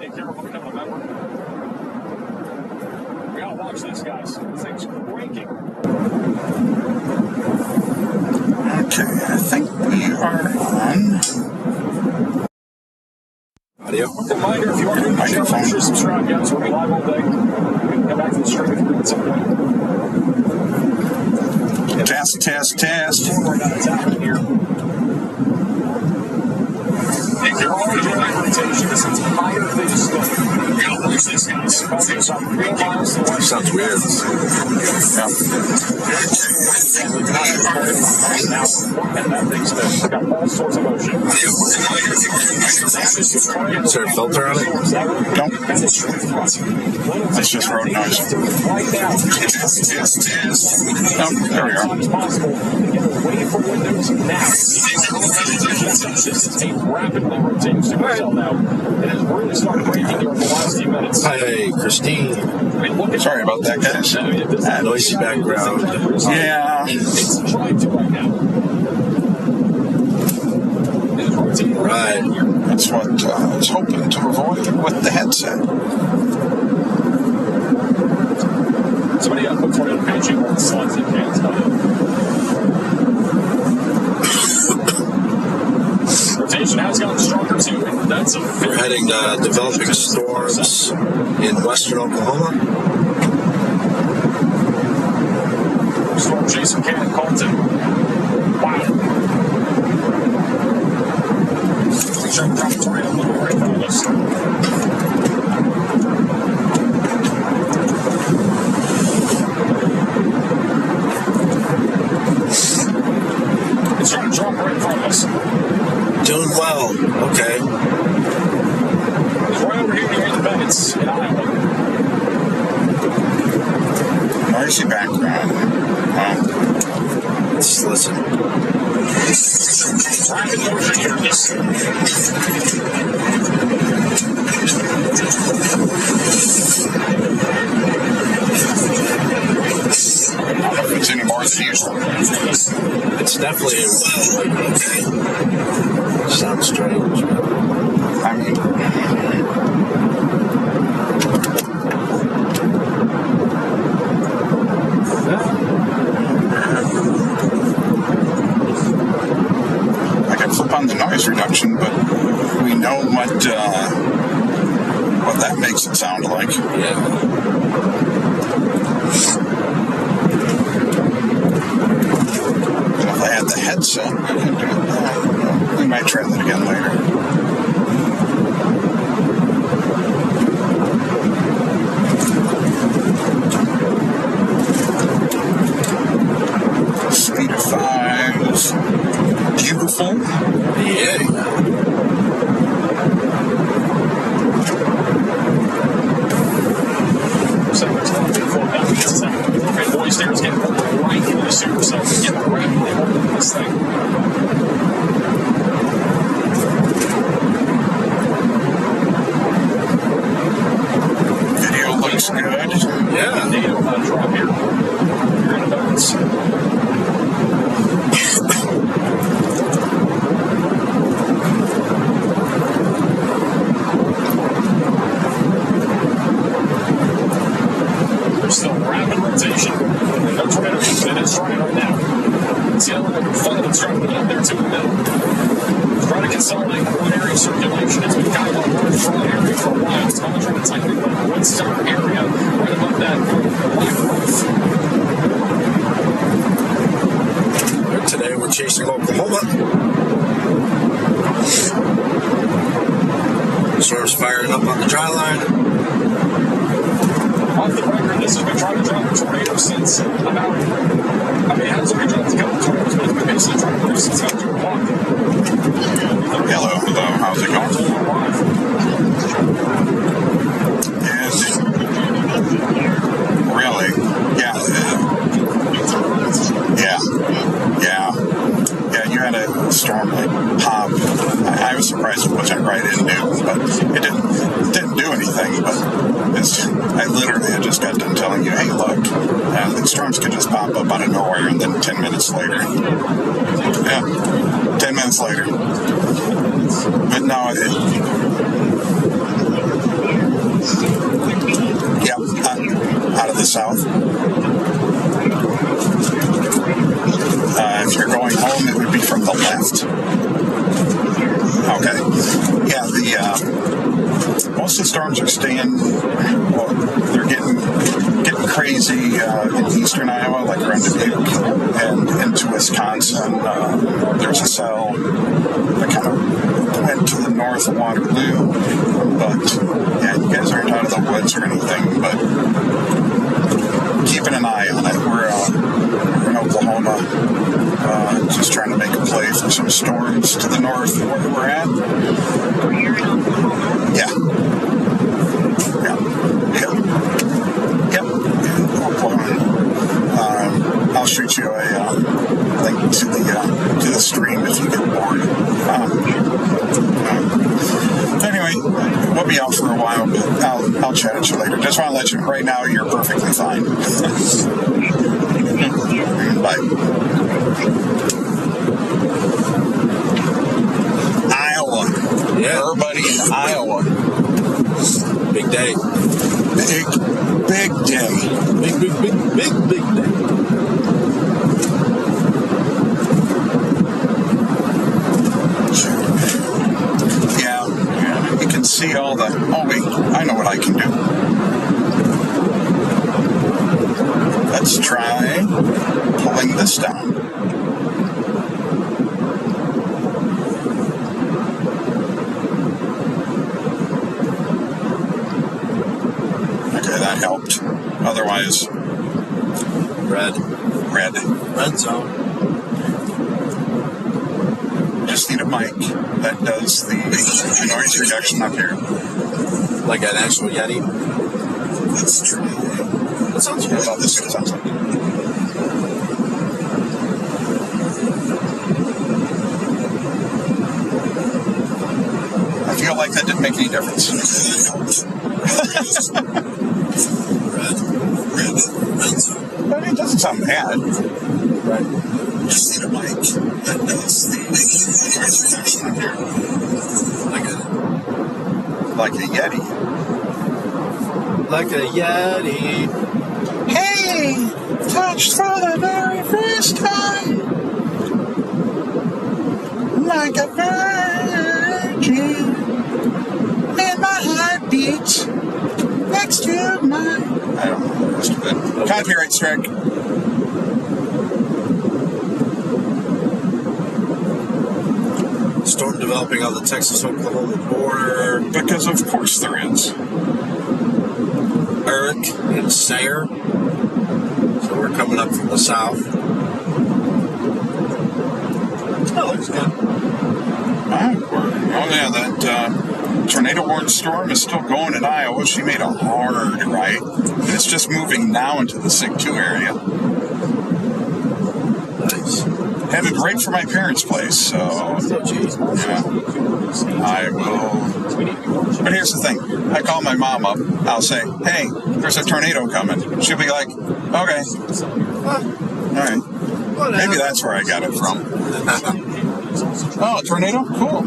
Take care of becoming a member. We gotta watch this, guys. This thing's breaking. Okay, I think we are on. Audio. Reminder, if you are new to the channel, make sure to subscribe, guys. We'll be live all day. We can come back to the stream at some point. Test. We're not attacking here. If you're already doing rotation, this entire thing is slow. We gotta watch this, guys. It's on 3 miles to the west. Sounds weird. Yeah. Now, and that thing's got all sorts of motion. Is there a filter on it? Nope. It's just road noise. Nope, there we are. Wait for windows now. This is a rapidly rotating supercell now. It has really started breaking here in the last few minutes. Hi, Christine. Sorry about that, guys. Noisy background. Yeah. It's trying to right now. It's rotating Right. That's what I was hoping to avoid with the headset. Somebody put tornado paging on the slides in cans. Rotation has gotten stronger too, and that's a We're heading to developing storms in western Oklahoma. Storm Jason Cannon Colton. Wow. Jump drop tornado low right now. Let's it's trying to drop right in front of us. Doing well. Okay. It's right over here near Independence in Iowa. Noisy background. Let's listen. Rapid motion here. I don't know if it's any more than usual. It's definitely okay. Sounds strange. I mean, I can flip on the noise reduction, but we know what that makes it sound like. Yeah. And if I had the headset, I could do that. We might try that again later. Speed of 5 is beautiful. Yeah. Voice there is getting right into the supercell to get rapidly hold of this thing. Video looks good. Yeah. NATO drop here. You're in abundance. Still rapid rotation. No tornadoes in it's trying right now. See how like fun it's trying to get up there to the middle. Trying to consolidate one area of circulation. It's been kind of a large front area for a while. It's only trying to tighten up one center area right above that black roof. Today we're chasing Oklahoma. Storm's firing up on the dry line. Off the record, this has been trying to drop a tornado since about, it hasn't been dropped a couple of tornadoes, but it's been basically trying to do since about 2 o'clock. Hello, how's it going? Yes. Really? Yeah. Yeah, you had a storm like pop. I was surprised it wasn't right in noon, but it didn't do anything, but I literally had just got done telling you, hey, look, the storms could just pop up out of nowhere, and then 10 minutes later. Yeah, 10 minutes later. But no, south. If you're going home, it would be from the left. Okay. Yeah, most of the storms are staying, well, they're getting crazy in eastern Iowa, like around Dubuque and into Wisconsin. There's a cell that kind of went to the north of Waterloo, but yeah, you guys aren't out of the woods or anything, but keeping an eye on it. We're in Oklahoma, just trying to make a play for some storms to the north of where we're at. Yeah. Oklahoma. I'll shoot you a link to the stream if you get bored. Anyway, we'll be out for a while, but I'll chat at you later. Just want to let you know, right now you're perfectly fine. Bye. Iowa. Yeah. Everybody in Iowa. Big day. Big day. Big day. Yeah, you can see all the... Oh, wait, I know what I can do. Let's try pulling this down. Okay, that helped. Otherwise... Red zone. Just need a mic that does the noise reduction up here. Like an actual Yeti? Let's try. That sounds What good. about this? It sounds like. I feel like that didn't make any difference. Red zone. I mean, it doesn't sound bad. Right. Just need a mic that does the noise reduction up here. Like a Yeti. Like a Yeti. Hey! Touched for the very first time. Like a virgin. And my heart beats next to mine. I don't know the rest of it. Copyright strike. Storm developing on the Texas-Oklahoma border. Because of course there is. Eric and Sayer. So we're coming up from the south. That looks good. Oh yeah, that tornado warning storm is still going in Iowa. She made a hard right. And it's just moving now into the SIG-2 area. Nice. Headed right for my parents' place, so yeah, I will. But here's the thing: I call my mom up. I'll say, "Hey, there's a tornado coming." She'll be like, "Okay, all right." Maybe that's where I got it from. Oh, a tornado? Cool.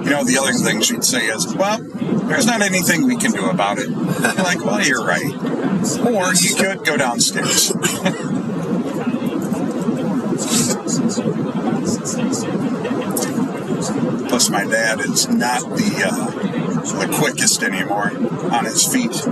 You know, the other thing she'd say is, well, there's not anything we can do about it. I'm like, well, you're right. Or you could go downstairs. Plus, my dad is not the quickest anymore on his feet.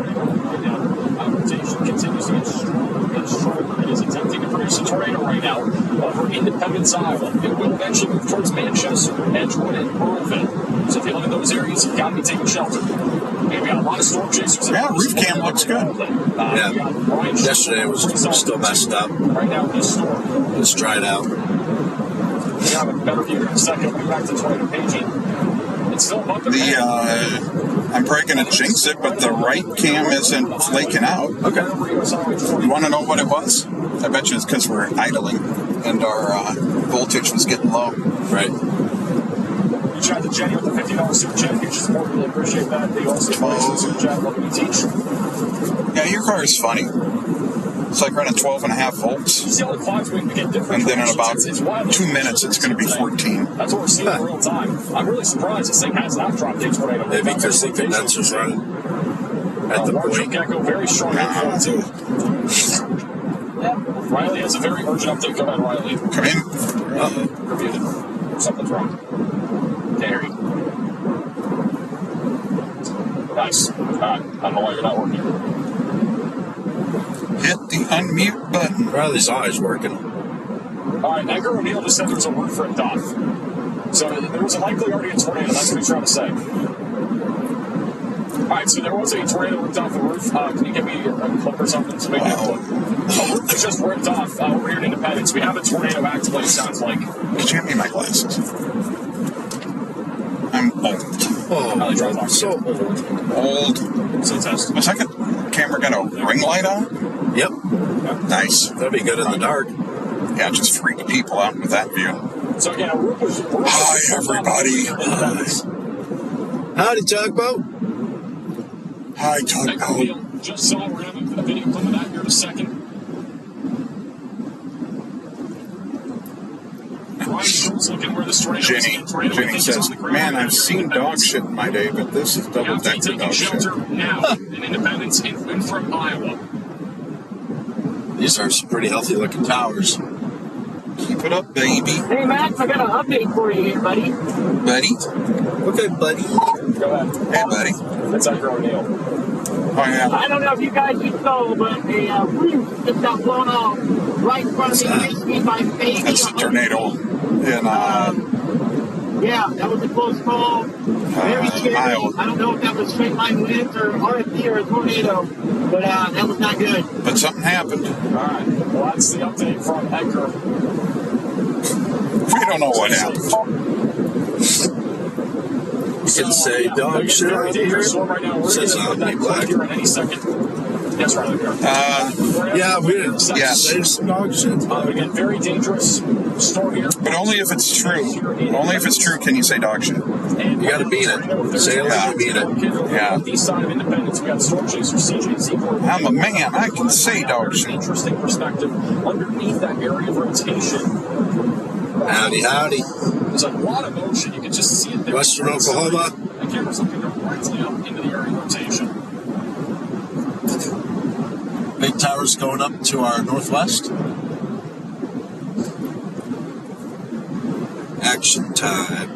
It is attempting to produce a tornado right now over Independence, Iowa. It will eventually move towards Manchester, Edgewood, and Pearlville. So if you live in those areas, you've got to be taking shelter. We've got a lot of storm chasers. Yeah, roof cam looks good. Yeah. Yesterday it was still messed up. Right now, this storm. It's dried out. We have a better view in a second. We'll be back to tornado paging. It's still above the I'm probably going to jinx it, but the right cam isn't flaking out. Okay. You want to know what it was? I bet you it's because we're idling and our voltage was getting low. Right. You tried to Jenny with the $50 super chat. You just more really appreciate that. They also the super chat. Love you teach. Yeah, your car is funny. It's like running 12.5 volts. See all the clocks we get different. And then in about it's wild. 2 minutes, it's going to be 14. That's what we're seeing in real time. I'm really surprised this thing has not dropped a tornado. Maybe because the condenser's running at the point. Gecko, very strong info, too. Riley has a very urgent update. Go ahead, Riley. Come in. You're muted. Something's wrong. Can't hear you. Nice. I don't know why you're not working. Hit the unmute button. Riley's eyes working. All right, Edgar O'Neill just said there's a roof ripped off. So there was likely already a tornado. That's what he's trying to say. All right, so there was a tornado ripped off the roof. Can you give me a clip or something to make that look? A roof was just ripped off over here in Independence. We have a tornado actively, it sounds like. Could you hand me my glasses? I'm old. Oh, so Old. So test. Was that camera got a ring light on? Yep. Nice. That'd be good in the dark. Yeah, just freak people out with that view. So again, a roof was Hi, everybody. Howdy, Tugboat. Hi, Tugboat. Just saw we're going to have a video clip of that here in a second. Ryan Schultz looking where the tornado Jenny says, man, I've seen dog shit in my day, but this is double-decker dog shit. Shelter now in Independence in Winthrop, Iowa. These are some pretty healthy-looking towers. Keep it up, baby. Hey, Max, I got an update for you here, buddy. Buddy? Okay, buddy. Go ahead. Hey, buddy. That's Edgar O'Neill. Oh, yeah. I don't know if you guys just saw, but a roof just got blown off right in front of me. Basically, my baby. That's the tornado in, yeah, that was a close call. Very scary. Iowa. I don't know if that was straight line winds or RFD or a tornado, but that was not good. But something happened. All right. Well, that's the update from Edgar. We don't know what happened. You can say dog shit right here. Says on me black. Here in any second. Yes, Riley. Yeah, we didn't Yes. say some dog shit. Again, very dangerous storm here. But only if it's true. Only if it's true can you say dog shit. And You gotta beat it. Say it like you beat it. Yeah. East side of Independence, we got storm chaser CJ Ziegler. I'm a man. I can say dog shit. Interesting perspective. Underneath that area of rotation, Howdy, howdy. there's a lot of motion. You can just see it there. Western Oklahoma. The camera's looking directly up into the area of rotation. Big towers going up to our northwest. Action time.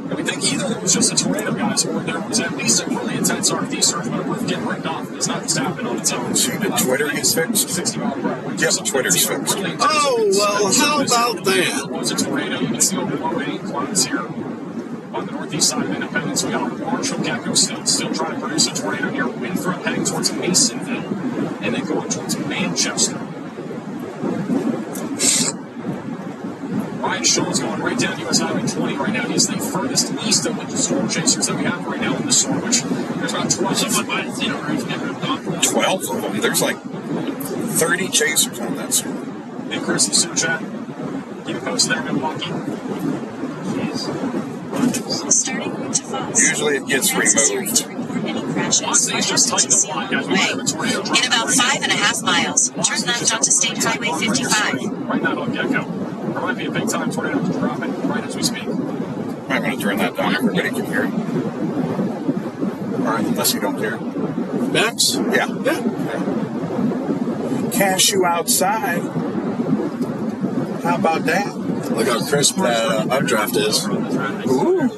And we think either there was just a tornado, guys, or there was at least a really intense RFD surge, but a roof getting ripped off. It's not just happened on its own. So did Twitter get fixed? 60 mile per hour. Yep, Twitter's fixed. Oh, well, how about that? It was a tornado. You can see over low hanging clouds here on the northeast side of Independence. We got Marshall Gecko still trying to produce a tornado near Winthrop, heading towards Masonville, and then going towards Manchester. Ryan Schultz going right down US Highway 20 right now. He's the furthest east of the storm chasers that we have right now in the storm, which there's about 12 of them. 12 of them. There's like 30 chasers on that storm. Hey, Chris, the super chat. Keep it posted there, Milwaukee. Starting to fast. Usually it gets removed. Honestly, it's just tighten the line, guys. We might have a tornado drop. In about 5.5 miles, turn left onto State Highway 55. Right now on Gecko. There might be a big time tornado dropping right as we speak. I'm going to turn that down. Everybody can hear it. All right, unless you don't care. Max? Yeah. Yeah. Cash you outside. How about that? Look how crisp that updraft is. Ooh.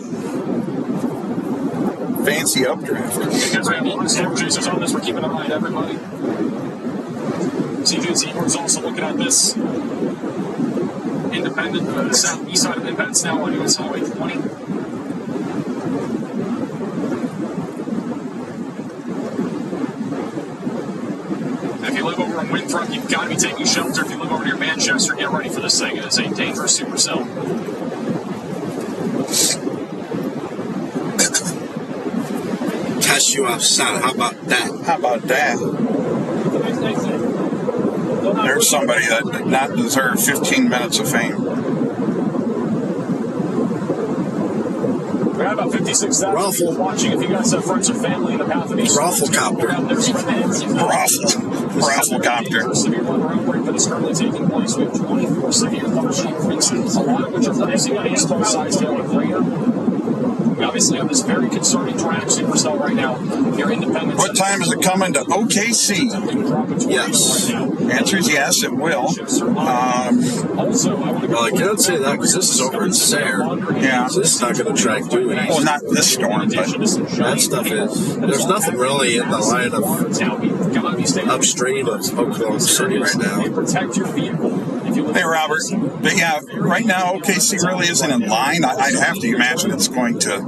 Fancy updraft. Guys, we have a lot of storm chasers on this. We're keeping an eye on everybody. CJ Ziegler's also looking at this. Independent, the southeast side of Independence now on US Highway 20. If you live over in Winthrop, you've got to be taking shelter. If you live over near Manchester, get ready for this thing. It is a dangerous supercell. Cash you outside. How about that? How about that? There's somebody that did not deserve 15 minutes of fame. We have about 56,000 Raffle. people watching. If you guys have friends or family in the path of these Raffle copter. Rafflecopter. Severe weather outbreak that is currently taking place. We have 24 severe weather frequencies, a lot of which are producing a handball-sized hail and greater. We obviously have this very concerning track supercell right now near Independence. What time is it coming to OKC? Yes. Answer is yes, it will. Well, I can't say that because this is over in Sayre. Yeah. So this is not going to track due east. Well, not this storm, but That stuff is. There's nothing really in the line of upstream of Oklahoma City right now. Protect your vehicle. hey, Robert. But yeah, right now OKC really isn't in line. I'd have to imagine it's going to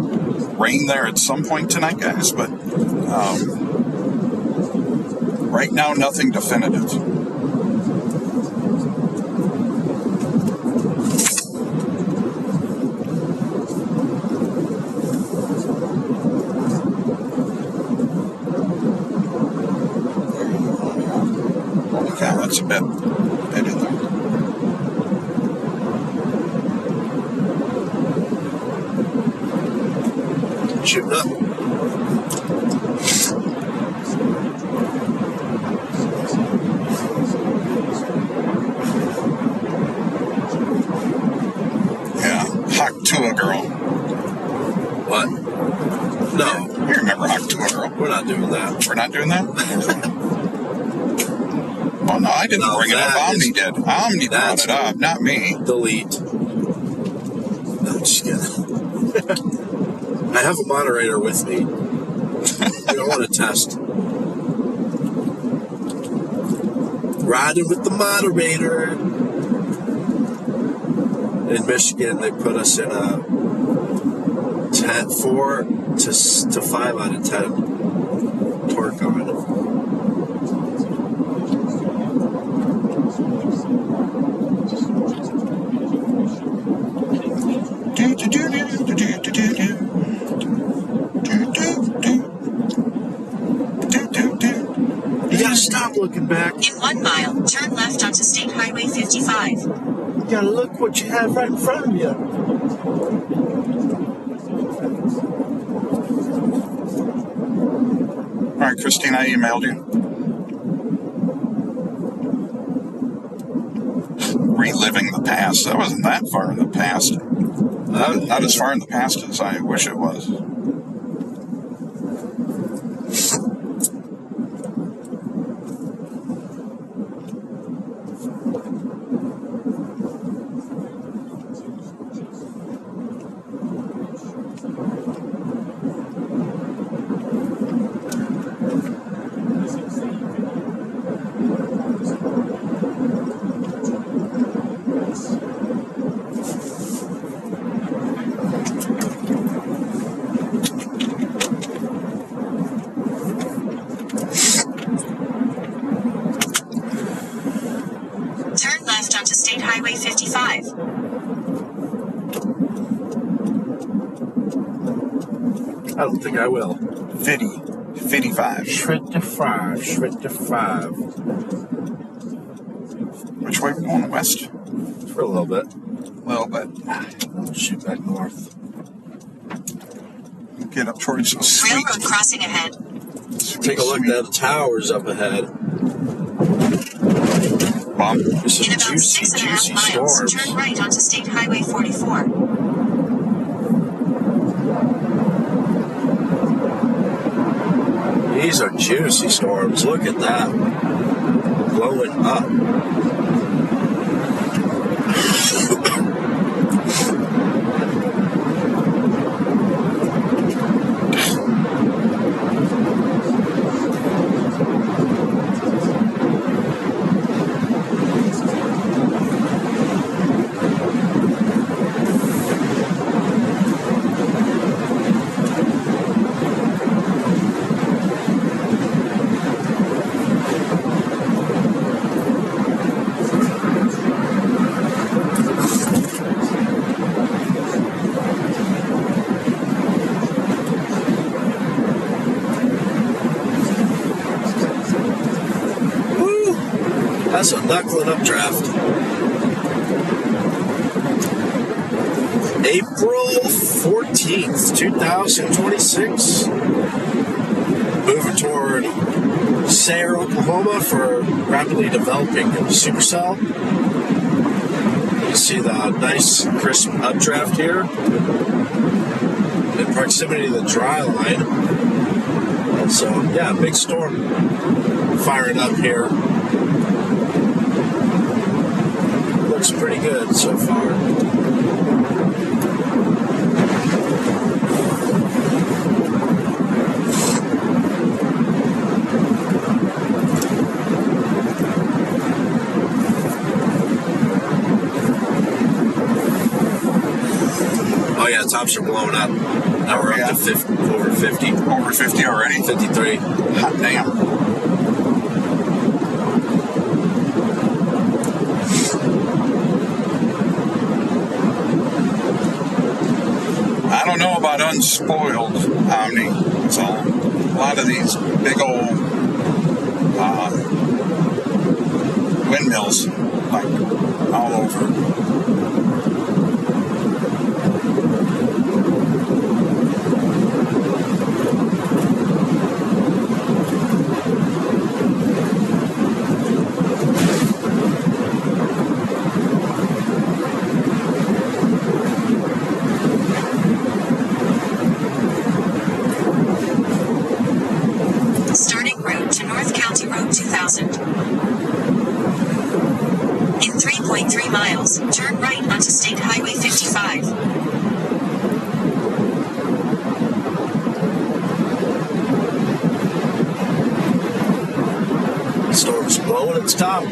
rain there at some point tonight, guys. But right now, nothing definitive. Yeah, that's a bit in there. Shooting up. Yeah, Haktua Girl. What? No, You remember Haktua Girl? we're not doing that. We're not doing that? Well, no, I didn't No, bring it up. that Omni is- did. Omni brought that's- it up, not me. Delete. No, I'm just kidding. I have a moderator with me. You don't want to test. Riding with the moderator. In Michigan, they put us in a 4 to 5 out of 10 torque on it. You gotta stop looking back. In 1 mile, turn left onto State Highway 55. You gotta look what you have right in front of you. All right, Christine, I emailed you. Reliving the past. That wasn't that far in the past. Not as far in the past as I wish it was. Turn left onto State Highway 55. I don't think I will. 55. Shred to 5, shred to 5. Which way are we going? West? For a little bit. Well, but I'll shoot back north. get up towards the sweet. Railroad crossing ahead. Take a look at the towers up ahead. Bump. This is In about juicy, 6.5 juicy miles, storms. turn right onto State Highway 44. These are juicy storms. Look at that. Blowing up. Woo! That's a knuckling updraft. April 14th, 2026. Moving toward Sayre, Oklahoma for rapidly developing supercell. You see the nice crisp updraft here in proximity to the dry line. And so, yeah, big storm firing up here. Looks pretty good so far. Tops are blowing up. Now we're up to 50, over 50. Over 50 already? 53. Hot damn. I don't know about unspoiled Omni. So a lot of these big old windmills, like all over. In 3.3 miles, turn right onto State Highway 55. The storm's blowing its top.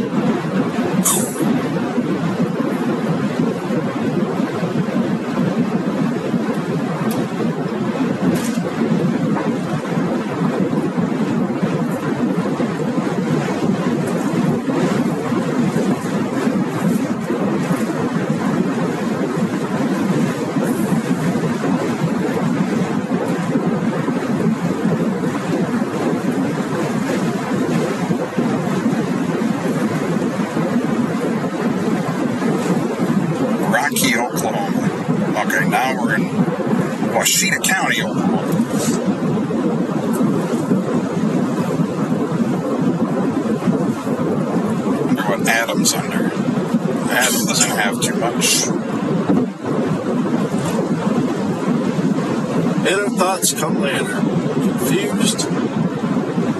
Oklahoma. Okay, now we're in Washita County, Oklahoma. Wonder what Adam's under. Adam doesn't have too much. Inner thoughts come later. Confused.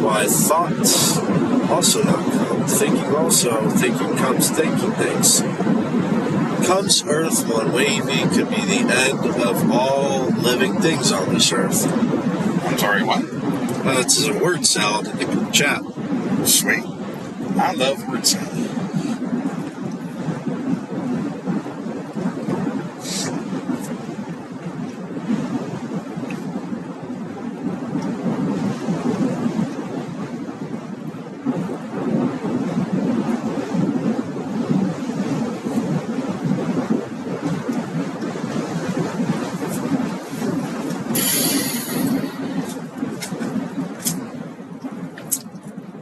Why thoughts also not come. Thinking also. Thinking comes thinking things. Comes earth one wavy could be the end of all living things on this earth. I'm sorry, what? It's a word salad in the chat. Sweet. I love word salad.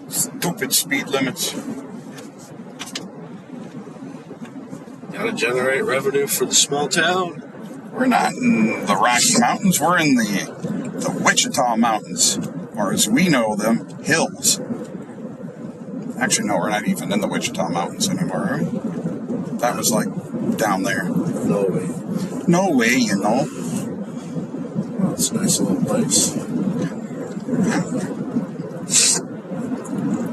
Stupid speed limits. Gotta generate revenue for the small town. We're not in the Rocky Mountains. We're in the Wichita Mountains, or as we know them, hills. Actually, no, we're not even in the Wichita Mountains anymore, are we? That was like down there. No way. No way, you know. Oh, it's a nice little place.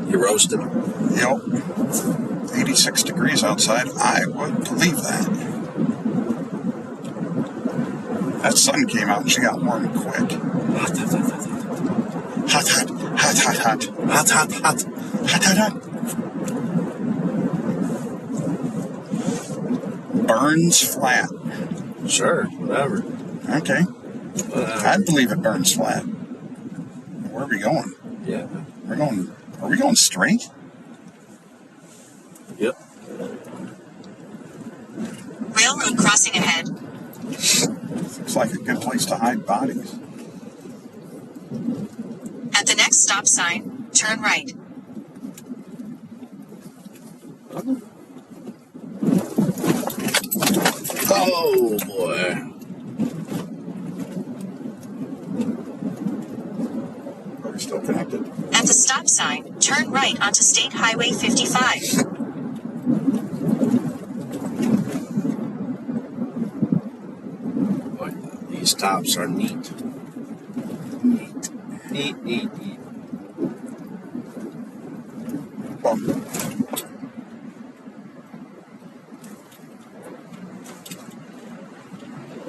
You roasted them. Yep. 86 degrees outside. I would believe that. That sun came out and she got warm quick. Hot, hot, hot, hot, Hot, hot, hot, hot, hot. hot, hot, hot. Hot, hot, hot. Burns flat. Sure, whatever. Okay. I'd believe it burns flat. Where are we going? Yeah. Are we going straight? Yep. Railroad crossing ahead. Looks like a good place to hide bodies. At the next stop sign, turn right. Oh boy. the stop sign, turn right onto State Highway 55. Boy, these stops are neat. Neat. Well,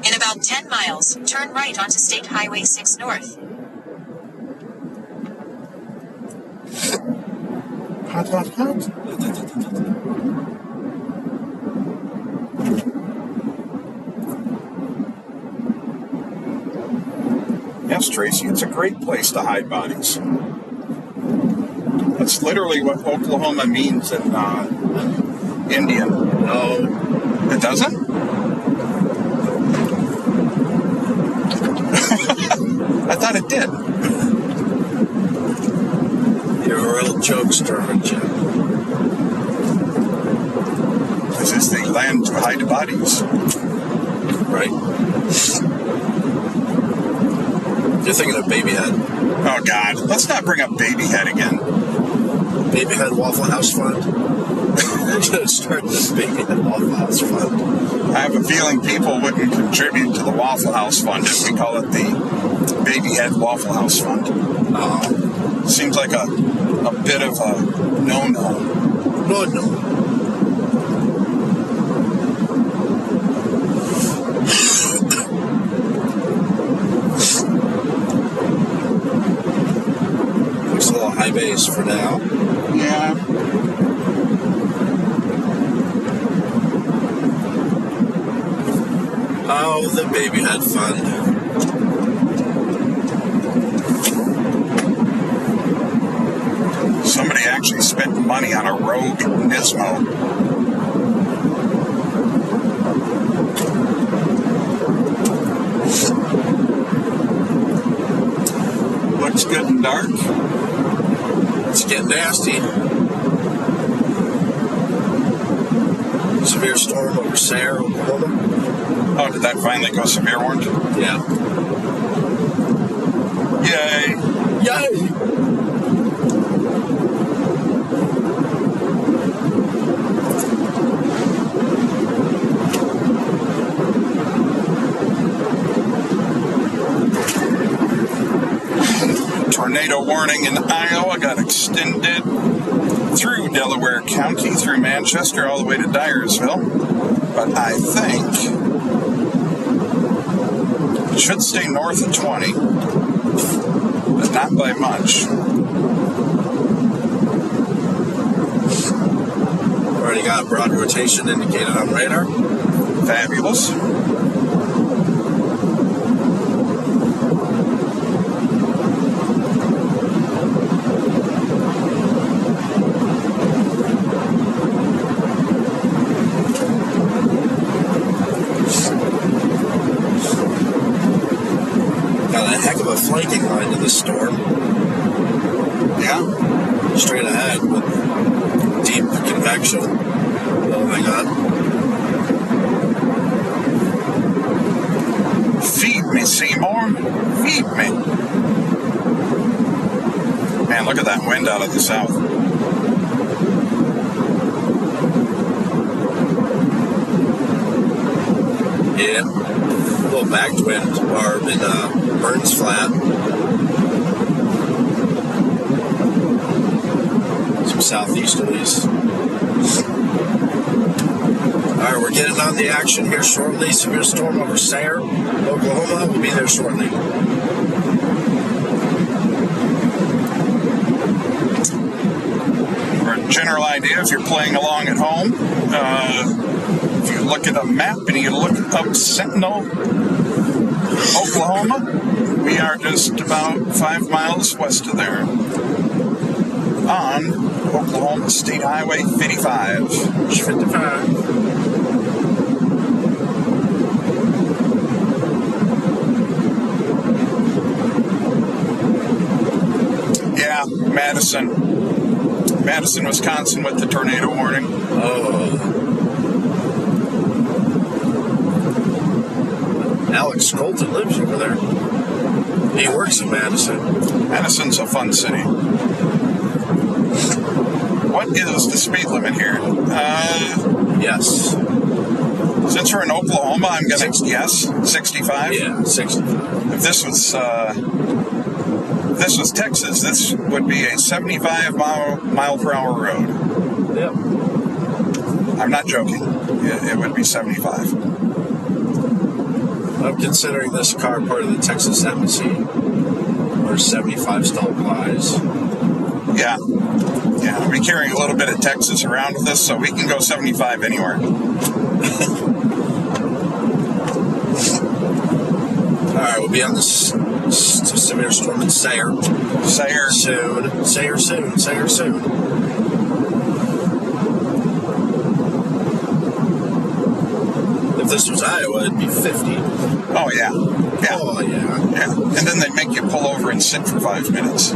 In about 10 miles, turn right onto State Highway 6 North. hot. Yes, Tracy, it's a great place to hide bodies. That's literally what Oklahoma means in Indian. No, It doesn't? I thought it did. you're a real jokester, aren't you? This is the land to hide bodies. Right? You're thinking of Babyhead. Oh, God. Let's not bring up Babyhead again. Babyhead Waffle House Fund. We're going to start this Babyhead Waffle House Fund. I have a feeling people wouldn't contribute to the Waffle House Fund if we call it the Babyhead Waffle House Fund. Seems like a bit of a no-no. No. Looks a little high base for now. Yeah. Oh, the Babyhead Fund. Somebody actually spent money on a rogue Nismo. Looks good in dark. It's getting nasty. Severe storm over Sayre, Oklahoma. Oh, did that finally go severe warned? Yeah. Yay. Yay! Tornado warning in Iowa got extended through Delaware County, through Manchester, all the way to Dyersville. But I think it should stay north of 20, but not by much. Already got a broad rotation indicated on radar. Fabulous. Flanking line to the storm. Yeah. Straight ahead with deep convection. Oh my God. Feed me, Seymour. Feed me. Man, look at that wind out of the south. Yeah. A little backwind arm in Burns Flat. Some southeasterlies. Alright, we're getting on the action here shortly. Severe storm over Sayre, Oklahoma. We'll be there shortly. For a general idea, if you're playing along at home, if you look at a map and you look up Sentinel, Oklahoma, we are just about 5 miles west of there on Oklahoma State Highway 55. 55. Yeah, Madison, Wisconsin with the tornado warning. Oh. Alex Colton lives over there. He works in Madison. Madison's a fun city. is the speed limit here? Yes. Since we're in Oklahoma, I'm going to guess 65. Yeah, 65. If this was Texas, this would be a 75 mile per hour road. Yep. I'm not joking. It would be 75. I'm considering this car part of the Texas embassy, where 75 still applies. Yeah. Yeah, we'll be carrying a little bit of Texas around with us, so we can go 75 anywhere. Alright, we'll be on this severe storm in Sayre. Sayre. Soon. If this was Iowa, it'd be 50. Oh, yeah. Yeah. Oh, yeah. Yeah. And then they'd make you pull over and sit for 5 minutes.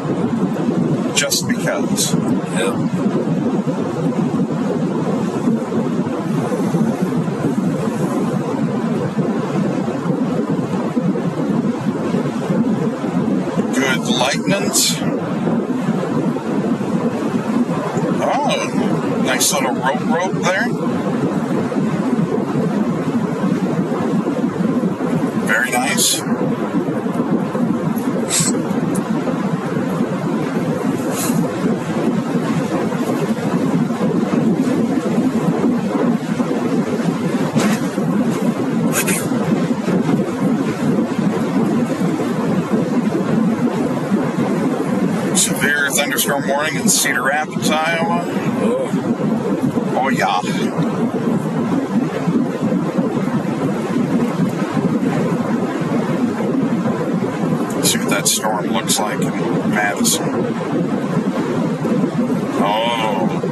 Just because. Yep. Good lightnings. Oh, nice little rope there. Very nice. Severe thunderstorm warning in Cedar Rapids, Iowa. Oh yeah. See what that storm looks like in Madison. Oh.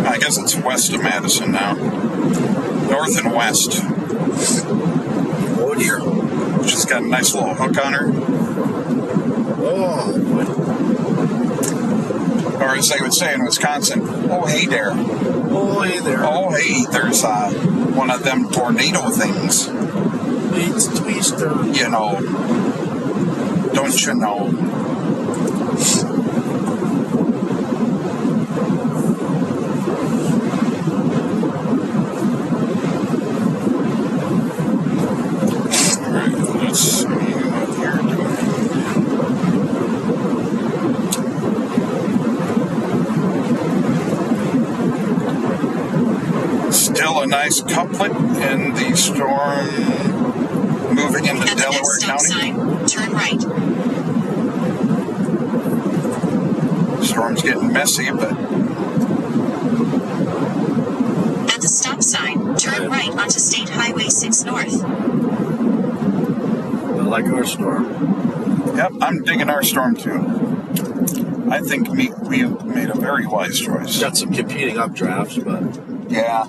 I guess it's west of Madison now. North and west. Oh, dear. She's got a nice little hook on her. Oh, boy. Or as they would say in Wisconsin, oh, hey there. Oh, hey there. Oh, hey, there's one of them tornado things. It's Twister. You know. Don't you know? Alright, let's see what you're doing. Still a nice couplet in the storm moving into At the Delaware next stop County. sign, turn right. Storm's getting messy, but At the stop sign, turn right onto State Highway 6 North. I like our storm. yep, I'm digging our storm too. I think we made a very wise choice. Got some competing updrafts, but Yeah.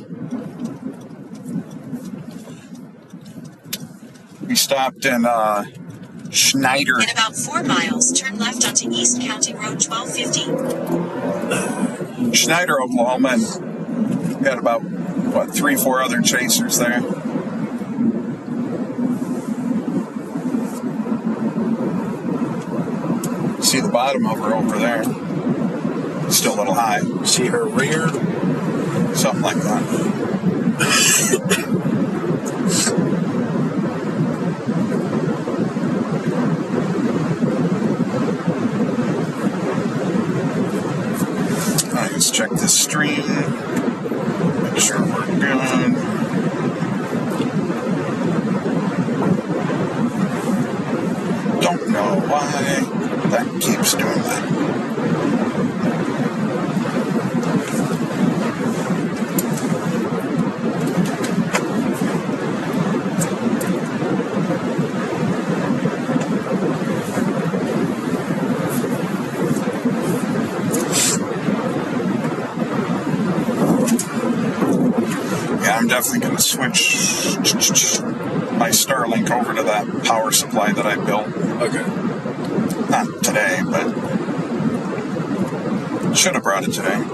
We stopped in Schneider. In about 4 miles, turn left onto East County Road 1250. Schneider, Oklahoma, and got about, 3-4 other chasers there. See the bottom of her over there. Still a little high. see her rear. Something like that. All right, let's check this stream. Make sure we're good. Don't know why that keeps doing that. I'm definitely going to switch my Starlink over to that power supply that I built. Okay. Not today, but should have brought it today.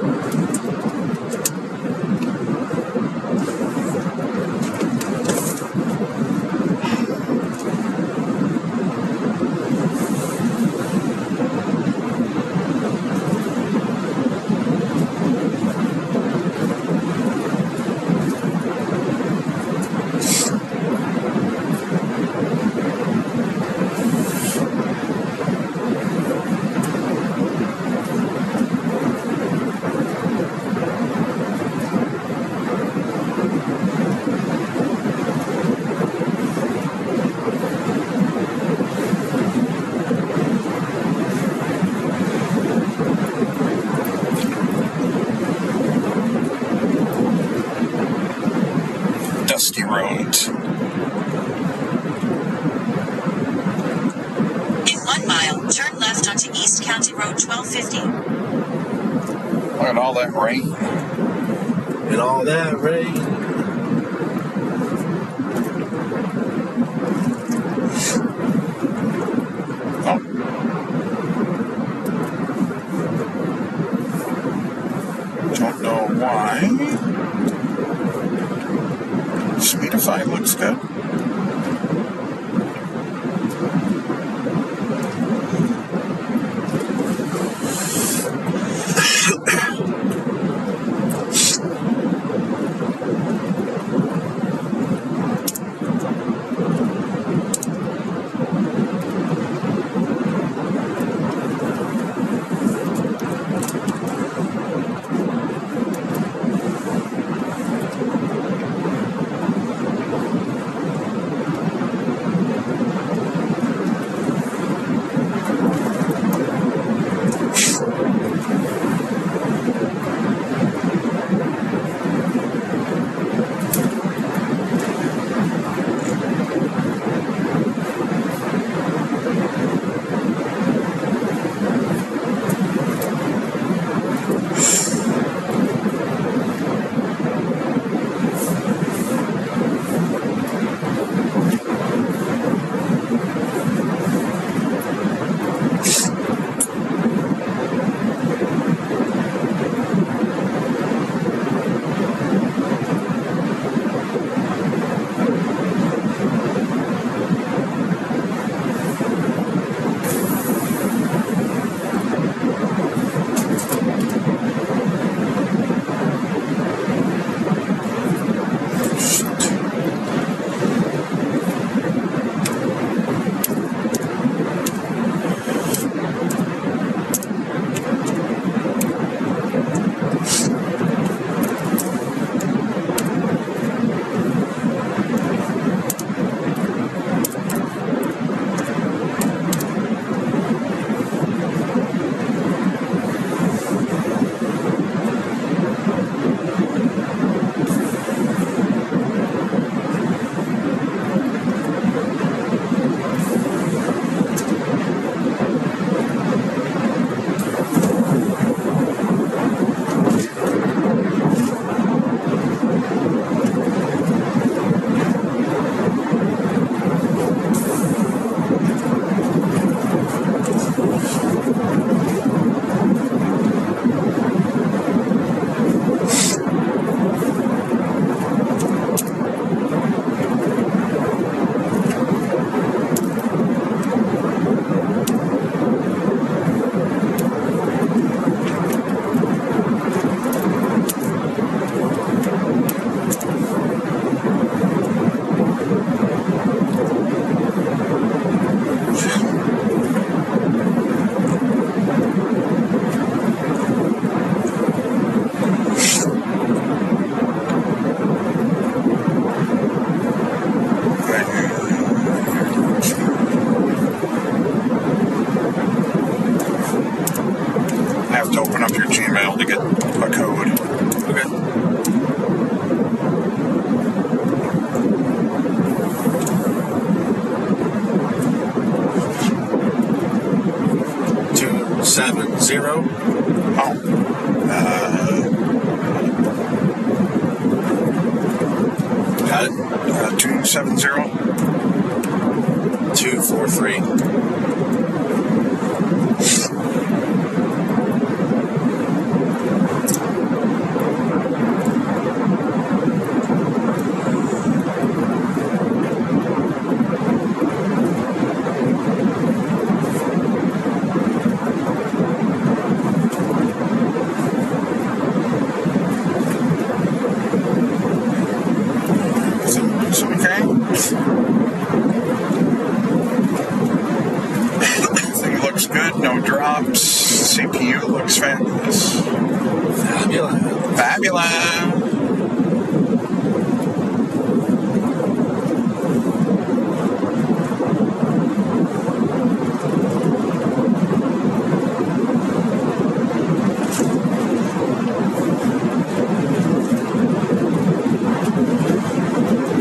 West County Road 1250. Look at all that rain. And all that rain. Oh. Don't know why. Speedify looks good. Gmail to get a code. Okay. $270. Oh. 270. 243. Thing looks good, no drops. CPU looks fabulous. Fabulous.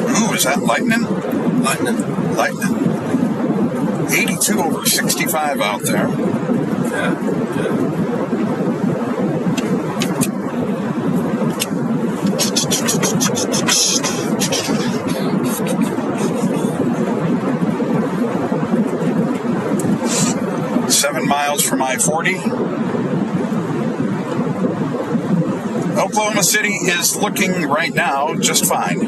Ooh, is that lightning? Lightning. 82 over 65 out there. Yeah. 7 miles from I-40. Oklahoma City is looking right now just fine.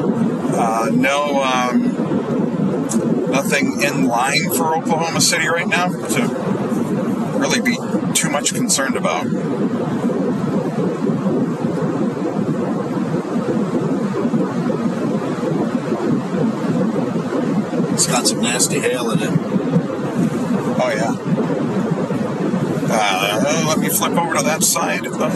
Nothing in line for Oklahoma City right now to really be too much concerned about. It's got some nasty hail in it. Oh, yeah. Let me flip over to that side of the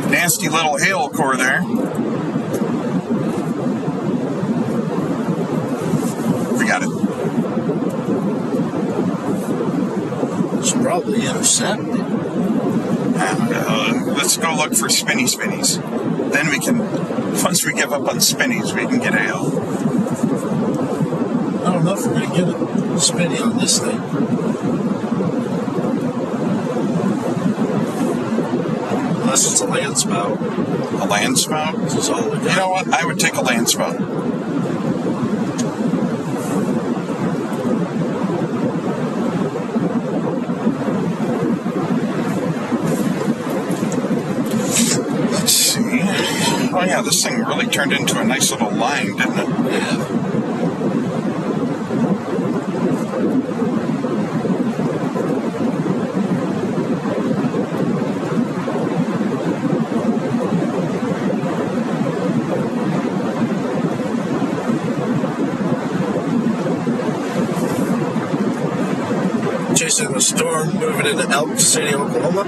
nasty little hail core there. We got it. Should probably intercept it. Let's go look for spinnies. Then we can, once we give up on spinnies, we can get hail. I don't know if we're going to get a spinny on this thing. Unless it's a land spout. A land spout? This is all we got. You know what? I would take a land spout. Let's see. Oh yeah, this thing really turned into a nice little line, didn't it? Yeah. Chasing the storm, moving into Elk City, Oklahoma.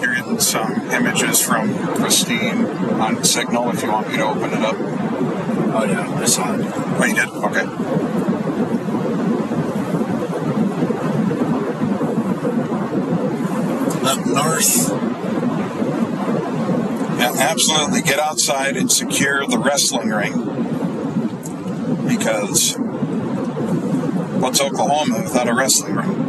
You're getting some images from Christine on Signal if you want me to open it up. Oh yeah, I saw it. Oh, you did? Okay. Up north. Yeah, absolutely. Get outside and secure the wrestling ring. Because what's Oklahoma without a wrestling ring?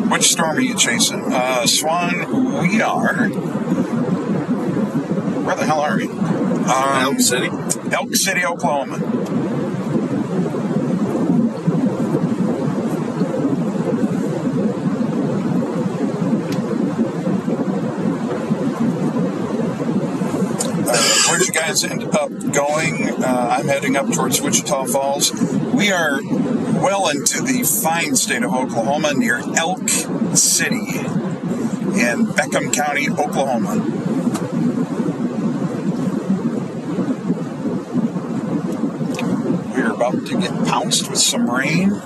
Which storm are you chasing? Swan, we are. Where the hell are we? Elk City. Elk City, Oklahoma. Where'd you guys end up going? I'm heading up towards Wichita Falls. We are well into the fine state of Oklahoma near Elk City in Beckham County, Oklahoma. We're about to get pounced with some rain.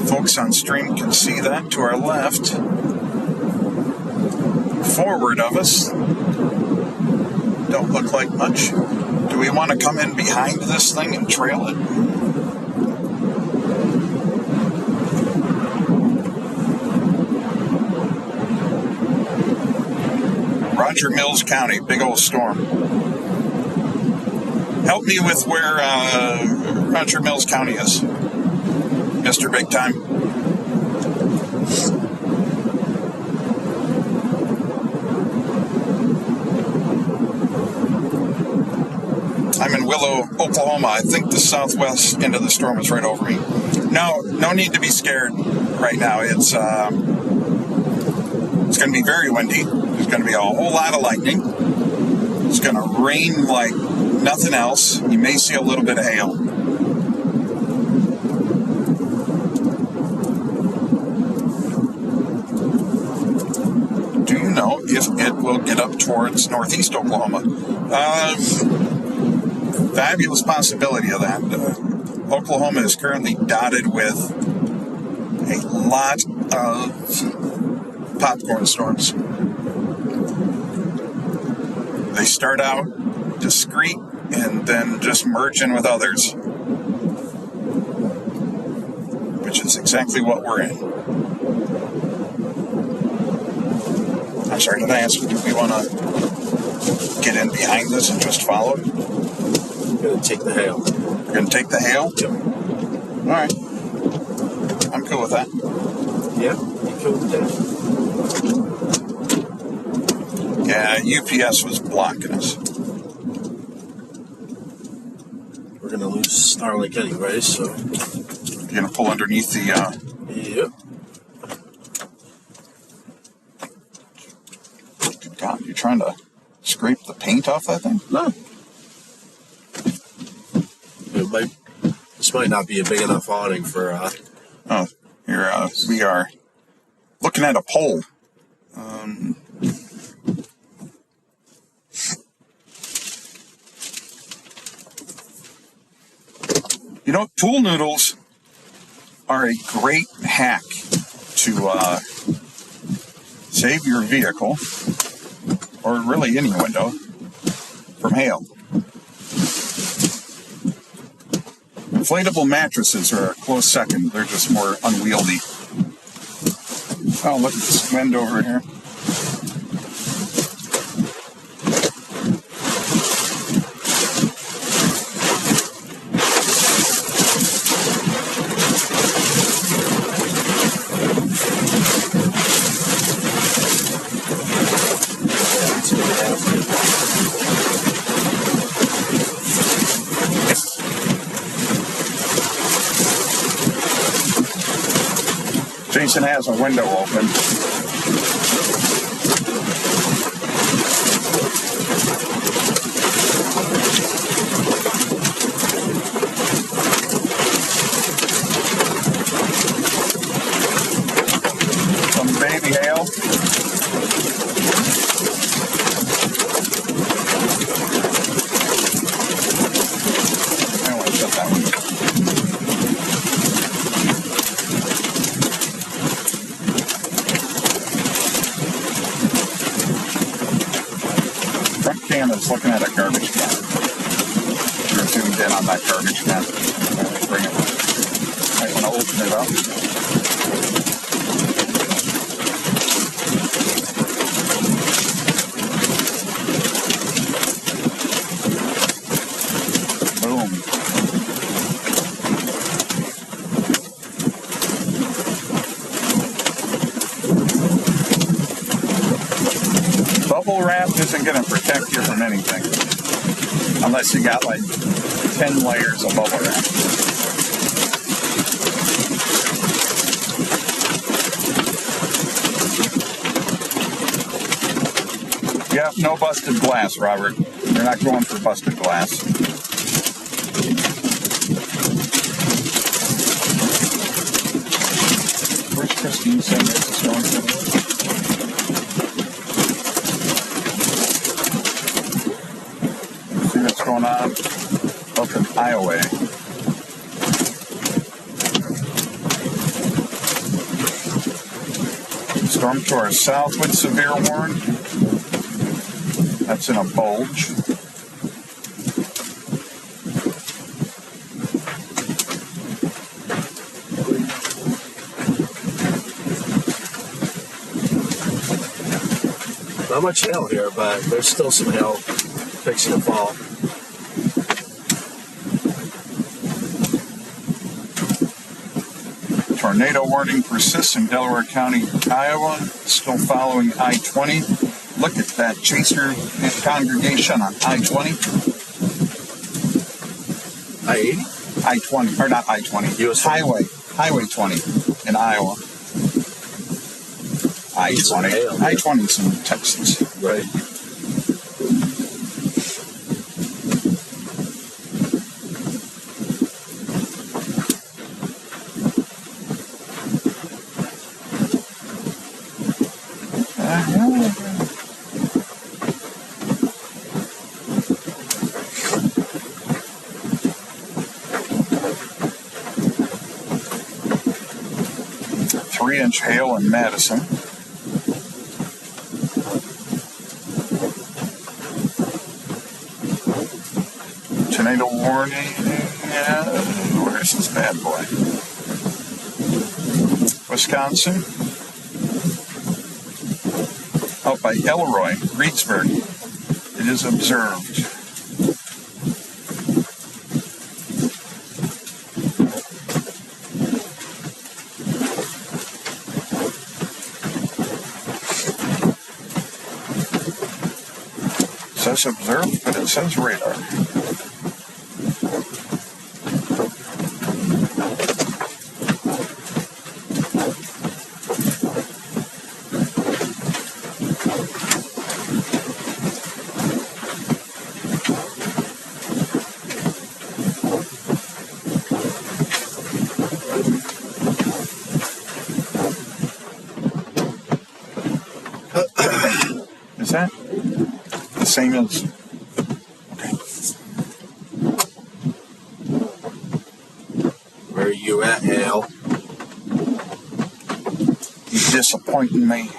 Folks on stream can see that to our left. Forward of us don't look like much. Do we want to come in behind this thing and trail it? Roger Mills County, big old storm. Help me with where Roger Mills County is, Mr. Big Time. I'm in Willow, Oklahoma. I think the southwest end of the storm is right over me. No need to be scared right now. It's going to be very windy. There's going to be a whole lot of lightning. It's going to rain like nothing else. You may see a little bit of hail. Do you know if it will get up towards northeast Oklahoma? Fabulous possibility of that. Oklahoma is currently dotted with a lot of popcorn storms. They start out discreet and then just merge in with others, which is exactly what we're in. I'm sorry, did I ask you, do we want to get in behind this and just follow it? I'm going to take the hail. You're going to take the hail? Yep. All right. I'm cool with that. Yeah, you cool with that? Yeah, UPS was blocking us. We're going to lose Starlink anyway, so... You're going to pull underneath the... Yep. God, you're trying to scrape the paint off that thing? No. This might not be a big enough awning for... Oh, here we are looking at a pole. You know, pool noodles are a great hack to save your vehicle, or really any window, from hail. Inflatable mattresses are a close second. They're just more unwieldy. Oh, look at this wind over here. Jason has a window open. Some baby hail. I want to shut that window. Is looking at a garbage can. You're zoomed in on that garbage can. Bring it. Might want to open it up. Boom. Bubble wrap isn't going to protect you from anything unless you got like 10 layers of bubble wrap. Yeah, no busted glass, Robert. You're not going for busted glass. Where's Christine saying this is going to? Going on up in Iowa. Storm to our south with severe warning. That's in a bulge. Not much hail here, but there's still some hail fixing to fall. Tornado warning persists in Delaware County, Iowa. Still following I-20. Look at that chaser congregation on I-20. I-80? I-20, or not I-20. US Highway 20 in Iowa. I-20. I-20 is in Texas. Right. Inch hail in Madison. Tornado warning. Where's this bad boy? Wisconsin. Out by Elroy, Reedsburg. It is observed. It says observed, but it says radar. Is that the same as? Okay. Where are you at, Al? You're disappointing me.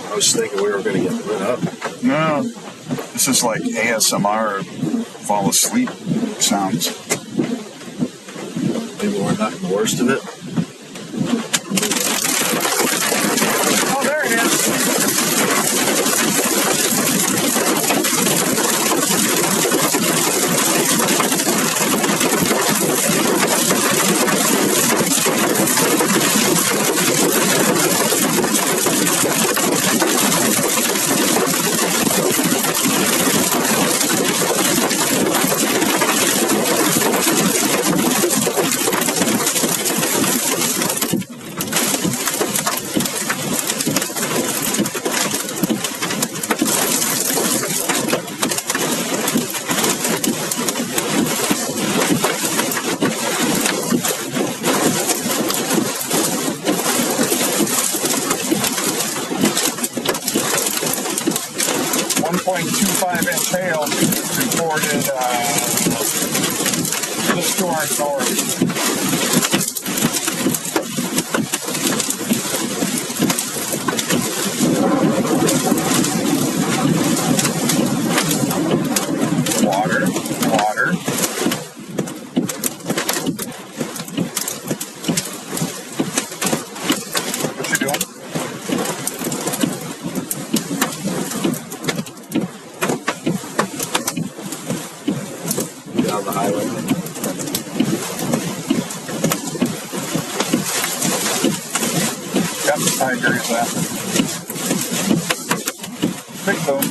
I was thinking we were going to get lit up. No, this is like ASMR fall asleep sounds. Maybe we're not the worst of it. Oh, there it is. .25-inch hail reported just to our north. Water. What you doing? Down the highway. Yep, I agree with that. Big boom.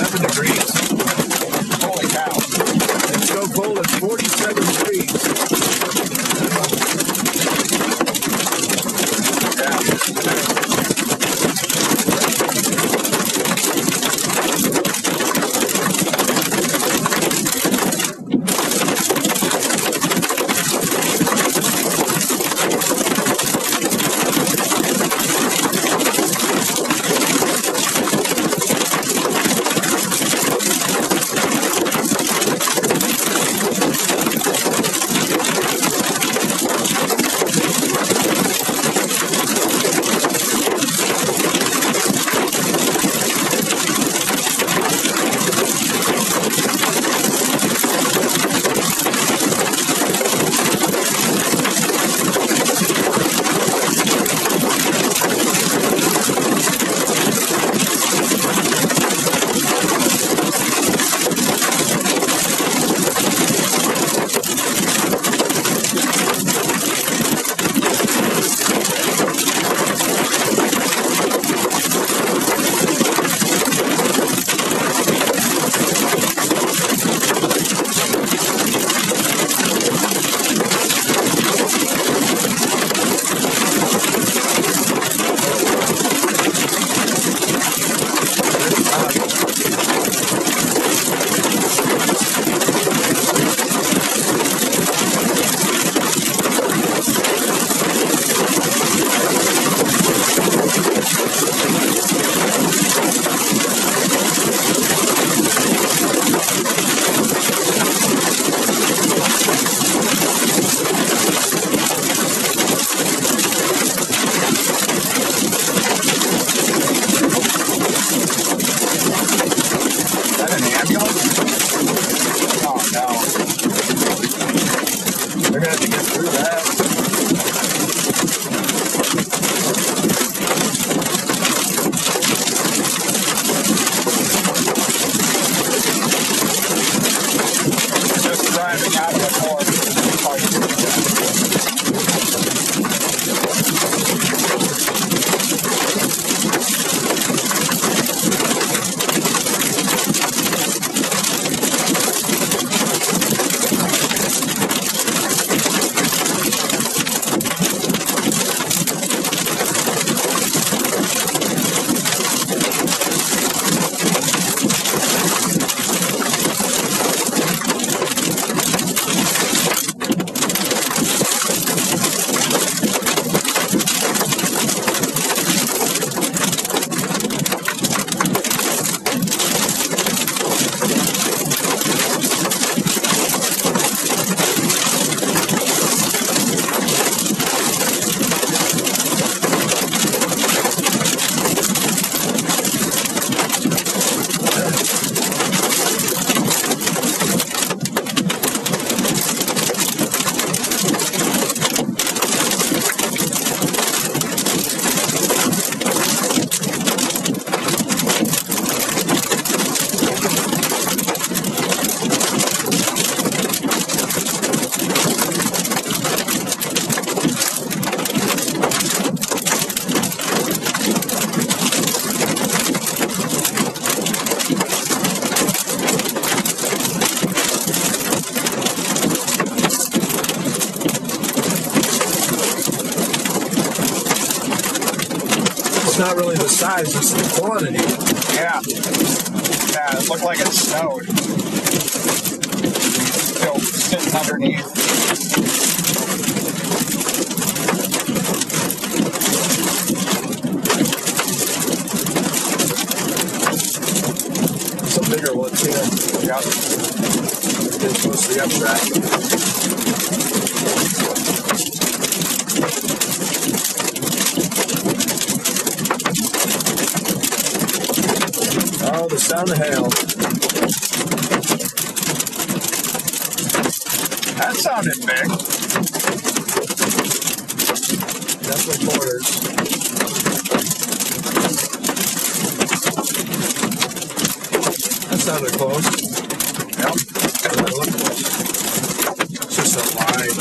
47 degrees. Holy cow. It's so cold, it's 47 degrees. Not really the size, it's the quantity. Yeah. Yeah, it looked like it snowed. Still sitting underneath. Some bigger ones here. Yep. It's mostly up track. Oh, the sound of hail. That sounded big. Definitely quarters. That sounded close. Yep. It's just a line.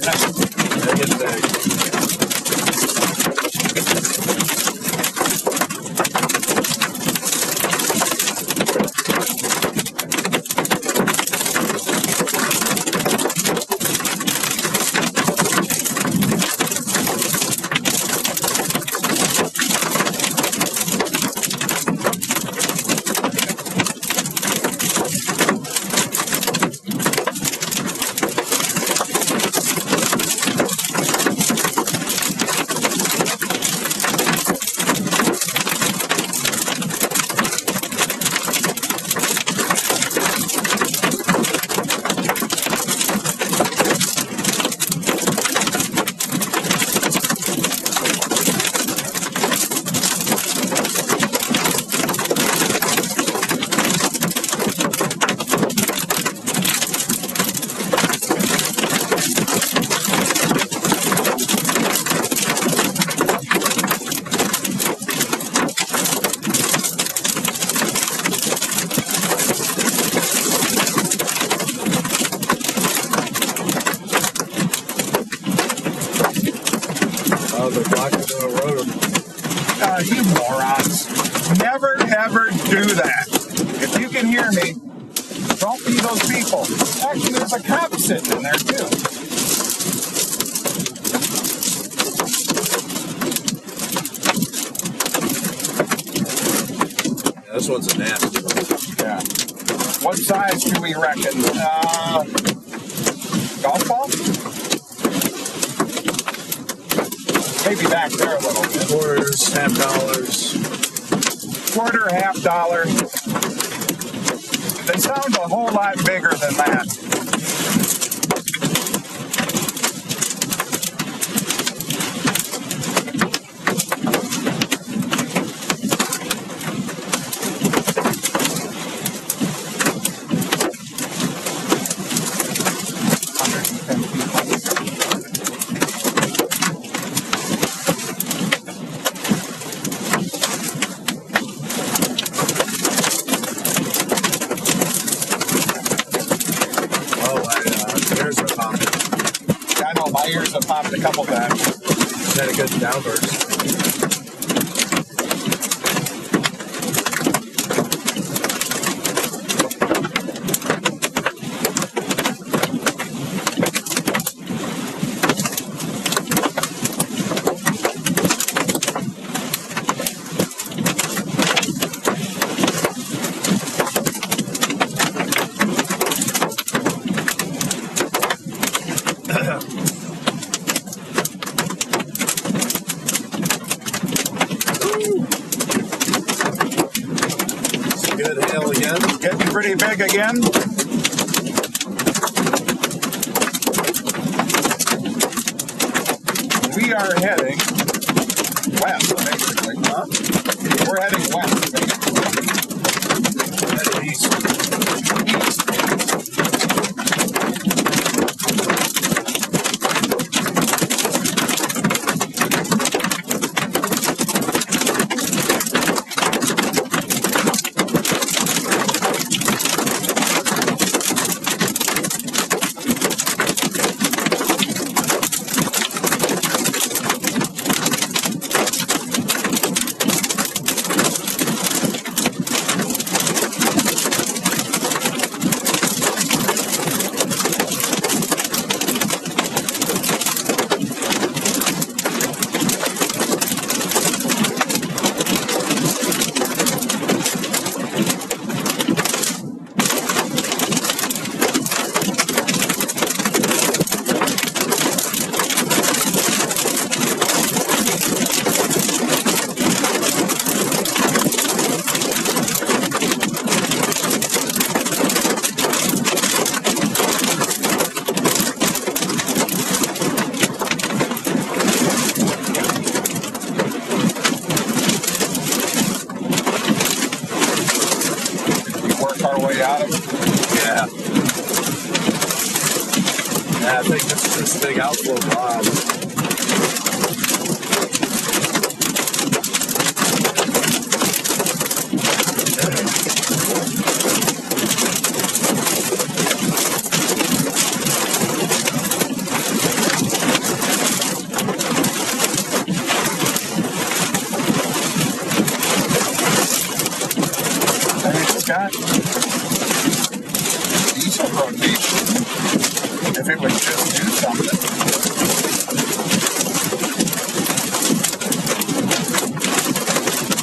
They get big. They're blocking the road. You morons. Never, ever do that. If you can hear me, don't be those people. Actually, there's a cop sitting in there, too. Yeah, this one's a nasty one. Yeah. What size do we reckon? Golf ball? Maybe back there a little bit. Quarters, $half. Quarter, $half. They sound a whole lot bigger than that. My ears have popped a couple times. Had a good downburst. Good hail again. Getting pretty big again. We are heading west, basically. Huh? We're heading west, basically. Headed east. Yeah, I think this thing out for a while. something.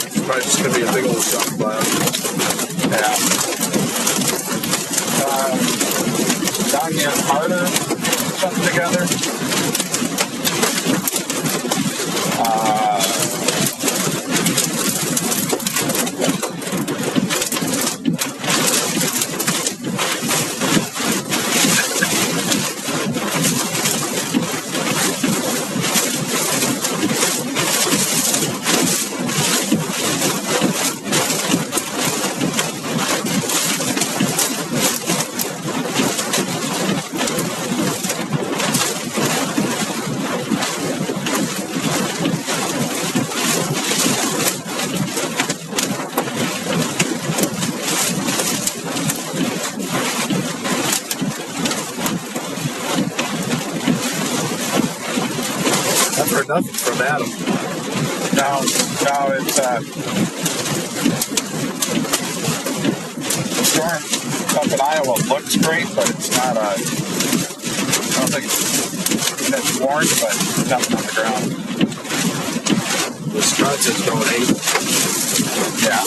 It's probably just going to be a big old shock cloud. Yeah. Down here harder, something together. I've heard nothing from Adam. No, it's the storm up in Iowa looks great, but it's not I don't think it's warned, but nothing on the ground. Wisconsin's going 8. Yeah.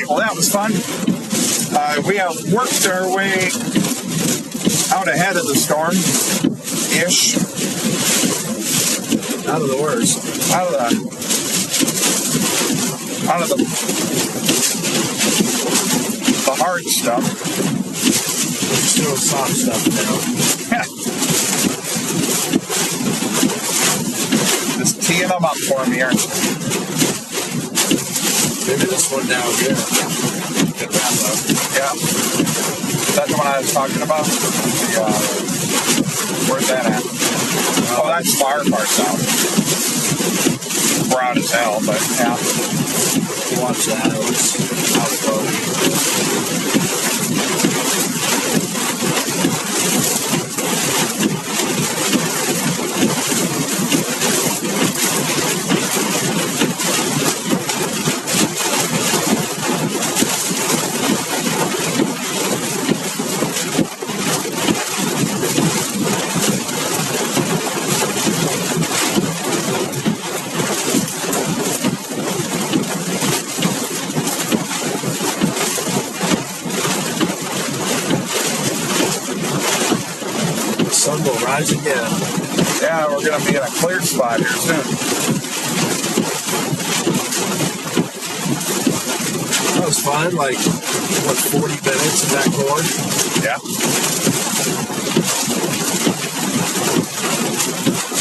Well, that was fun. We have worked our way out ahead of the storm-ish. Out of the worst. Out of the hard stuff. We're just doing soft stuff now. Just teeing them up for me here. Maybe this one down here could wrap up. Yeah. That's the one I was talking about? Where's that at? Oh, that's far south. We're out as hell, but yeah. Watch that. It looks outflow. Sun will rise again. Yeah, we're going to be in a clear spot here soon. That was fun. Like, 40 minutes in that corn? Yeah.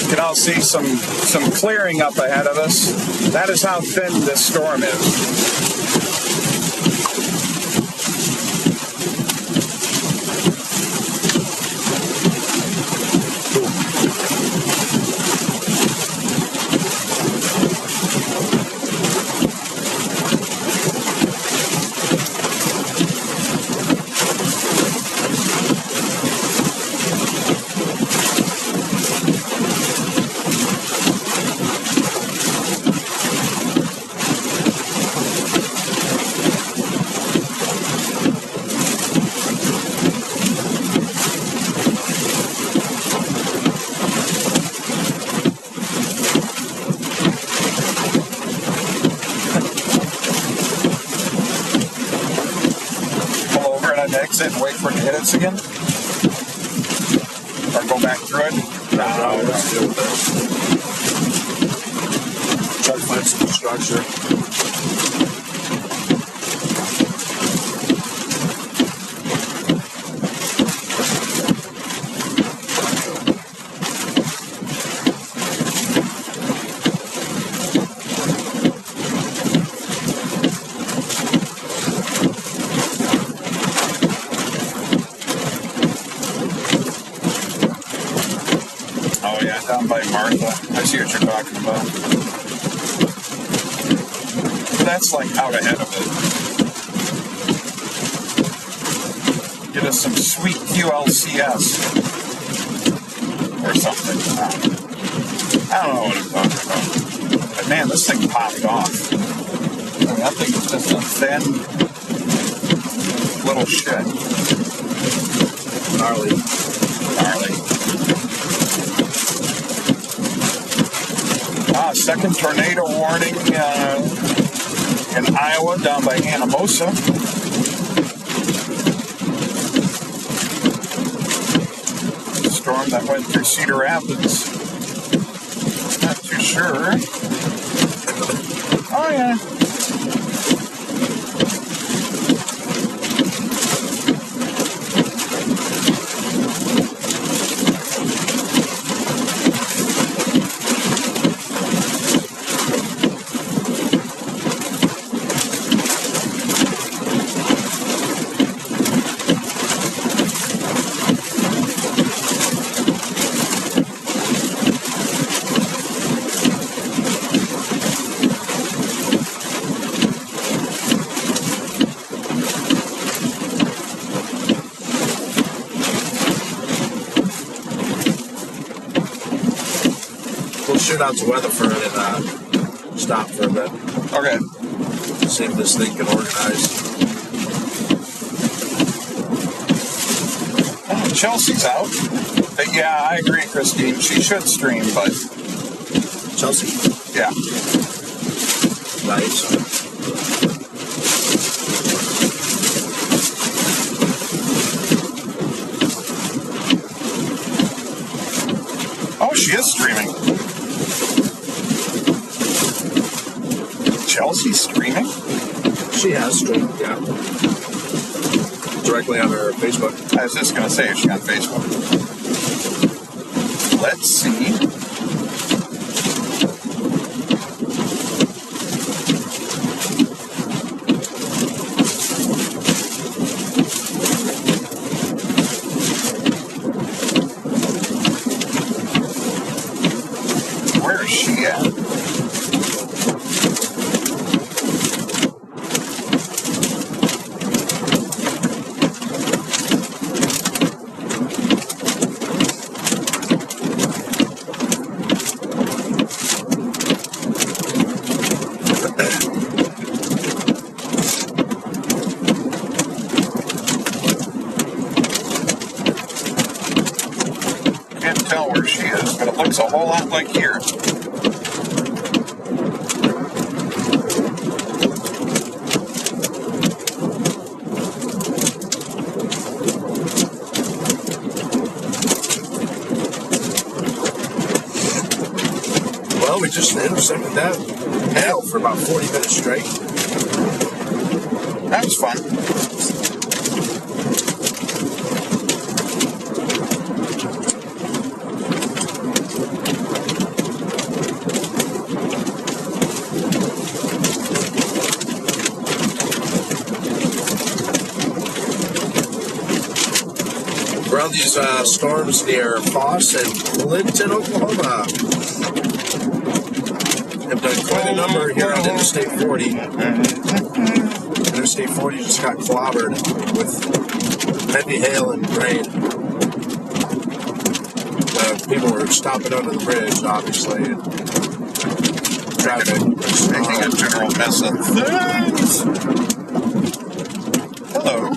You can all see some clearing up ahead of us. That is how thin this storm is. Exit and wait for it to hit us again? Or go back through it? No, let's do it. Try to find some structure. Down by Martha. I see what you're talking about. That's like out ahead of it. Get us some sweet QLCS or something. I don't know what I'm talking about. But man, this thing popped off. I mean, that thing is just a thin little shit. Gnarly. Second tornado warning in Iowa down by Anamosa. Storm that went through Cedar Rapids. Not too sure. Oh yeah. We'll shoot out to Weatherford and stop for a bit. Okay. See if this thing can organize. Oh, Chelsea's out. But yeah, I agree, Christine. She should stream, but Chelsea? yeah. Nice. Oh, she is streaming. Chelsea's streaming? She has streamed, yeah. Directly on her Facebook. I was just going to say, is she on Facebook? Let's see. Where is she at? Can't tell where she is, but it looks a whole lot like here. Well, we just intercepted that hail for about 40 minutes straight. That was fun. Around these storms near Foss and Clinton, Oklahoma. Have done quite a number here on Interstate 40. Interstate 40 just got clobbered with heavy hail and rain. People were stopping under the bridge, obviously. And traffic was Making a general mess of things. Hello.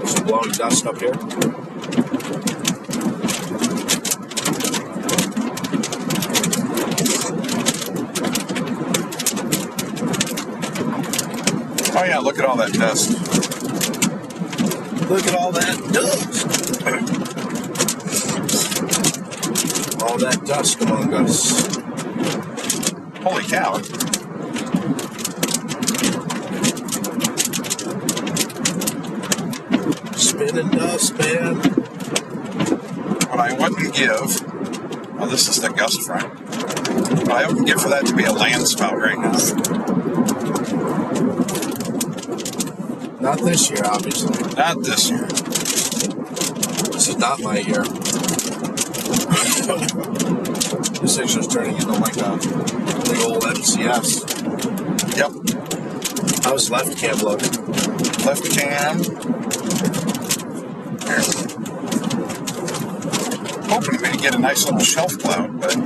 some blowing dust up here. Oh yeah, look at all that dust. Look at all that dust. All that dust among us. Holy cow. Spinning dust, man. What I wouldn't give. Oh, this is the gust front. I wouldn't get for that to be a land spout right now. Not this year, obviously. Not this year. This is not my year. This thing's just turning into like a big old MCS. Yep. How's left cam look? Left cam. There. Hoping we get a nice little shelf cloud, but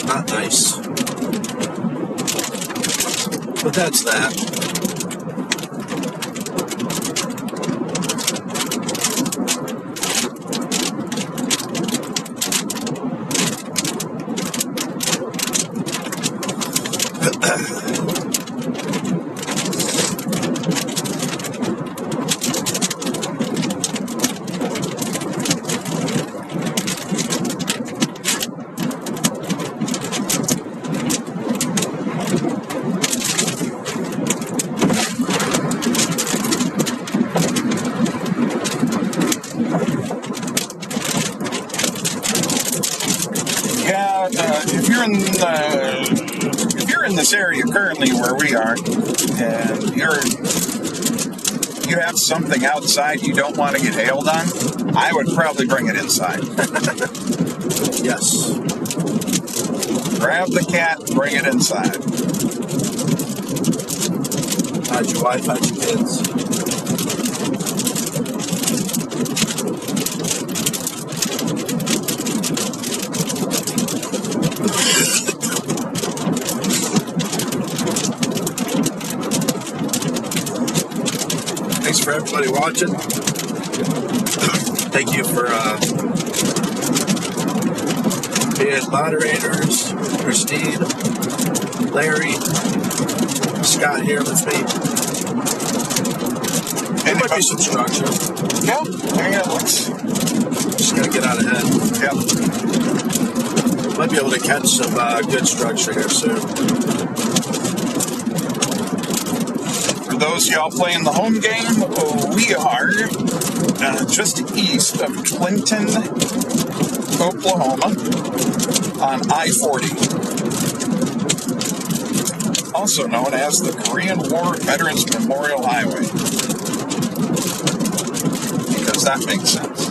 Not nice. But that's that. If you're in this area currently where we are, and you have something outside you don't want to get hailed on, I would probably bring it inside. Yes. Grab the cat, bring it inside. Hide your wife, hide your kids. Thanks for everybody watching. Thank you for being moderators. Christine, Larry, Scott here with me. There might be some structure. Yep, yeah, looks. Just gotta get out ahead. Yep. Might be able to catch some good structure here soon. For those of y'all playing the home game, we are just east of Clinton, Oklahoma, on I-40, also known as the Korean War Veterans Memorial Highway, because that makes sense.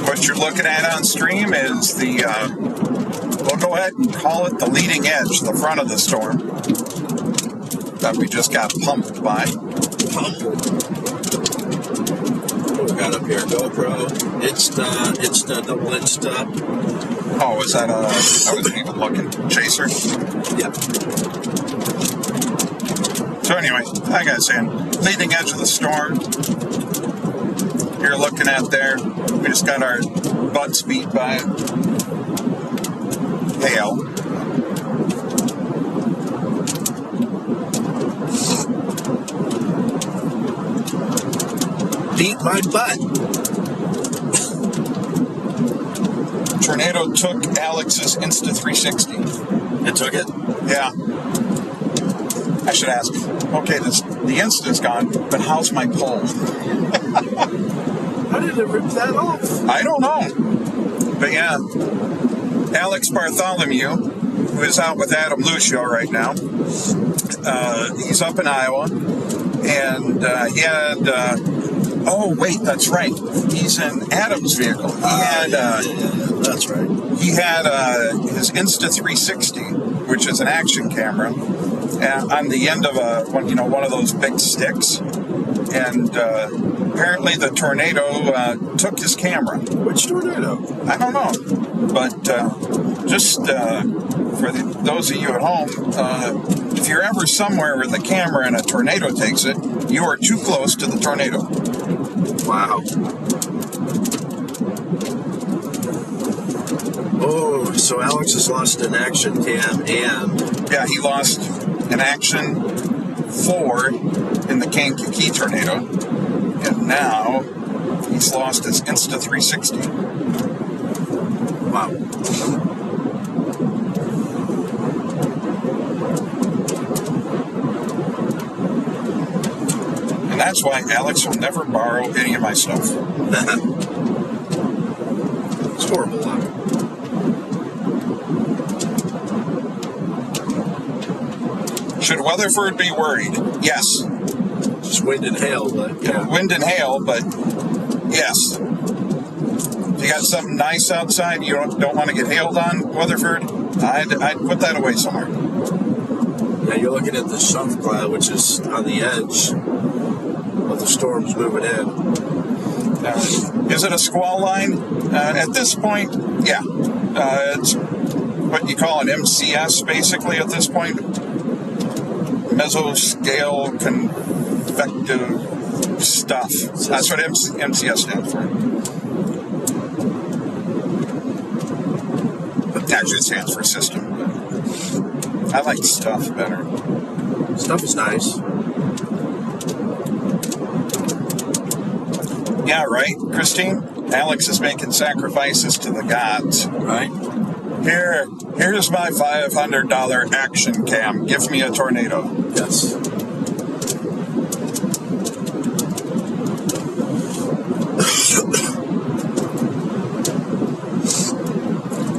What you're looking at on stream is the, we'll go ahead and call it the leading edge, the front of the storm that we just got pumped by. What we got up here? GoPro. It's the double Insta. Oh, is that I wasn't even looking. Chaser? Yep. So anyway, like I was saying, leading edge of the storm. You're looking at there. We just got our butts beat by hail. Beat my butt. Tornado took Alex's Insta360. It took it? Yeah. I should ask. Okay, the Insta's gone, but how's my pole? How did it rip that off? I don't know. But yeah, Alex Bartholomew, who is out with Adam Lucio right now, he's up in Iowa, and he had, oh wait, that's right, he's in Adam's vehicle. He had, that's right. He had his Insta360, which is an action camera, on the end of one of those big sticks, and apparently the tornado took his camera. Which tornado? I don't know, but just for those of you at home, if you're ever somewhere with a camera and a tornado takes it, you are too close to the tornado. Wow. Oh, so Alex has lost an action cam and... Yeah, he lost an action 4 in the Kankakee tornado, and now he's lost his Insta360. Wow. And that's why Alex will never borrow any of my stuff. It's horrible luck. Should Weatherford be worried? Yes. Just wind and hail, but yeah. Wind and hail, but yes. If you got something nice outside, you don't want to get hailed on, Weatherford, I'd put that away somewhere. Yeah, you're looking at the shuff cloud, which is on the edge of the storms moving in. Is it a squall line? At this point, yeah. It's what you call an MCS, basically, at this point. Mesoscale convective stuff. That's what MCS stands for. Actually, it stands for system. I like stuff better. Stuff is nice. Yeah, right, Christine? Alex is making sacrifices to the gods. Right? Here's my $500 action cam. Give me a tornado. Yes.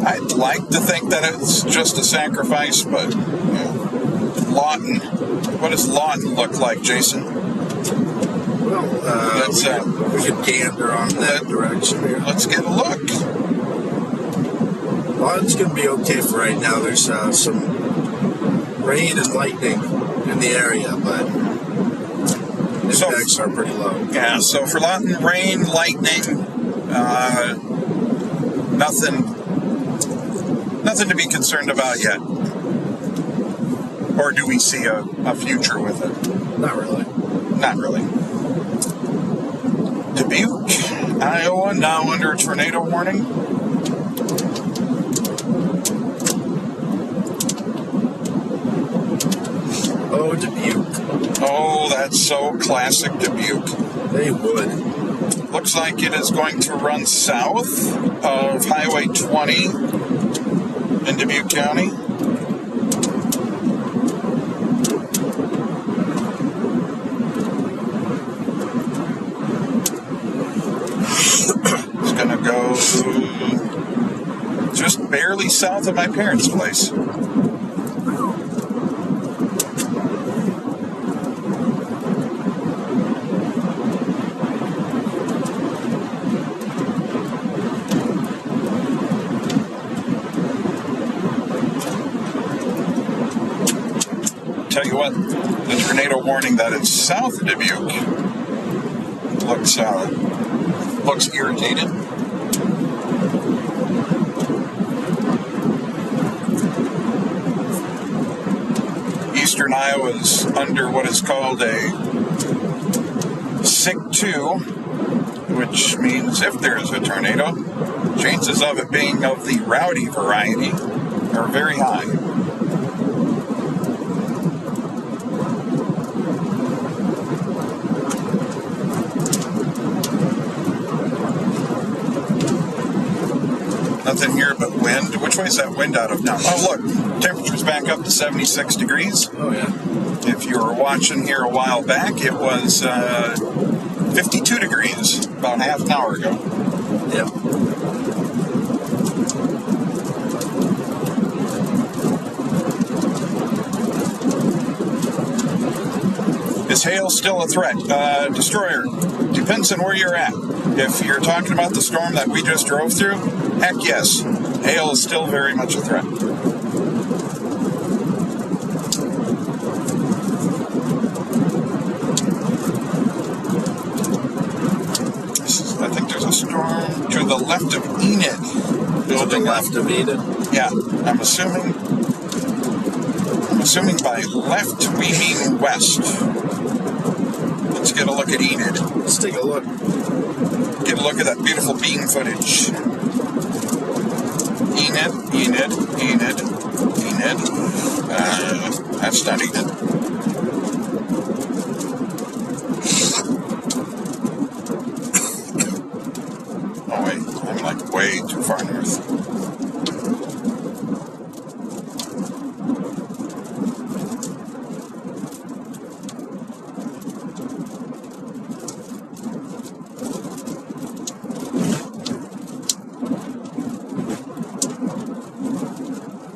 I'd like to think that it's just a sacrifice, but Lawton. What does Lawton look like, Jason? Well, we could gander on that direction here. Let's get a look. Well, it's going to be okay for right now. There's some rain and lightning in the area, but impacts are pretty low. Yeah, so for Lawton, rain, lightning, nothing to be concerned about yet. Or do we see a future with it? Not really. Not really. Dubuque, Iowa, now under a tornado warning. Oh, Dubuque. Oh, that's so classic Dubuque. They would. Looks like it is going to run south of Highway 20 in Dubuque County. It's going to go just barely south of my parents' place. Tell you what, the tornado warning that is south of Dubuque looks irritated. Eastern Iowa is under what is called a SIG 2, which means if there is a tornado, chances of it being of the rowdy variety are very high. Nothing here but wind. Which way is that wind out of now? Oh, look, temperature's back up to 76 degrees. Oh, yeah. If you were watching here a while back, it was 52 degrees about half an hour ago. Yep. Is hail still a threat? Destroyer, depends on where you're at. If you're talking about the storm that we just drove through, heck yes, hail is still very much a threat. I think there's a storm to the left of Enid. To the left of Enid? Yeah, I'm assuming by left we mean west. Let's get a look at Enid. Let's take a look. Get a look at that beautiful beam footage. Enid. That's not Enid. Oh wait, I'm like way too far far north.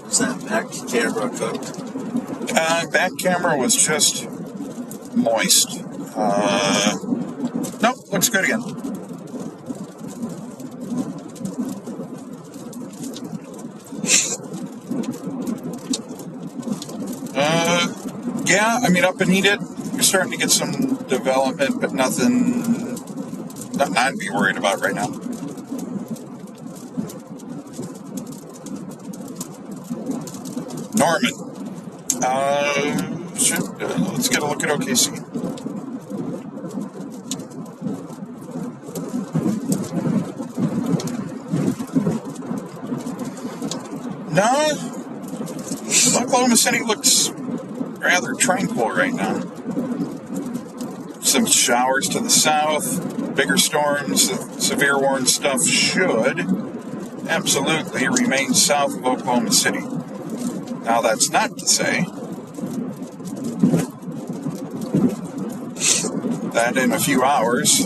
Is that back camera cooked? Back camera was just moist. Nope, looks good again. Yeah, I mean, up in Enid, you're starting to get some development, but nothing to be worried about right now. Norman. Let's get a look at OKC. No, Oklahoma City looks rather tranquil right now. Some showers to the south, bigger storms, severe warning stuff should absolutely remain south of Oklahoma City. Now, that's not to say that in a few hours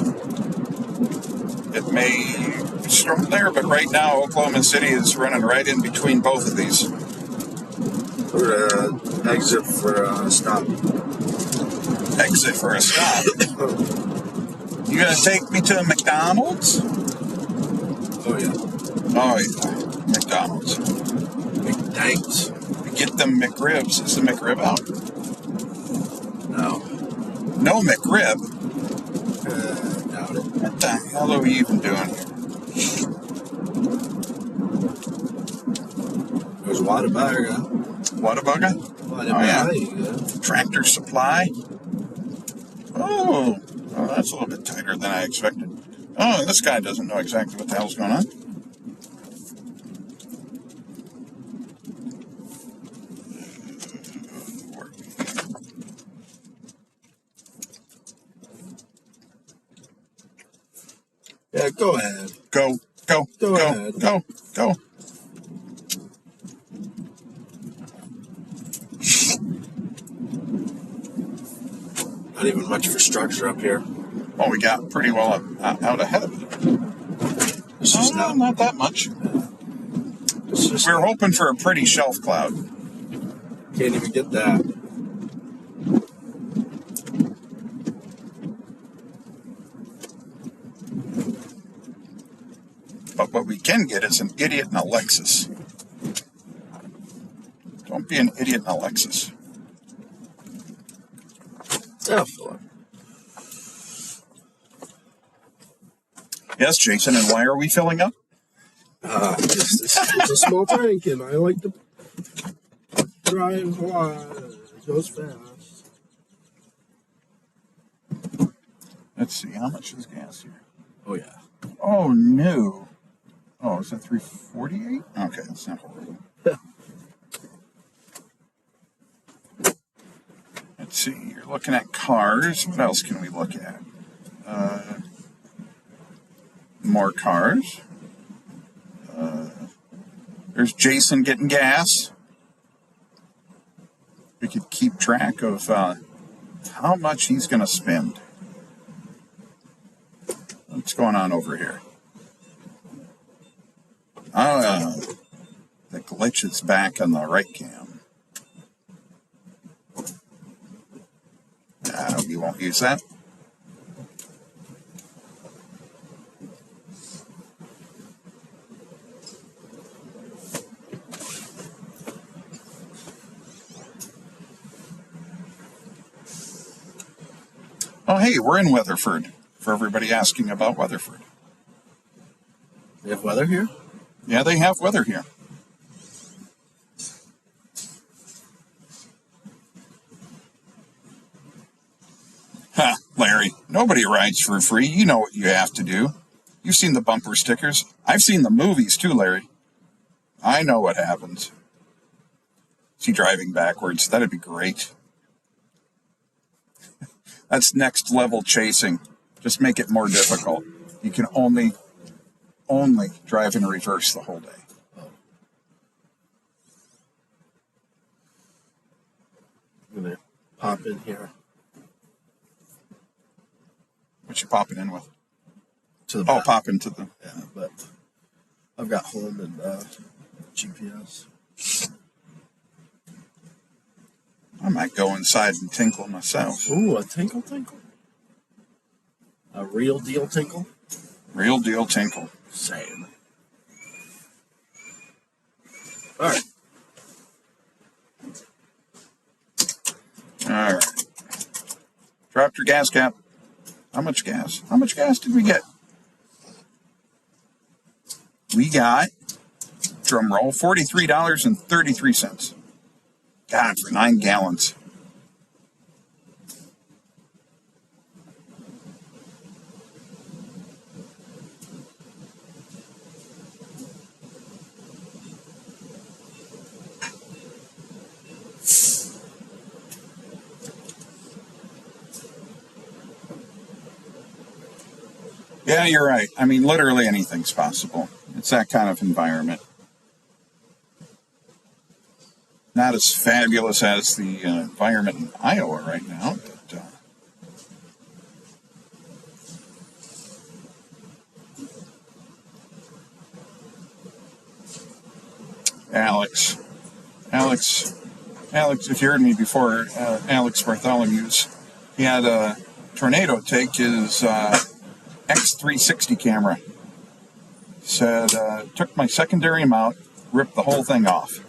it may storm there, but right now Oklahoma City is running right in between both of these. We're gonna exit for a stop. Exit for a stop. You gonna take me to a McDonald's? Oh yeah. Oh yeah, McDonald's. Thanks. Get them McRibs. Is the McRib out? No. No McRib? Doubt it. What the hell are we even doing here? There's Whataburger. Whataburger? Oh yeah. Tractor Supply. Oh, that's a little bit tighter than I expected. Oh, this guy doesn't know exactly what the hell's going on. Yeah, go ahead. Go ahead. Go. Not even much for structure up here. Well, we got pretty well out ahead of it. This is not that much. We were hoping for a pretty shelf cloud. Can't even get that. But what we can get is an idiot in a Lexus. Don't be an idiot in a Lexus. Oh, Philip. Yes, Jason, and why are we filling up? It's a small tank, and I like to drive a lot. It goes fast. Let's see, how much is gas here? Oh, yeah. Oh, no. Oh, is that 348? Okay, that's not horrible. Let's see, you're looking at cars. What else can we look at? More cars. There's Jason getting gas. We could keep track of how much he's going to spend. What's going on over here? The glitch is back on the right cam. We won't use that. Oh, hey, we're in Weatherford, for everybody asking about Weatherford. They have weather here? Yeah, they have weather here. Ha, Larry, nobody rides for free. You know what you have to do. You've seen the bumper stickers. I've seen the movies too, Larry. I know what happens. See, driving backwards, that'd be great. That's next level chasing. Just make it more difficult. You can only only drive in reverse the whole day. I'm gonna pop in here What you popping in with? to the Oh, back. pop into the. Yeah, but I've got home and GPS. I might go inside and tinkle myself. Ooh, a tinkle. A real deal tinkle. Real deal tinkle. Same. All right. All right. Dropped your gas cap. How much gas? How much gas did we get? We got, drum roll, $43.33. God, for 9 gallons. Yeah, you're right. I mean, literally anything's possible. It's that kind of environment. Not as fabulous as the environment in Iowa right now, but Alex, if you heard me before, Alex Bartholomew's, he had a tornado take his X360 camera. Said, took my secondary mount, ripped the whole thing off.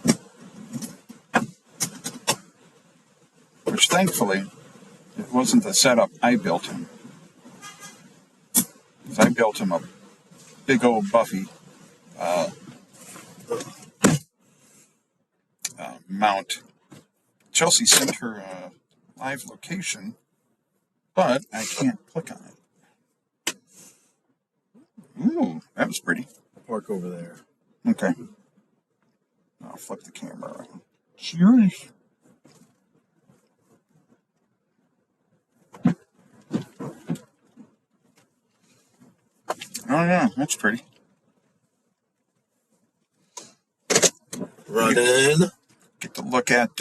Which thankfully, it wasn't the setup I built him. Because I built him a big old Buffy mount. Chelsea sent her a live location, but I can't click on it. Ooh, that was pretty. Park over there. Okay. I'll flip the camera around. Cheers. Oh, yeah, that's pretty. Run in. Get to look at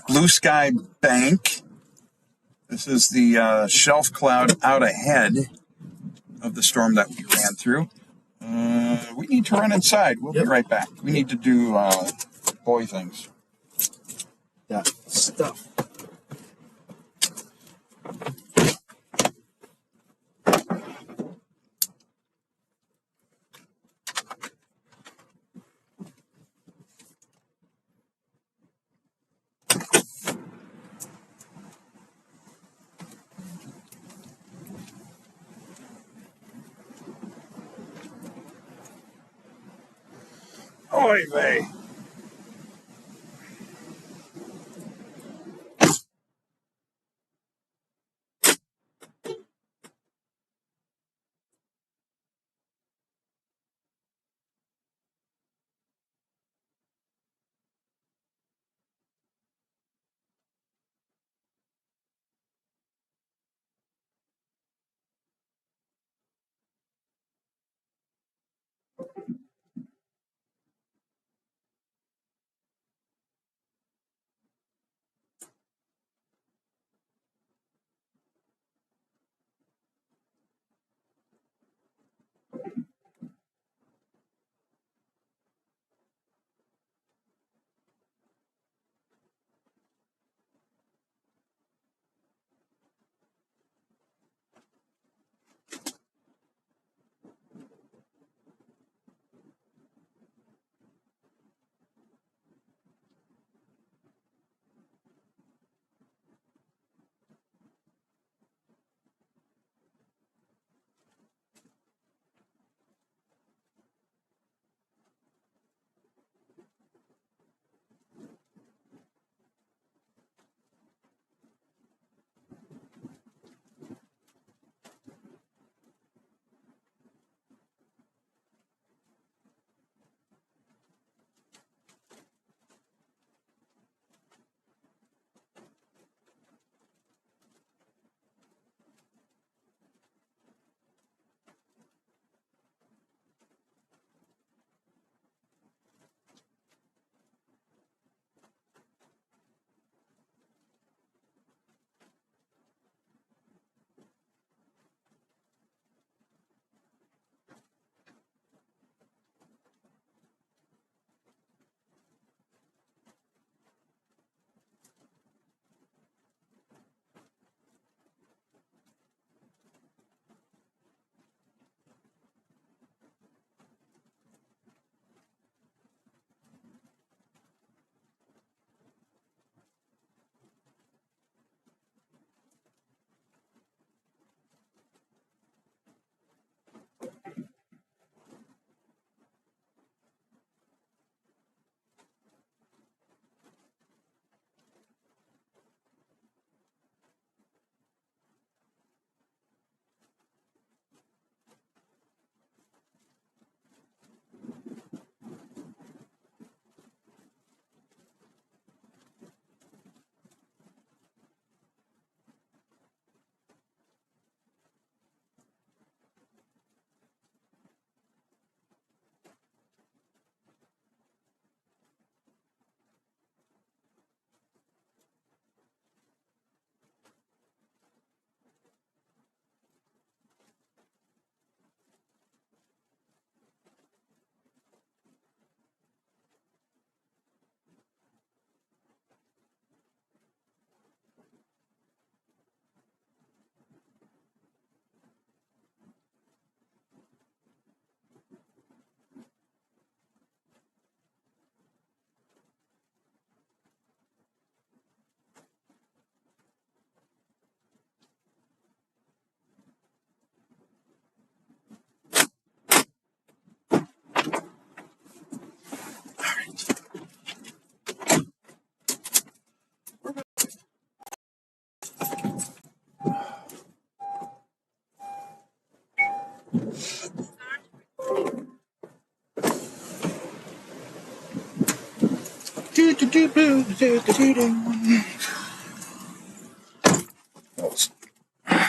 Blue Sky Bank. This is the shelf cloud out ahead of the storm that we ran through. We need to run inside. We'll be right back. We need to do boy things. That stuff. Oy vey.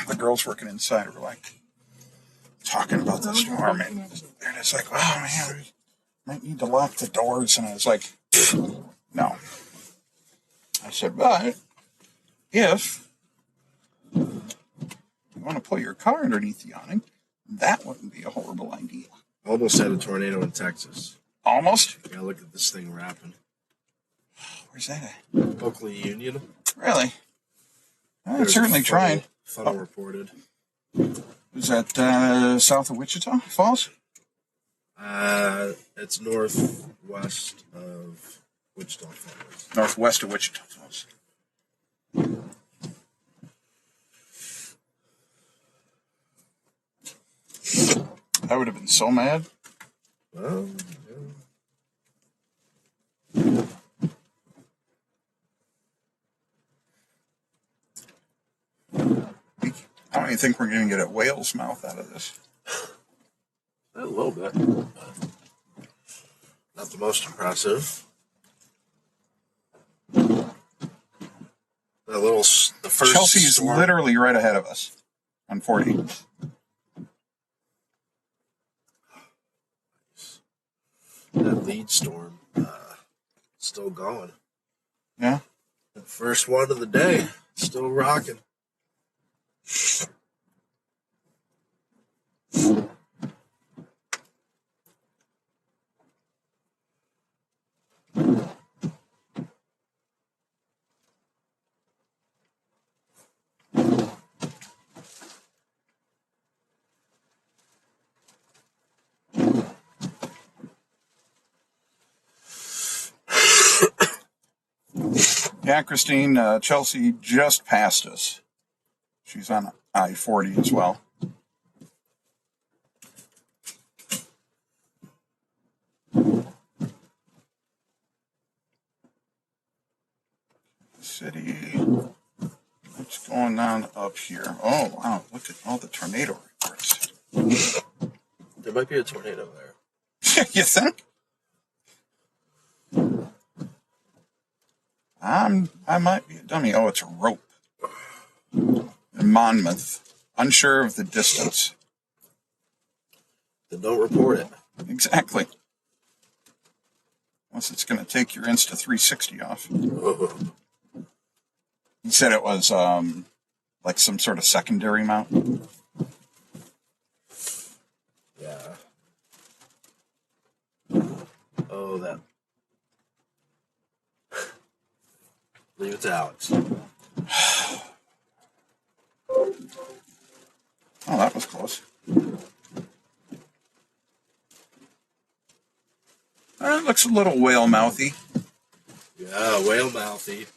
The girls working inside were like talking about the storm, and they're just like, "Oh man, we might need to lock the doors." And I was like, "No." I said, "But if you want to put your car underneath the awning, that wouldn't be a horrible idea." Almost had a tornado in Texas. Almost? Yeah, look at this thing wrapping. Where's that at? Oakley Union. Really? I certainly tried. Funnel reported. Is that south of Wichita Falls? It's northwest of Wichita Falls. Northwest of Wichita Falls. I would have been so mad. Well, I don't even think we're going to get a whale's mouth out of this. a little bit. Not the most impressive. The first Chelsea's storm. literally right ahead of us on 40. That lead storm still going. Yeah? The first one of the day, still rocking. Yeah, Christine, Chelsea just passed us. She's on I-40 as well. City. What's going on up here? Oh, wow. Look at all the tornado reports. There might be a tornado there. You think? I might be a dummy. Oh, it's a rope. In Monmouth. Unsure of the distance. Then don't report it. Exactly. Unless it's going to take your Insta 360 off. He said it was like some sort of secondary mount. Yeah. Oh, that. Leave it to Alex. Oh, that was close. It looks a little whale-mouthy. Yeah, whale mouthy.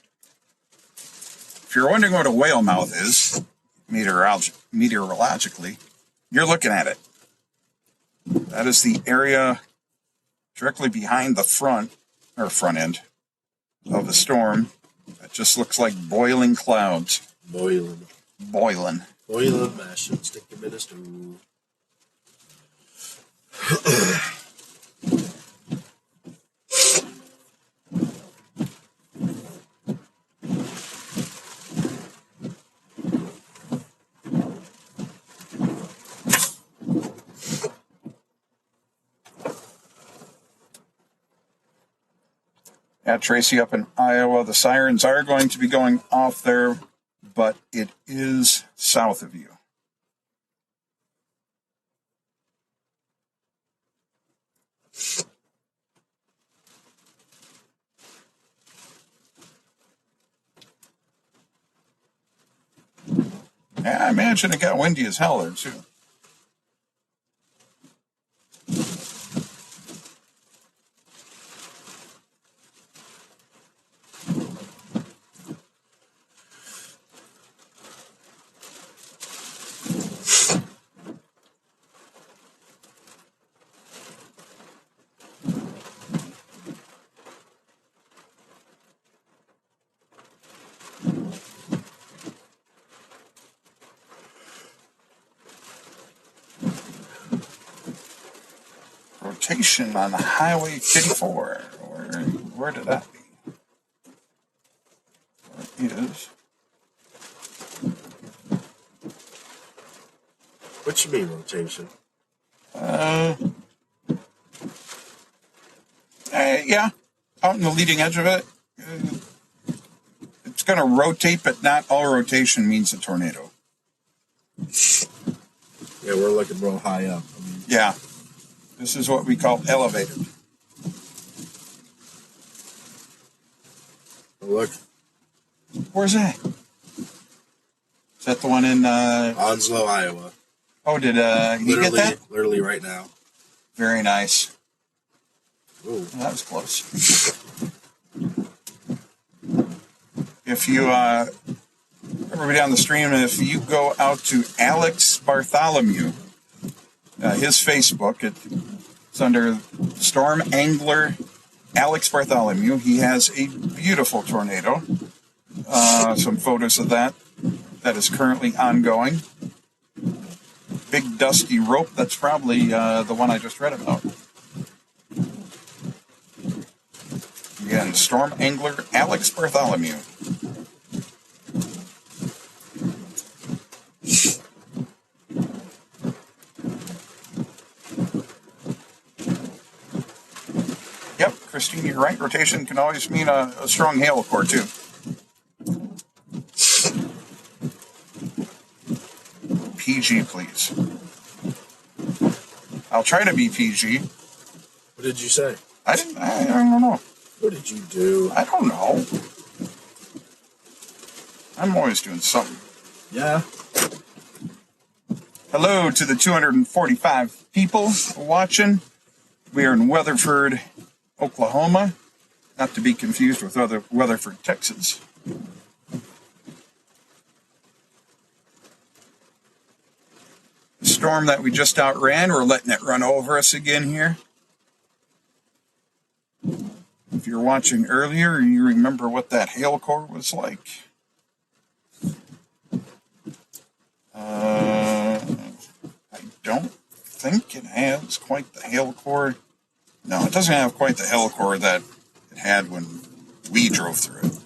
If you're wondering what a whale mouth is, meteorologically, you're looking at it. That is the area directly behind the front end of the storm. It just looks like boiling clouds. Boiling. Boiling. Boiling, mashing, stick your minister. Yeah, Tracy up in Iowa, the sirens are going to be going off there, but it is south of you. Yeah, I imagine it got windy as hell there, too. Rotation on Highway 54. Where did that be? is... What you mean rotation? Yeah, out in the leading edge of it. It's going to rotate, but not all rotation means a tornado. Yeah, we're looking real high up. Yeah, this is what we call elevated. Look. Where's that? Is that the one in... Onslow, Iowa. Oh, did he get that? Literally right now. Very nice. Ooh. That was close. If you, everybody on the stream, if you go out to Alex Bartholomew, his Facebook, it's under Storm Angler Alex Bartholomew. He has a beautiful tornado. Some photos of that is currently ongoing. Big dusty rope, that's probably the one I just read about. Again, Storm Angler Alex Bartholomew. Yep, Christine, you're right. Rotation can always mean a strong hail core, too. PG, please. I'll try to be PG. What did you say? I don't know. What did you do? I don't know. I'm always doing something. Yeah. Hello to the 245 people watching. We are in Weatherford, Oklahoma. Not to be confused with Weatherford, Texas. The storm that we just outran, we're letting it run over us again here. If you're watching earlier, you remember what that hail core was like. I don't think it has quite the hail core. No, it doesn't have quite the hail core that it had when we drove through it.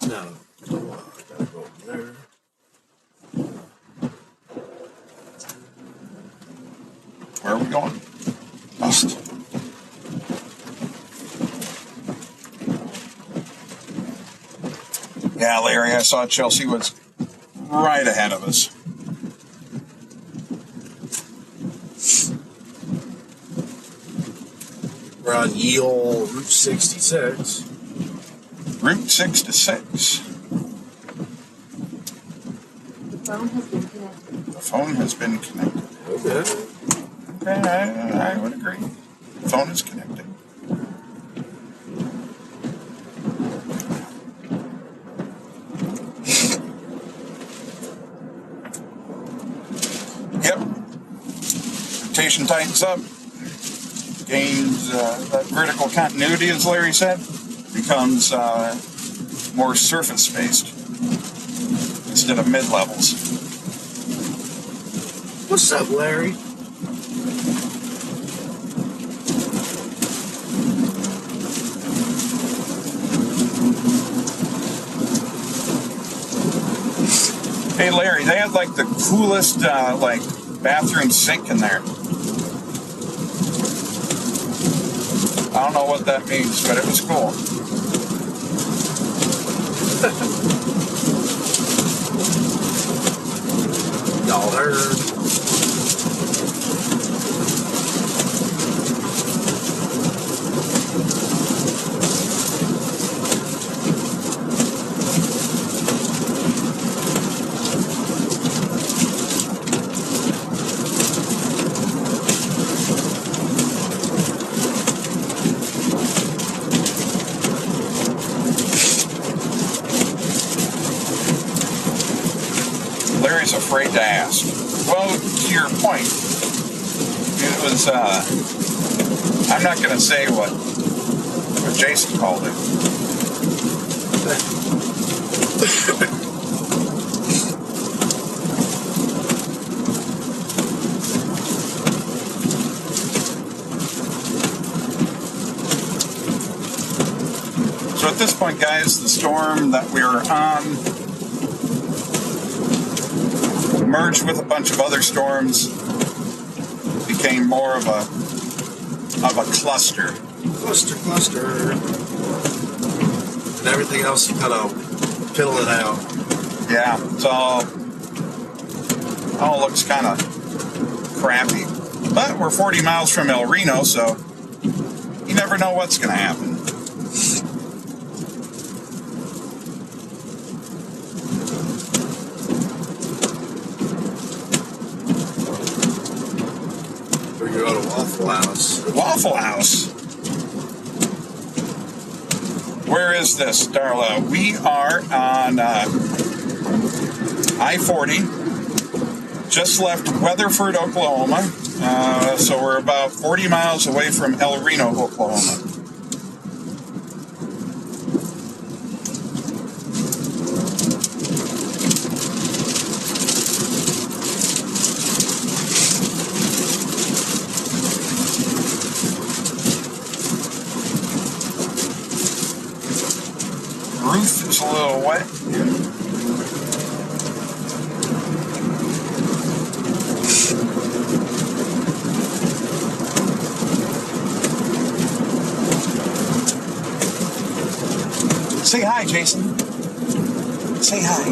No. I gotta go over there. Where are we going? East. Yeah, Larry, I saw Chelsea was right ahead of us. We're on ye ol' Route 66. Route 66. The phone has been connected. The phone has been connected. Okay. Okay, I would agree. The phone is connected. Yep. Rotation tightens up. Gains that vertical continuity, as Larry said, becomes more surface-based instead of mid-levels. What's up, Larry? Hey, Larry, they had like the coolest bathroom sink in there. I don't know what that means, but it was cool. Y'all heard. Larry's afraid to ask. Well, to your point, it was, I'm not going to say what Jason called it. at this point, guys, the storm that we were on merged with a bunch of other storms, became more of a cluster. Cluster. And everything else, you kind of piddle it out. Yeah, it's all looks kind of crappy. But we're 40 miles from El Reno, so you never know what's going to happen. We're going to go to Waffle House. Waffle House? Where is this, Darla? We are on I-40. Just left Weatherford, Oklahoma. So we're about 40 miles away from El Reno, Oklahoma. Roof is a little wet. Say hi, Jason. Say hi.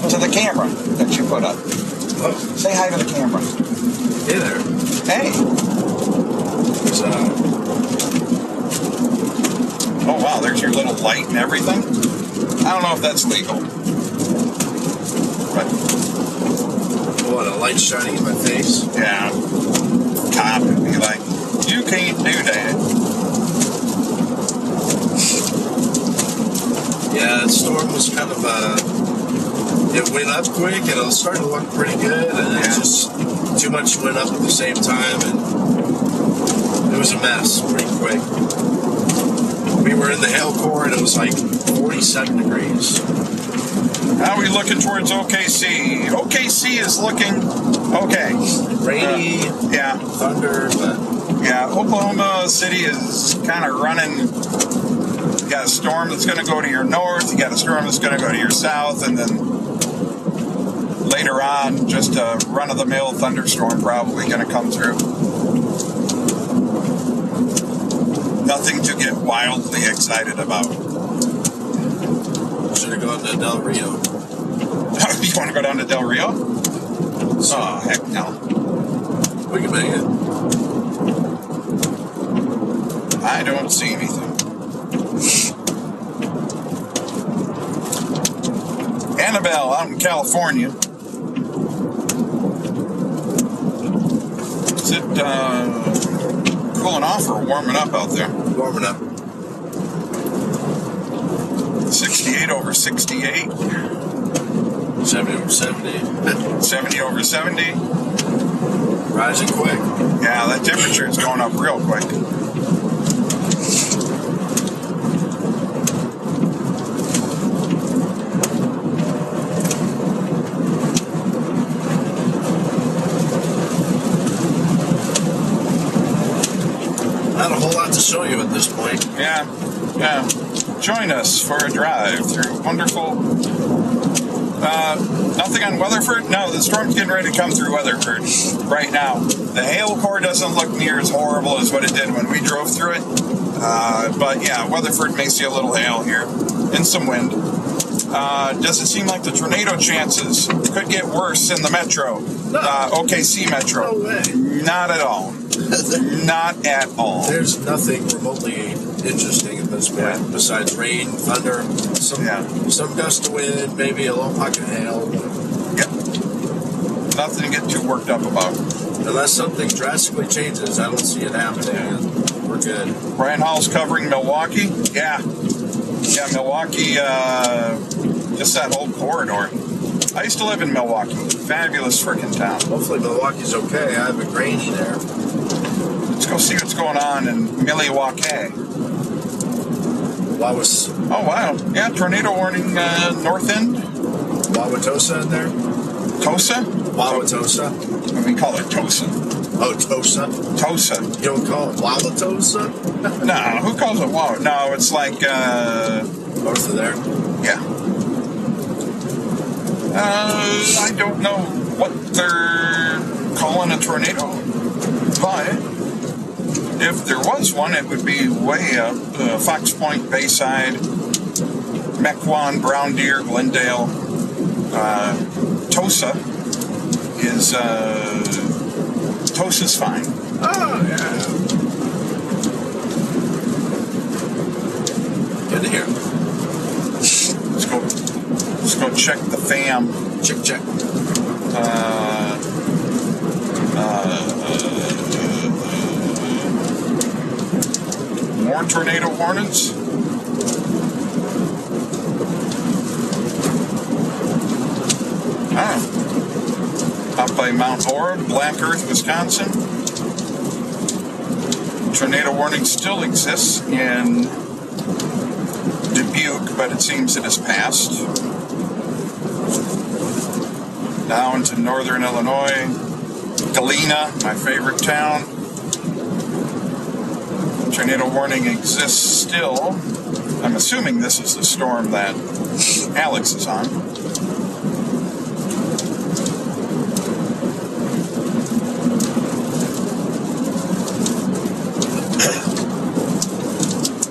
To the camera that you put up. Oh, Say hi to the camera. hey there. Hey. There's Oh, wow, there's your little light and everything. I don't know if that's legal. But, what, a light shining in my face? yeah. Cop would be like, you can't do that. Yeah, the storm was kind of, it went up quick and it started to look pretty good, and then just too much went up at the same time, and it was a mess pretty quick. We were in the hail core and it was like 47 degrees. Now we're looking towards OKC. OKC is looking okay. Rainy, Yeah. thunder, but Yeah, Oklahoma City is kind of running. You got a storm that's going to go to your north, you got a storm that's going to go to your south, and then later on, just a run-of-the-mill thunderstorm probably going to come through. Nothing to get wildly excited about. should have gone to Del Rio. You want to go down to Del Rio? Oh, heck no. We can make it. I don't see anything. Annabelle out in California. Is it cooling off or warming up out there? Warming up. 68 over 68. 70 over 70. 70 over 70. Rising quick. Yeah, that temperature is going up real quick. Not a whole lot to show you at this point. Yeah. Join us for a drive through wonderful. Nothing on Weatherford? No, the storm's getting ready to come through Weatherford right now. The hail core doesn't look near as horrible as what it did when we drove through it. But yeah, Weatherford may see a little hail here and some wind. Does it seem like the tornado chances could get worse in the metro? OKC metro? No way. Not at all. Not at all. There's nothing remotely interesting at this point besides rain, thunder, some gust of wind, maybe a little pocket of hail. Yep. Nothing to get too worked up about. Unless something drastically changes, I don't see it happening. We're good. Brian Hall's covering Milwaukee. Yeah, Milwaukee, just that whole corridor. I used to live in Milwaukee. Fabulous freaking town. Hopefully Milwaukee's okay. I have a granny there. Let's go see what's going on in Milwaukee. Oh, wow. Yeah, tornado warning north end. Wauwatosa in there? Tosa? Wauwatosa. We call it Tosa. Oh, Tosa? Tosa. You don't call it Wauwatosa? No, who calls it water? No, it's like, North of there. yeah. I don't know what they're calling a tornado, but if there was one, it would be way up Fox Point, Bayside, Mequon, Brown Deer, Glendale. Tosa's fine. Oh, yeah. Good to hear. Let's go check the fam. Check. More tornado warnings. Up by Mount Ord, Black Earth, Wisconsin. Tornado warning still exists in Dubuque, but it seems it has passed. Now into northern Illinois. Galena, my favorite town. Tornado warning exists still. I'm assuming this is the storm that Alex is on.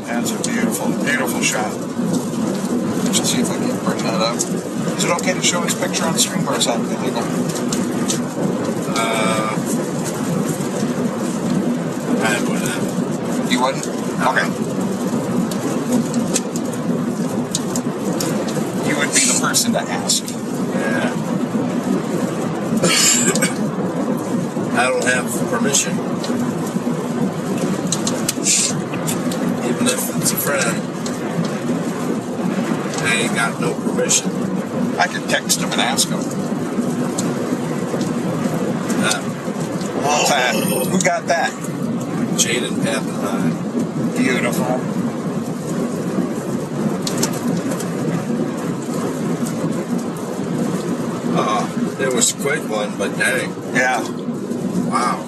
That's a beautiful, beautiful shot. Let's see if I can bring that up. Is it okay to show his picture on stream, or is that illegal? I wouldn't. You wouldn't? Okay. You would be the person to ask. Yeah. I don't have permission. Even if it's a friend, I ain't got no permission. I could text him and ask him. What's that? Who got that? Jaden Pappenheim. Beautiful. It was a quick one, but dang. Yeah. Wow.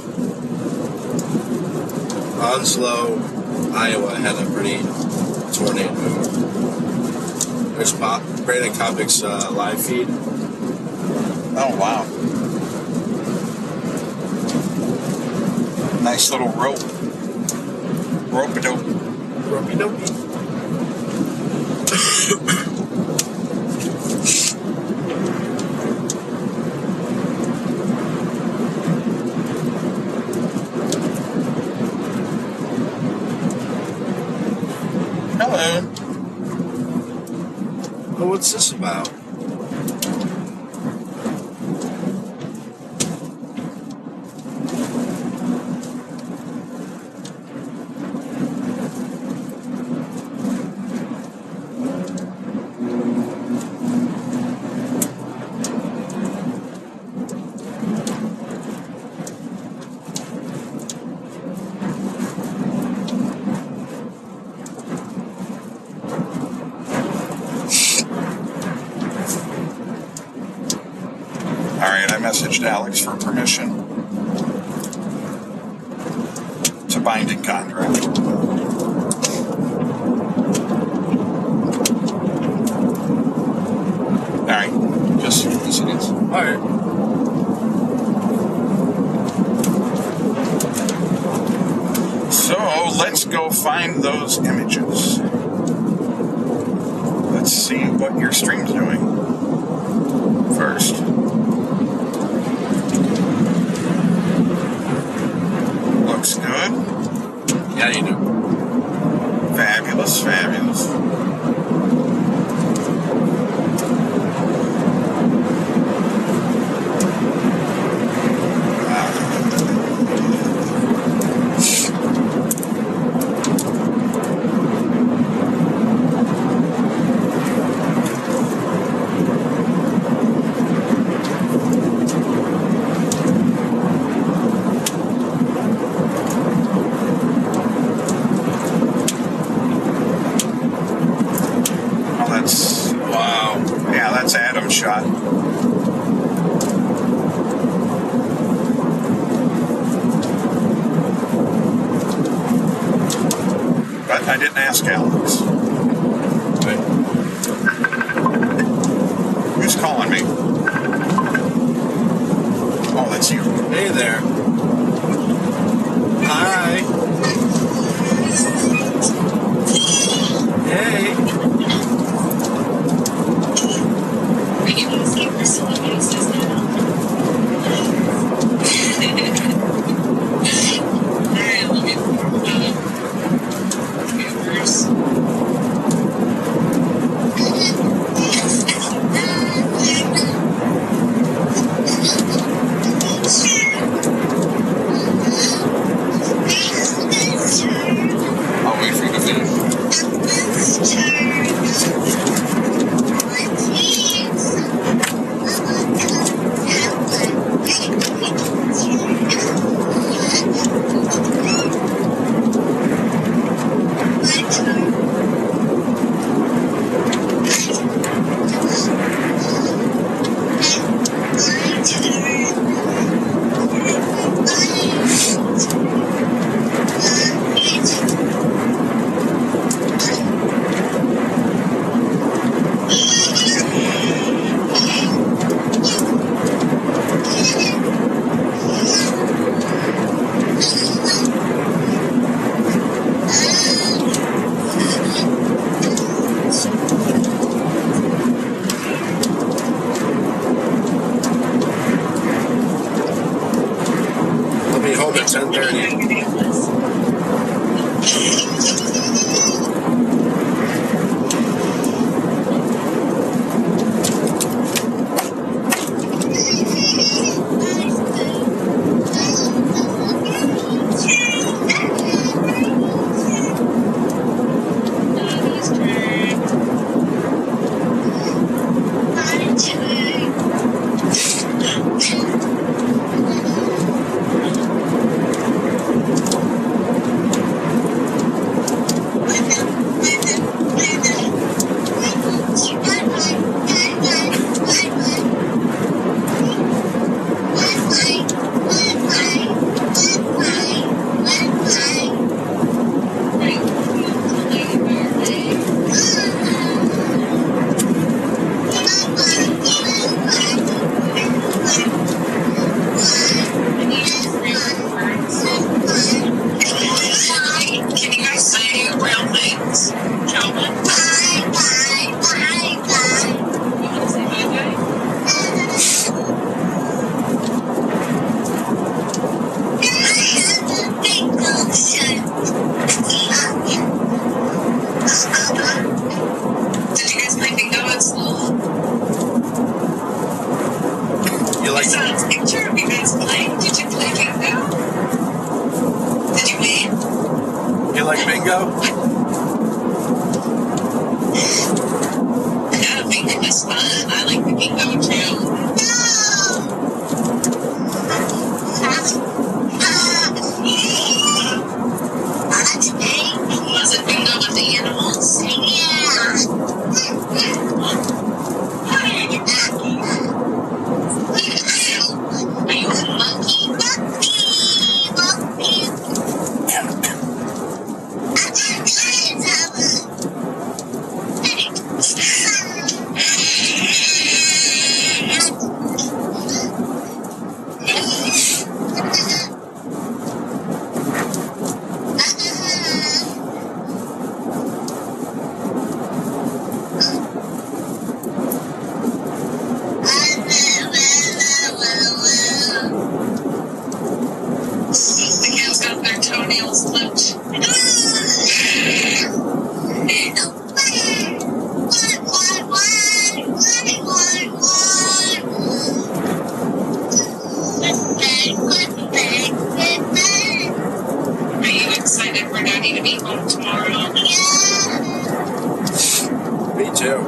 Onslow, Iowa had a pretty tornado. There's Brandon Kopic's live feed. Oh, wow. Nice little rope. Rope-a-dope. Ropey-dopey. Hello. Well, what's this about? I messaged Alex for permission. It's a binding contract. Alright, just as it is. Alright. So, let's go find those images. Let's see what your stream's doing first. Looks good. Yeah, you do. Fabulous, fabulous. I didn't ask Alex. Right. Who's calling me? Oh, that's you. Hey there. Hi. Hey. Are you asking for someone else's now? Alright, let me viewers. I'll wait for you to finish. I'll be home at 10:30. Can you guys say real things? Calvin? You want to say bye-bye? Did you guys play bingo at school? You I like saw a picture of you guys playing. Did you play bingo? Did you win? bingo? Yeah, bingo is fun. I like the bingo too. Was it bingo with the animals? Are you a monkey? The kids got their toenails clipped. Are you excited for Daddy to be home tomorrow? Me too.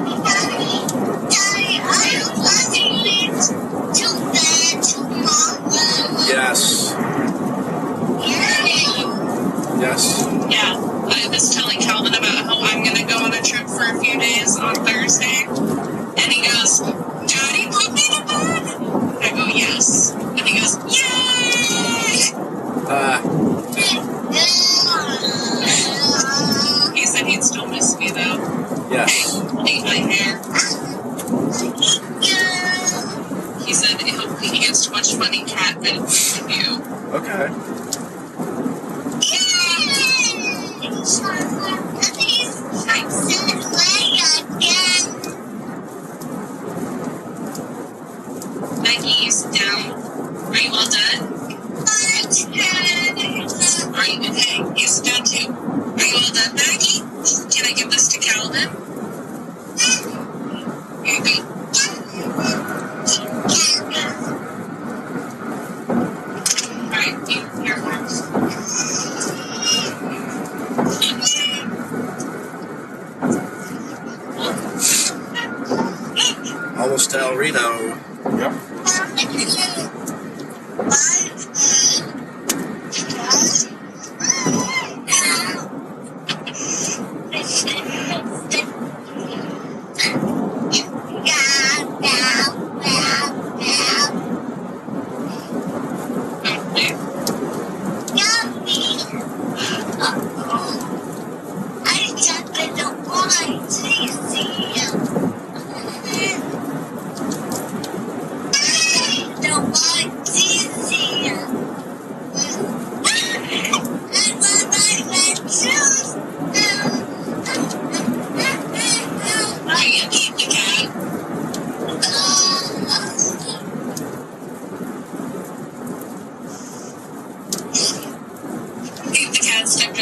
Yes. Yes. Yeah, I was telling Calvin about how I'm going to go on a trip for a few days on Thursday. And he goes, Daddy, put me to bed. I go, yes. And he goes, yay! cat video with you. Okay. Maggie, sit down. Are you all done? Are you okay? You sit down too. Are you all done, Maggie? Can I give this to Calvin? Here you go. Alright, here. Almost El Reno. Yep.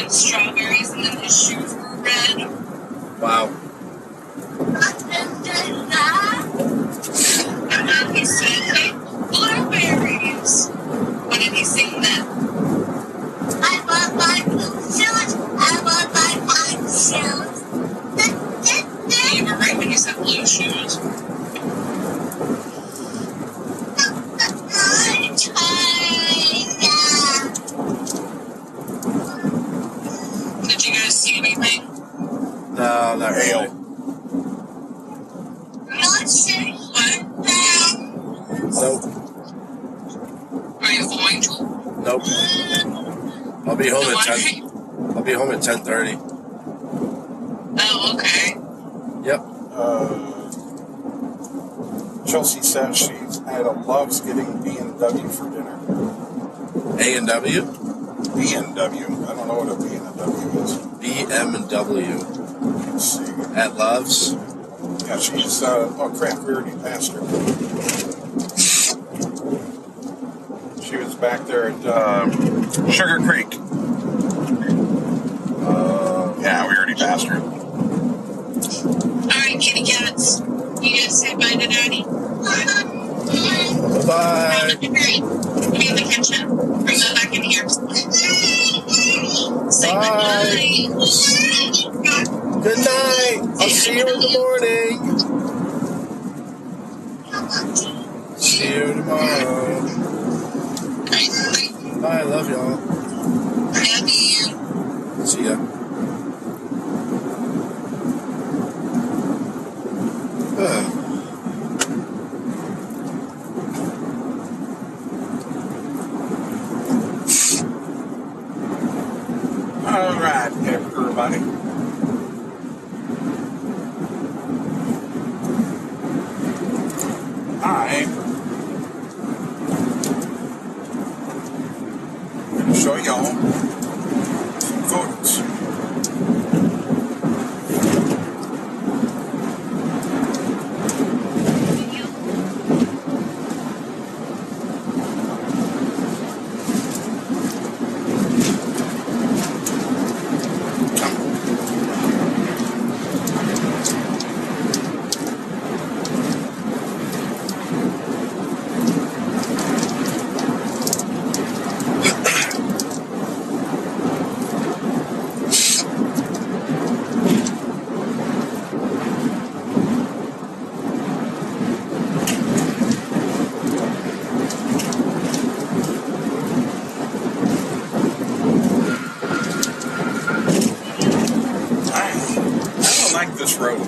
Strawberries and then his shoes were red. Wow. And then he said, hey, blueberries. What did he sing then? I want my blue shoes. I want my white shoes. You were right when you said blue shoes. Did you guys see anything? No, not really. What? Nope. Are you going to? Nope. I'll be home No, at 10. I'll be home at 10:30. Oh, okay. Yep. Chelsea said she loves getting B&W for dinner. A&W? B&W. I don't know what a B&W is. BMW. Let's see. At Love's. Yeah, she's, oh crap, we already passed her. She was back there at Sugar Creek. Yeah, we already passed her. Alright, kitty cats. You guys say bye to Daddy? Bye-bye. Be in the kitchen. Bring them back in here. Say Bye. goodnight. Good night. I'll see you in the morning. See you tomorrow. Bye. Love y'all. Love you. See ya. All right, everybody. I'm going to show y'all some photos. This road.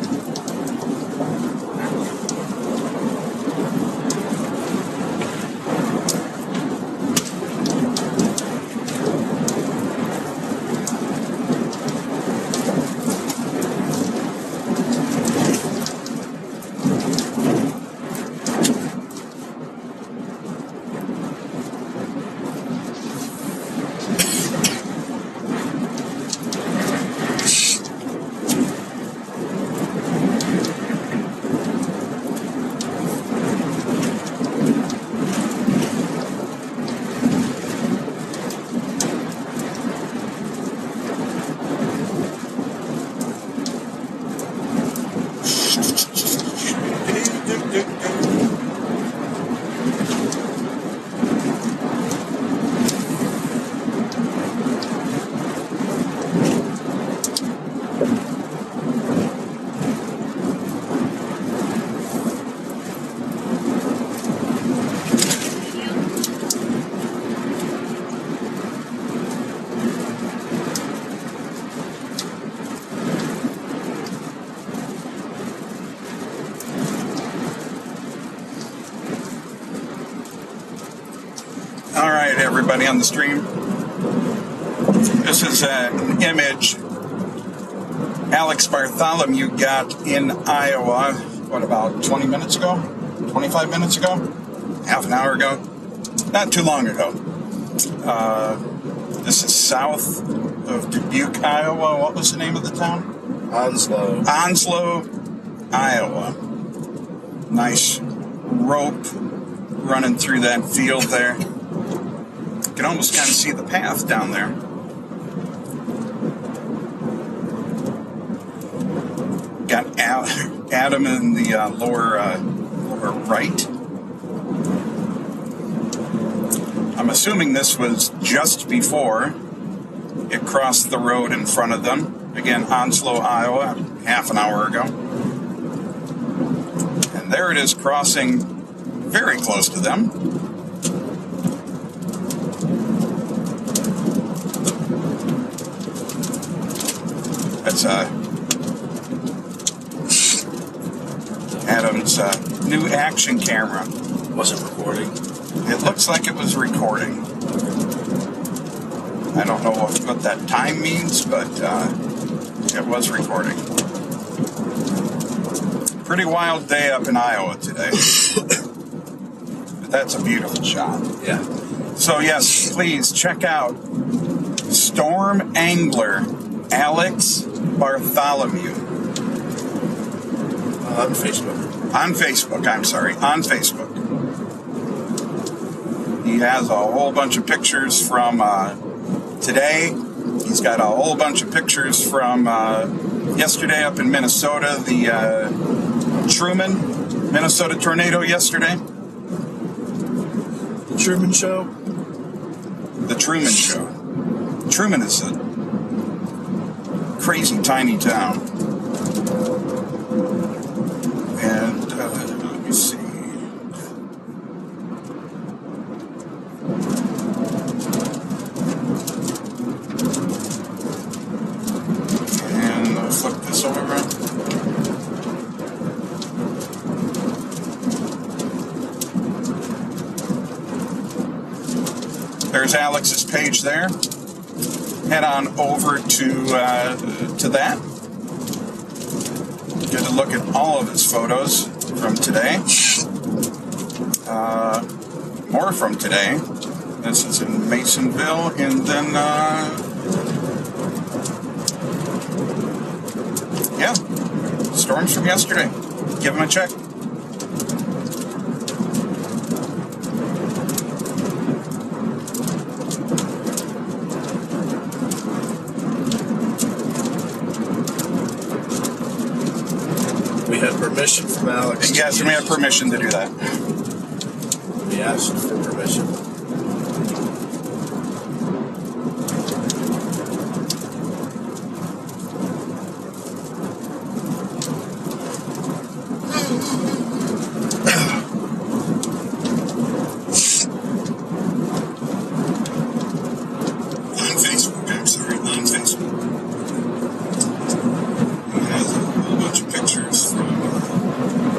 All right, everybody on the stream. This is an image Alex Bartholomew got in Iowa, what, about 20 minutes ago? 25 minutes ago? Half an hour ago? Not too long ago. This is south of Dubuque, Iowa. What was the name of the town? Onslow. Onslow, Iowa. Nice rope running through that field there. You can almost kind of see the path down there. Got Adam in the lower right. I'm assuming this was just before it crossed the road in front of them. Again, Onslow, Iowa, half an hour ago. And there it is crossing very close to them. That's Adam's new action camera. Wasn't recording. It looks like it was recording. I don't know what that time means, but it was recording. Pretty wild day up in Iowa today. But that's a beautiful shot. Yeah. So yes, please check out Storm Angler Alex Bartholomew. On Facebook. On Facebook, I'm sorry. On Facebook. He has a whole bunch of pictures from today. He's got a whole bunch of pictures from yesterday up in Minnesota, the Truman, Minnesota tornado yesterday. The Truman Show? The Truman Show. Truman is a crazy tiny town. And let me see. And flip this over. There's Alex's page there. Head on over to that. Get a look at all of his photos from today. More from today. This is in Masonville, and then yeah, storms from yesterday. Give him a check. We had permission from Alex. Yes, we have permission to do that. We asked for permission. On Facebook, I'm sorry, on Facebook. He has a whole bunch of pictures from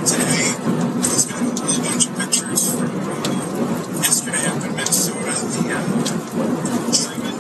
today. He's got a whole bunch of pictures from yesterday up in Minnesota, the Truman.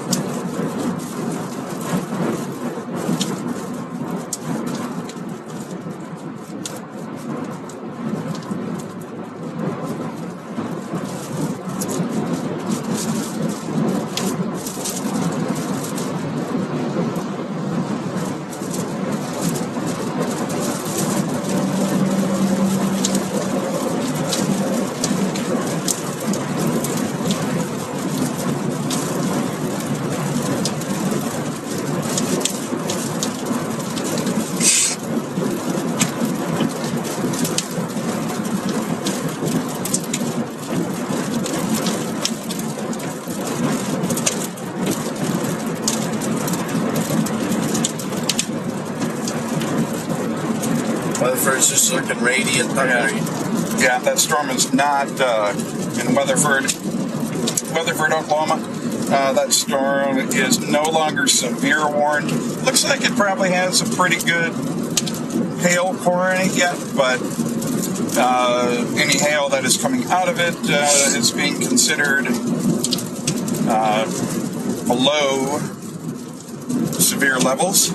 Weatherford's just looking radiant. Yeah, that storm is not in Weatherford, Oklahoma. That storm is no longer severe warned. Looks like it probably has a pretty good hail pouring it yet, but any hail that is coming out of it is being considered below severe levels.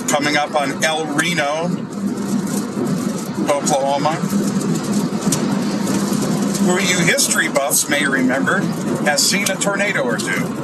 Coming up on El Reno, Oklahoma, who you history buffs may remember has seen a tornado or two.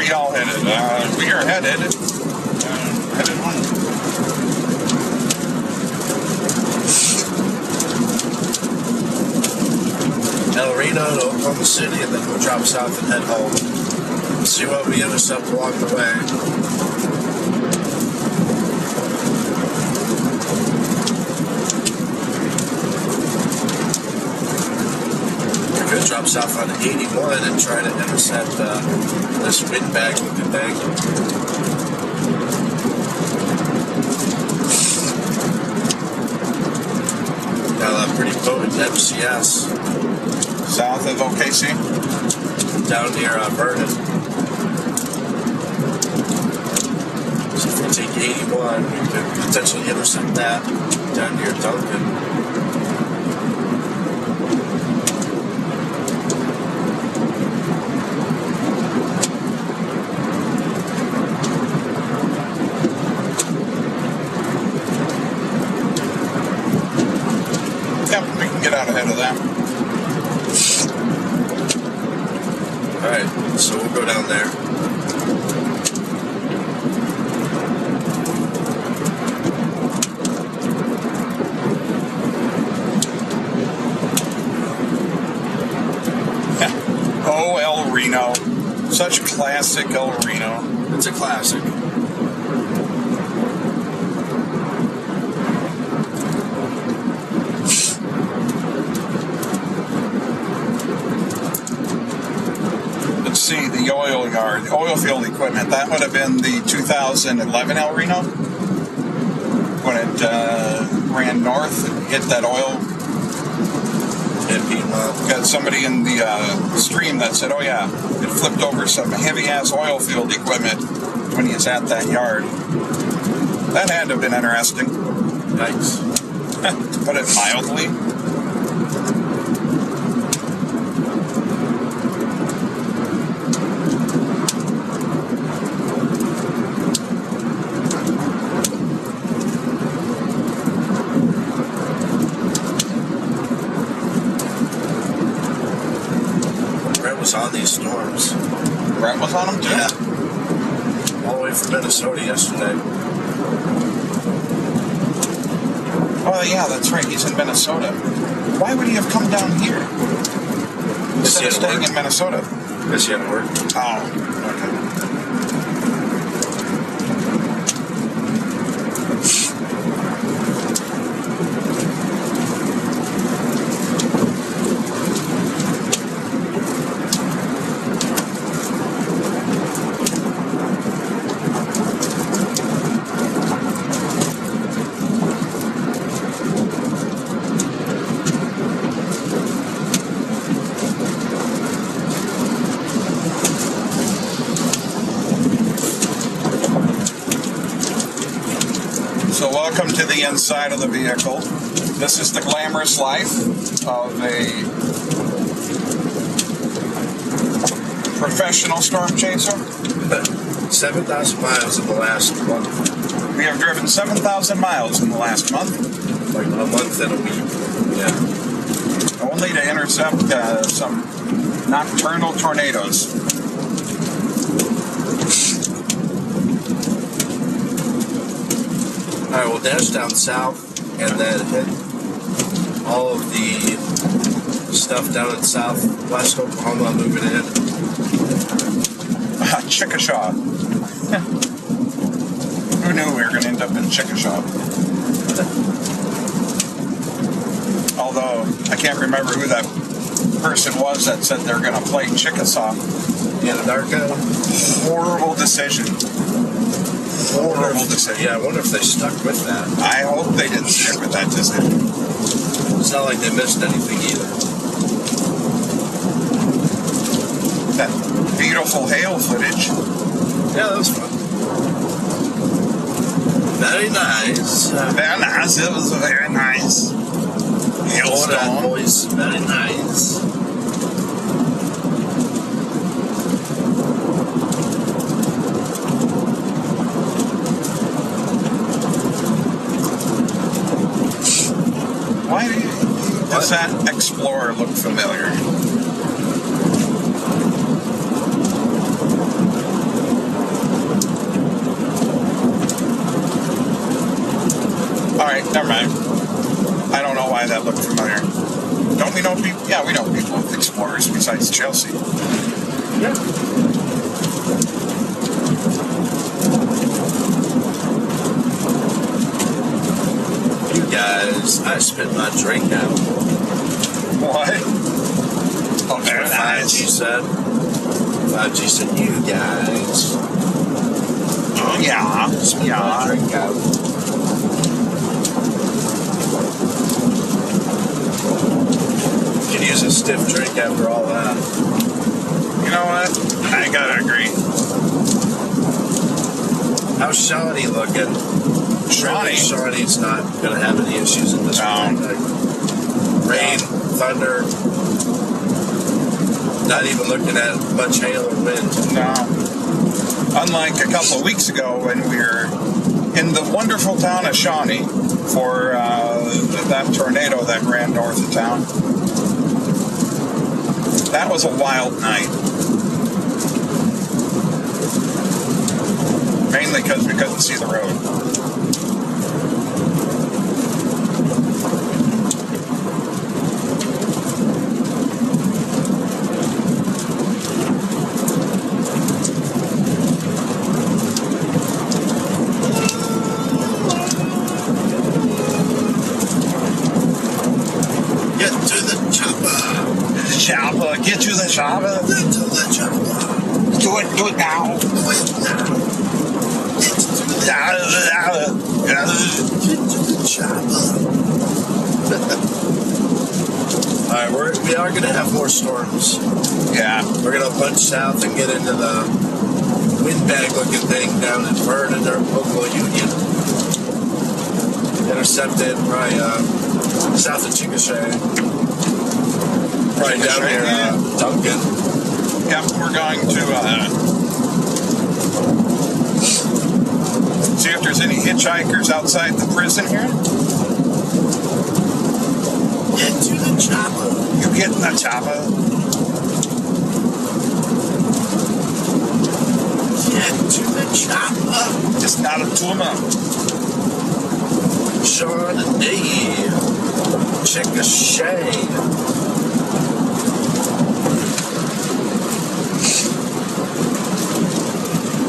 Y'all headed? We are headed home. El Reno to Oklahoma City, and then we'll drop south and head home. See what we intercept along the way. We're going to drop south on 81 and try to intercept this windbag looking thing. Got a pretty potent MCS. South of OKC? Down near Vernon. So if we take 81, we could potentially intercept that down near Duncan. Yep, we can get out ahead of them. Alright, so we'll go down there. Oh, El Reno. Such classic El Reno. It's a classic. Let's see, the oil yard, the oil field equipment. That would have been the 2011 El Reno when it ran north and hit that oil. Got somebody in the stream that said, oh yeah, it flipped over some heavy-ass oil field equipment when he was at that yard. That had to have been interesting. Yikes. To put it mildly. On these storms. Brett was on them too? Yeah. All the way from Minnesota yesterday. Oh yeah, that's right. He's in Minnesota. Why would he have come down here instead of staying in Minnesota? Because he had to work. Oh, okay. So welcome to the inside of the vehicle. This is the glamorous life of a professional storm chaser. 7,000 miles in the last month. We have driven 7,000 miles in the last month. Like a month and a week. Yeah. Only to intercept some nocturnal tornadoes. Alright, we'll dash down south and then hit all of the stuff down in southwest Oklahoma moving in. Chickasha. Who knew we were going to end up in Chickasha? Although, I can't remember who that person was that said they're going to play Chickasaw. Anadarko. Horrible decision. Horrible decision. Yeah, I wonder if they stuck with that. I hope they didn't stick with that decision. It's not like they missed anything either. That beautiful hail footage. Yeah, that was fun. Very nice. Very nice. It was very nice. Hailstorm. Boys. Very nice. Why does that Explorer look familiar? Alright, never mind. I don't know why that looked familiar. Don't we know people? Yeah, we know people with Explorers besides Chelsea. Yeah. You guys, I spit my drink out. What? Oh, very That's what nice. 5G said. 5G said, you guys. Oh, yeah. Spit Yeah. my drink out. Could use a stiff drink after all that. You know what? I gotta agree. How's Shawnee looking? Shawnee? Shawnee's not going to have any issues in this one. Like, rain, thunder, not even looking at much hail or wind. No. Unlike a couple of weeks ago when we were in the wonderful town of Shawnee for that tornado that ran north of town. That was a wild night. Mainly because we couldn't see the road. Get to the chopper. Chopper, get to the chopper. Get to the chopper. Do it now. Do it now. Get to the chopper. Alright, we are going to have more storms. Yeah. We're going to punch south and get into the windbag looking thing down in Vernon or Oklahoma Union. Intercepted right south of Chickasha. Right down near Duncan. Yep, we're going to see if there's any hitchhikers outside the prison here. Get to the chopper. You get in the chopper. Get to the chopper. It's not a tumor. Shawnee. Chickasha.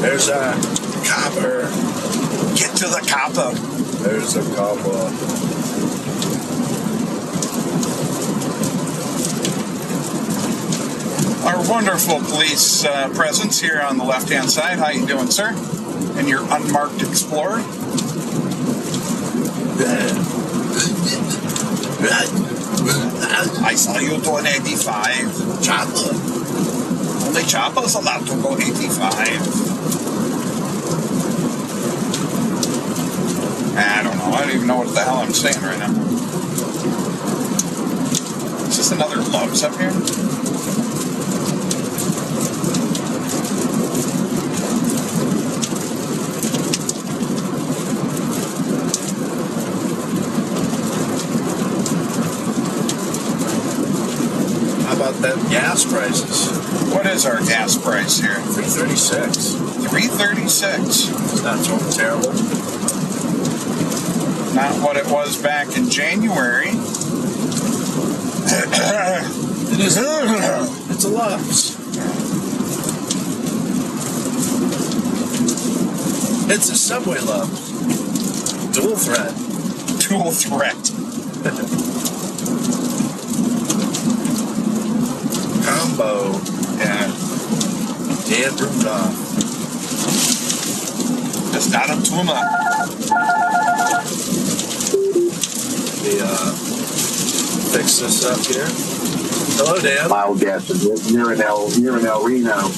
There's a copper. Get to the copper. There's a copper. Our wonderful police presence here on the left-hand side. How you doing, sir? In your unmarked Explorer? I saw you doing 85. Chopper. Only Chopper's allowed to go 85. I don't know. I don't even know what the hell I'm saying right now. Is this another Loves up here? How about them gas prices? What is our gas price here? $3.36. $3.36. It's not so terrible. Not what it was back in January. It is. It's a Love's. It's a Subway Love's. Dual threat. Dual threat. Combo. Yeah. Dan Rudolph. Just not up to him up. Fix this up here. Hello, Dan. Mild guess. You're in El Reno.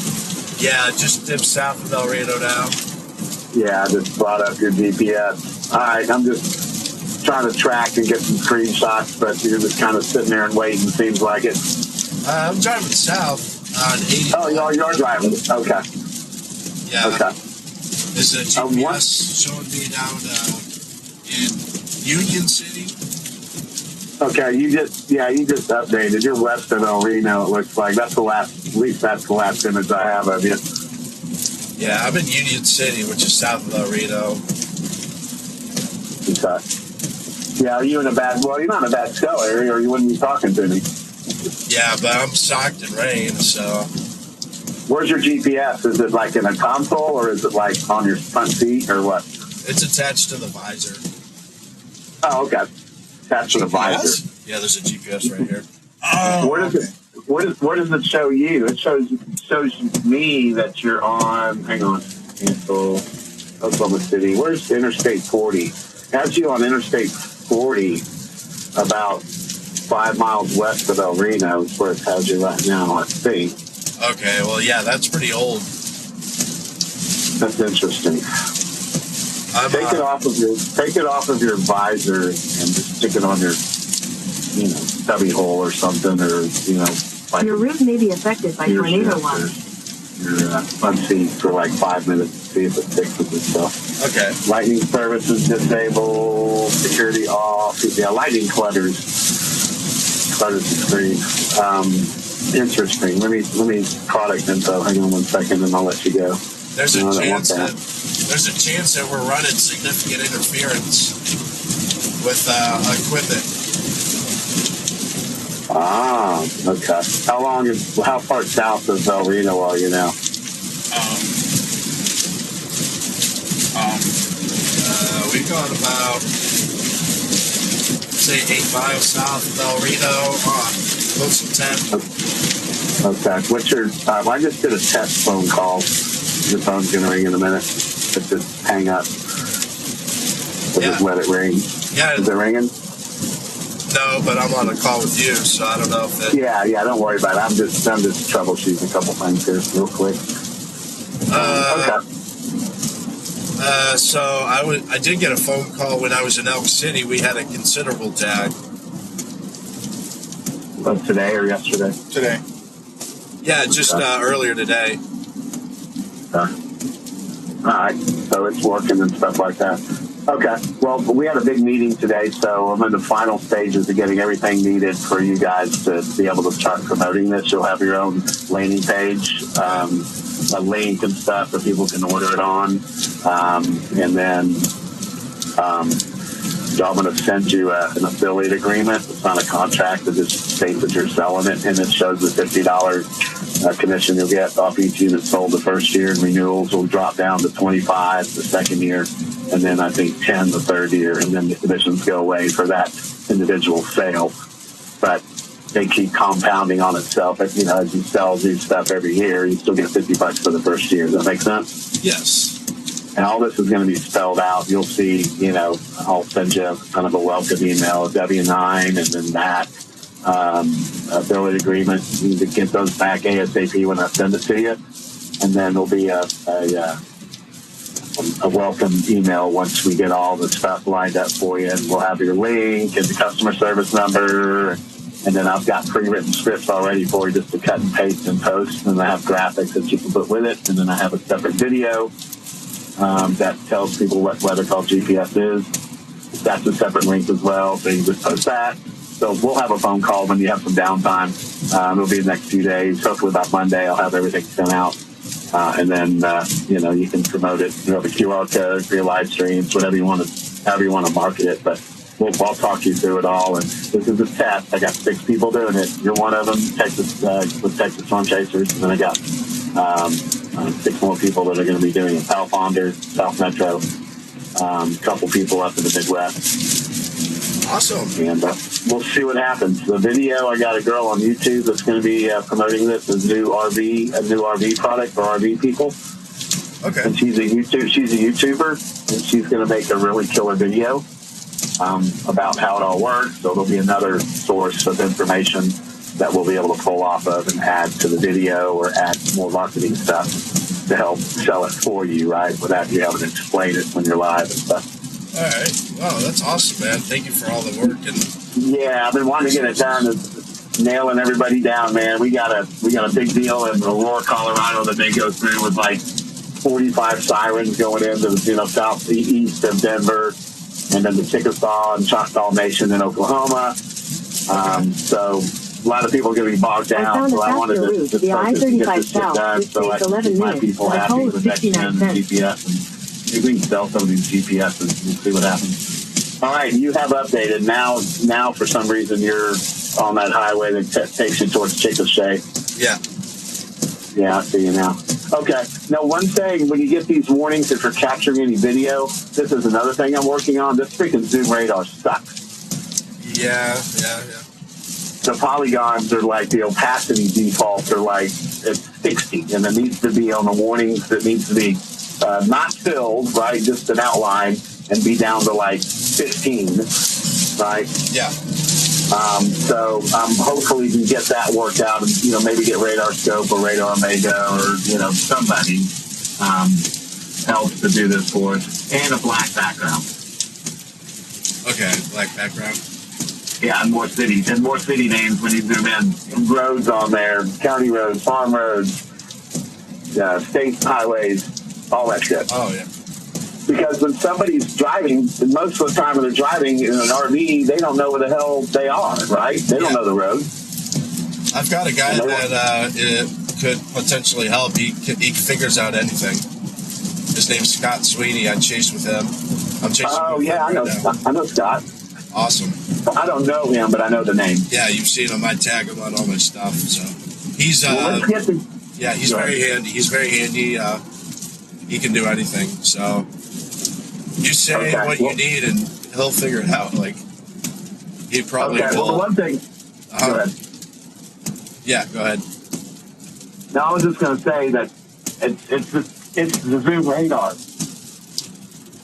Yeah, just dip south of El Reno now. Yeah, I just brought up your GPS. All right, I'm just trying to track and get some screenshots, but you're just kind of sitting there and waiting, seems like it. I'm driving south on 80. Oh, you're driving. Okay. Yeah. Okay. There's a GPS showing me down in Union City. Okay, you just updated. You're west of El Reno, it looks like. At least that's the last image I have of you. Yeah, I'm in Union City, which is south of El Reno. Okay. Yeah, are you in a bad, well, you're not in a bad snow area, or you wouldn't be talking to me. Yeah, but I'm socked in rain, so. Where's your GPS? Is it like in a console, or is it like on your front seat, or what? It's attached to the visor. Oh, okay. Attached to the visor. Yeah, there's a GPS right here. Oh, Where does it show you? It shows me that you're on. Hang on, Oklahoma City. Where's Interstate 40? It has you on Interstate 40, about 5 miles west of El Reno. Is where it has you right now, I think. Okay, well, yeah, that's pretty old. That's interesting. Take it off of your visor and just stick it on your, stubby hole or something, or like your route may be affected by tornado watch. Your front seat for like 5 minutes to see if it fixes itself. Okay. Lightning services disabled, security off. Yeah, lightning clutters the screen. Interesting. Let me product info. Hang on 1 second, and I'll let you go. There's a chance that we're running significant interference with equipment. Ah, okay. How far south of El Reno are you now? We've gone about, say, 8 miles south of El Reno, close to 10. Okay. What's your, I just did a test phone call. Your phone's going to ring in a minute. But just hang up. So just let it ring. Yeah. Is it ringing? No, but I'm on a call with you, so I don't know if it... Yeah, don't worry about it. I'm just troubleshooting a couple things here real quick. Okay. So I did get a phone call when I was in Elk City. We had a considerable tag. Today or yesterday? Today. Yeah, just earlier today. All right. So it's working and stuff like that. Okay. Well, we had a big meeting today, so I'm in the final stages of getting everything needed for you guys to be able to start promoting this. You'll have your own landing page, a link and stuff that people can order it on. And then I'm going to send you an affiliate agreement. It's not a contract. It just states that you're selling it, and it shows the $50 commission you'll get off each unit sold the first year, and renewals will drop down to 25 the second year, and then I think 10 the third year, and then the commissions go away for that individual sale. But they keep compounding on itself. As you sell new stuff every year, you still get $50 for the first year. Does that make sense? Yes. And all this is going to be spelled out. You'll see, I'll send you kind of a welcome email, a W-9, and then that affiliate agreement. You need to get those back ASAP when I send it to you. And then there'll be a welcome email once we get all the stuff lined up for you. And we'll have your link and the customer service number. And then I've got pre-written scripts already for you just to cut and paste and post. And I have graphics that you can put with it. And then I have a separate video that tells people what weather call GPS is. That's a separate link as well, so you can just post that. So we'll have a phone call when you have some downtime. It'll be the next few days. Hopefully by Monday I'll have everything sent out. And then, you can promote it. You have a QR code for your live streams, whatever you want to however you want to market it. But I'll talk you through it all. And this is a test. I got 6 people doing it. You're one of them, Texas, with Texas Storm Chasers. And then I got 6 more people that are going to be doing it. Powell Ponder, South Metro, a couple people up in the Midwest. Awesome. And we'll see what happens. The video, I got a girl on YouTube that's going to be promoting this as a new RV product for RV people. Okay. And she's a YouTuber, and she's going to make a really killer video about how it all works. So there'll be another source of information that we'll be able to pull off of and add to the video or add more marketing stuff to help sell it for you, right? Without you having to explain it when you're live and stuff. All right. Wow, that's awesome, man. Thank you for all the work. Yeah, I've been wanting to get it done. It's nailing everybody down, man. We got a big deal in Aurora, Colorado that they go through with like 45 sirens going into the southeast of Denver, and then the Chickasaw and Choctaw Nation in Oklahoma. So a lot of people are going to be bogged down. So I wanted to just the I-35 get this shit done so I can keep my people happy with next-gen and GPS. And maybe we can sell some of these GPSs and see what happens. All right, you have updated. Now for some reason, you're on that highway that takes you towards Chickasha. Yeah. Yeah, I see you now. Okay. Now, one thing, when you get these warnings if you're capturing any video, this is another thing I'm working on. This freaking Zoom radar sucks. Yeah. The polygons are like, the opacity defaults are like, it's 60, and it needs to be on the warnings that needs to be not filled, right, just an outline, and be down to like 15, right? Yeah. So hopefully we can get that worked out and, maybe get Radar Scope or Radar Omega or, somebody else to do this for us. And a black background. Okay, black background. Yeah, and more cities. And more city names when you zoom in. Roads on there, county roads, farm roads, state highways, all that shit. Oh, yeah. Because when somebody's driving, most of the time when they're driving in an RV, they don't know where the hell they are, right? They don't know the road. I've got a guy that it could potentially help. He figures out anything. His name's Scott Sweeney. I chased with him. I'm chasing. Oh yeah, I know Scott. Awesome. I don't know him, but I know the name. Yeah, you've seen him. I tag him on all my stuff. So he's he's very handy. He's very handy. He can do anything. So you say what you need, and he'll figure it out. Like he probably will. Well, one thing. Go ahead. Yeah, go ahead. No, I was just going to say that it's the Zoom radar.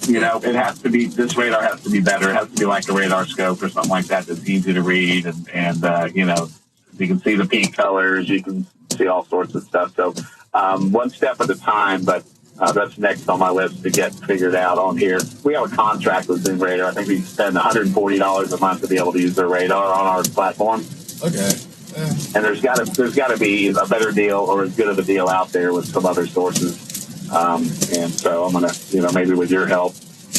It has to be, this radar has to be better. It has to be like a Radar Scope or something like that that's easy to read. And you can see the peak colors. You can see all sorts of stuff. So one step at a time, but that's next on my list to get figured out on here. We have a contract with Zoom Radar. I think we spend $140 a month to be able to use their radar on our platform. Okay. Yeah. And there's got to be a better deal or as good of a deal out there with some other sources. And so I'm going to, maybe with your help,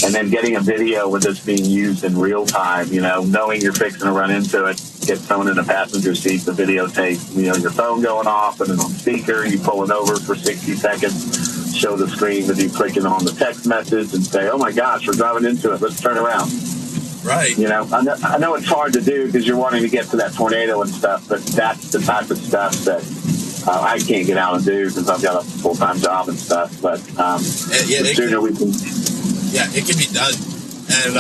and then getting a video with this being used in real time, knowing you're fixing to run into it, get someone in the passenger seat to videotape, your phone going off and then on speaker, you pull it over for 60 seconds, show the screen with you clicking on the text message and say, oh my gosh, we're driving into it. Let's turn around. Right. I know it's hard to do because you're wanting to get to that tornado and stuff, but that's the type of stuff that I can't get out and do because I've got a full-time job and stuff. But the sooner we can... Yeah, it can be done. And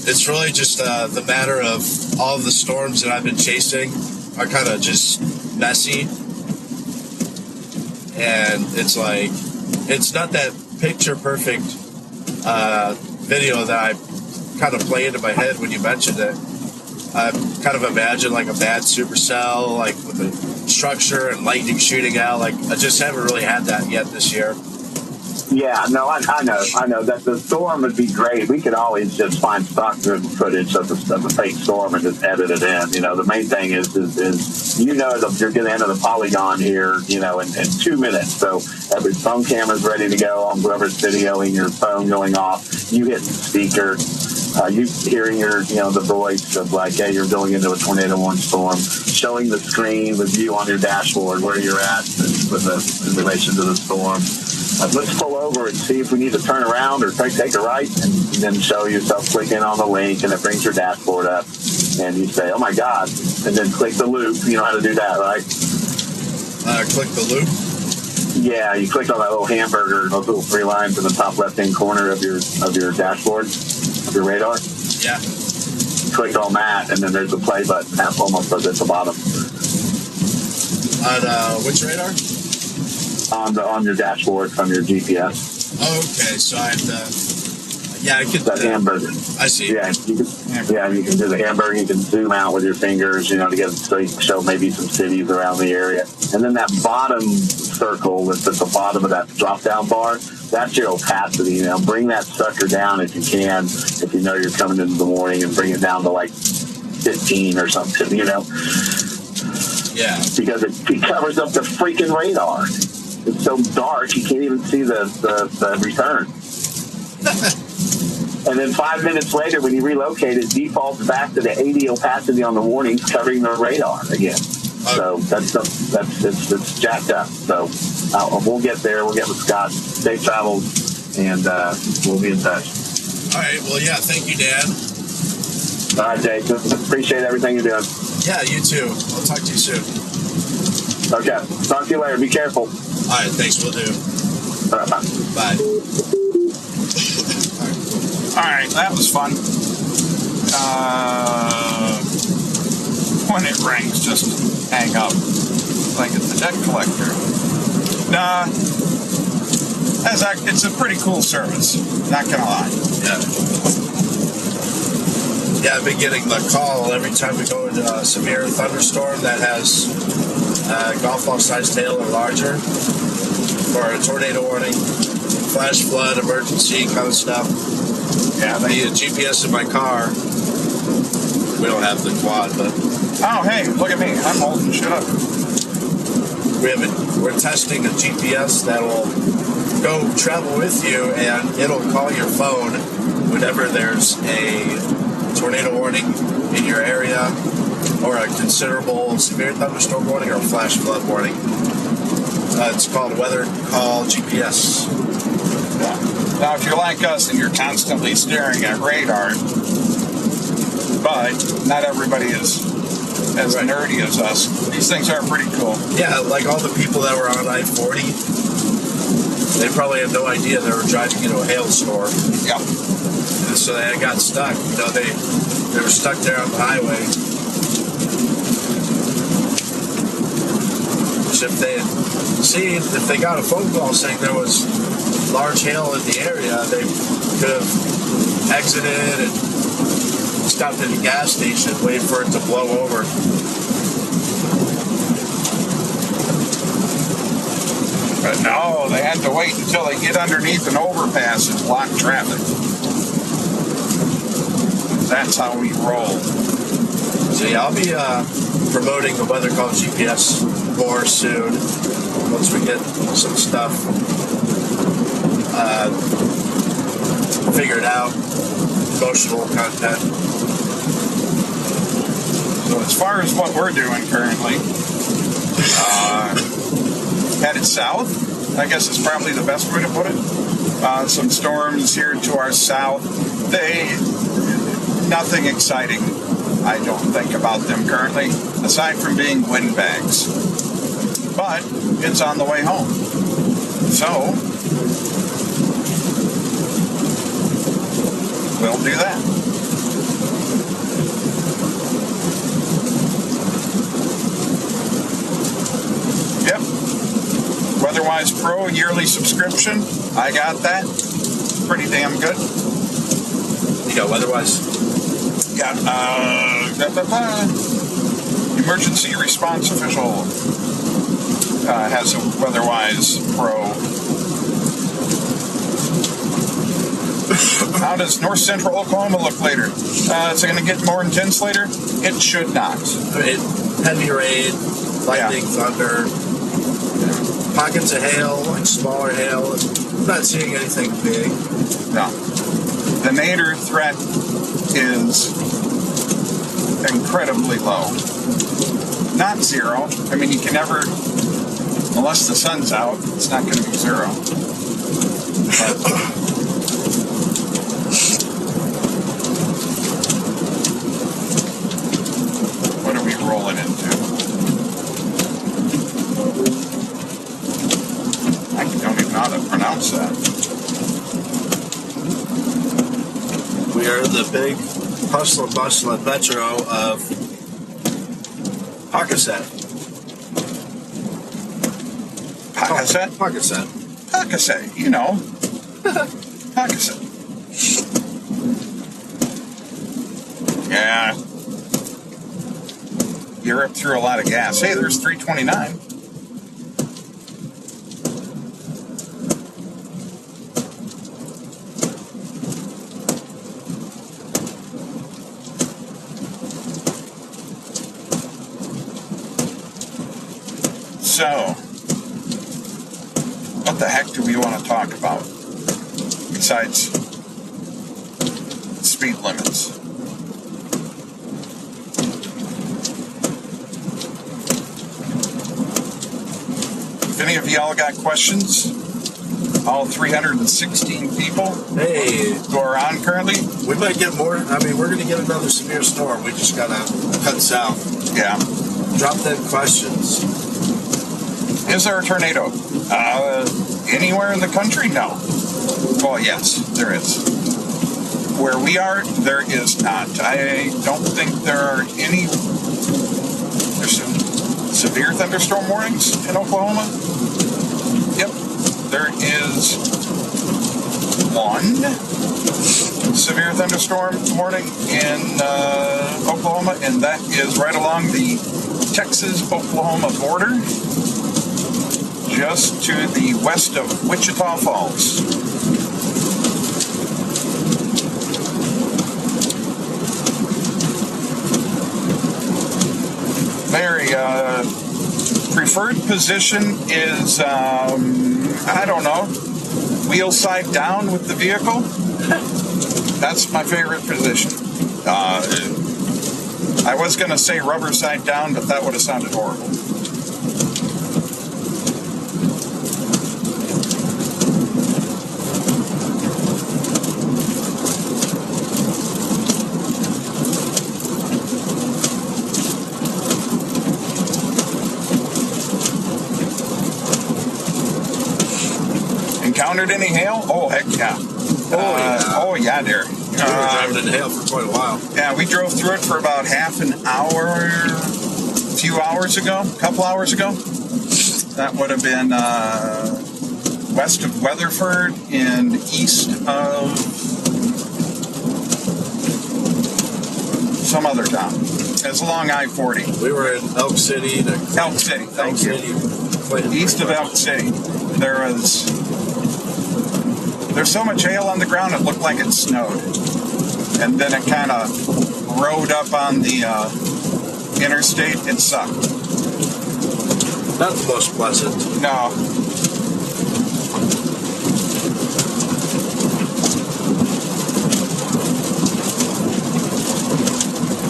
it's really just the matter of all of the storms that I've been chasing are kind of just messy. And it's like, it's not that picture-perfect video that I kind of play into my head when you mentioned it. I kind of imagine like a bad supercell, like with the structure and lightning shooting out. Like I just haven't really had that yet this year. Yeah, no, I know that the storm would be great. We could always just find stock footage of the fake storm and just edit it in. The main thing is you're going to enter the polygon here, in 2 minutes. So every phone camera's ready to go on whoever's videoing your phone going off. You hit the speaker. You hearing the voice of like, hey, you're going into a tornado warning storm, showing the screen with you on your dashboard where you're at in relation to the storm. let's pull over and see if we need to turn around or take a right, and then show yourself clicking on the link, and it brings your dashboard up, and you say, oh my God, and then click the loop. You know how to do that, right? Click the loop. Yeah, you click on that little hamburger, those little 3 lines in the top left-hand corner of your dashboard, of your radar. Yeah. Click on that, and then there's a play button almost at the bottom. On which radar? On your dashboard from your GPS. Okay, so I have to. Yeah, I could. That hamburger. I see. Yeah, you can do the hamburger. You can zoom out with your fingers, to get so you can show maybe some cities around the area. And then that bottom circle that's at the bottom of that drop-down bar, that's your opacity. Bring that sucker down if you can. If you know you're coming into the morning, and bring it down to like 15 or something. Yeah. Because it covers up the freaking radar. It's so dark you can't even see the return. And then 5 minutes later, when you relocate, it defaults back to the 80 opacity on the warnings, covering the radar again. So it's jacked up. So we'll get there. We'll get with Scott. Safe travels, and we'll be in touch. All right. Well, yeah. Thank you, Dan. All right, Jay. Appreciate everything you're doing. Yeah, you too. I'll talk to you soon. Okay. Talk to you later. Be careful. All right. Thanks. We'll do. All right, bye. Bye. All right, that was fun. When it rings, just hang up like it's a debt collector. Nah, it's a pretty cool service. Not gonna lie. Yeah, I've been getting the call every time we go into a severe thunderstorm that has golf ball size hail or larger, for a tornado warning, flash flood, emergency kind of stuff. Yeah, I need a GPS in my car. We don't have the quad, but... Oh, hey, look at me. I'm holding shit up. We're testing a GPS that will go travel with you, and it'll call your phone whenever there's a tornado warning in your area, or a considerable severe thunderstorm warning, or a flash flood warning. It's called Weather Call GPS. Yeah. Now, if you're like us and you're constantly staring at radar, but not everybody is as nerdy as us, these things are pretty cool. Yeah, like all the people that were on I-40, they probably had no idea they were driving into a hailstorm. Yeah. And so they got stuck. They were stuck there on the highway. Which if they had seen, if they got a phone call saying there was large hail in the area, they could have exited and stopped at a gas station, waited for it to blow over. But no, they had to wait until they get underneath an overpass and block traffic. That's how we roll. So yeah, I'll be promoting the Weather Call GPS more soon, once we get some stuff figured out, emotional content. So as far as what we're doing currently, headed south, I guess is probably the best way to put it. Some storms here to our south. Nothing exciting, I don't think, about them currently, aside from being windbags. But it's on the way home. So we'll do that. Yep. Weatherwise Pro yearly subscription. I got that. Pretty damn good. You got Weatherwise? Got emergency response official has a Weatherwise Pro. How does north central Oklahoma look later? Is it going to get more intense later? It should not. Heavy rain, lightning, thunder, pockets of hail, like smaller hail. I'm not seeing anything big. No. The nadir threat is incredibly low. Not zero. I mean, you can never, unless the sun's out, it's not going to be zero. What are we rolling into? I don't even know how to pronounce that. We are the big hustle and bustle and metro of Pakistan. Pakistan? Pakistan. Pakistan, you know. Pakistan. Yeah. Europe threw a lot of gas. Hey, there's 329. So, what the heck do we want to talk about besides speed limits? If any of y'all got questions, all 316 people Hey, who are on currently, we might get more. I mean, we're going to get another severe storm. We just got to cut south. yeah. Drop them questions. Is there a tornado? Anywhere in the country? No. Well, yes, there is. Where we are, there is not. I don't think there are any. There's some severe thunderstorm warnings in Oklahoma. Yep, there is one severe thunderstorm warning in Oklahoma, and that is right along the Texas-Oklahoma border, just to the west of Wichita Falls. Mary, preferred position is, I don't know, wheel side down with the vehicle. That's my favorite position. I was going to say rubber side down, but that would have sounded horrible. Encountered any hail? Oh, heck yeah. Oh, yeah, dear. We were driving in hail for quite a while. Yeah, we drove through it for about half an hour, a few hours ago, a couple hours ago. That would have been west of Weatherford and east of some other town. It's along I-40. We were in Elk City. Elk City, thank you. East of Elk City. There's so much hail on the ground it looked like it snowed. And then it kind of rode up on the interstate. It sucked. Not the most pleasant. No.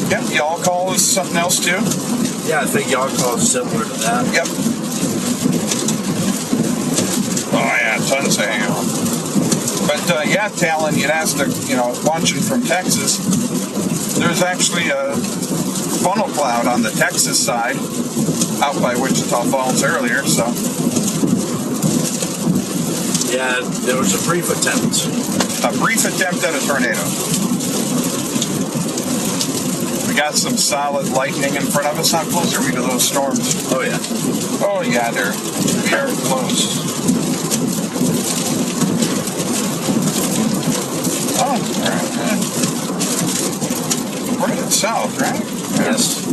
Yep, y'all call is something else too? Yeah, I think y'all call is similar to that. Yep. Oh yeah, tons of hail. But yeah, Talon, you'd asked, launching from Texas, there's actually a funnel cloud on the Texas side out by Wichita Falls earlier, so. Yeah, there was a brief attempt. A brief attempt at a tornado. We got some solid lightning in front of us. How close are we to those storms? Oh, yeah. Oh, yeah, we are close. Oh, all right. We're headed south, right? Yes.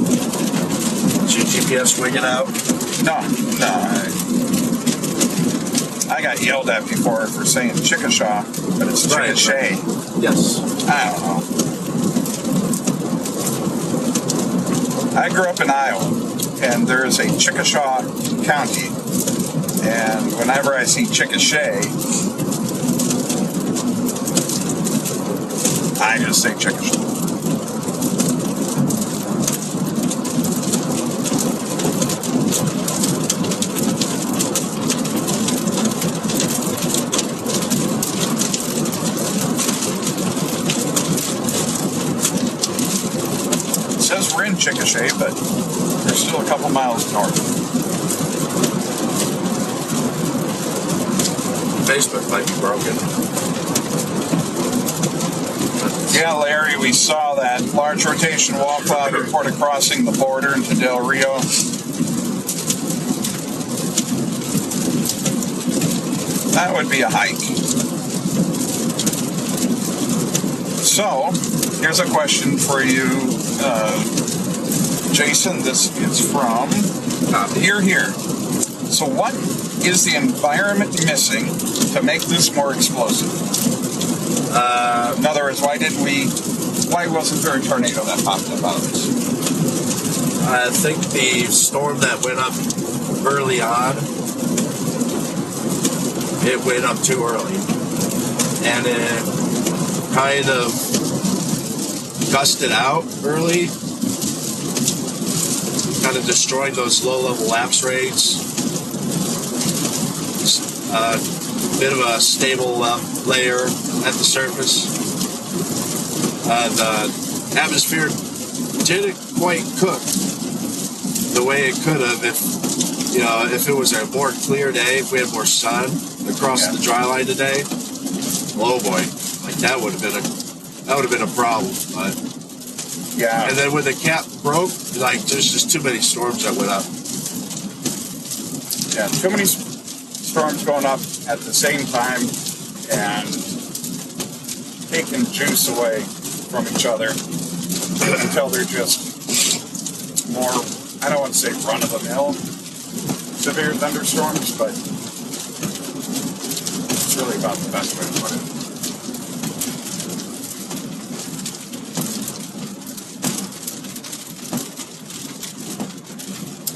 Is your GPS winging out? No. I got yelled at before for saying Chickasha, but it's Chickasha. Yes. I don't know. I grew up in Iowa, and there is a Chickasha County, and whenever I see Chickasha, I just say Chickasha. Chickasha, but they're still a couple miles north. Facebook might be broken. Yeah, Larry, we saw that large rotation wall cloud reported crossing the border into Del Rio. That would be a hike. So, here's a question for you, Jason. This is from Here. So what is the environment missing to make this more explosive? In other words, why wasn't there a tornado that popped up out of this? I think the storm that went up early on, it went up too early. And it kind of gusted out early, kind of destroying those low-level lapse rates. A bit of a stable layer at the surface. The atmosphere didn't quite cook the way it could have if it was a more clear day, if we had more sun across the dry line today. Oh boy, like that would have been a problem. But yeah, and then when the cap broke, like there's just too many storms that went up. Yeah, too many storms going up at the same time and taking juice away from each other until they're just more, I don't want to say run-of-the-mill severe thunderstorms, but it's really about the best way to put it.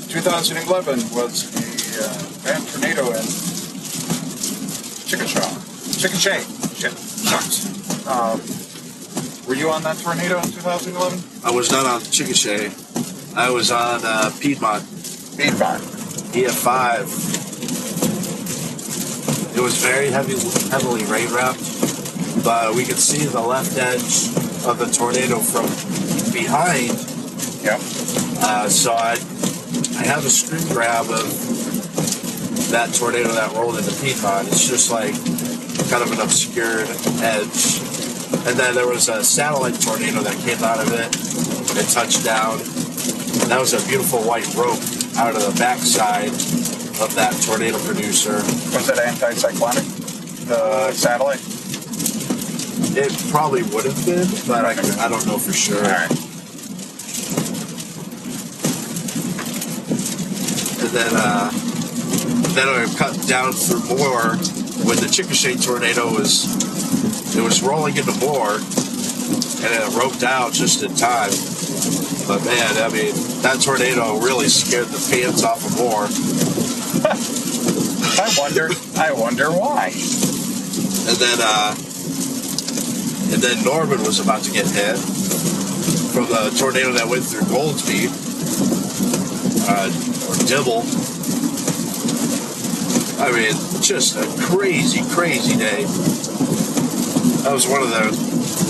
...2011 was a bad tornado in Chickasha. Shit, shucks. Were you on that tornado in 2011? I was not on Chickasha. I was on Piedmont. EF5. It was very heavily rain wrapped, but we could see the left edge of the tornado from behind. Yep. So I have a screen grab of that tornado that rolled into Piedmont. It's just like kind of an obscured edge. And then there was a satellite tornado that came out of it. It touched down. That was a beautiful white rope out of the backside of that tornado producer. Was it anti-cyclonic, the satellite? It probably would have been, but I don't know for sure. All right. And then I cut down through more when the Chickasha tornado was rolling into more, and it roped out just in time. But man, I mean, that tornado really scared the pants off of Moore. I wonder why. And then Norman was about to get hit from the tornado that went through Goldsby, or Dibble. I mean, just a crazy, crazy day. That was one of the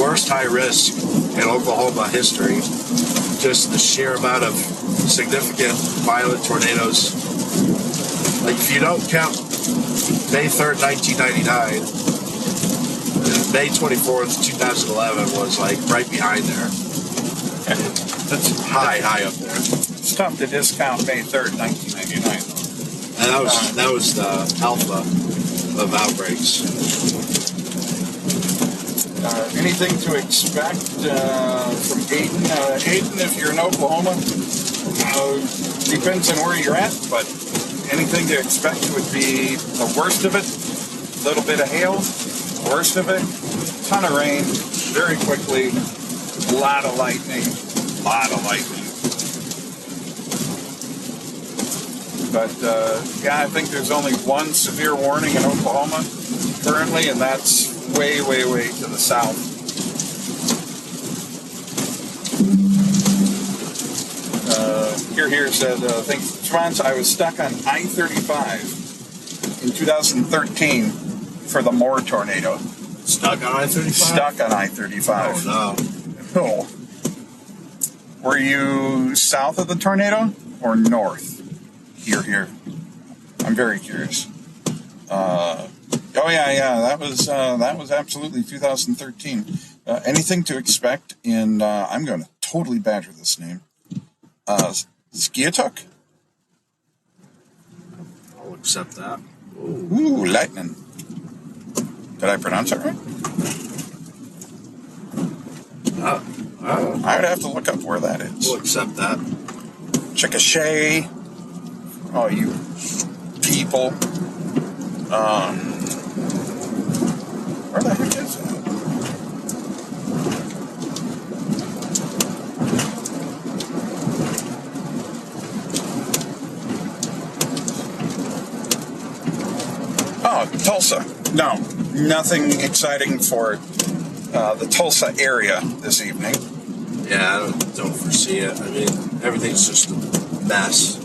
worst high risk in Oklahoma history. Just the sheer amount of significant violent tornadoes. Like, if you don't count May 3rd, 1999, May 24th, 2011 was like right behind there. That's high up there. It's tough to discount May 3rd, 1999. And that was the alpha of outbreaks. Anything to expect from Aiden? Aiden, if you're in Oklahoma, depends on where you're at, but anything to expect would be the worst of it. A little bit of hail, worst of it, ton of rain, very quickly, a lot of lightning. But, yeah, I think there's only one severe warning in Oklahoma currently, and that's way, way, way to the south. Here said, thanks, Schwanz, I was stuck on I-35 in 2013 for the Moore tornado. Stuck on I-35? Stuck on I-35. Oh, no. Oh. Were you south of the tornado or north? Here. I'm very curious. Oh yeah. That was absolutely 2013. Anything to expect in? I'm going to totally badger this name. Skiatuk? I'll accept that. Ooh, lightning. Did I pronounce it right? I would have to look up where that is. We'll accept that. Chickasha. Oh, you people. Where the heck is that? Oh, Tulsa. No, nothing exciting for the Tulsa area this evening. Yeah, I don't foresee it. I mean, everything's just a mess.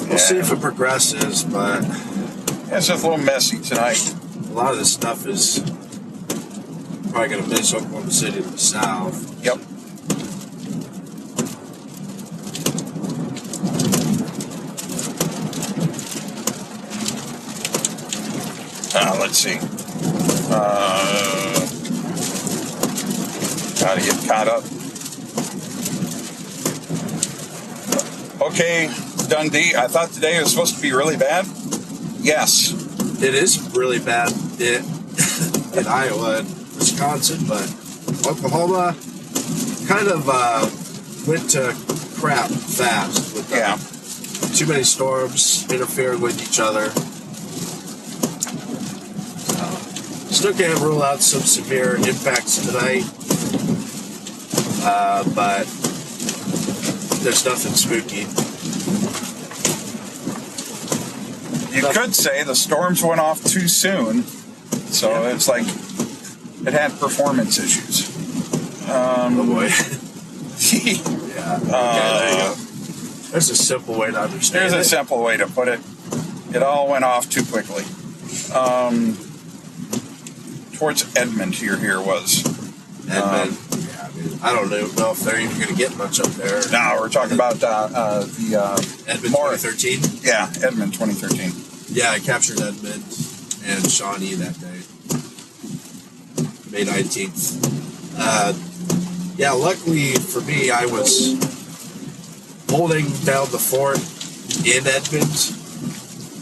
We'll see if it progresses, but it's just a little messy tonight. A lot of this stuff is probably going to miss Oklahoma City to the south. Yep. Let's see. Gotta get caught up. Okay, Dundee, I thought today was supposed to be really bad. Yes. It is really bad in Iowa and Wisconsin, but Oklahoma kind of went to crap fast with too many storms interfering with each other. Still can't rule out some severe impacts tonight, but there's nothing spooky. You could say the storms went off too soon, so it's like it had performance issues. Oh boy. Yeah. There you go. There's a simple way to understand it. There's a simple way to put it. It all went off too quickly. Towards Edmond here was. Edmond. I don't know if they're even going to get much up there. No, we're talking about the Edmond 2013? Yeah, Edmond 2013. Yeah, I captured Edmond and Shawnee that day. May 19th. Yeah, luckily for me, I was holding down the fort in Edmond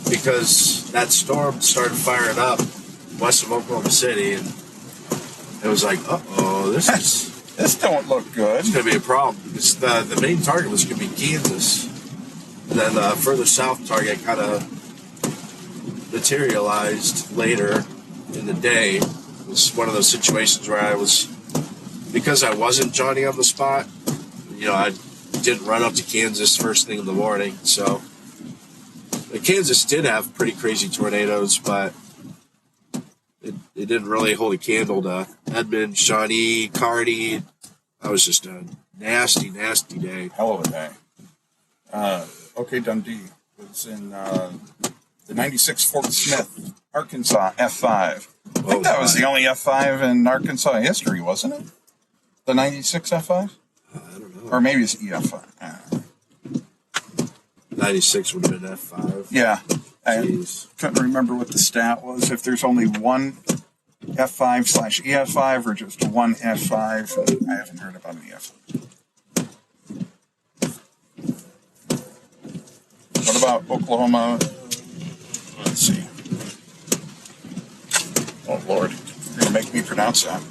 because that storm started firing up west of Oklahoma City, and it was like, uh-oh, this don't look good. It's going to be a problem because the main target was going to be Kansas. And then the further south target kind of materialized later in the day. It was one of those situations where because I wasn't Johnny on the spot, I didn't run up to Kansas first thing in the morning. So Kansas did have pretty crazy tornadoes, but it didn't really hold a candle to Edmond, Shawnee, Kearney. That was just a nasty, nasty day. Hell of a day. Okay, Dundee was in the 96 Fort Smith, Arkansas, F5. I think that was the only F5 in Arkansas history, wasn't it? The 96 F5? I don't know. Or maybe it's EF5. 96 would have been F5. Yeah. Jeez. I couldn't remember what the stat was, if there's only one F5/EF5 or just one F5. I haven't heard about an EF5. What about Oklahoma? Let's see. Oh, Lord. You're going to make me pronounce that.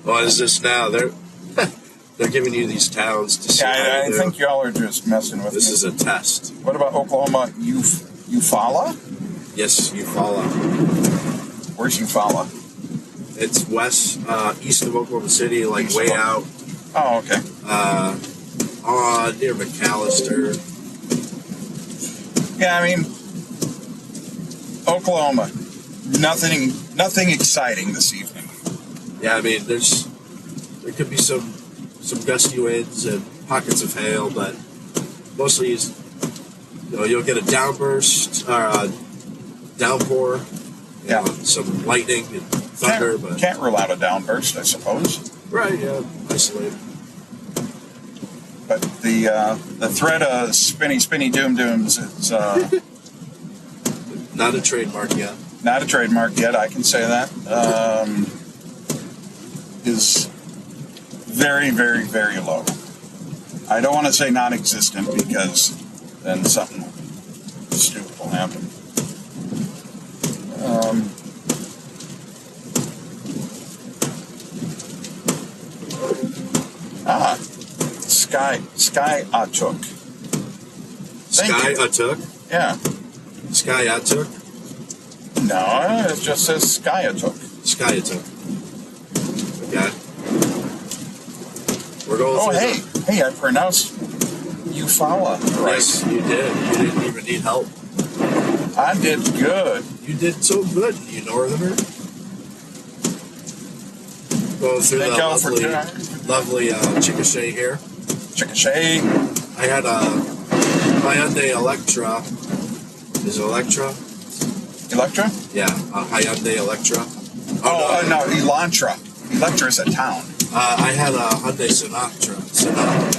What is this now? They're giving you these towns to see. Yeah, I think y'all are just messing with me. This is a test. What about Oklahoma? Eufaula? Yes, Eufaula. Where's Eufaula? It's east of Oklahoma City, like way out. Oh, okay. Near McAllister. Yeah, I mean, Oklahoma. Nothing exciting this evening. Yeah, I mean, there could be some gusty winds and pockets of hail, but mostly you'll get a downburst or a downpour, some lightning and thunder. Can't rule out a downburst, I suppose. Right, yeah, isolated. But the threat of spinny doom dooms, it's Not a trademark yet. not a trademark yet. I can say that. Is very, very, very low. I don't want to say non-existent because then something stupid will happen. Sky Atuk. Sky Atuk? Yeah. Sky Atuk? No, it just says Sky Atuk. Sky Atuk. Okay. We're going Oh, through hey, I pronounced Eufaula right. Yes, you did. You didn't even need help. I did good. You did so good, you northerner. Going through Thank y'all for lovely Chickasha here. Chickasha. I had my Hyundai Electra. Is it Electra? Electra? Yeah, a Hyundai Electra. No, Elantra. Electra's a town. I had a Hyundai Sinatra.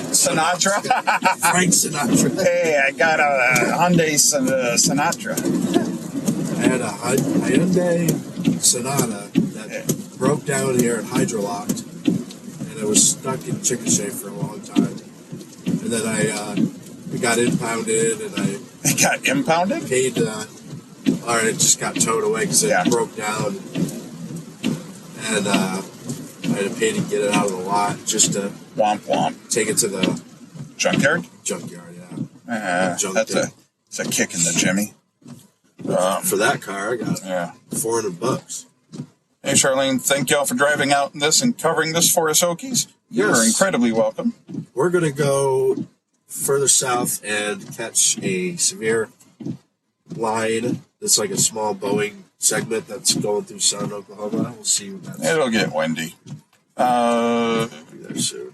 Sinatra? Frank Sinatra. Hey, I got a Hyundai Sinatra. I had a Hyundai Sonata that broke down here and hydrolocked, and it was stuck in Chickasha for a long time. And then it got impounded, and It got impounded? paid, or it just got towed away because it broke down. And I had to pay to get it out of the lot just to Womp womp. take it to the Junkyard? junkyard, yeah. That's a kick in the jimmy. For that car, I got $400. Hey, Charlene, thank y'all for driving out in this and covering this for us, Okies. You're Yes. incredibly welcome. We're going to go further south and catch a severe line. It's like a small Boeing segment that's going through Southern Oklahoma. We'll see what that's. It'll get windy. Be there soon.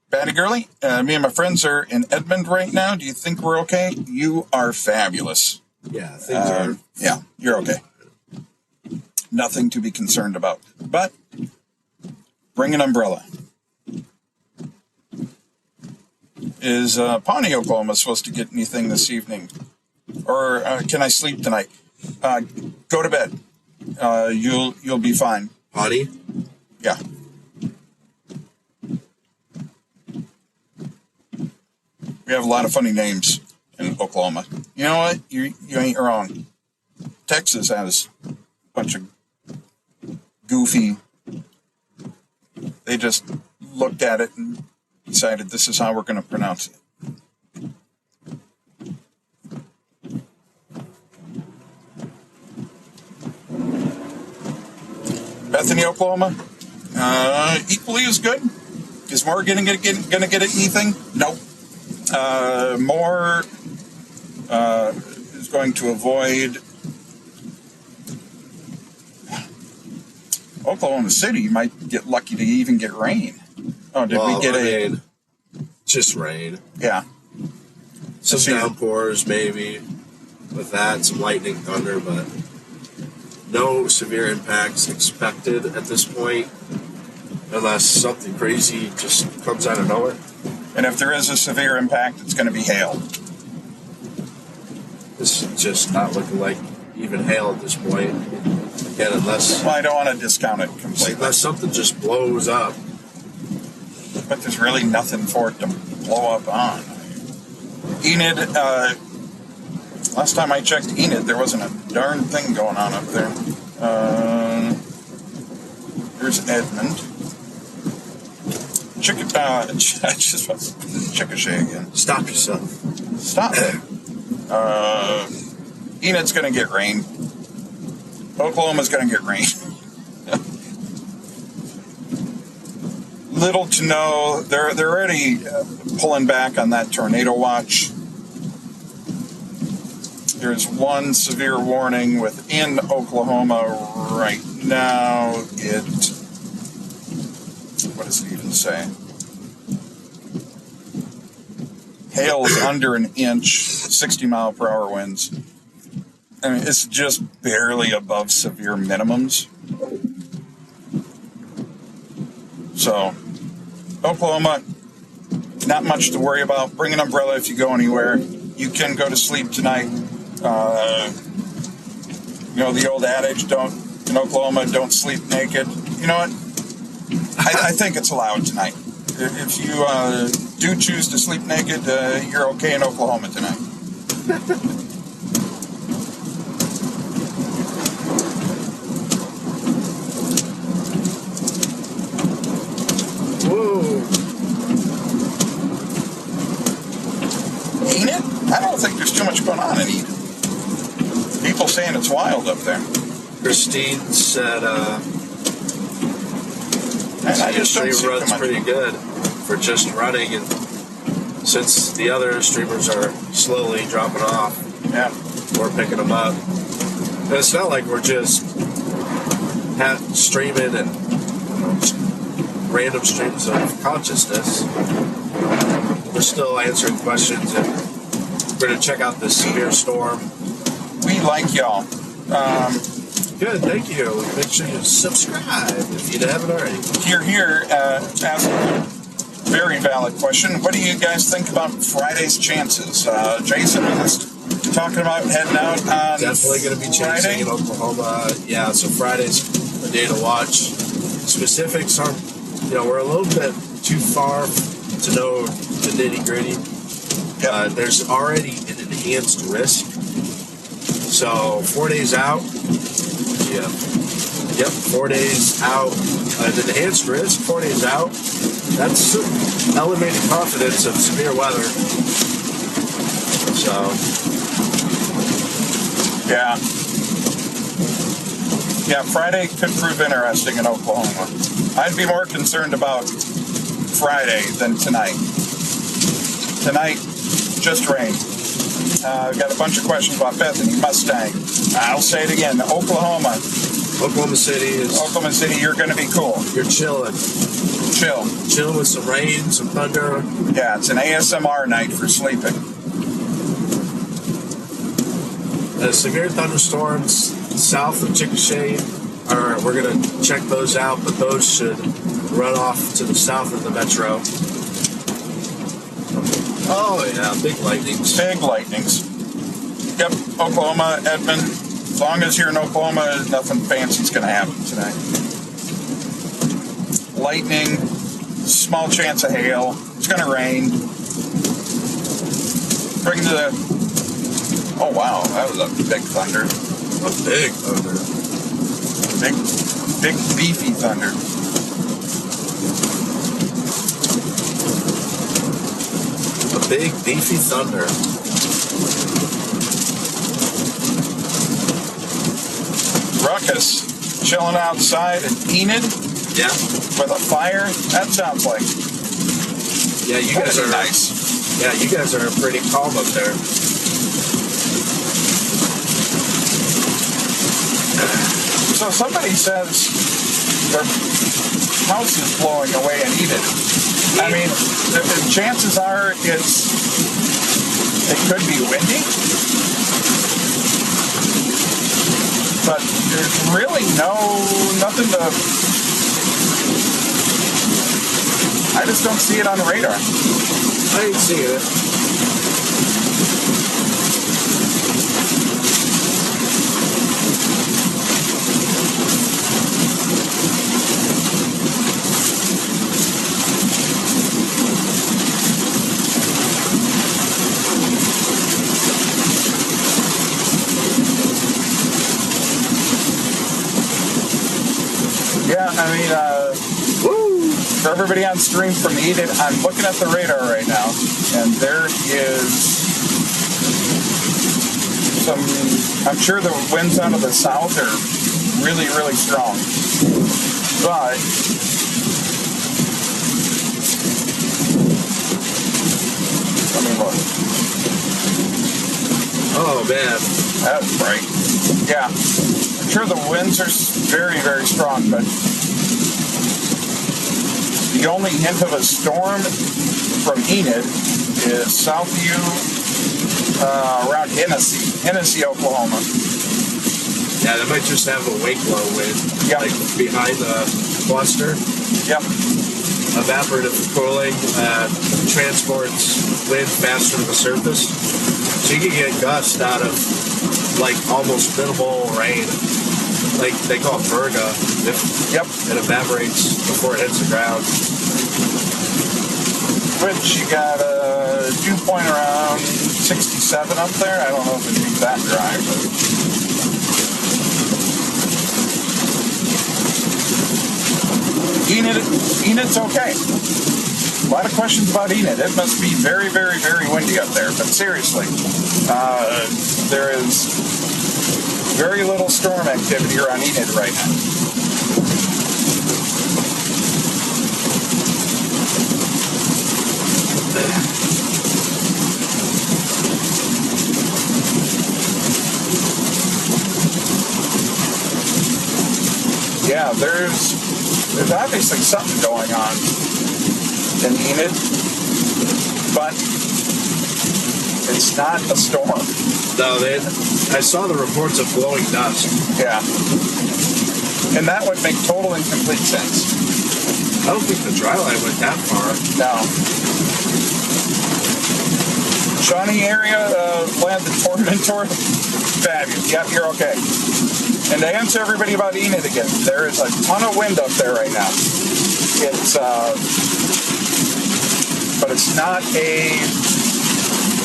Batty Girly, me and my friends are in Edmond right now. Do you think we're okay? You are fabulous. Yeah, things are. Yeah, you're okay. Nothing to be concerned about. But bring an umbrella. Is Pawnee, Oklahoma supposed to get anything this evening? Or can I sleep tonight? Go to bed. You'll be fine. Pawnee? Yeah. We have a lot of funny names in Oklahoma. You know what? You ain't wrong. Texas has a bunch of goofy. They just looked at it and decided this is how we're going to pronounce it. Bethany, Oklahoma, equally as good. Is Moore going to get anything? Nope. Moore is going to avoid Oklahoma City. You might get lucky to even get rain. Oh, did we get just rain? Yeah. Some downpours, maybe. With that, some lightning, thunder, but no severe impacts expected at this point, unless something crazy just comes out of nowhere. And if there is a severe impact, it's going to be hail. This is just not looking like even hail at this point. Again, unless... Well, I don't want to discount it completely. Unless something just blows up. But there's really nothing for it to blow up on. Enid, last time I checked Enid, there wasn't a darn thing going on up there. Here's Edmond. Chickasha again. Stop yourself. Stop it. Enid's going to get rain. Oklahoma's going to get rain. Little to no. They're already pulling back on that tornado watch. There's one severe warning within Oklahoma right now. What does it even say? Hail is under an inch, 60 mile per hour winds. I mean, it's just barely above severe minimums. So, Oklahoma, not much to worry about. Bring an umbrella if you go anywhere. You can go to sleep tonight. The old adage, in Oklahoma, don't sleep naked. You know what? I think it's allowed tonight. If you do choose to sleep naked, you're okay in Oklahoma tonight. Whoa. Enid? I don't think there's too much going on in Enid. People saying it's wild up there. Christine said the stream runs pretty good for just running, and since the other streamers are slowly dropping off, yeah, we're picking them up. And it's not like we're just streaming and random streams of consciousness. We're still answering questions, and we're going to check out this severe storm. We like y'all. Good, thank you. Make sure you subscribe if you haven't already. Here, ask a very valid question. What do you guys think about Friday's chances? Jason was talking about heading out on definitely going to be chasing in Oklahoma. Yeah, so Friday's a day to watch. Specifics aren't, we're a little bit too far to know the nitty gritty. There's already an enhanced risk. So 4 days out. Yep, 4 days out. The enhanced risk, 4 days out. That's elevated confidence of severe weather. So. Yeah, Friday could prove interesting in Oklahoma. I'd be more concerned about Friday than tonight. Tonight, just rain. Got a bunch of questions about Bethany, Mustang. I'll say it again, Oklahoma City, you're going to be cool. You're chilling. Chilling with some rain, some thunder. Yeah, it's an ASMR night for sleeping. The severe thunderstorms south of Chickasha, we're going to check those out, but those should run off to the south of the metro. Oh, yeah, big lightnings. Big lightnings. Yep, Oklahoma, Edmond. As long as you're in Oklahoma, nothing fancy's going to happen tonight. Lightning, small chance of hail. It's going to rain. Bring the... Oh, wow, that was a big thunder. A big thunder. Big, beefy thunder. A big, beefy thunder. Ruckus, chilling outside in Enid. Yeah. With a fire. That sounds like. Yeah, you guys are nice. Yeah, you guys are pretty calm up there. So somebody says their house is blowing away in Enid. I mean, the chances are it could be windy. But there's really nothing to... I just don't see it on the radar. I ain't seeing it. Yeah, I mean, for everybody on stream from Enid, I'm looking at the radar right now, and there is some, I'm sure the winds out of the south are really, really strong. But let me look. Oh, man. That's bright. Yeah. I'm sure the winds are very, very strong, but the only hint of a storm from Enid is south of you, around Hennessy, Oklahoma. Yeah, they might just have a wake low wind, like behind the cluster. Yep. Evaporative cooling transports wind faster to the surface. So you can get gusts out of like almost minimal rain. Like they call it virga. Yep. It evaporates before it hits the ground. Which you got a dew point around 67 up there. I don't know if it'd be that dry, but Enid's okay. A lot of questions about Enid. It must be very, very, very windy up there. But seriously, there is very little storm activity around Enid right now. Yeah, there's obviously something going on in Enid, but it's not a storm. No, I saw the reports of blowing dust. Yeah. And that would make total and complete sense. I don't think the dry line went that far. No. Shawnee area, land the tournament tour. Fabulous. Yep, you're okay. And to answer everybody about Enid again, there is a ton of wind up there right now. But it's not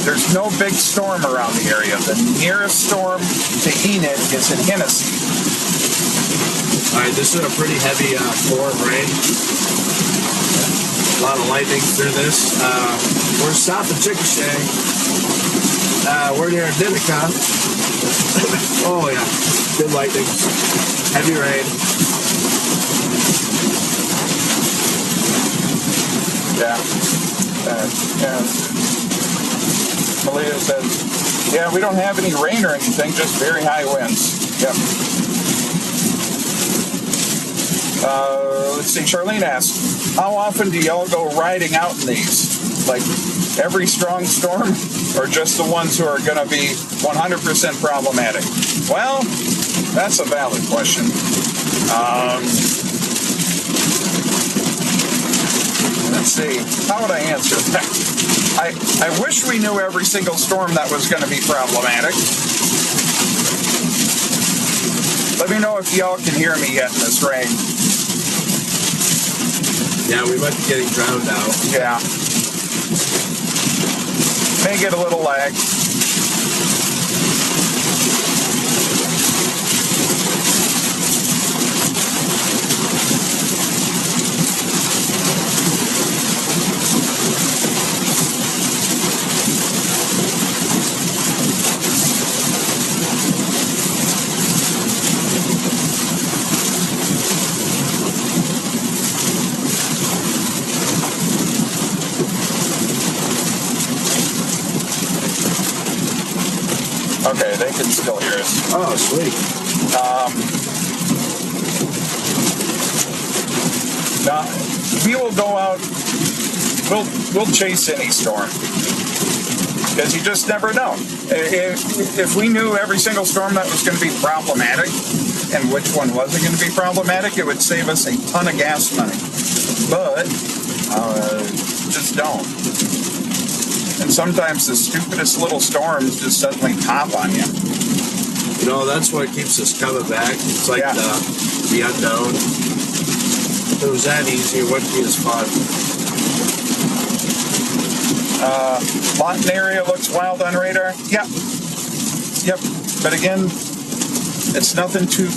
there's no big storm around the area. The nearest storm to Enid is in Hennessy. All right, this is a pretty heavy pour of rain. A lot of lightning through this. We're south of Chickasha. We're near Dinica. Oh yeah, good lightning, heavy rain. Yeah. Malia says, yeah, we don't have any rain or anything, just very high winds. Yep. Let's see, Charlene asked, how often do y'all go riding out in these? Like every strong storm, or just the ones who are going to be 100% problematic? Well, that's a valid question. Let's see, how would I answer that? I wish we knew every single storm that was going to be problematic. Let me know if y'all can hear me yet in this rain. Yeah, we might be getting drowned out. Yeah. May get a little lag. Okay, they can still hear us. Oh, sweet. Now, we will go out, we'll chase any storm. Because you just never know. If we knew every single storm that was going to be problematic, and which one wasn't going to be problematic, it would save us a ton of gas money. But, just don't. And sometimes the stupidest little storms just suddenly pop on you. You know, that's what keeps us coming back. It's like the unknown. If it was that easy, it wouldn't be as fun. Lawton area looks wild on radar. Yep. But again, it's nothing too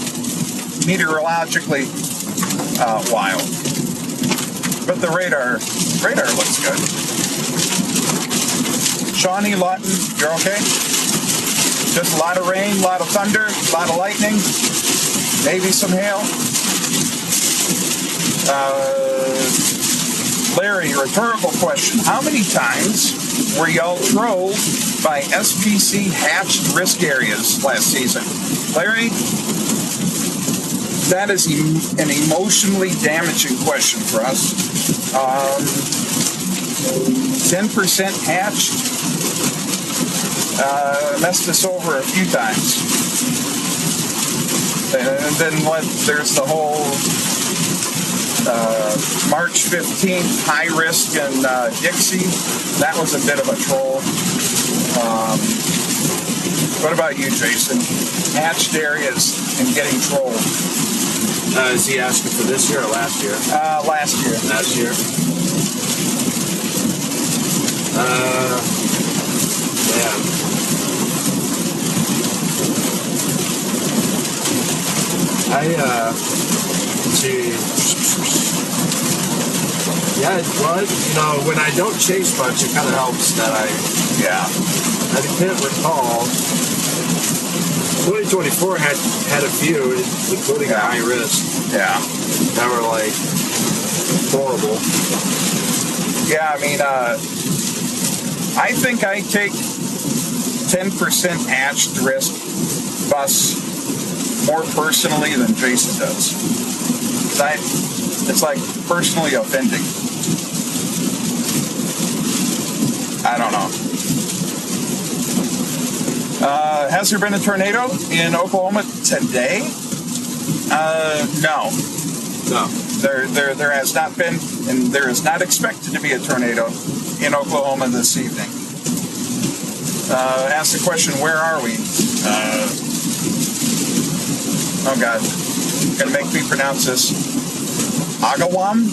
meteorologically wild. But the radar looks good. Shawnee, Lawton, you're okay? Just a lot of rain, a lot of thunder, a lot of lightning, maybe some hail. Larry, rhetorical question. How many times were y'all trolled by SPC hatched risk areas last season? Larry, that is an emotionally damaging question for us. 10% hatched messed us over a few times. And then there's the whole March 15th, high risk in Dixie. That was a bit of a troll. What about you, Jason? Hatched areas and getting trolled. Is he asking for this year or last year? Last year. Last year. Yeah. Yeah, well, you know, when I don't chase much, it kind of helps that I can't recall. 2024 had a few, including a high risk. Yeah. That were like horrible. Yeah, I mean, I think I take 10% hatched risk bus more personally than Jason does. It's like personally offending. I don't know. Has there been a tornado in Oklahoma today? No. No. There has not been, and there is not expected to be a tornado in Oklahoma this evening. Ask the question, where are we? Oh God, gonna make me pronounce this. Agawam,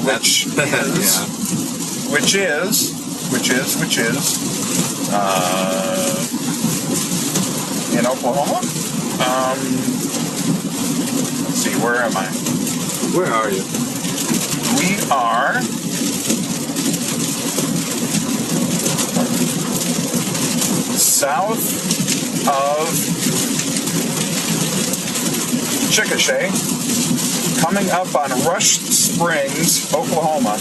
which is in Oklahoma. Let's see, where am I? Where are you? We are south of Chickasha, coming up on Rush Springs, Oklahoma,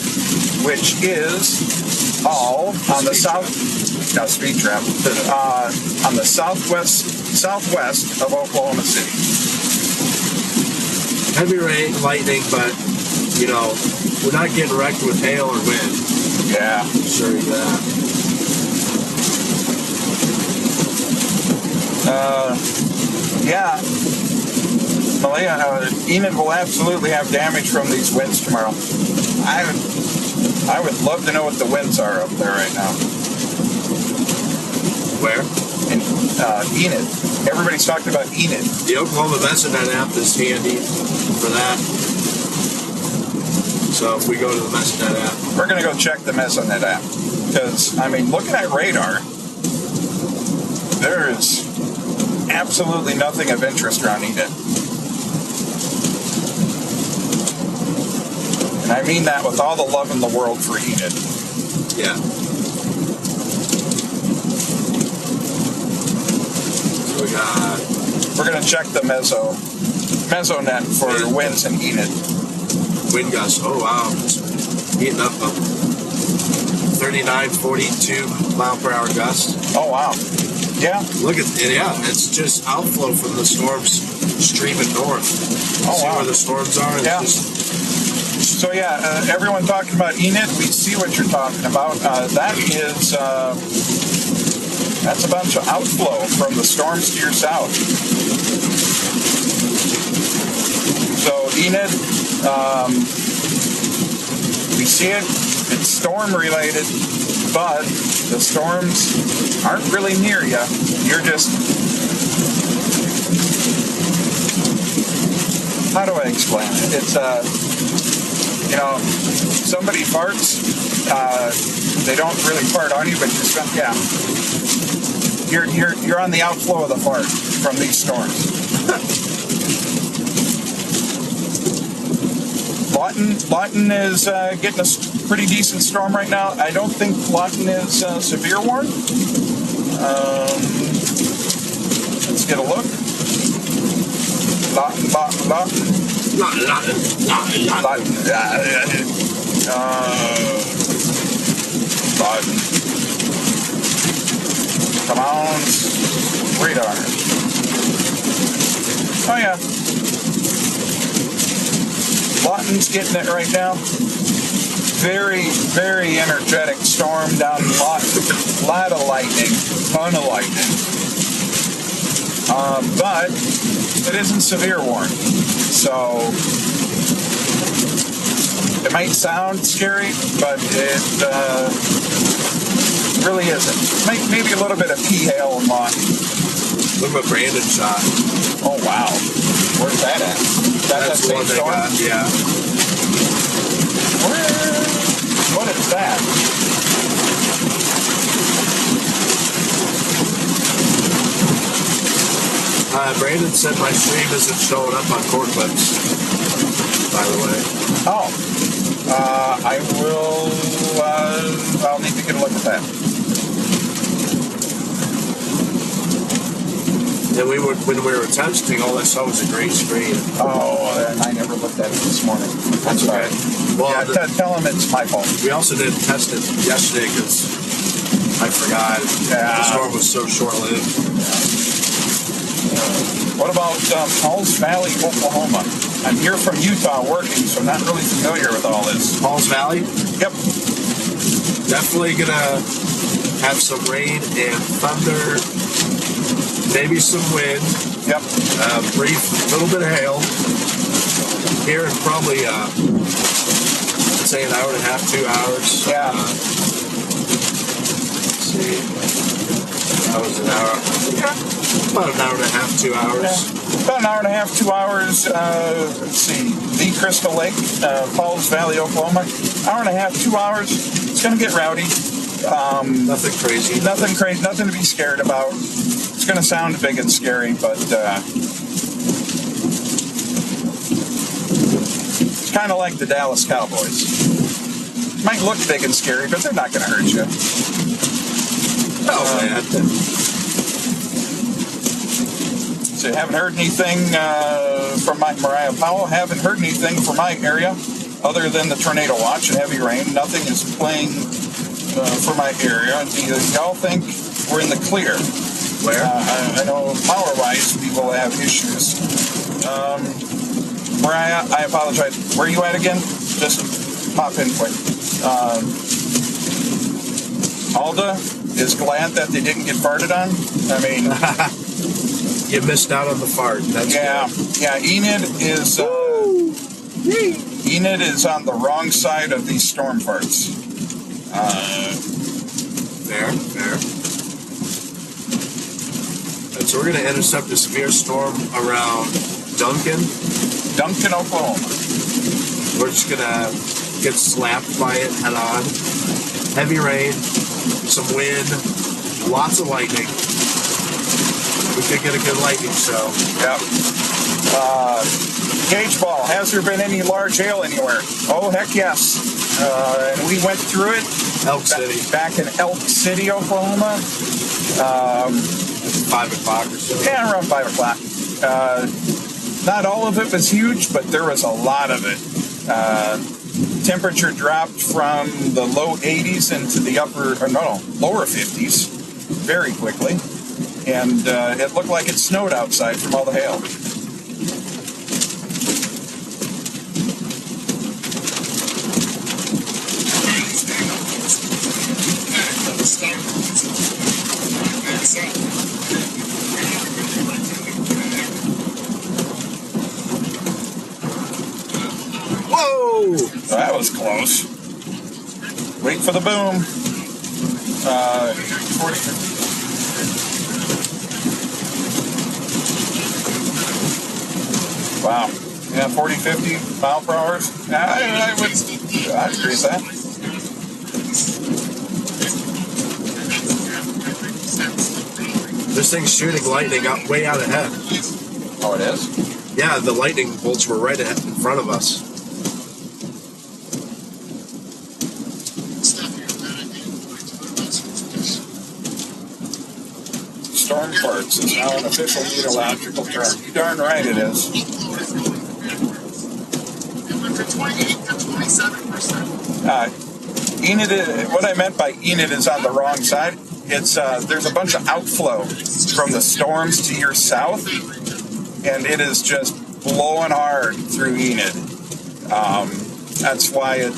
which is all on the speed trap, on the southwest of Oklahoma City. Heavy rain, lightning, but, you know, we're not getting wrecked with hail or wind. Yeah. Sure of that. Yeah. Malia, Enid will absolutely have damage from these winds tomorrow. I would love to know what the winds are up there right now. Where? In Enid. Everybody's talking about Enid. The Oklahoma Mesonet app is handy for that. So if we go to the Mesonet app. We're going to go check the Mesonet app. Because, I mean, looking at radar, there is absolutely nothing of interest around Enid. And I mean that with all the love in the world for Enid. Yeah. So we're going to check the Mesonet for winds in Enid. Wind gusts. Oh wow, heating up. 39, 42 mile per hour gust. Oh wow. Yeah. Look at it. Yeah, it's just outflow from the storms streaming north. Oh See wow. where the storms are? It's just... So yeah, everyone talking about Enid. We see what you're talking about. That is that's a bunch of outflow from the storms to your south. So Enid, we see it. It's storm related, but the storms aren't really near you. You're just, how do I explain it? It's you know, somebody farts, they don't really fart on you, but you're on the outflow of the fart from these storms. Lawton is getting a pretty decent storm right now. I don't think Lawton is severe warned. Let's get a look. Lawton. Come on, radar. Oh yeah. Lawton's getting it right now. Very, very energetic storm down in Lawton. A lot of lightning, ton of lightning. But it isn't severe warning. So might sound scary, but it really isn't. Maybe a little bit of pea, hail, and moss. Look what Brandon shot. Oh, wow. Where's that at? That's the one they got, yeah. What is that? Brandon said my stream isn't showing up on core clips, by the way. Oh. I will, I'll need to get a look at that. And when we were testing, all I saw was a green screen. Oh, and I never looked at it this morning. I'm sorry. Well, yeah, tell him it's my fault. We also didn't test it yesterday because I forgot. Yeah. The storm was so short-lived. What about Pauls Valley, Oklahoma? I'm here from Utah working, so I'm not really familiar with all this. Pauls Valley? Yep. Definitely gonna have some rain and thunder, maybe some wind. Yep. Brief little bit of hail. Here in probably, I'd say an hour and a half, 2 hours. Yeah. Let's see. That was an hour. Yeah. About an hour and a half, 2 hours. Yeah. About an hour and a half, 2 hours. Let's see. The Crystal Lake, Pauls Valley, Oklahoma. Hour and a half, 2 hours. It's going to get rowdy. Nothing crazy. Nothing crazy. Nothing to be scared about. It's going to sound big and scary, but it's kind of like the Dallas Cowboys. Might look big and scary, but they're not going to hurt you. Oh, man. So haven't heard anything from Mariah Powell. Haven't heard anything from my area other than the tornado watch and heavy rain. Nothing is playing for my area. Do y'all think we're in the clear? Where? I know power-wise we will have issues. Mariah, I apologize. Where are you at again? Just pop in quick. Alda is glad that they didn't get farted on. I mean... You missed out on the fart. That's yeah, good. Yeah. Enid is on the wrong side of these storm farts. Fair. And so we're going to intercept a severe storm around Duncan, Oklahoma. We're just going to get slapped by it head on. Heavy rain, some wind, lots of lightning. We could get a good lightning show. Yep. Gauge ball, has there been any large hail anywhere? Oh, heck yes. And we went through it. Elk City. Back in Elk City, Oklahoma. 5 o'clock or so. Yeah, around 5 o'clock. Not all of it was huge, but there was a lot of it. Temperature dropped from the low 80s into the lower 50s very quickly. And it looked like it snowed outside from all the hail. Whoa! That was close. Wait for the boom. 40. Wow. Yeah, 40, 50 mile per hour. I'd agree with that. This thing's shooting lightning way out ahead. Oh, it is? Yeah, the lightning bolts were right ahead in front of us. Storm farts is now an official meteorological term. You're darn right it is. Enid, what I meant by Enid is on the wrong side. It's there's a bunch of outflow from the storms to your south, and it is just blowing hard through Enid. That's why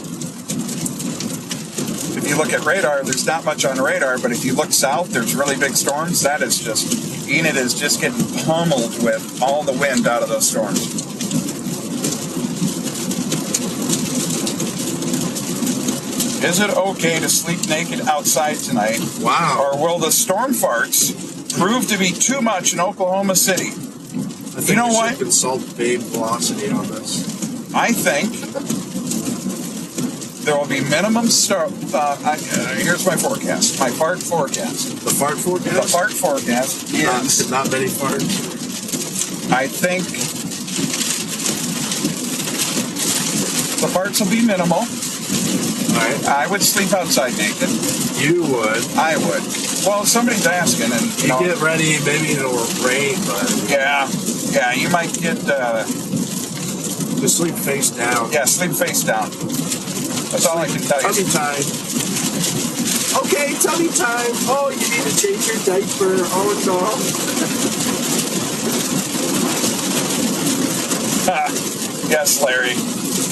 if you look at radar, there's not much on radar, but if you look south, there's really big storms. That is just, Enid is just getting pummeled with all the wind out of those storms. Is it okay to sleep naked outside tonight? Wow. Or will the storm farts prove to be too much in Oklahoma City? I think you know we what? should consult Babe Velocity on this. I think there will be minimum here's my forecast. My fart forecast. The fart forecast? The fart forecast is not many farts. I think the farts will be minimal. All right. I would sleep outside naked. You would. I would. Well, if somebody's asking, and you get ready, maybe it'll rain, but yeah, you might get just sleep face down. Yeah, sleep face down. That's all I can tell you. Tummy time. Okay, tummy time. Oh, you need to change your diaper. Oh, it's off. Yes, Larry.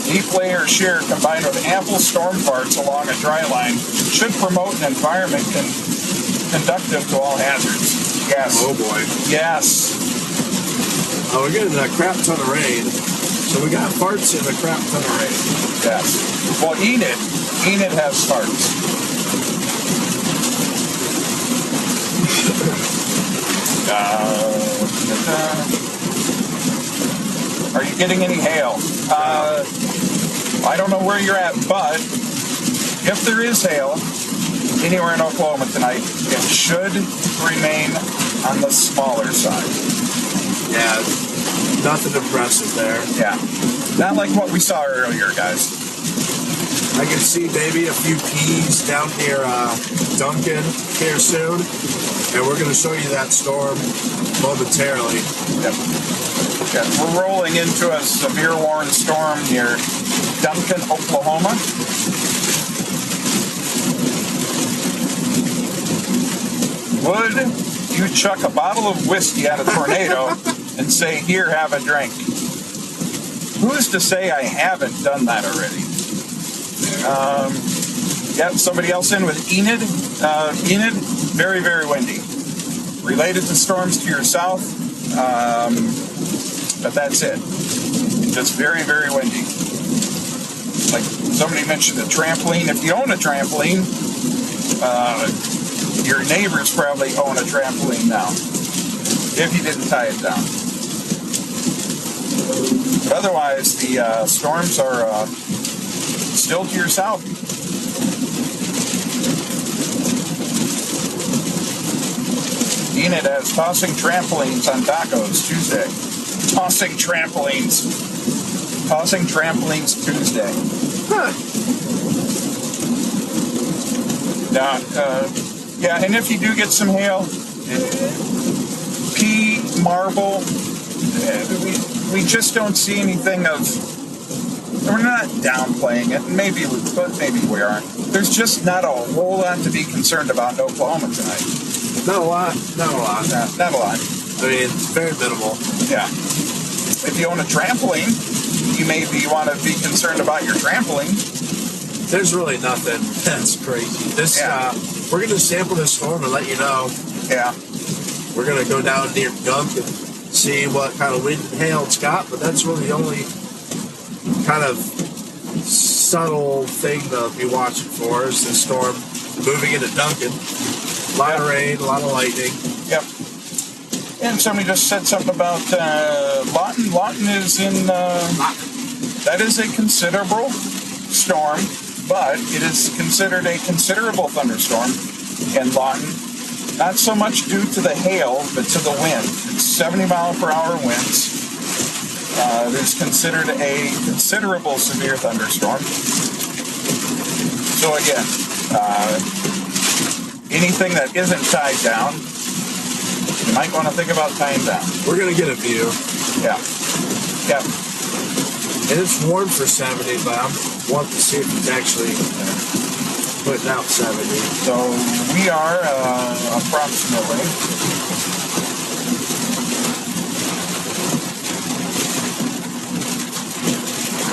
Deep layer shear combined with ample storm farts along a dry line should promote an environment conductive to all hazards. Yes. Oh boy. Yes. Oh, we're getting a crap ton of rain. So we got farts and a crap ton of rain. Yes. Well, Enid has farts. Are you getting any hail? I don't know where you're at, but if there is hail anywhere in Oklahoma tonight, it should remain on the smaller side. Yeah, nothing impressive there. Yeah, not like what we saw earlier, guys. I can see maybe a few peas down near Duncan here soon, and we're going to show you that storm momentarily. Yep. Yeah, we're rolling into a severe warning storm near Duncan, Oklahoma. Would you chuck a bottle of whiskey at a tornado and say, "Here, have a drink"? Who's to say I haven't done that already? Somebody else in with Enid. Enid, very, very windy. Related to storms to your south, but that's it. Just very, very windy. Like somebody mentioned a trampoline. If you own a trampoline, your neighbors probably own a trampoline now, if you didn't tie it down. But otherwise, the storms are still to your south. Enid has tossing trampolines on tacos Tuesday. Tossing trampolines Tuesday. Huh. And if you do get some hail, pea, marble, we just don't see anything of. We're not downplaying it. Maybe we aren't. There's just not a whole lot to be concerned about in Oklahoma tonight. Not a lot. Not a lot. I mean, it's very minimal. Yeah. If you own a trampoline, you maybe want to be concerned about your trampoline. There's really nothing. That's crazy. We're going to sample this storm and let you know. Yeah. We're going to go down near Gunk and see what kind of wind and hail it's got, but that's really the only kind of subtle thing to be watching for is the storm moving into Duncan. A lot of rain, a lot of lightning. Yep. And somebody just said something about Lawton. Lawton is in... that is a considerable storm, but it is considered a considerable thunderstorm in Lawton. Not so much due to the hail, but to the wind. It's 70-mile-per-hour winds. There's considered a considerable severe thunderstorm. So again, anything that isn't tied down, you might want to think about tying down. We're going to get a view. Yeah. Yeah. And it's warm for 70, but I want to see if it's actually putting out 70. So we are approximately...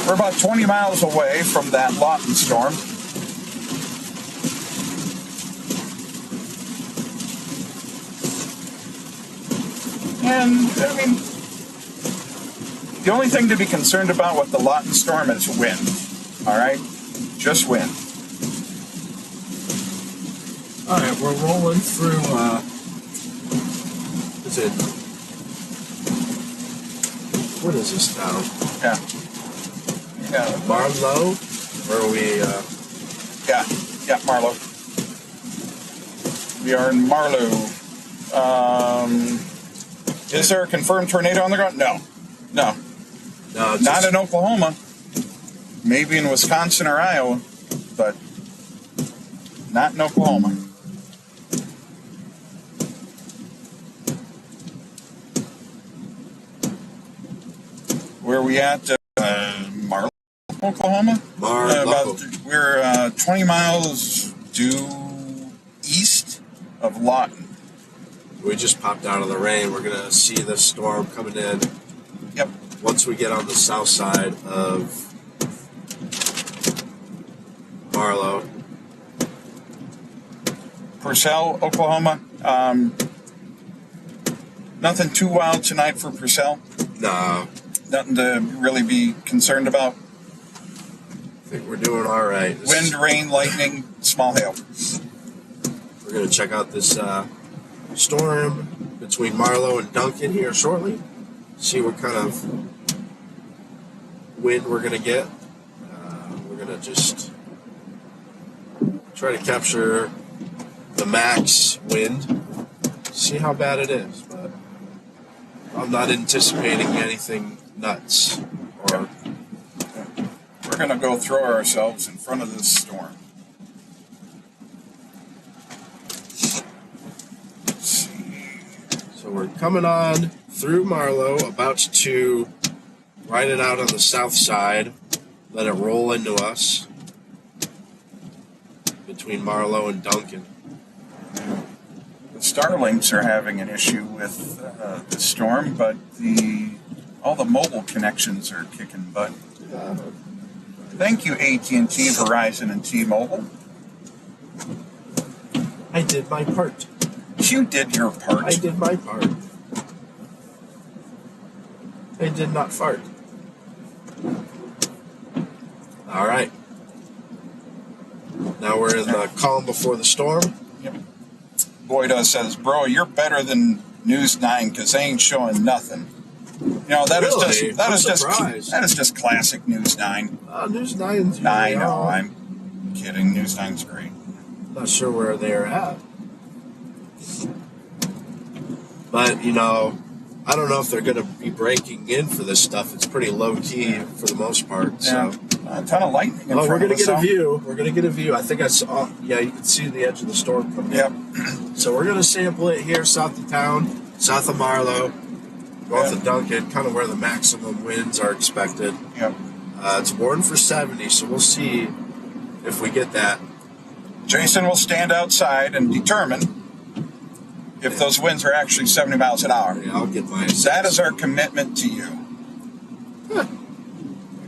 We're about 20 miles away from that Lawton storm. And, I mean, the only thing to be concerned about with the Lawton storm is wind. All right? Just wind. Alright, we're rolling through, what is this town? Yeah. Yeah. Marlow? Where are we, Yeah, Marlow. We are in Marlow. Is there a confirmed tornado on the ground? No. No, Not in Oklahoma. Maybe in Wisconsin or Iowa, but not in Oklahoma. Where are we at? Marlow, Oklahoma? Marlow. We're 20 miles due east of Lawton. We just popped out of the rain. We're going to see the storm coming in. Yep. Once we get on the south side of Marlow. Purcell, Oklahoma. Nothing too wild tonight for Purcell. No. Nothing to really be concerned about. I think we're doing all right. Wind, rain, lightning, small hail. We're going to check out this storm between Marlow and Duncan here shortly. See what kind of wind we're going to get. We're going to just try to capture the max wind. See how bad it is. But I'm not anticipating anything nuts. Or We're going to go throw ourselves in front of this storm. Let's see. So we're coming on through Marlow, about to ride it out on the south side, let it roll into us between Marlow and Duncan. The Starlinks are having an issue with the storm, but all the mobile connections are kicking butt. Thank you, AT&T, Verizon, and T-Mobile. I did my part. You did your part. I did my part. I did not fart. All right. Now we're in the calm before the storm. Yep. Boyda says, "Bro, you're better than News 9 because they ain't showing nothing." You know, that Really? is surprised. just classic News 9. News 9's I know, I'm kidding. News 9's great. Not sure where they're at. But, you know, I don't know if they're going to be breaking in for this stuff. It's pretty low-key for the most part. So. Yeah, a ton of lightning in Oh, we're front going of to us. get a view. We're going to get a view. I think I saw, yeah, you can see the edge of the storm coming Yep. in. So we're going to sample it here south of town, south of Marlow, north of Duncan, kind of where the maximum winds are expected. Yep. It's warned for 70, so we'll see if we get that. Jason will stand outside and determine if those winds are actually 70 miles an hour. Yeah, I'll get my That is our commitment to you. My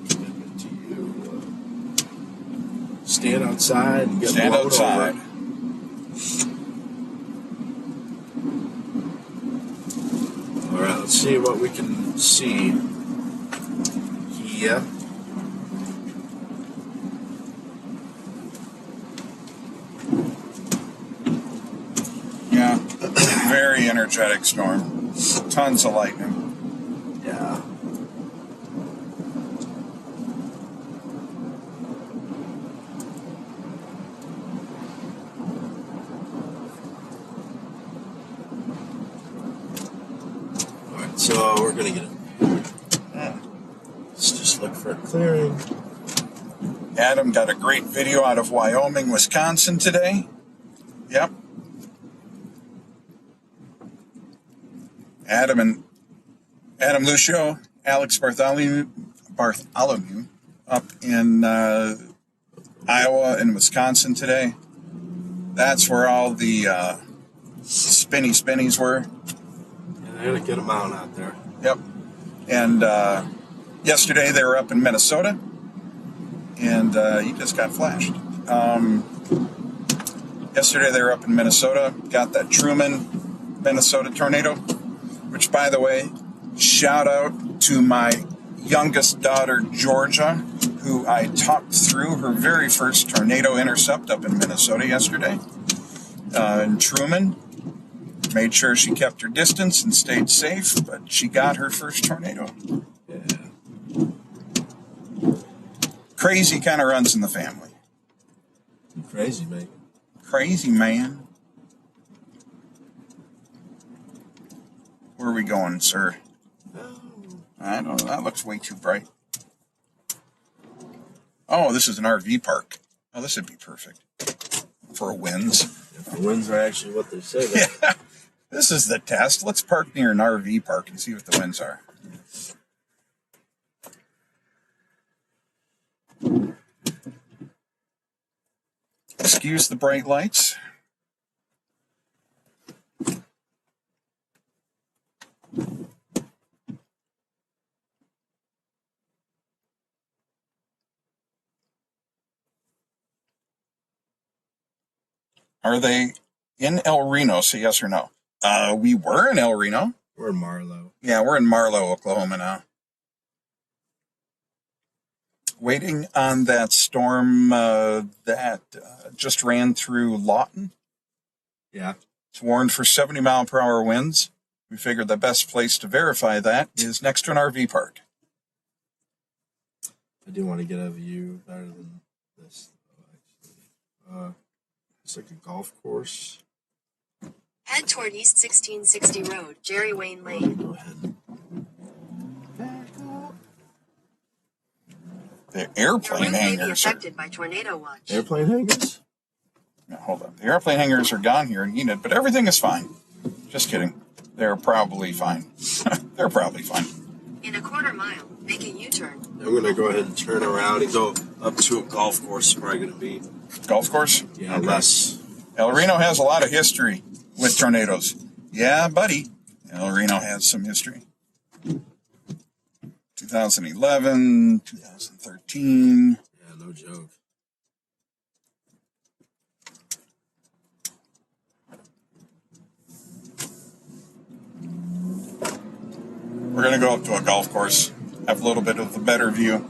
commitment to you. Stand outside and get Stand blown outside. over. All right, let's see what we can see here. Yeah. Very energetic storm. Tons of lightning. Yeah. All right, so we're gonna get it. Let's just look for a clearing. Adam got a great video out of Wyoming, Wisconsin today. Yep. Adam Lucio, Alex Bartholomew up in Iowa and Wisconsin today. That's where all the spinnies were. Yeah, they're gonna get them out there. Yep. And yesterday they were up in Minnesota, and he just got flashed. Yesterday they were up in Minnesota, got that Truman, Minnesota tornado, which, by the way, shout out to my youngest daughter, Georgia, who I talked through her very first tornado intercept up in Minnesota yesterday. in Truman. Made sure she kept her distance and stayed safe, but she got her first tornado. Yeah. Crazy kind of runs in the family. Crazy, man. Crazy, man. Where are we going, sir? I don't know. That looks way too bright. Oh, this is an RV park. Oh, this would be perfect for winds. If the winds are actually what they say they are. Yeah. This is the test. Let's park near an RV park and see what the winds are. Excuse the bright lights. Are they in El Reno? Say yes or no. We were in El Reno. We're in Marlow. Yeah, we're in Marlow, Oklahoma now. Waiting on that storm that just ran through Lawton. Yeah. It's warned for 70-mile-per-hour winds. We figured the best place to verify that is next to an RV park. I do want to get a view better than this, actually. It's like a golf course. Head toward East 1660 Road, Jerry Wayne Lane. Go ahead. The Your airplane route may be hangars are... affected by tornado watch. Airplane hangars? No, hold on. The airplane hangars are gone here in Enid, but everything is fine. Just kidding. They're probably fine. They're probably fine. In a quarter mile, make a U-turn. I'm going to go ahead and turn around and go up to a golf course. It's probably going to be... Golf course? Yeah, less. El Reno has a lot of history with tornadoes. Yeah, buddy. El Reno has some history. 2011, 2013. Yeah, no joke. We're going to go up to a golf course, have a little bit of a better view.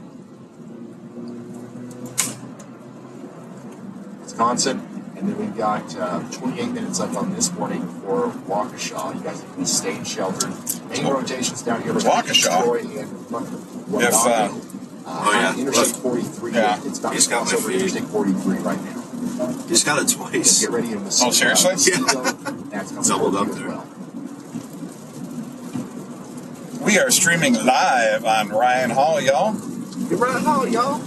Wisconsin, and then we've got 28 minutes left on this morning for Waukesha. You guys have been staying sheltered. Main rotations down here. Waukesha? Troy and Interstate 43. Yeah. It's not He's got my over feed. Interstate 43 right now. He's got it twice. Get ready in the Oh, seriously? That's coming Doubled up as there. well. We are streaming live on Ryan Hall, y'all. Get right home, y'all.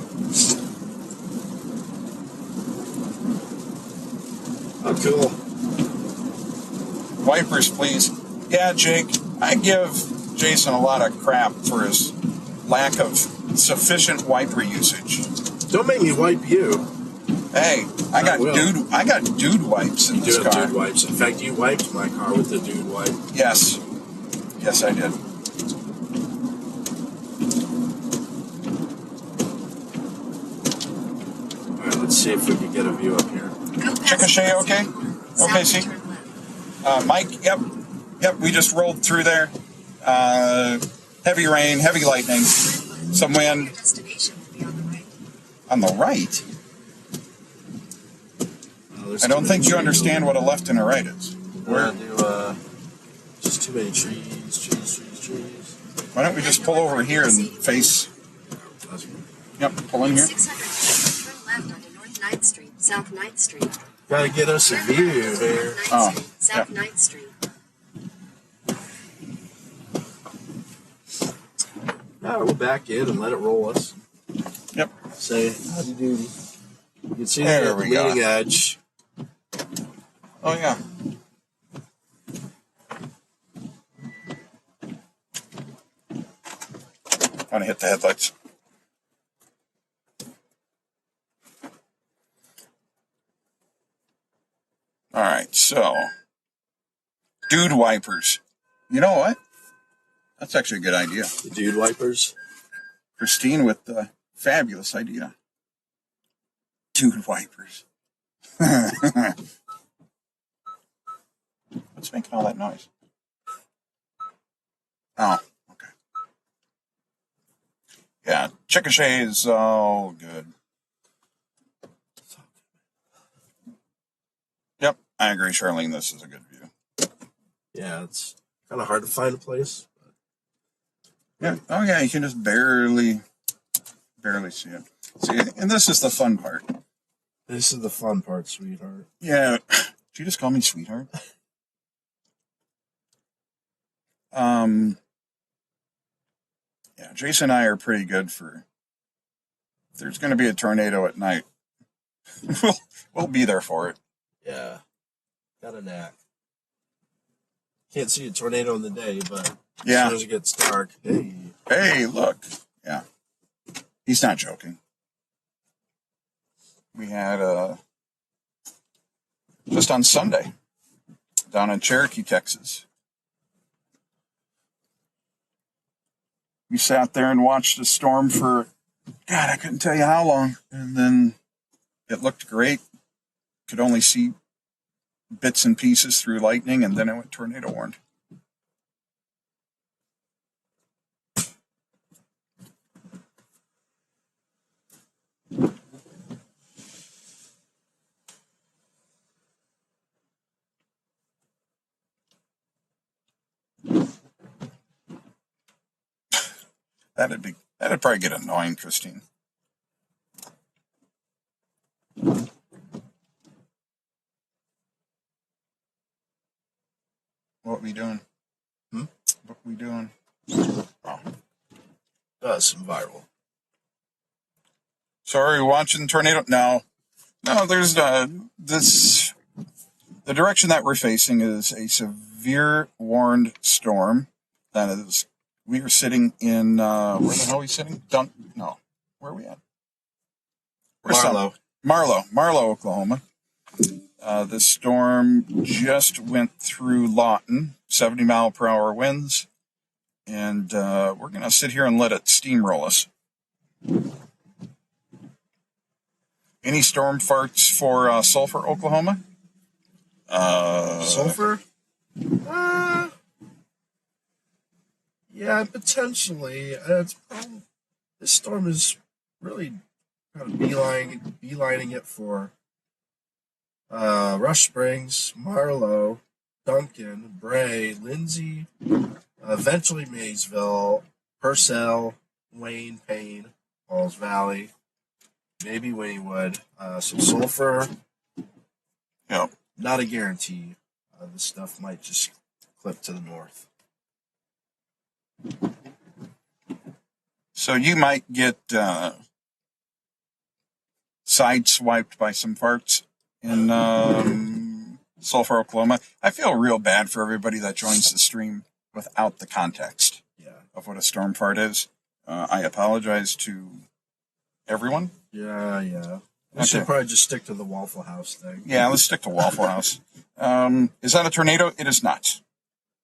Oh, cool. Wipers, please. Yeah, Jake, I give Jason a lot of crap for his lack of sufficient wiper usage. Don't make me wipe you. Hey, I got will. dude wipes in You this do have car. dude wipes. In fact, you wiped my car with the dude wipe. Yes. Yes, I did. All right, let's see if we can get a view up here. Go past Ricochet, okay? South Okay, and see? turn left. Mike, yep, we just rolled through there. Heavy rain, heavy lightning, some wind. Your destination will be on the right. On the right? There's I too don't many think you trees understand over what a left and a right is. there. Just too many trees. Why don't we just pull over here and face... That's good. Yep, pull in here. 600 feet, turn left onto North 9th Street, South 9th Street. Gotta get us a Turn view left onto here. North 9th Oh, Street, South yeah. 9th Street. All right, we'll back in and let it roll us. Yep. Say, howdy doody. You can see There the we go. leading edge. Oh, yeah. Want to hit the headlights. All right, so dude wipers. You know what? That's actually a good idea. The dude wipers. Christine with the fabulous idea. Dude wipers. What's making all that noise? Oh, okay. Yeah, Chickasha is all good. Yep, I agree, Charlene. This is a good view. Yeah, it's kind of hard to find a place. Yeah. Oh, yeah. You can just barely see it. See, and this is the fun part. This is the fun part, sweetheart. Yeah. Did you just call me sweetheart? Yeah, Jason and I are pretty good for. If there's going to be a tornado at night, we'll be there for it. Yeah, got a knack. Can't see a tornado in the day, but as soon as it gets dark, hey, look. Yeah, he's not joking. We had just on Sunday down in Cherokee, Texas. We sat there and watched a storm for, God, I couldn't tell you how long. And then it looked great. Could only see bits and pieces through lightning, and then it went tornado warned. That'd probably get annoying, Christine. What we doing? What we doing? Oh. Some viral. So are we watching tornado? No, there's this. The direction that we're facing is a severe warned storm. That is, we are sitting in, where the hell are we sitting? Where are we at? Marlow, Oklahoma. The storm just went through Lawton, 70-mile-per-hour winds, and we're going to sit here and let it steamroll us. Any storm farts for Sulphur, Oklahoma? Sulphur? Yeah, potentially. This storm is really kind of beelining it for Rush Springs, Marlow, Duncan, Bray, Lindsay, eventually Maysville, Purcell, Wayne, Payne, Falls Valley, maybe Wynnewood, some Sulphur. Yep. Not a guarantee. This stuff might just clip to the north. So you might get sideswiped by some farts in Sulphur, Oklahoma. I feel real bad for everybody that joins the stream without the context of what a storm fart is. I apologize to everyone. Yeah. We should probably just stick to the Waffle House thing. Yeah, let's stick to Waffle House. Is that a tornado? It is not.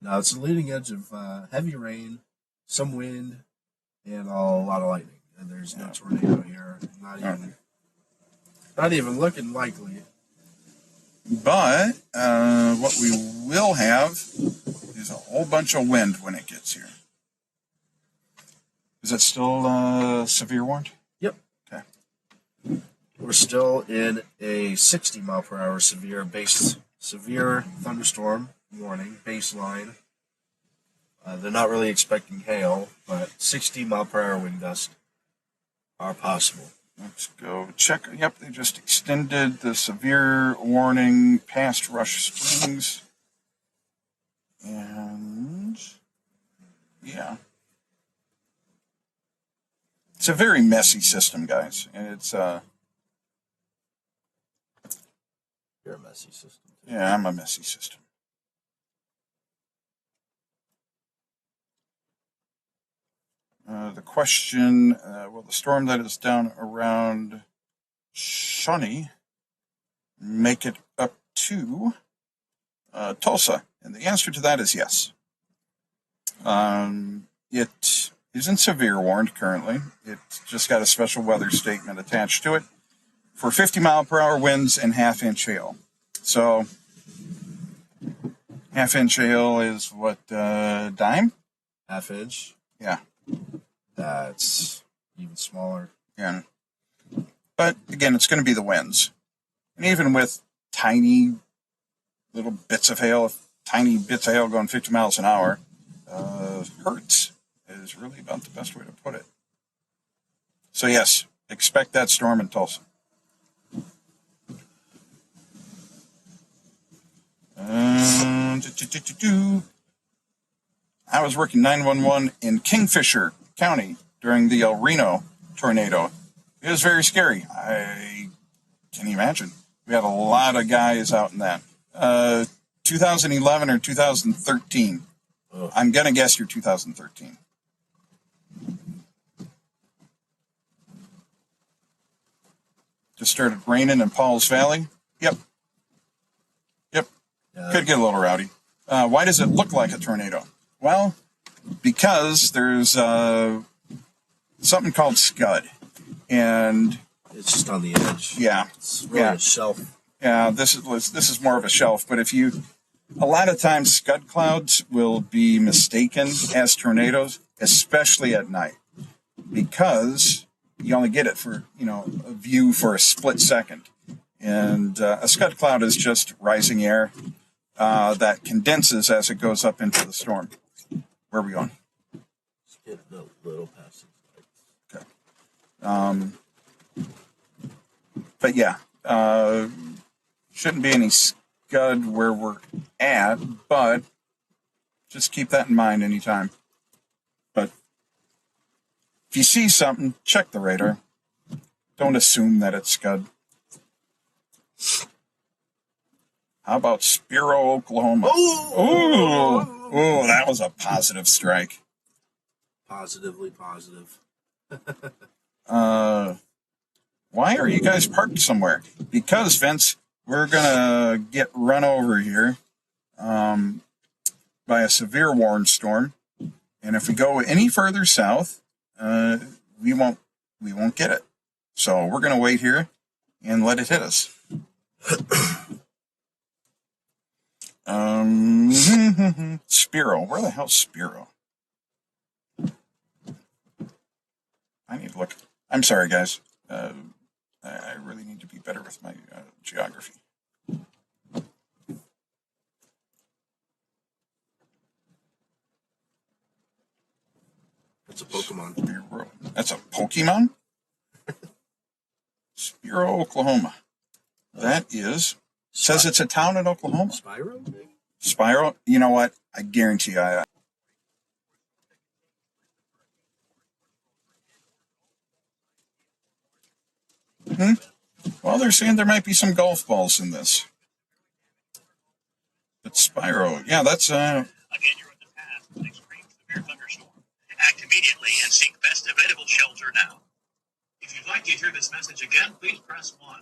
No, it's the leading edge of heavy rain, some wind, and a lot of lightning. And there's no tornado here. Not even looking likely. But what we will have is a whole bunch of wind when it gets here. Is it still severe warned? Yep. Okay. We're still in a 60-mile-per-hour severe thunderstorm warning baseline. They're not really expecting hail, but 60-mile-per-hour wind gusts are possible. Let's go check. Yep, they just extended the severe warning past Rush Springs. And yeah. It's a very messy system, guys. And it's You're a messy system. Yeah, I'm a messy system. The question, will the storm that is down around Shawnee make it up to Tulsa? And the answer to that is yes. It isn't severe warned currently. It just got a special weather statement attached to it for 50-mile-per-hour winds and half-inch hail. So half-inch hail is what, dime? Half inch? Yeah. That's even smaller. Yeah. But again, it's going to be the winds. And even with tiny little bits of hail, tiny bits of hail going 50 miles an hour, hurts is really about the best way to put it. So yes, expect that storm in Tulsa. I was working 911 in Kingfisher County during the El Reno tornado. It was very scary. I can imagine. We had a lot of guys out in that. 2011 or 2013. Oh. I'm going to guess you're 2013. Just started raining in Pauls Valley. Yep. Could get a little rowdy. Why does it look like a tornado? Well, because there's something called scud. And it's just on the edge. Yeah. It's really a shelf. Yeah, this is more of a shelf. But a lot of times scud clouds will be mistaken as tornadoes, especially at night, because you only get it for, a view for a split second. And a scud cloud is just rising air that condenses as it goes up into the storm. Where are we going? Just getting a little past it. Okay. But yeah, shouldn't be any scud where we're at, but just keep that in mind anytime. But if you see something, check the radar. Don't assume that it's scud. How about Spiro, Oklahoma? Oh, that was a positive strike. Positively positive. Why are you guys parked somewhere? Because, Vince, we're going to get run over here by a severe warned storm. And if we go any further south, we won't get it. So we're going to wait here and let it hit us. Spiro. Where the hell's Spiro? I need to look. I'm sorry, guys. I really need to be better with my geography. That's a Pokemon. Spiro. That's a Pokemon? Spiro, Oklahoma. That is... Says it's a town in Oklahoma. Spiro? Spiro? You know what? I guarantee you. Well, they're saying there might be some golf balls in this. But Spiro, yeah, that's Again, you're in the path of an extreme severe thunderstorm. Act immediately and seek best available shelter now. If you'd like to hear this message again, please press 1.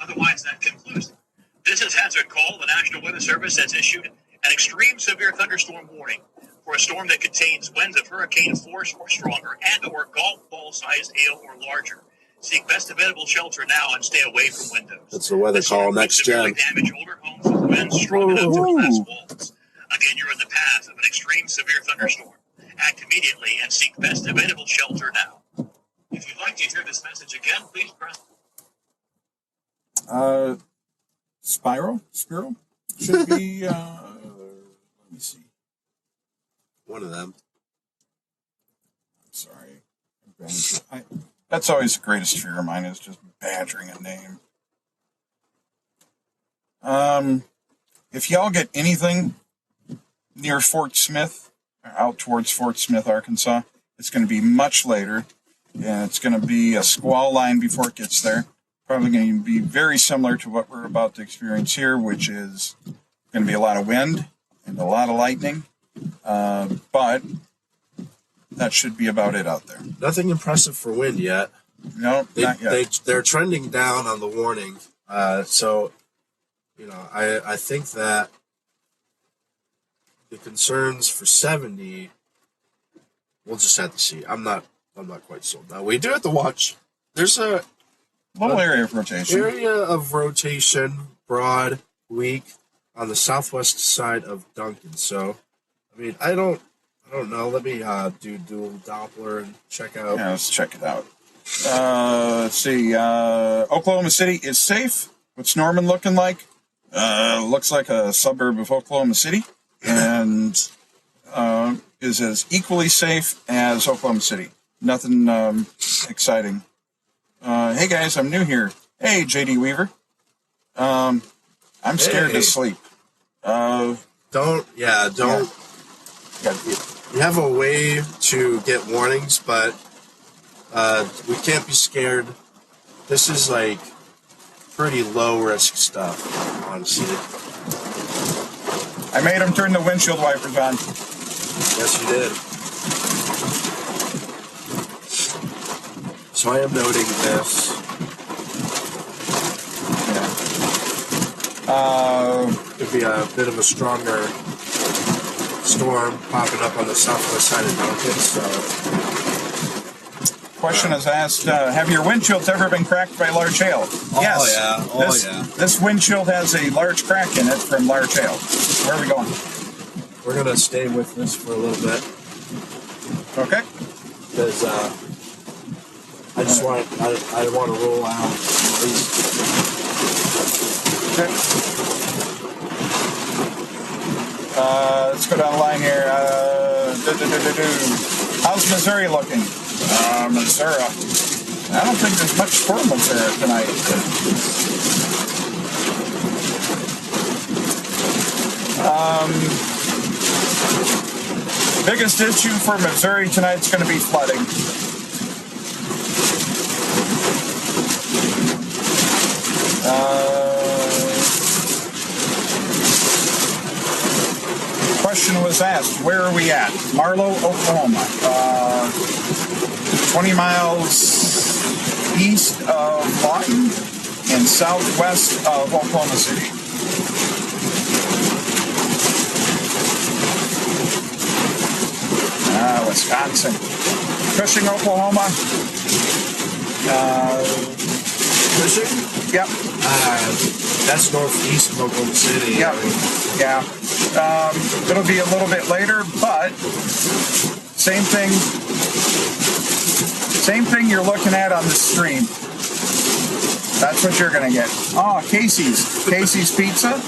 Otherwise, that concludes it. This is Hazard Call. The National Weather Service has issued an extreme severe thunderstorm warning for a storm that contains winds of hurricane force or stronger and or golf ball size hail or larger. Seek best available shelter now and stay away from windows. That's the weather call next gen. Damage older homes with winds strong enough to collapse walls. Again, you're in the path of an extreme severe thunderstorm. Act immediately and seek best available shelter now. If you'd like to hear this message again, please press. Spiro should be. Let me see. One of them. I'm sorry. That's always the greatest fear of mine, is just badgering a name. If y'all get anything near Fort Smith, out towards Fort Smith, Arkansas, it's going to be much later, and it's going to be a squall line before it gets there. Probably going to be very similar to what we're about to experience here, which is going to be a lot of wind and a lot of lightning, but that should be about it out there. Nothing impressive for wind yet. No, not yet. They're trending down on the warning. So, I think that the concerns for 70, we'll just have to see. I'm not quite sold. Now, we do have to watch. There's a little area of rotation. Area of rotation, broad, weak, on the southwest side of Duncan. So, I don't know. Let me do dual Doppler and check out. Yeah, let's check it out. Let's see. Oklahoma City is safe. What's Norman looking like? Looks like a suburb of Oklahoma City, and is as equally safe as Oklahoma City. Nothing exciting. Hey guys, I'm new here. Hey, JD Weaver. I'm scared to sleep. Don't. Yeah. You have a way to get warnings, but we can't be scared. This is like pretty low risk stuff, honestly. I made him turn the windshield wipers on. Yes, you did. So I am noting this. Could be a bit of a stronger storm popping up on the southwest side of Duncan. So, question is asked: have your windshields ever been cracked by large hail? Yes. Yeah. This windshield has a large crack in it from large hail. Where are we going? We're gonna stay with this for a little bit. Okay. Because I want to roll out at least. Okay. Let's go down the line here. How's Missouri looking? Missouri. I don't think there's much for Missouri tonight. Biggest issue for Missouri tonight is going to be flooding. Question was asked, where are we at? Marlow, Oklahoma. 20 miles east of Lawton and southwest of Oklahoma City. Wisconsin. Cushing, Oklahoma. Cushing? Yep. That's northeast of Oklahoma City. Yep. Yeah. It'll be a little bit later, but same thing you're looking at on the stream. That's what you're going to get. Oh, Casey's Pizza.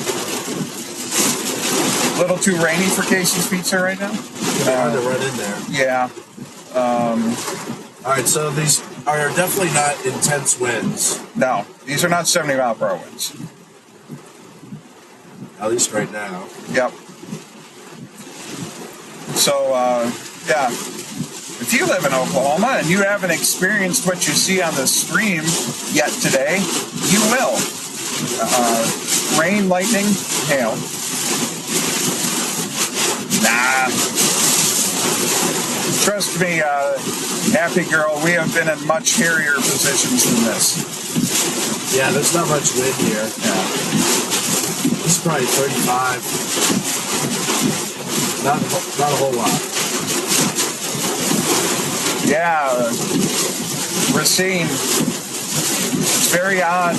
A little too rainy for Casey's Pizza right now. It's hard to run in there. Yeah. All right, so these are definitely not intense winds. No, these are not 70-mile-per-hour winds. At least right now. Yep. So, yeah. If you live in Oklahoma and you haven't experienced what you see on the stream yet today, you will. Rain, lightning, hail. Nah. Trust me, happy girl, we have been in much hairier positions than this. Yeah, there's not much wind here. Yeah. It's probably 35. Not a whole lot. Yeah, Racine. It's very odd,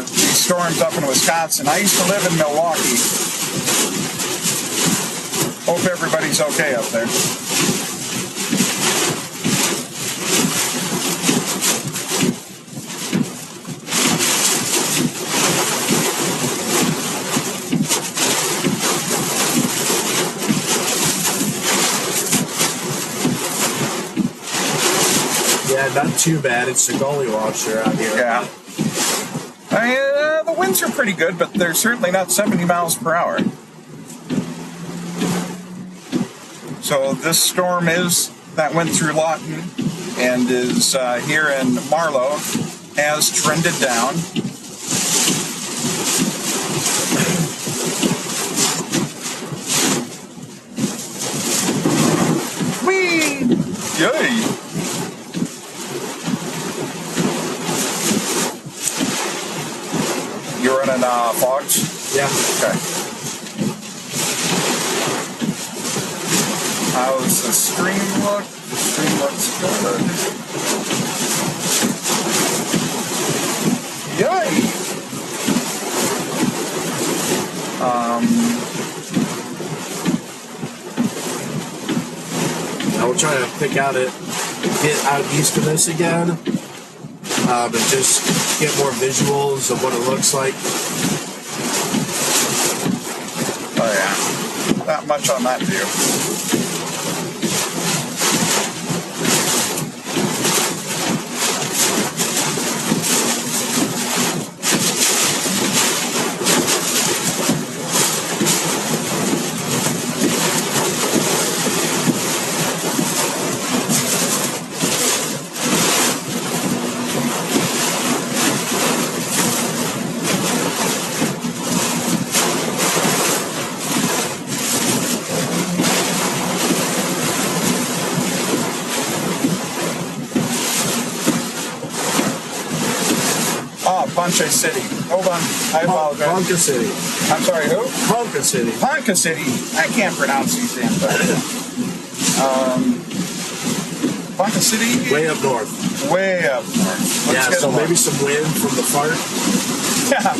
these storms up in Wisconsin. I used to live in Milwaukee. Hope everybody's okay up there. Yeah, not too bad. It's the Gully washer out here. Yeah. The winds are pretty good, but they're certainly not 70 miles per hour. So this storm that went through Lawton and is here in Marlow has trended down. Whee! Yay! You're running fogs? Yeah. Okay. How's the stream look? The stream looks good. Yay! I will try to get out east of this again, and just get more visuals of what it looks like. Oh yeah, not much on that view. Poncha City. Hold on. I apologize. Ponca City. I'm sorry, who? Ponca City. Ponca City. I can't pronounce these damn things. Ponca City? Way up north. Way up north. Let's Yeah, get so a look. maybe some wind from the fart. Yeah.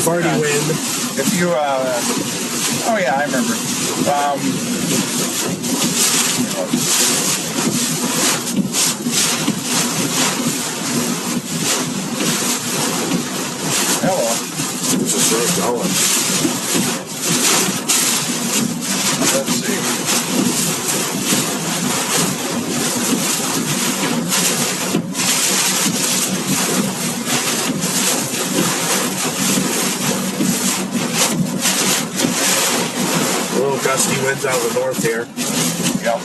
Farty Yeah. wind. If you, oh yeah, I remember. Hello. It's just sort of going. Let's see. A little gusty winds out of the north here. Yep.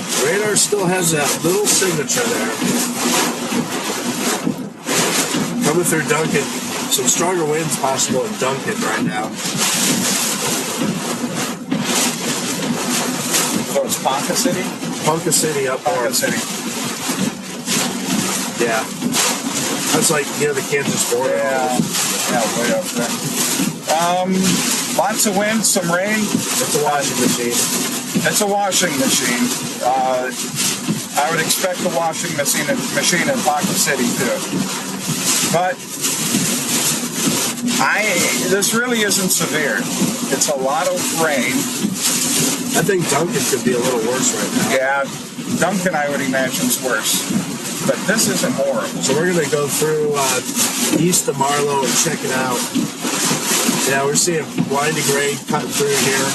The radar still has that little signature there. Coming through Duncan. Some stronger winds possible in Duncan right now. So it's Ponca City? Ponca City up Ponca north. City. Yeah. That's like near the Kansas border. Yeah. Yeah, way up there. Lots of wind, some rain. It's a washing machine. It's a washing machine. I would expect a washing machine in Ponca City too. But this really isn't severe. It's a lot of rain. I think Duncan could be a little worse right now. Yeah, Duncan I would imagine is worse. But this isn't horrible. So we're going to go through east of Marlow and check it out. Yeah, we're seeing winding rain cutting through here.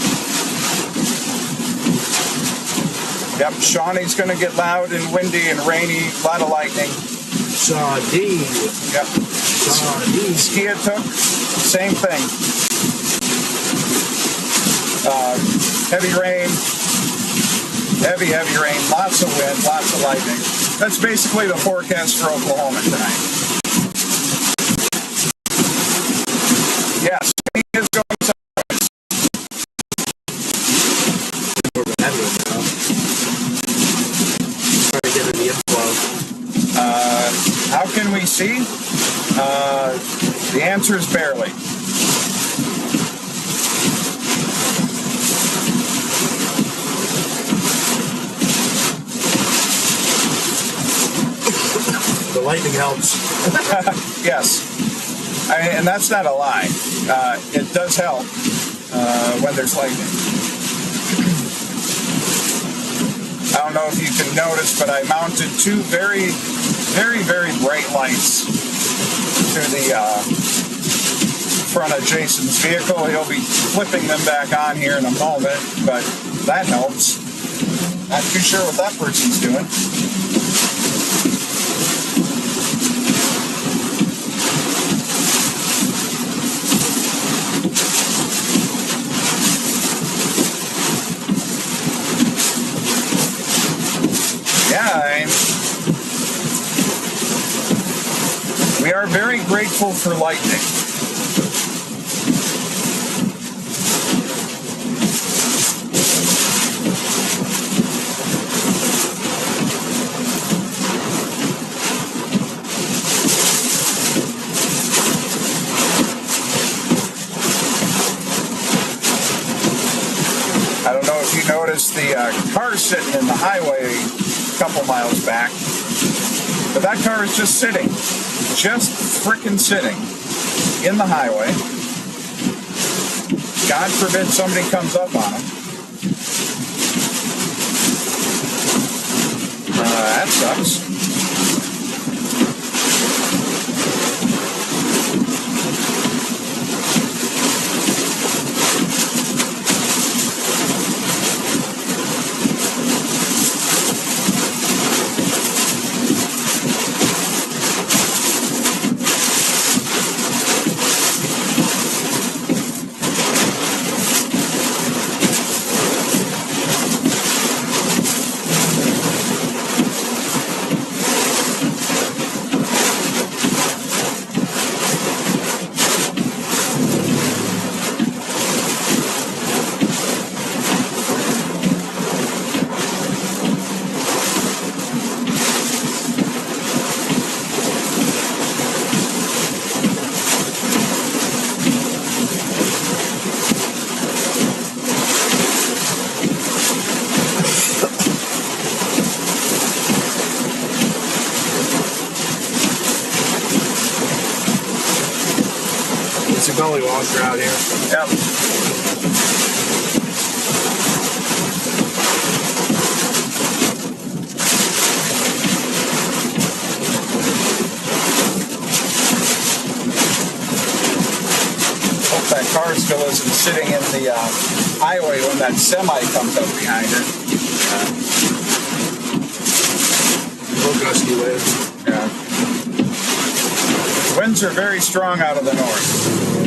Yep, Shawnee's going to get loud and windy and rainy, a lot of lightning. Shawnee. Yep. Shawnee. Skiatook, same thing. Heavy rain, heavy rain, lots of wind, lots of lightning. That's basically the forecast for Oklahoma tonight. Yes, he is going to. Trying to get in the inflow. How can we see? The answer is barely. The lightning helps. Yes. And that's not a lie. It does help when there's lightning. I don't know if you can notice, but I mounted two very, very, very bright lights to the front of Jason's vehicle. He'll be flipping them back on here in a moment, but that helps. Not too sure what that person's doing. We are very grateful for lightning. I don't know if you noticed the car sitting in the highway a couple miles back, but that car is just sitting. Just frickin' sitting in the highway. God forbid somebody comes up on him. That sucks. It's a gully washer out here. Yep. Hope that car still isn't sitting in the highway when that semi comes up behind it. Real gusty wind. Yeah. Winds are very strong out of the north.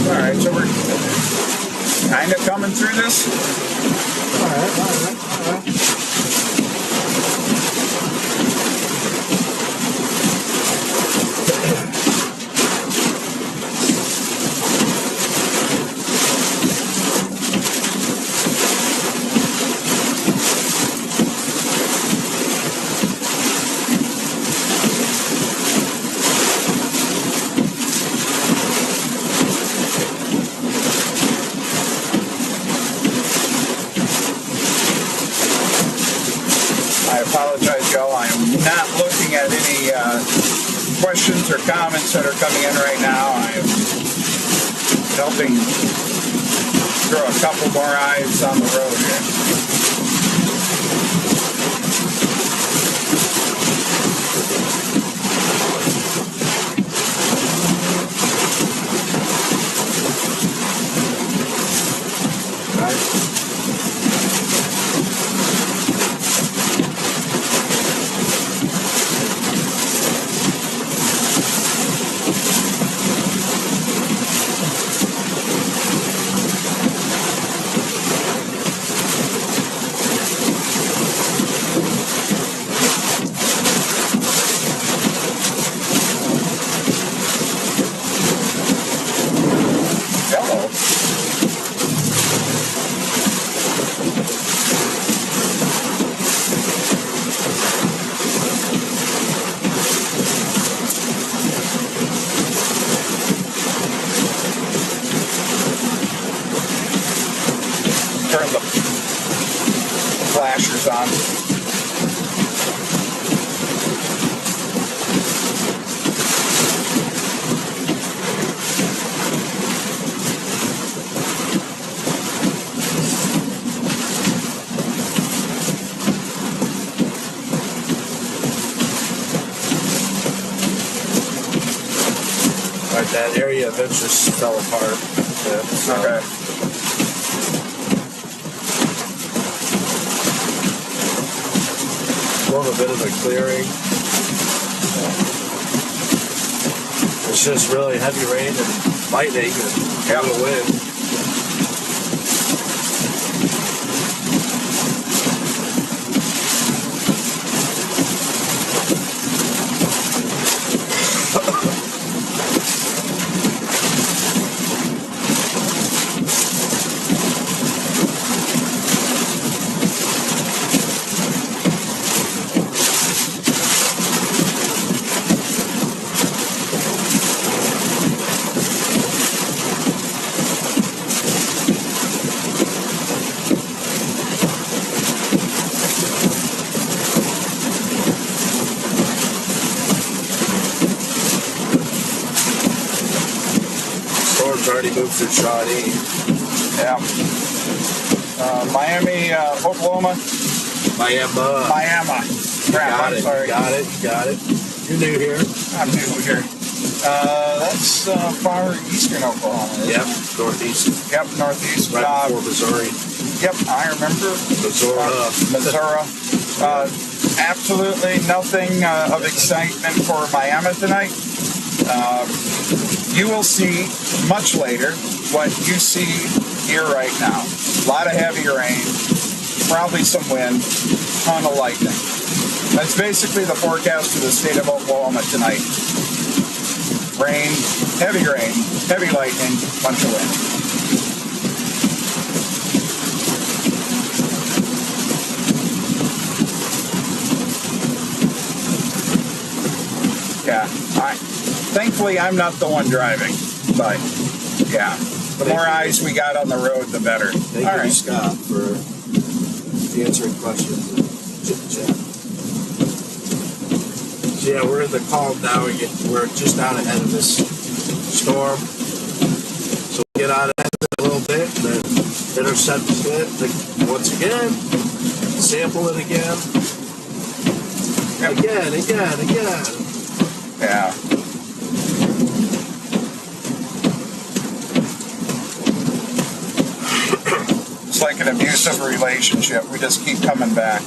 Alright, so we're kind of coming through this. Alright. I apologize, y'all. I am not looking at any questions or comments that are coming in right now. I am helping throw a couple more eyes on the road here. Hello. Turn the flashers on. Right, that area of interest fell apart. Yeah, so Okay. more of a bit of a clearing. It's just really heavy rain and lightning and a little wind. Already moved through Shawnee. Yeah. Miami, Oklahoma. Miami. Crap, Got I'm it. sorry. Got it. You're new here. I'm new here. That's far eastern Oklahoma. Yep, northeast. Yep, northeast. Right before Missouri. Yep, I remember. Missouri. Absolutely nothing of excitement for Miami tonight. You will see much later what you see here right now. A lot of heavy rain, probably some wind, ton of lightning. That's basically the forecast for the state of Oklahoma tonight. Rain, heavy lightning, bunch of wind. Yeah, thankfully I'm not the one driving, but yeah, the more eyes we got on the road, the better. Thank you, Scott, for answering questions and chit-chat. So yeah, we're in the calm now. We're just out ahead of this storm. So we'll get out ahead of it a little bit, and then intercept it once again, sample it again, again. Yeah. It's like an abusive relationship. We just keep coming back.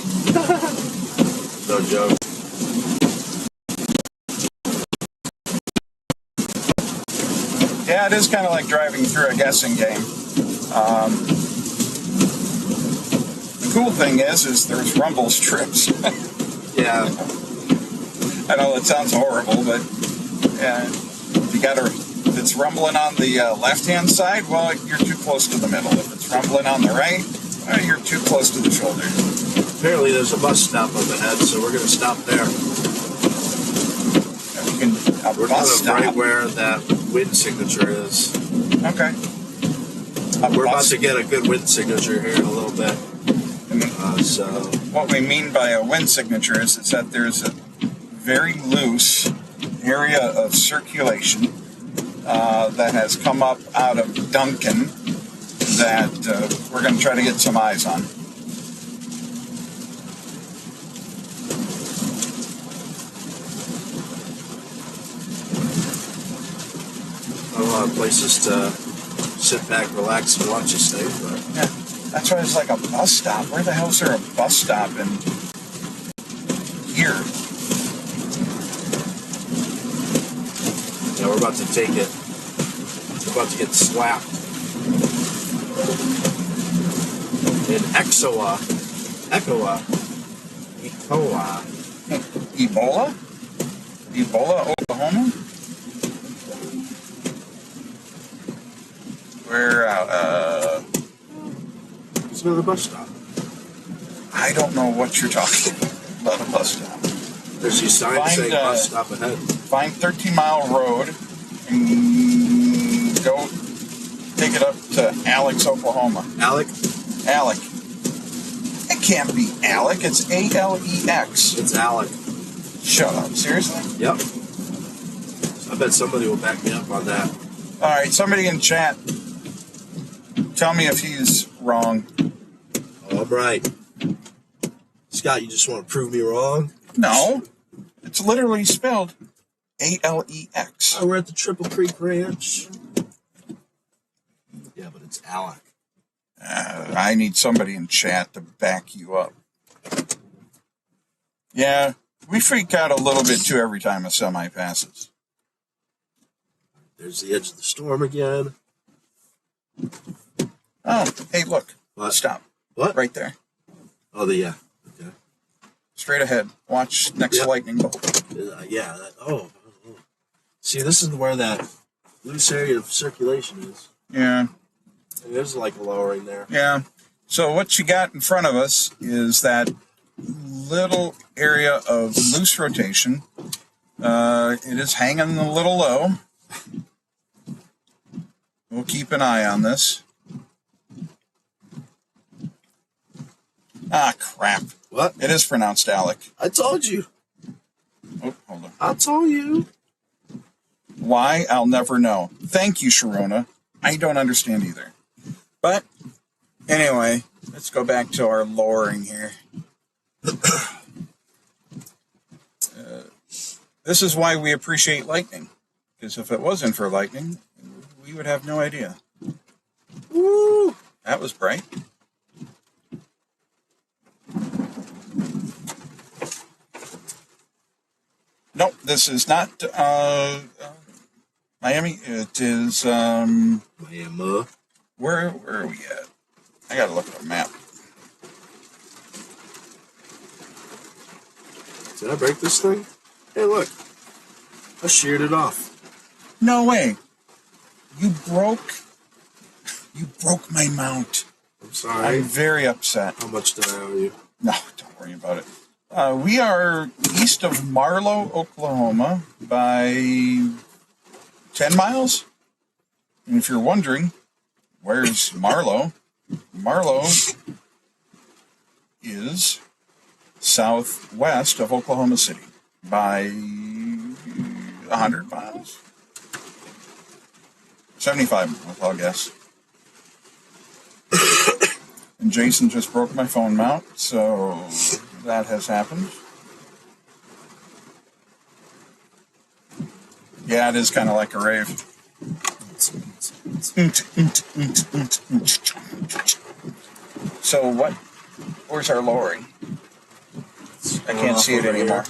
No joke. Yeah, it is kind of like driving through a guessing game. The cool thing is there's rumble strips. Yeah. I know that sounds horrible, but if it's rumbling on the left-hand side, well, you're too close to the middle. If it's rumbling on the right, well, you're too close to the shoulder. Apparently there's a bus stop up ahead, so we're going to stop there. We're right where that wind signature is. Okay. We're about to get a good wind signature here in a little bit. So what we mean by a wind signature is that there's a very loose area of circulation that has come up out of Duncan that we're going to try to get some eyes on. A lot of places to sit back, relax, and watch this thing. But yeah, that's why it's like a bus stop. Where the hell is there a bus stop in here? Yeah, we're about to take it. We're about to get slapped. In Ebola, Oklahoma? Where, it's another bus stop. I don't know what you're talking about, a bus stop. There's these signs saying bus stop ahead. Find 13 Mile Road and go take it up to Alex, Oklahoma. Alec? It can't be Alec. It's A-L-E-X. It's Alec. Shut up. Seriously? Yep. I bet somebody will back me up on that. All right, somebody in chat, tell me if he's wrong. All right. Scott, you just want to prove me wrong? No. It's literally spelled A-L-E-X. Oh, we're at the Triple Creek Ranch. Yeah, but it's Alec. I need somebody in chat to back you up. Yeah, we freak out a little bit too every time a semi passes. There's the edge of the storm again. Oh, hey, look. What? Stop. What? Right there. Oh, yeah. Okay. Straight ahead. Watch next lightning bolt. Yeah. See, this is where that loose area of circulation is. Yeah. And there's like a lowering there. Yeah. So what you got in front of us is that little area of loose rotation. It is hanging a little low. We'll keep an eye on this. Ah, crap. What? It is pronounced Alec. I told you. Oh, hold on. I told you. Why? I'll never know. Thank you, Sharona. I don't understand either. But, anyway, let's go back to our lowering here. This is why we appreciate lightning. Because if it wasn't for lightning, we would have no idea. Woo! That was bright. Nope, this is not Miami. It is Miami. where are we at? I gotta look at a map. Did I break this thing? Hey, look. I sheared it off. No way. You broke my mount. I'm sorry. I'm very upset. How much did I owe you? No, don't worry about it. We are east of Marlow, Oklahoma by 10 miles. And if you're wondering, where's Marlow? Marlow is southwest of Oklahoma City by 100 miles. 75 miles, I'll guess. And Jason just broke my phone mount, so that has happened. Yeah, it is kind of like a rave. So what? Where's our lorry? I can't see it anymore.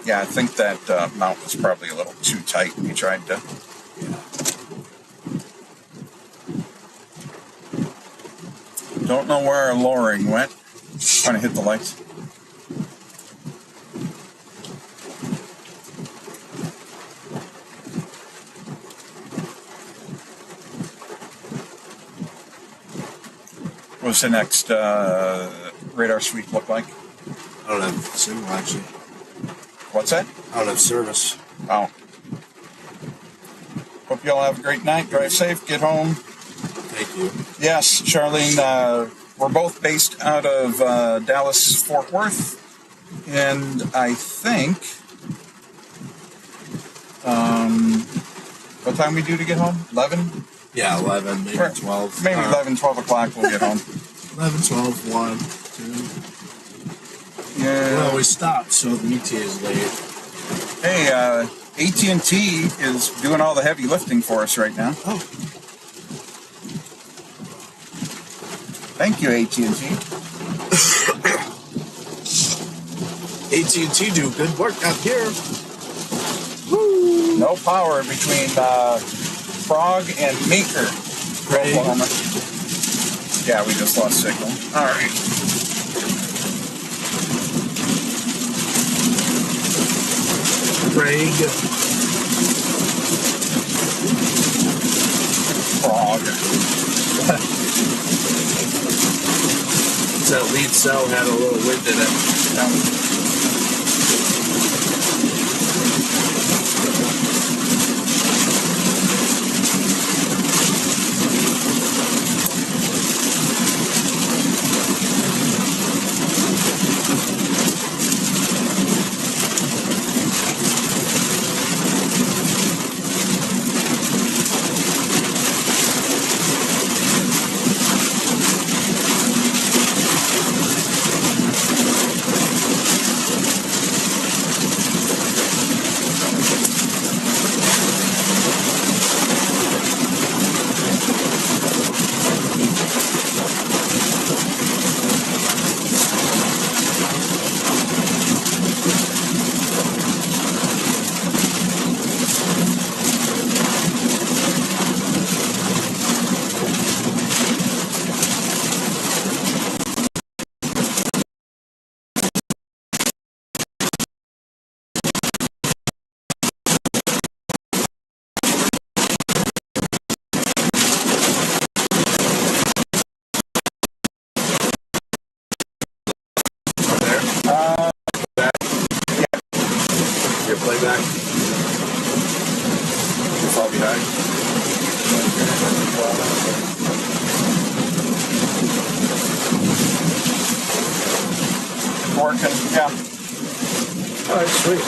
Yeah, I think that mount was probably a little too tight when you tried to. Don't know where our lowering went. Trying to hit the lights. What's the next radar sweep look like? I don't have signal, actually. What's that? I don't have service. Oh. Hope you all have a great night. Drive safe. Get home. Thank you. Yes, Charlene, we're both based out of Dallas, Fort Worth. And I think, what time we do to get home? 11? Yeah, 11, maybe 12. Maybe 11, 12 o'clock we'll get home. 11, 12, 1, 2. Yeah. Well, we stopped, so the ETA is late. Hey, AT&T is doing all the heavy lifting for us right now. Oh. Thank you, AT&T. AT&T do good work out here. Woo. No power between Frog and Meeker, Oklahoma. Yeah, we just lost signal. All right. Craig. Frog. That lead cell had a little wind in it. Yeah. Playback. Fall behind. Working, yeah. All right, sweet.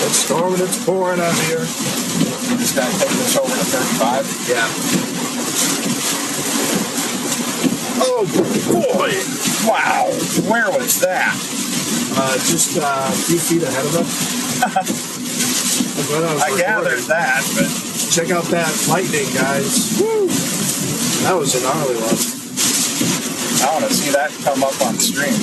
Let's storming, it's pouring out here. Just gotta take this over to 35. Yeah. Oh boy! Wow, where was that? Just a few feet ahead of us. I gathered that, but check out that lightning, guys. Woo! That was a gnarly one. I want to see that come up on stream.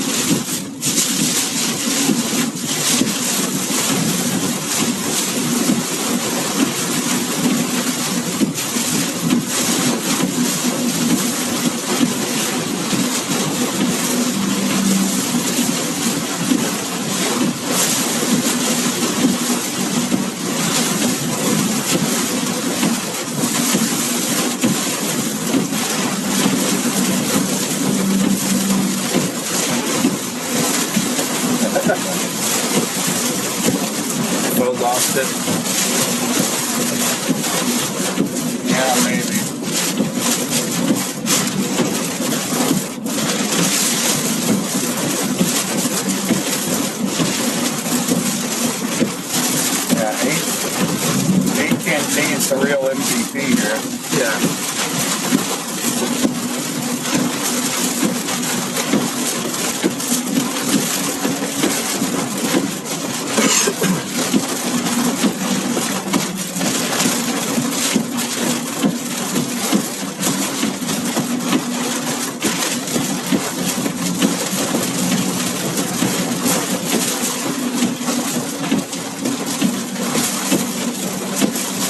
Well, lost it. Yeah, maybe. Yeah, 8 canteens the real MVP here. Yeah.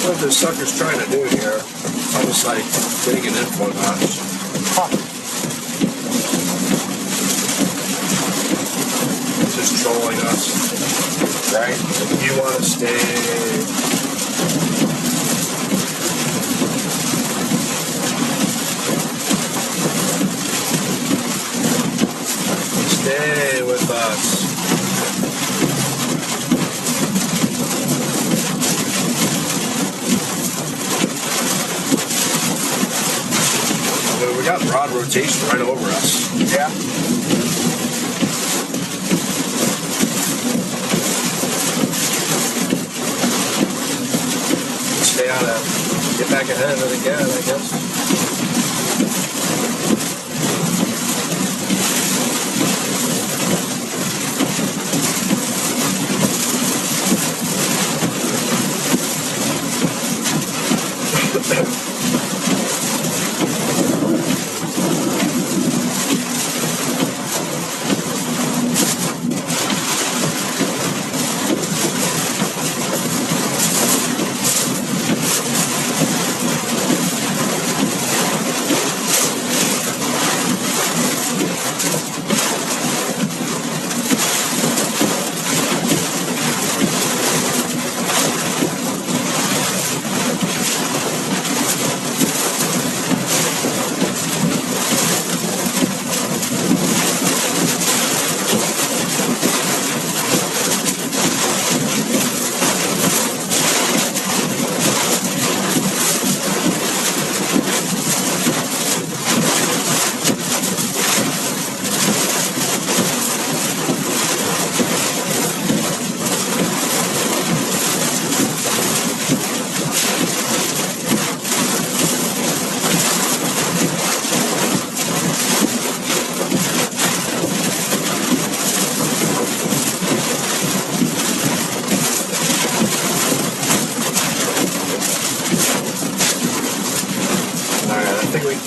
What this sucker's trying to do here? Almost like getting an info notch. It's just trolling us, right? You want to stay. Stay with us. We got broad rotation right over us. Yeah. Stay on it. Get back ahead of it again, I guess.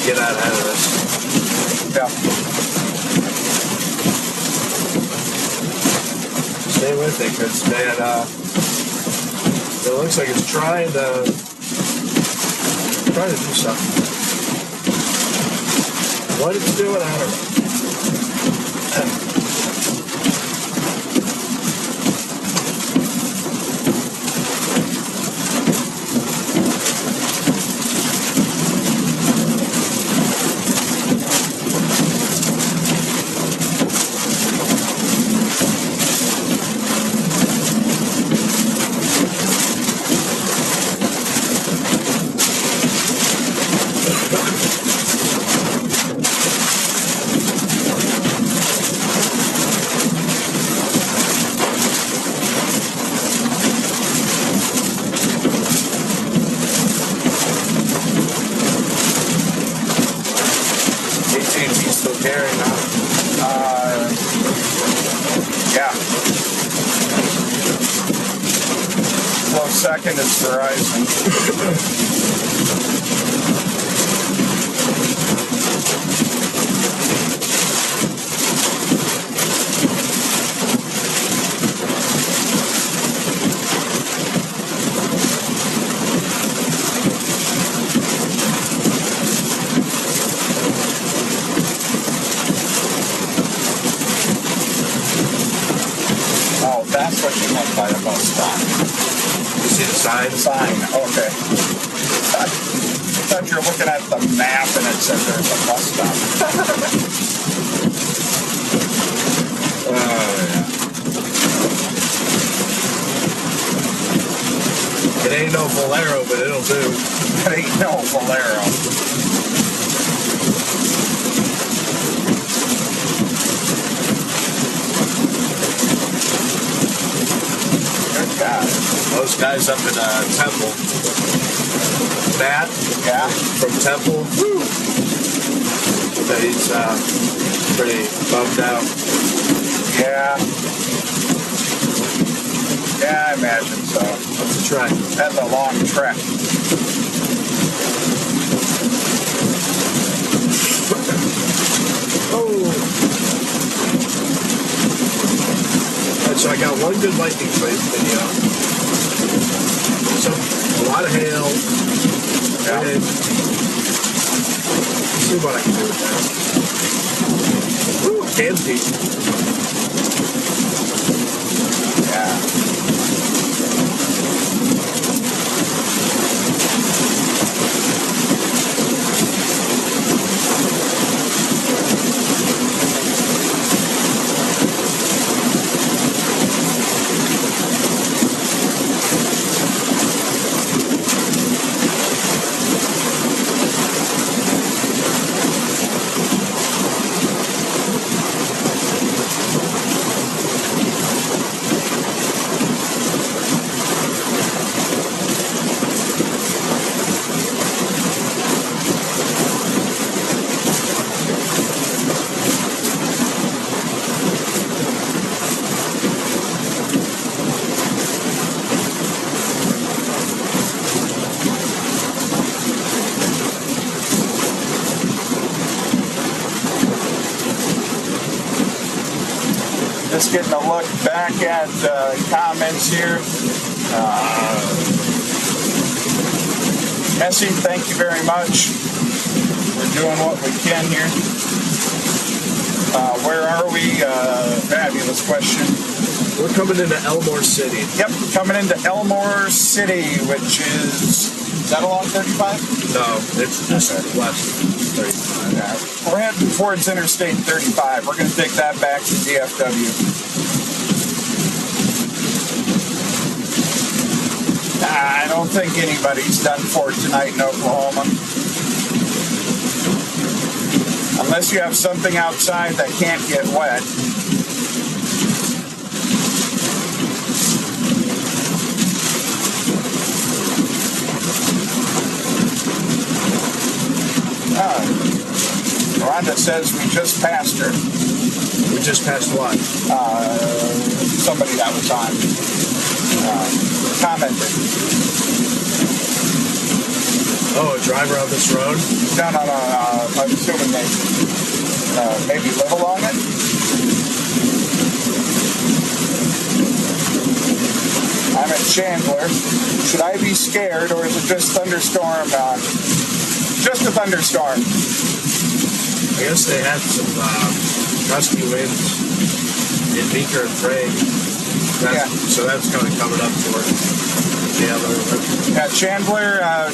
Get out ahead of this. Yeah. Stay with it, because man, it looks like it's trying to do something. What it's doing, I don't know. second is Verizon. Oh, that's what you meant by the bus stop. You see the sign? Sign, okay. I thought you were looking at the map and it said there's a bus stop. Oh, yeah. It ain't no Bolero, but it'll do. It ain't no Bolero. Good God. Those guys up in Temple. Matt, Yeah? from Temple. But he's pretty bummed out. Yeah. Yeah, I imagine so. What's the track? That's a long trek. Oh! Alright, so I got one good lightning video. So, a lot of hail. Yeah. Wind. Let's see what I can do with that. Woo! Empty. Yeah. Just getting a look back at comments here. Essie, thank you very much. We're doing what we can here. Where are we? Fabulous question. We're coming into Elmore City. Yep, coming into Elmore City, which is that along 35? No, it's just west 35. We're heading towards Interstate 35. We're going to take that back to DFW. I don't think anybody's done for tonight in Oklahoma. Unless you have something outside that can't get wet. Rhonda says we just passed her. We just passed what? Somebody that was on commented. Oh, a driver on this road? No. I'm assuming they maybe live along it. I'm at Chandler. Should I be scared, or is it just thunderstorm? Just a thunderstorm. I guess they had some gusty winds in Meeker and Frey. Yeah. So that's kind of coming up toward the other. At Chandler, a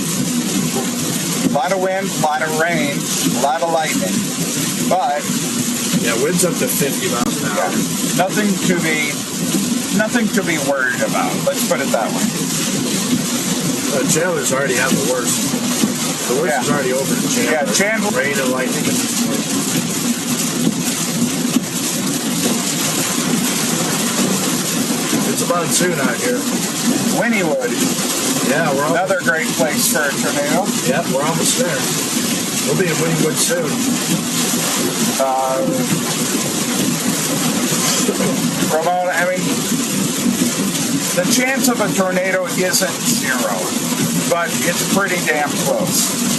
lot of wind, a lot of rain, a lot of lightning. But yeah, winds up to 50 miles an hour. Yeah, nothing to be worried about. Let's put it that way. Chandler's already had the worst. The worst is already over to Chandler. Yeah, Chandler. Rain and lightning. It's a monsoon out here. Wynnewood. Yeah, we're another great place for a tornado. Yeah, we're almost there. We'll be in Wynnewood soon. Ramona, I mean, The chance of a tornado isn't zero, but it's pretty damn close.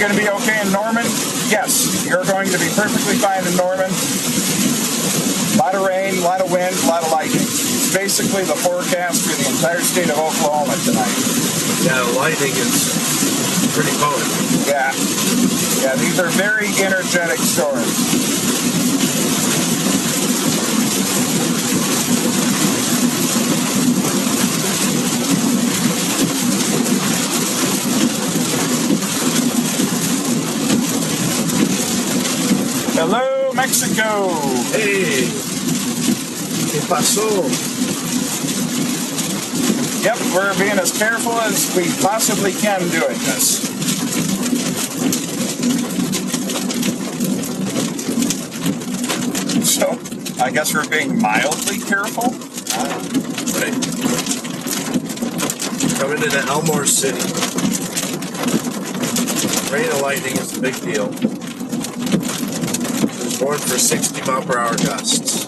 Going to be okay in Norman? Yes, you're going to be perfectly fine in Norman. A lot of rain, a lot of wind, a lot of lightning. It's basically the forecast for the entire state of Oklahoma tonight. Yeah, the lightning is pretty potent. Yeah. Yeah, these are very energetic storms. Hello, Mexico. Hey, ¿qué pasó? Yep, we're being as careful as we possibly can doing this. So, I guess we're being mildly careful. Right. Coming into Elmore City. Rain and lightning is a big deal. Going for 60 mile per hour gusts.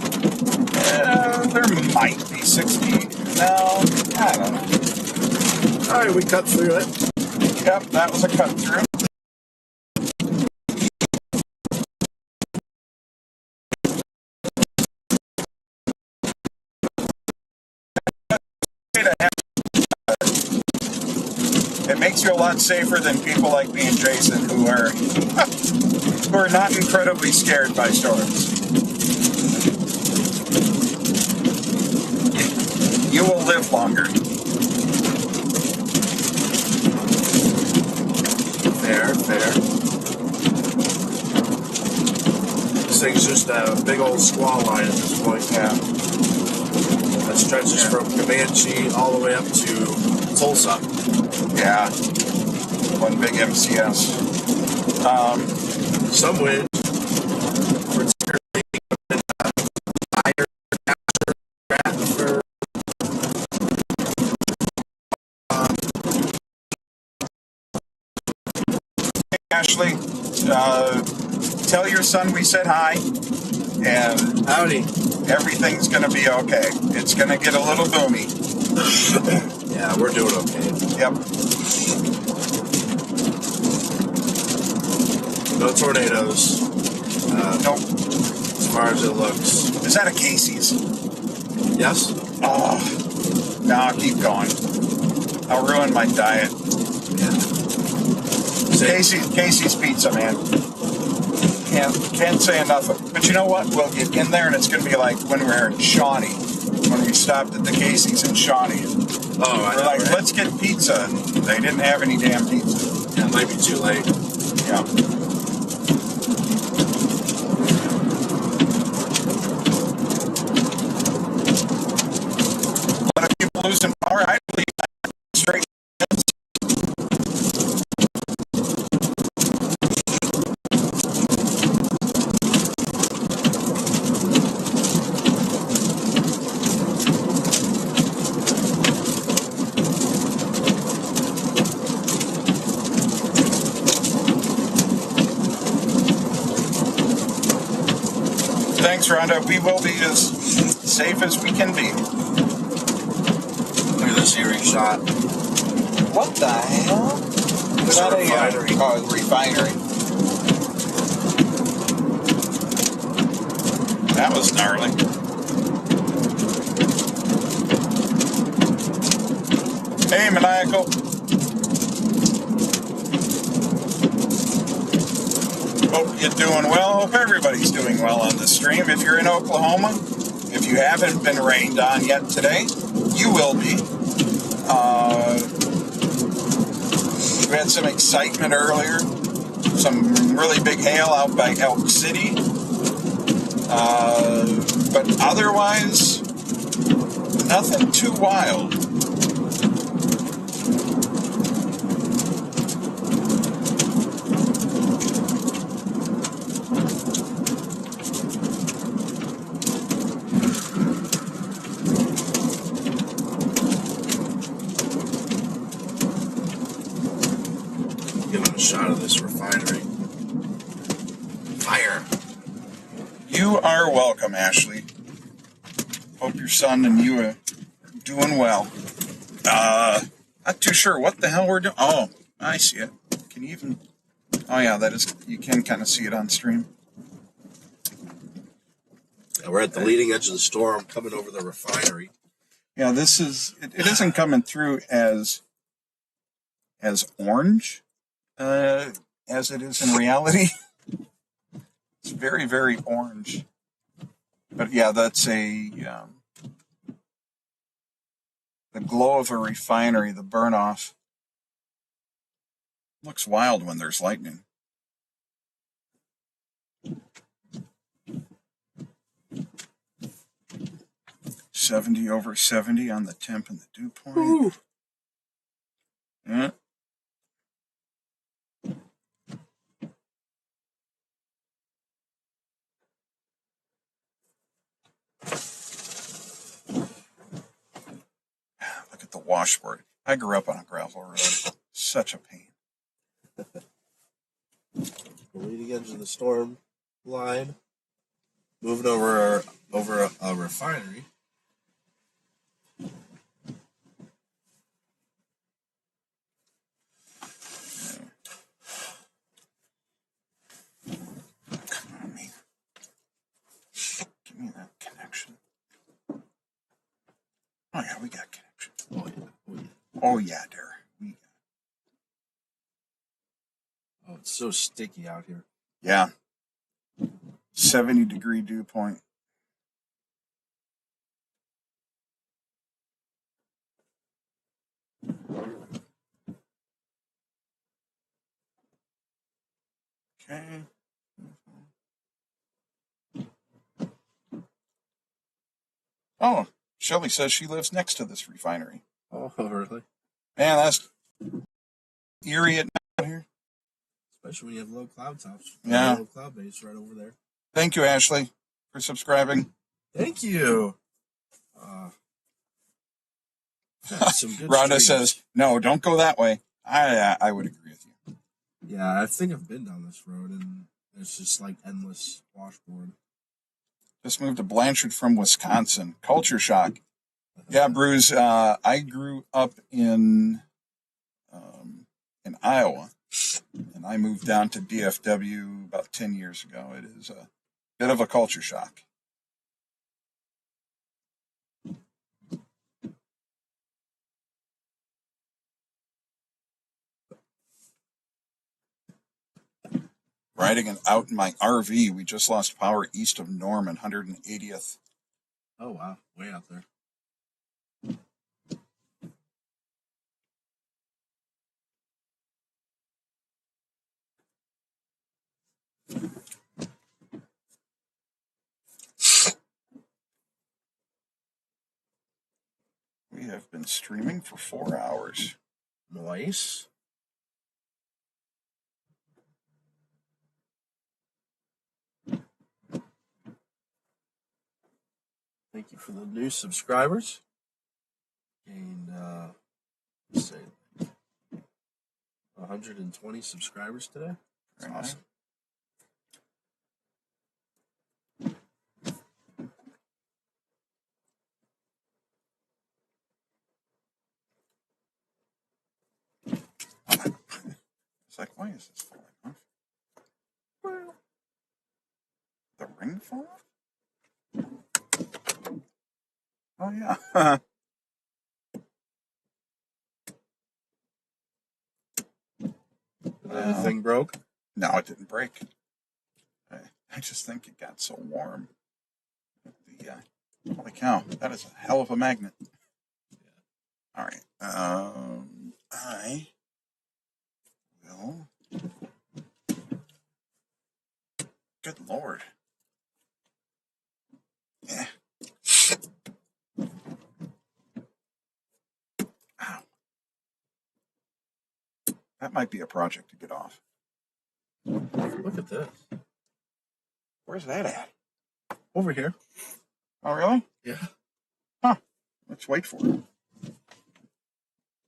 There might be 60. No, I don't know. All right, we cut through it. Yep, that was a cut through. It makes you a lot safer than people like me and Jason who are not incredibly scared by storms. You will live longer. Fair. This thing's just a big old squall line at this point. Yeah. That stretches from Comanche all the way up to Tulsa. Yeah. One big MCS. Some wind. Particularly in higher atmosphere. Ashley, tell your son we said hi, and howdy. Everything's going to be okay. It's going to get a little boomy. Yeah, we're doing okay. Yep. No tornadoes. Nope. As far as it looks. Is that a Casey's? Yes? Oh. No, I'll keep going. I'll ruin my diet. Yeah. Casey's Pizza, man. Can't say enough of it. But you know what? We'll get in there and it's going to be like when we were in Shawnee. When we stopped at the Casey's in Shawnee. Oh, I know, like, right? let's get pizza. And they didn't have any damn pizza. Yeah, it might be too late. Yeah. A lot of people losing power. I believe straight. Thanks, Rhonda. We will be as safe as we can be. Look at this eerie shot. What the hell? It's a refinery. Refinery. That was gnarly. Hey, Maniacal. Hope you're doing well. Hope everybody's doing well on the stream. If you're in Oklahoma, if you haven't been rained on yet today, you will be. We had some excitement earlier. Some really big hail out by Elk City. But otherwise, nothing too wild. Give it a shot of this refinery. Fire! You are welcome, Ashley. Hope your son and you are doing well. Not too sure what the hell we're doing. Oh, I see it. Can you even... Oh, yeah, that is... You can kind of see it on stream. Yeah, we're at the leading edge of the storm, coming over the refinery. Yeah, this is... It isn't coming through as orange as it is in reality. It's very, very orange. But, yeah, that's a... the glow of a refinery, the burn-off. Looks wild when there's lightning. $70 over 70 on the temp and the dew point. Ooh. Yeah. Look at the washboard. I grew up on a gravel road. Such a pain. The leading edge of the storm line. Moving over a refinery. Come on, man. Give me that connection. Oh, yeah, we got connection. Oh, yeah. Oh, yeah, dear. Oh, it's so sticky out here. Yeah. 70-degree dew point. Okay. Oh, Shelley says she lives next to this refinery. Oh, really? Man, that's eerie at night here. Especially when you have low cloud tops. Yeah. Low cloud base right over there. Thank you, Ashley, for subscribing. Thank you. Some good Rhonda streams. says, no, don't go that way. I would agree with you. Yeah, I think I've been down this road, and it's just like endless washboard. Just moved to Blanchard from Wisconsin. Culture shock. Yeah, Bruce, I grew up in Iowa, and I moved down to DFW about 10 years ago. It is a bit of a culture shock. Riding it out in my RV, we just lost power east of Norman, 180th. Oh, wow. Way out there. We have been streaming for 4 hours. Nice. Thank you for the new subscribers. Gained, let's say, 120 subscribers today. That's awesome. It's like, why is this falling off? Well, the ring fall off? Oh, yeah. The thing broke? No, it didn't break. I just think it got so warm. Holy cow, that is a hell of a magnet. All right. I will. Good Lord. Ow. That might be a project to get off. Look at this. Where's that at? Over here. Oh, really? Yeah. Huh. Let's wait for it.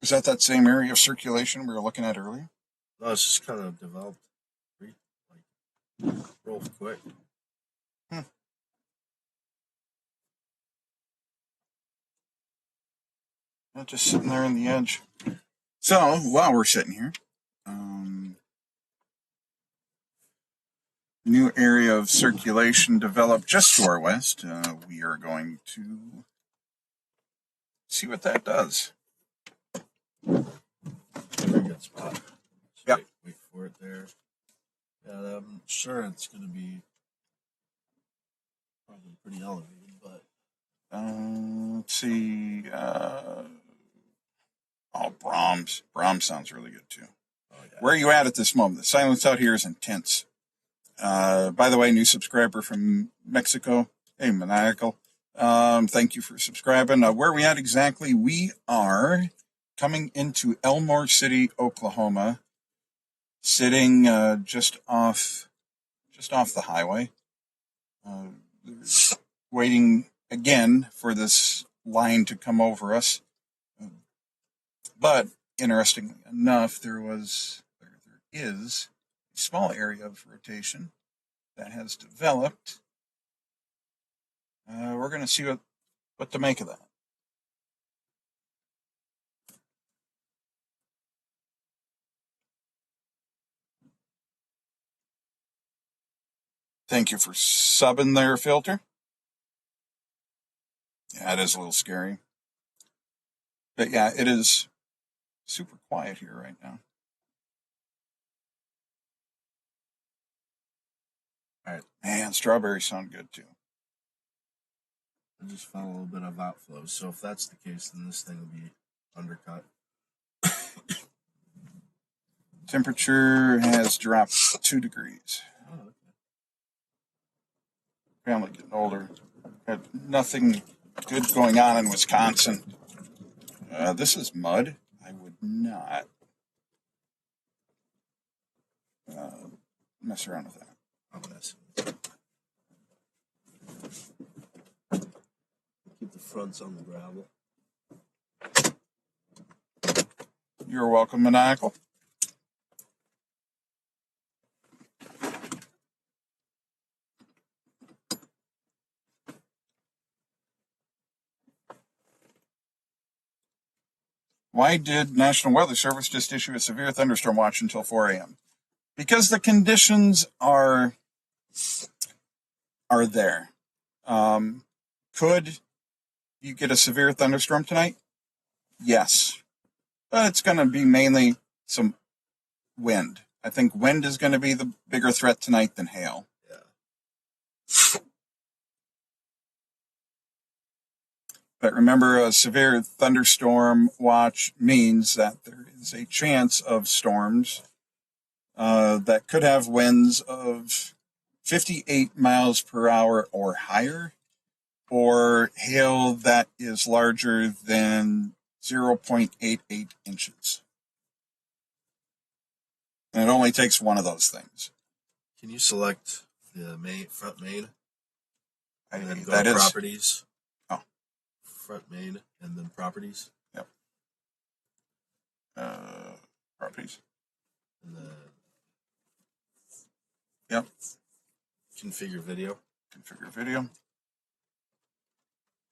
Is that same area of circulation we were looking at earlier? No, it's just kind of developed real quick. Not just sitting there in the edge. So, while we're sitting here, new area of circulation developed just to our west. We are going to see what that does. Very good spot. Yep. Wait for it there. Yeah, I'm sure it's going to be probably pretty elevated, but let's see. Brahms. Brahms sounds really good too. oh, yeah. Where are you at this moment? The silence out here is intense. By the way, new subscriber from Mexico. Hey, Maniacal. Thank you for subscribing. Where are we at exactly? We are coming into Elmore City, Oklahoma, sitting just off the highway. Waiting again for this line to come over us. But interestingly enough, there is a small area of rotation that has developed. We're going to see what to make of that. Thank you for subbing there, Filter. Yeah, it is a little scary. But yeah, it is super quiet here right now. All right, man, strawberries sound good too. I just found a little bit of outflow. So if that's the case, then this thing will be undercut. Temperature has dropped 2 degrees. Oh, okay. Family getting older. Had nothing good going on in Wisconsin. This is mud. I would not mess around with that. I'm messing. Keep the fronts on the gravel. You're welcome, Maniacal. Why did National Weather Service just issue a severe thunderstorm watch until 4 a.m.? Because the conditions are there. Could you get a severe thunderstorm tonight? Yes. But it's going to be mainly some wind. I think wind is going to be the bigger threat tonight than hail. Yeah. But remember, a severe thunderstorm watch means that there is a chance of storms that could have winds of 58 miles per hour or higher, or hail that is larger than 0.88 inches. And it only takes one of those things. Can you select the front main? And then go That to is properties. Oh. Front main and then properties. Yep. Properties. And then Yep. Configure video. Configure video.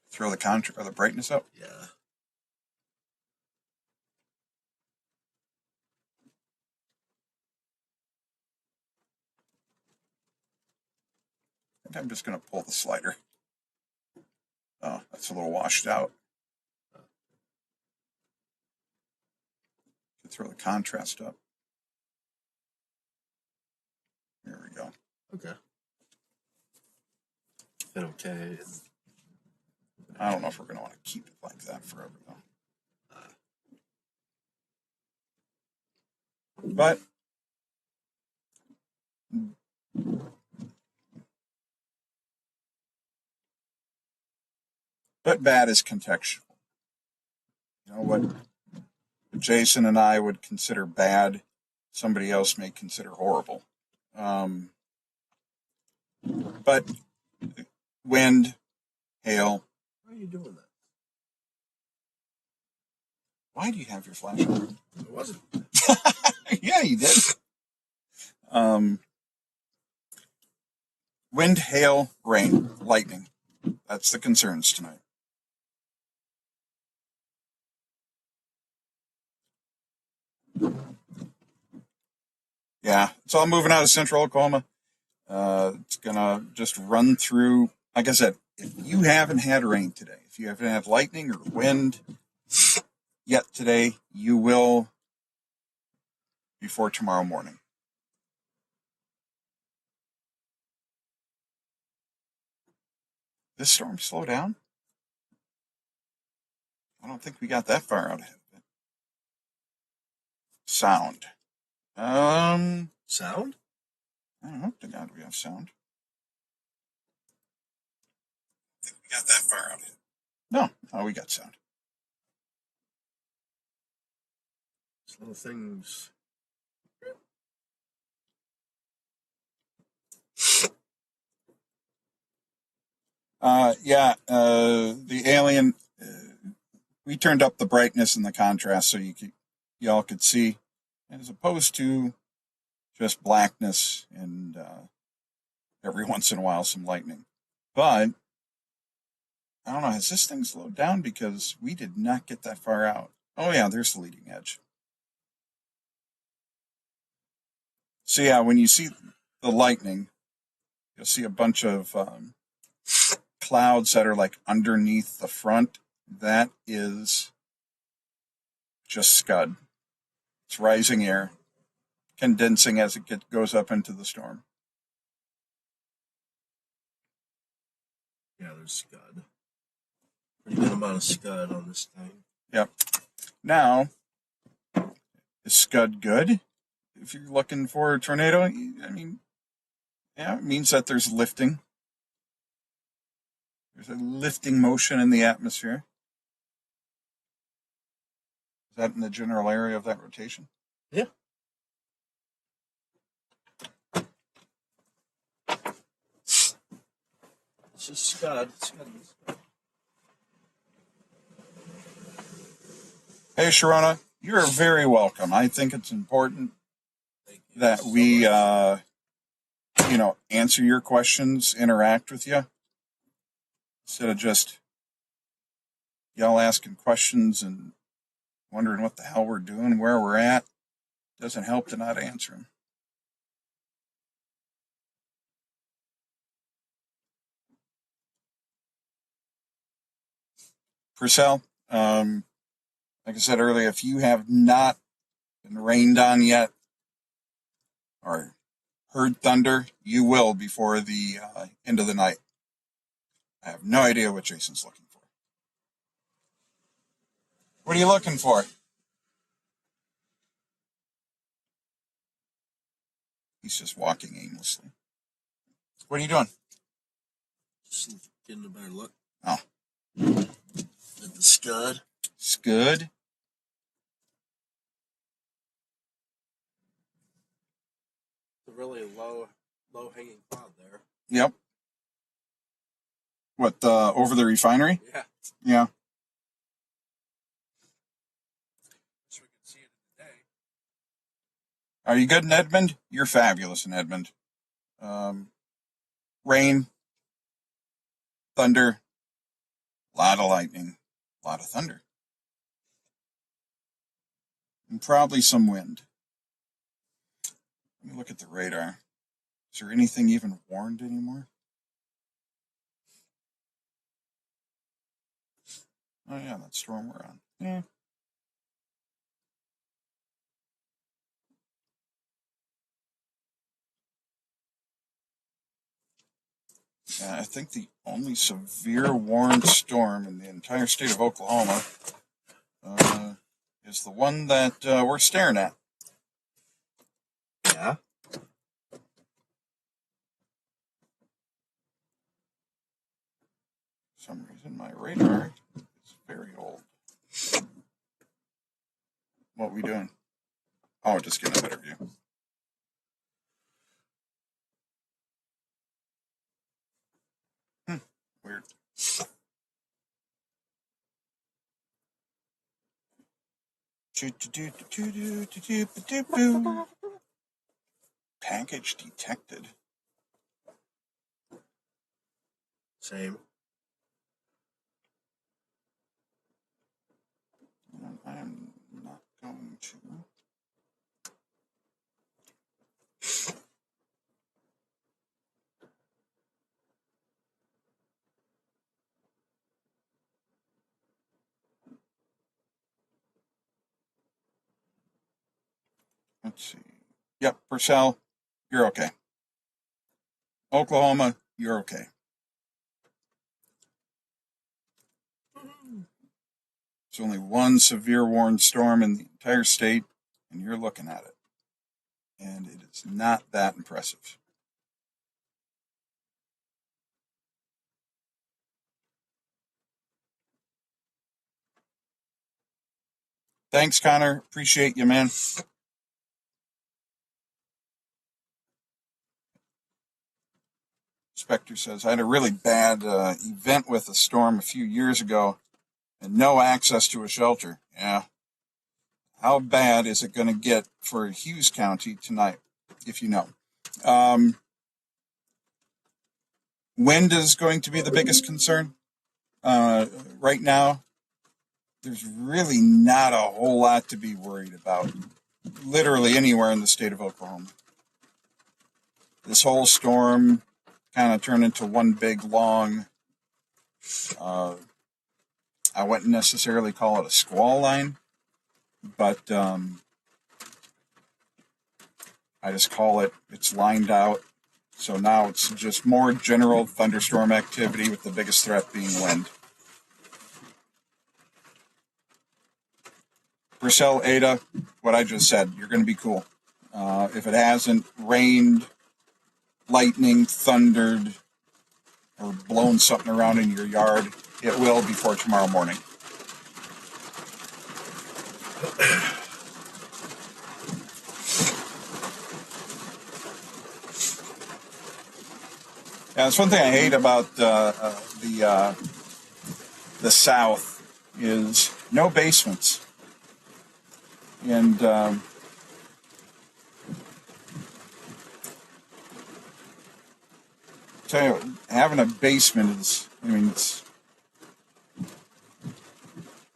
Throw the contrast or the brightness up. Yeah. I think I'm just going to pull the slider. Oh, that's a little washed out. Throw the contrast up. There we go. Okay. Hit okay. I don't know if we're going to want to keep it like that forever, though. But But bad is contextual. You know, what Jason and I would consider bad, somebody else may consider horrible. But wind, hail. Why are you doing that? Why do you have your flash on? It wasn't. Yeah, you did. Wind, hail, rain, lightning. That's the concerns tonight. Yeah, it's all moving out of central Oklahoma. It's going to just run through. Like I said, if you haven't had rain today, if you haven't had lightning or wind yet today, you will before tomorrow morning. This storm slow down? I don't think we got that far out ahead of it. Sound. Sound? I don't know. To God, we have sound. I think we got that far out ahead. No, we got sound. These little things. The alien. We turned up the brightness and the contrast so y'all could see, as opposed to just blackness and every once in a while some lightning. But I don't know. Has this thing slowed down? Because we did not get that far out. Oh yeah, there's the leading edge. So yeah, when you see the lightning, you'll see a bunch of clouds that are like underneath the front. That is just scud. It's rising air, condensing as it goes up into the storm. Yeah, there's scud. Pretty good amount of scud on this thing. Yep. Now, is scud good? If you're looking for a tornado, I mean, yeah, it means that there's lifting. There's a lifting motion in the atmosphere. Is that in the general area of that rotation? Yeah. It's just scud. Hey, Sharona, you're very welcome. I think it's important that we, answer your questions, interact with you, instead of just y'all asking questions and wondering what the hell we're doing, where we're at. Doesn't help to not answer them. Purcell, like I said earlier, if you have not been rained on yet or heard thunder, you will before the end of the night. I have no idea what Jason's looking for. What are you looking for? He's just walking aimlessly. What are you doing? Just getting a better look. Oh. At the scud. Scud? A really low hanging cloud there. Yep. What, over the refinery? Yeah. Yeah. So we can see it in the day. Are you good in Edmond? You're fabulous in Edmond. Rain, thunder, a lot of lightning, a lot of thunder, and probably some wind. Let me look at the radar. Is there anything even warned anymore? Oh yeah, that storm we're on. Yeah. Yeah, I think the only severe warned storm in the entire state of Oklahoma is the one that we're staring at. Yeah. For some reason. And my radar is very old. What are we doing? Oh, just getting a better view. Weird. Package detected. Same. I'm not going to. Let's see. Yep, Purcell, you're okay. Oklahoma, you're okay. There's only one severe warned storm in the entire state, and you're looking at it. And it is not that impressive. Thanks, Connor. Appreciate you, man. Spectre says, I had a really bad event with a storm a few years ago and no access to a shelter. Yeah. How bad is it going to get for Hughes County tonight, if you know? Wind is going to be the biggest concern. Right now, there's really not a whole lot to be worried about, literally anywhere in the state of Oklahoma. This whole storm kind of turned into one big long, I wouldn't necessarily call it a squall line, but I just call it, it's lined out. So now it's just more general thunderstorm activity with the biggest threat being wind. Purcell, Ada, what I just said, you're going to be cool. If it hasn't rained, lightning, thundered, or blown something around in your yard, it will before tomorrow morning. Yeah, that's one thing I hate about the South is no basements. And tell you, having a basement is, I mean, it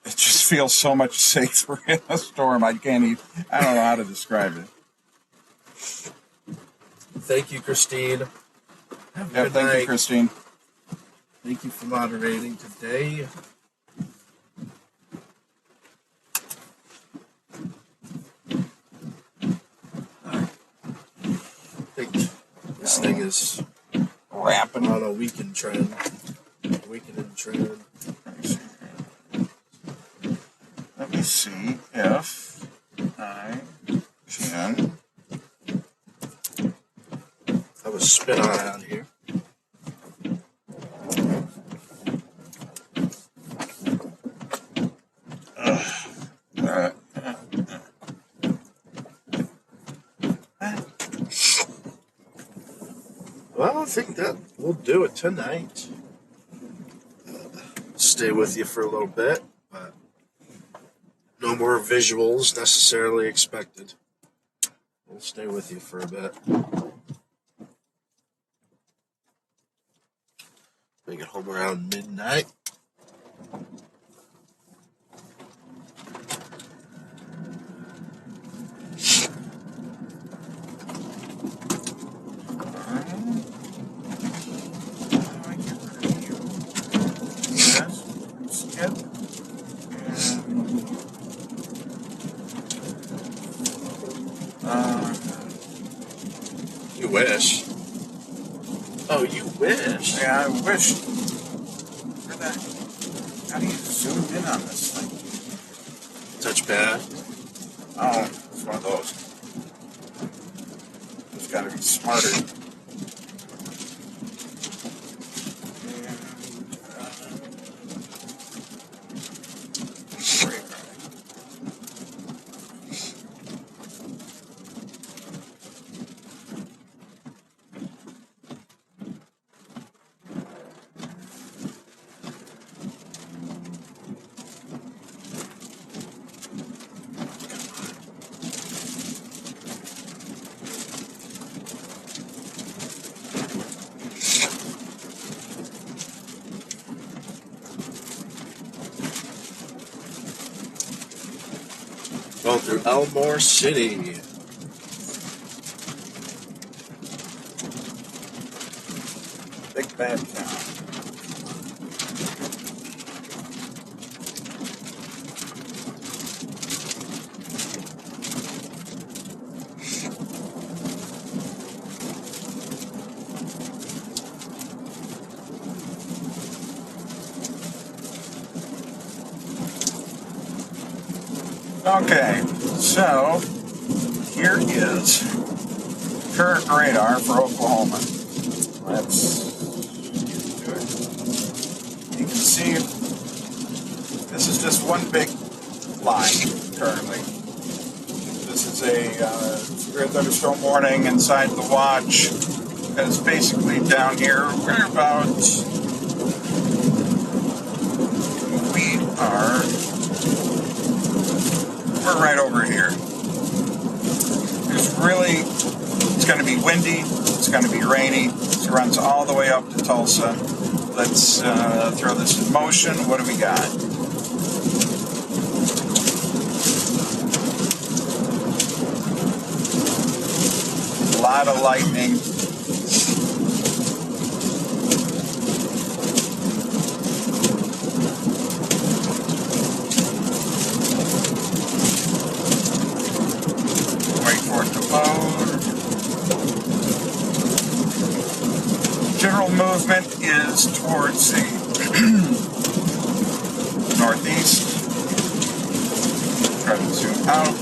just feels so much safer in a storm. I don't know how to describe it. Thank you, Christine. Have a good Thank night. you, Christine. Thank you for moderating today. I think this thing is Wrapping on a weekend trend. Let me see if I can. Have a spin on out here. Well, I think that will do it tonight. Stay with you for a little bit, but no more visuals necessarily expected. We'll stay with you for a bit. Make it home around midnight. You wish. Oh, you wish? Yeah, I wish. How do you zoom in on this thing? Touchpad. Oh, it's one of those. It's got to be smarter. Going through Elmore City. Big bad town. Okay, so here is current radar for Oklahoma. Let's do it. You can see this is just one big line currently. This is a severe thunderstorm warning inside the watch. It's basically down here. We're right over here. It's going to be windy, it's going to be rainy, it runs all the way up to Tulsa. Let's throw this in motion. What do we got? A lot of lightning. General movement is towards the northeast. Try to zoom out.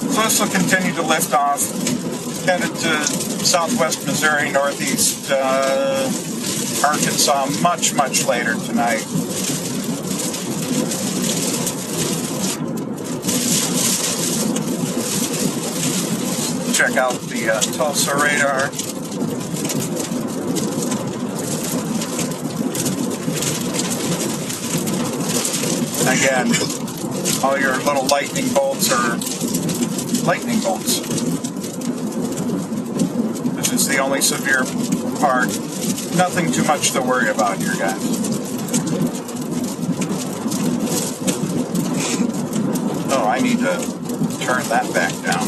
So this will continue to lift off, headed to southwest Missouri, northeast Arkansas much later tonight. Check out the Tulsa radar. Again, all your little lightning bolts are lightning bolts. This is the only severe part. Nothing too much to worry about here, guys. Oh, I need to turn that back down.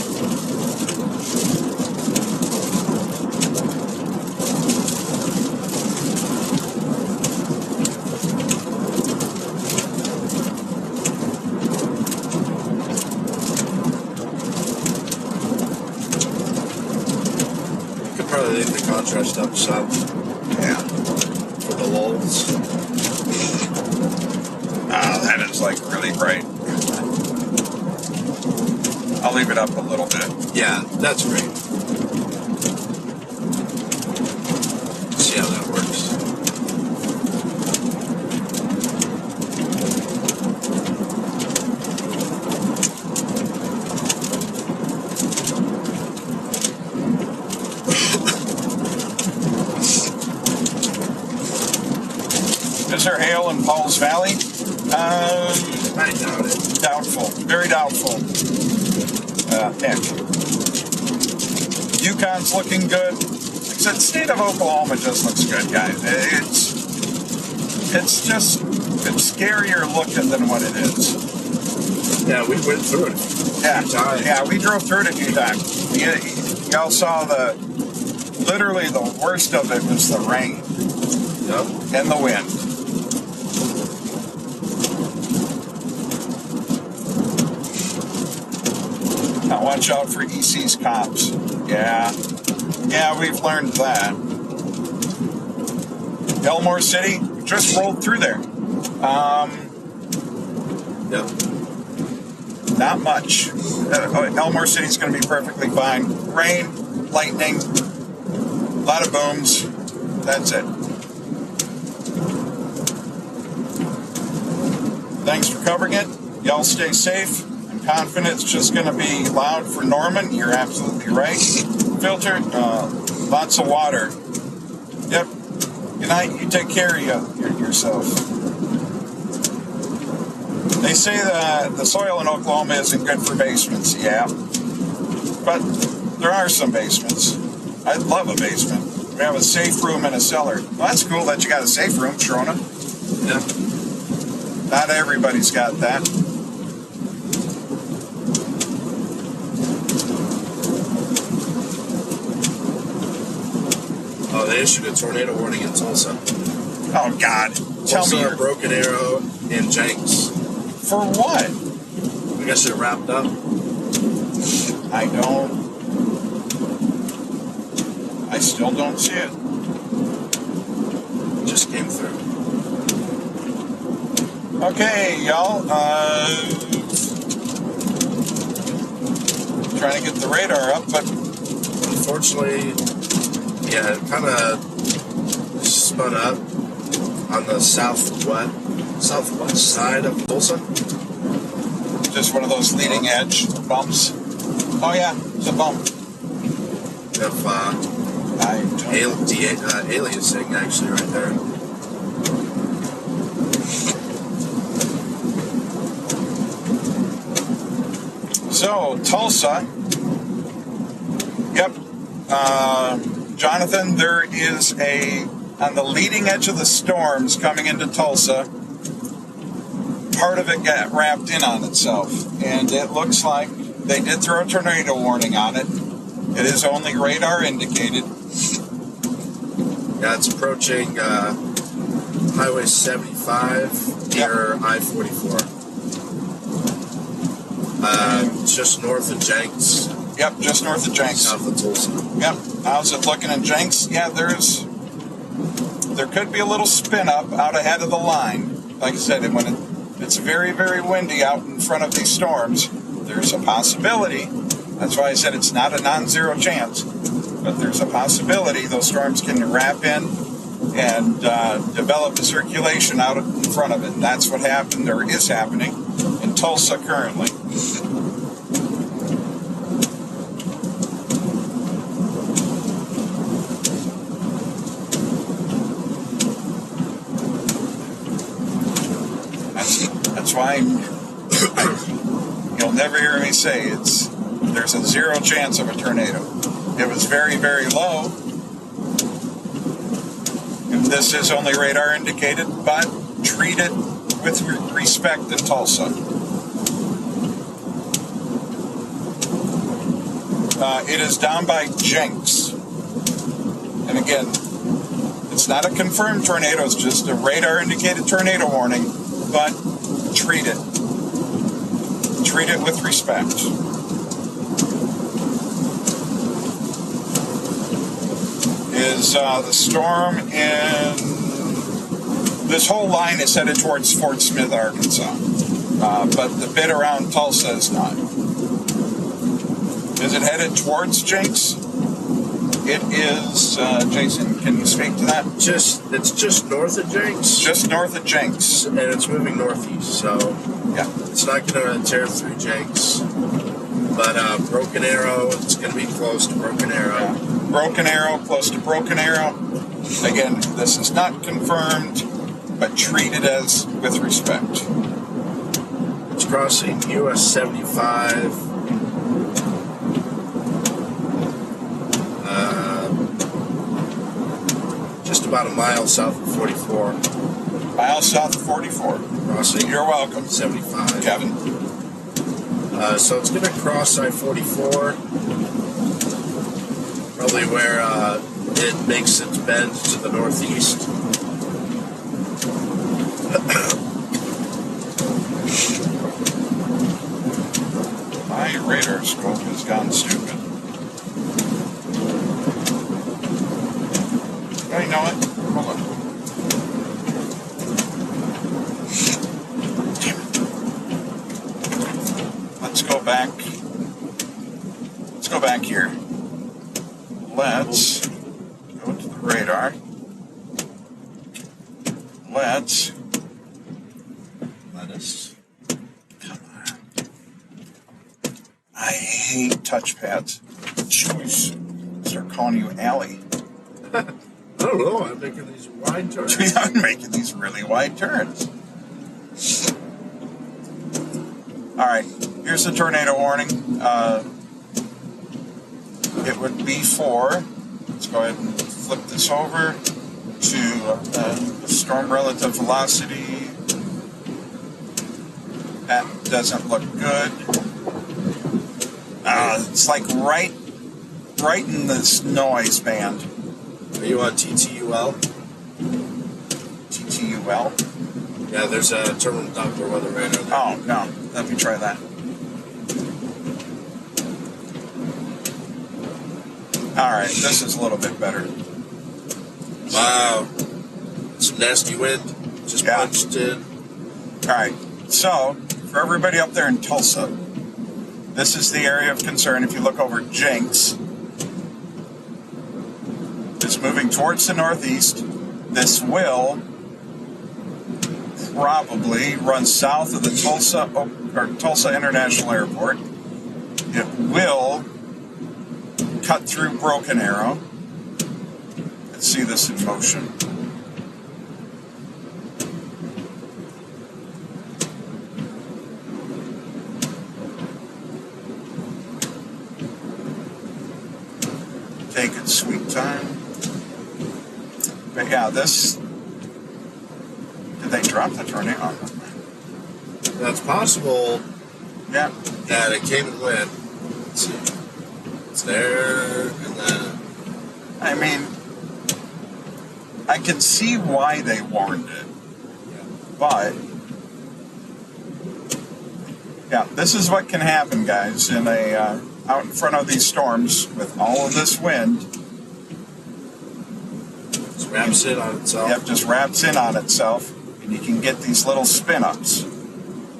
Probably leave the contrast up some. Yeah. For the lulls. That is like really bright. I'll leave it up a little bit. Yeah, that's great. See how that works. Is there hail in Paul's Valley? I doubt it. Doubtful. Very doubtful. Nick. Yukon's looking good. Like I said, the state of Oklahoma just looks good, guys. It's scarier looking than what it is. Yeah, we went through it. Yeah, we drove through it a few times. Y'all saw literally the worst of it was the rain. Yep. And the wind. Now watch out for EC's cops. Yeah, we've learned that. Elmore City, just rolled through there. Yep. Not much. Elmore City's going to be perfectly fine. Rain, lightning, a lot of booms. That's it. Thanks for covering it. Y'all stay safe. I'm confident it's just going to be loud for Norman. You're absolutely right. Filter, lots of water. Yep. Good night. You take care of yourself. They say that the soil in Oklahoma isn't good for basements. Yeah. But there are some basements. I'd love a basement. We have a safe room and a cellar. Well, that's cool that you got a safe room, Sharona. Yeah. Not everybody's got that. Oh, they issued a tornado warning in Tulsa. Oh, God. Tell me. Also, Broken Arrow in Jenks. For what? I guess it wrapped up. I still don't see it. It just came through. Okay, y'all. Trying to get the radar up, but Unfortunately, yeah, it kind of spun up on the southwest side of Tulsa. just one of those leading edge bumps. Oh yeah, it's a bump. Of aliasing actually right there. So Tulsa. Yep. Jonathan, there is on the leading edge of the storms coming into Tulsa, part of it got wrapped in on itself. And it looks like they did throw a tornado warning on it. It is only radar indicated. Yeah, it's approaching Highway 75 near I-44. Just north of Jenks. Yep, just north of Jenks. South of Tulsa. Yep. How's it looking in Jenks? Yeah, there could be a little spin up out ahead of the line. Like I said, when it's very, very windy out in front of these storms, there's a possibility. That's why I said it's not a non-zero chance, but there's a possibility those storms can wrap in and develop a circulation out in front of it. And that's what happened, or is happening, in Tulsa currently. That's why you'll never hear me say there's a zero chance of a tornado. It was very, very low. And this is only radar indicated, but treat it with respect in Tulsa. It is down by Jenks. And again, it's not a confirmed tornado, it's just a radar indicated tornado warning, but treat it. Treat it with respect. Is the storm in... This whole line is headed towards Fort Smith, Arkansas. But the bit around Tulsa is not. Is it headed towards Jenks? It is, Jason, can you speak to that? It's just north of Jenks. Just north of Jenks. And it's moving northeast, so yeah, it's not going to tear through Jenks. But Broken Arrow, it's going to be close to Broken Arrow. Yeah. Broken Arrow, close to Broken Arrow. Again, this is not confirmed, but treat it as with respect. It's crossing US 75. Just about a mile south of 44. Mile south of 44. Crossing. You're welcome. 75. Kevin. So it's going to cross I-44. Probably where it makes its bend to the northeast. My radar scope has gone stupid. Oh, you know what? Hold on. Damn it. Let's go back. Let's go back here. Let's go to the radar. Let's. Come on. I hate touchpads. Jeez. Start calling you Allie. I don't know, I'm making these wide turns. I'm making these really wide turns. Alright, here's the tornado warning. It would be for Let's go ahead and flip this over to storm relative velocity. That doesn't look good. It's like right in this noise band. Are you on TTUL? TTUL? Yeah, there's a terminal Doppler weather radar there. Oh, no. Let me try that. Alright, this is a little bit better. Wow. Some nasty wind. Just punched in. Alright, so, for everybody up there in Tulsa, this is the area of concern. If you look over Jenks, it's moving towards the northeast. This will probably run south of the Tulsa International Airport. It will cut through Broken Arrow. Let's see this in motion. Take its sweet time. But yeah, this... Did they drop the tornado? That's possible. Yeah. That it came and went. Let's see. It's there, and then... I mean, I can see why they warned it. But... yeah, this is what can happen, guys, in a... out in front of these storms with all of this wind. Just wraps in on itself. Yep, just wraps in on itself. And you can get these little spin-ups,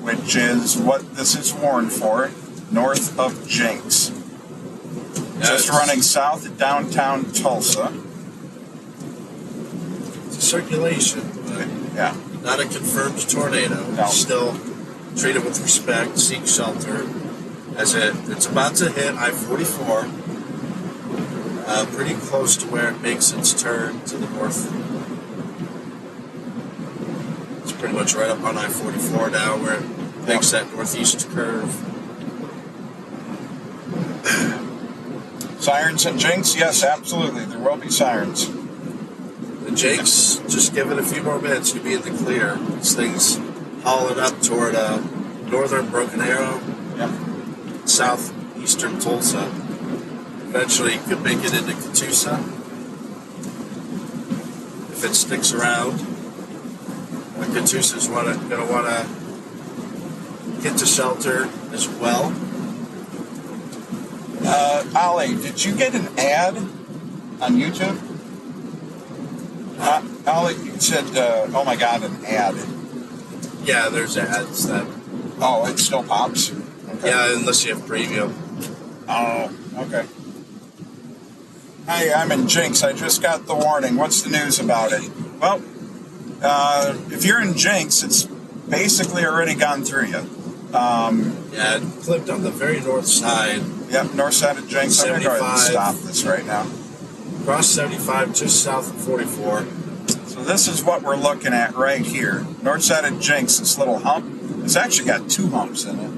which is what this is warned for, north of Jenks. Yeah, just running south of downtown Tulsa. It's a circulation, but yeah, not a confirmed tornado. No. Still treat it with respect, seek shelter. As it's about to hit I-44, pretty close to where it makes its turn to the north. It's pretty much right up on I-44 now, where it makes that northeast curve. Sirens and Jenks? Yes, absolutely. There will be sirens. The Jenks, just give it a few more minutes to be in the clear. This thing's hauling up toward northern Broken Arrow. Yep. Southeastern Tulsa. Eventually could make it into Catoosa if it sticks around. Catoosa's going to want to get to shelter as well. Ollie, did you get an ad on YouTube? Ollie, you said, oh my God, an ad. Yeah, there's ads that... Oh, it still pops? Okay. Yeah, unless you have premium. Oh, okay. Hi, I'm in Jenks. I just got the warning. What's the news about it? Well, if you're in Jenks, it's basically already gone through you. Yeah, it clipped on the very north side. Yep, north side of Jenks. I'm going to go ahead and stop this right now. Cross 75, just south of 44. So this is what we're looking at right here. North side of Jenks, this little hump. It's actually got two humps in it.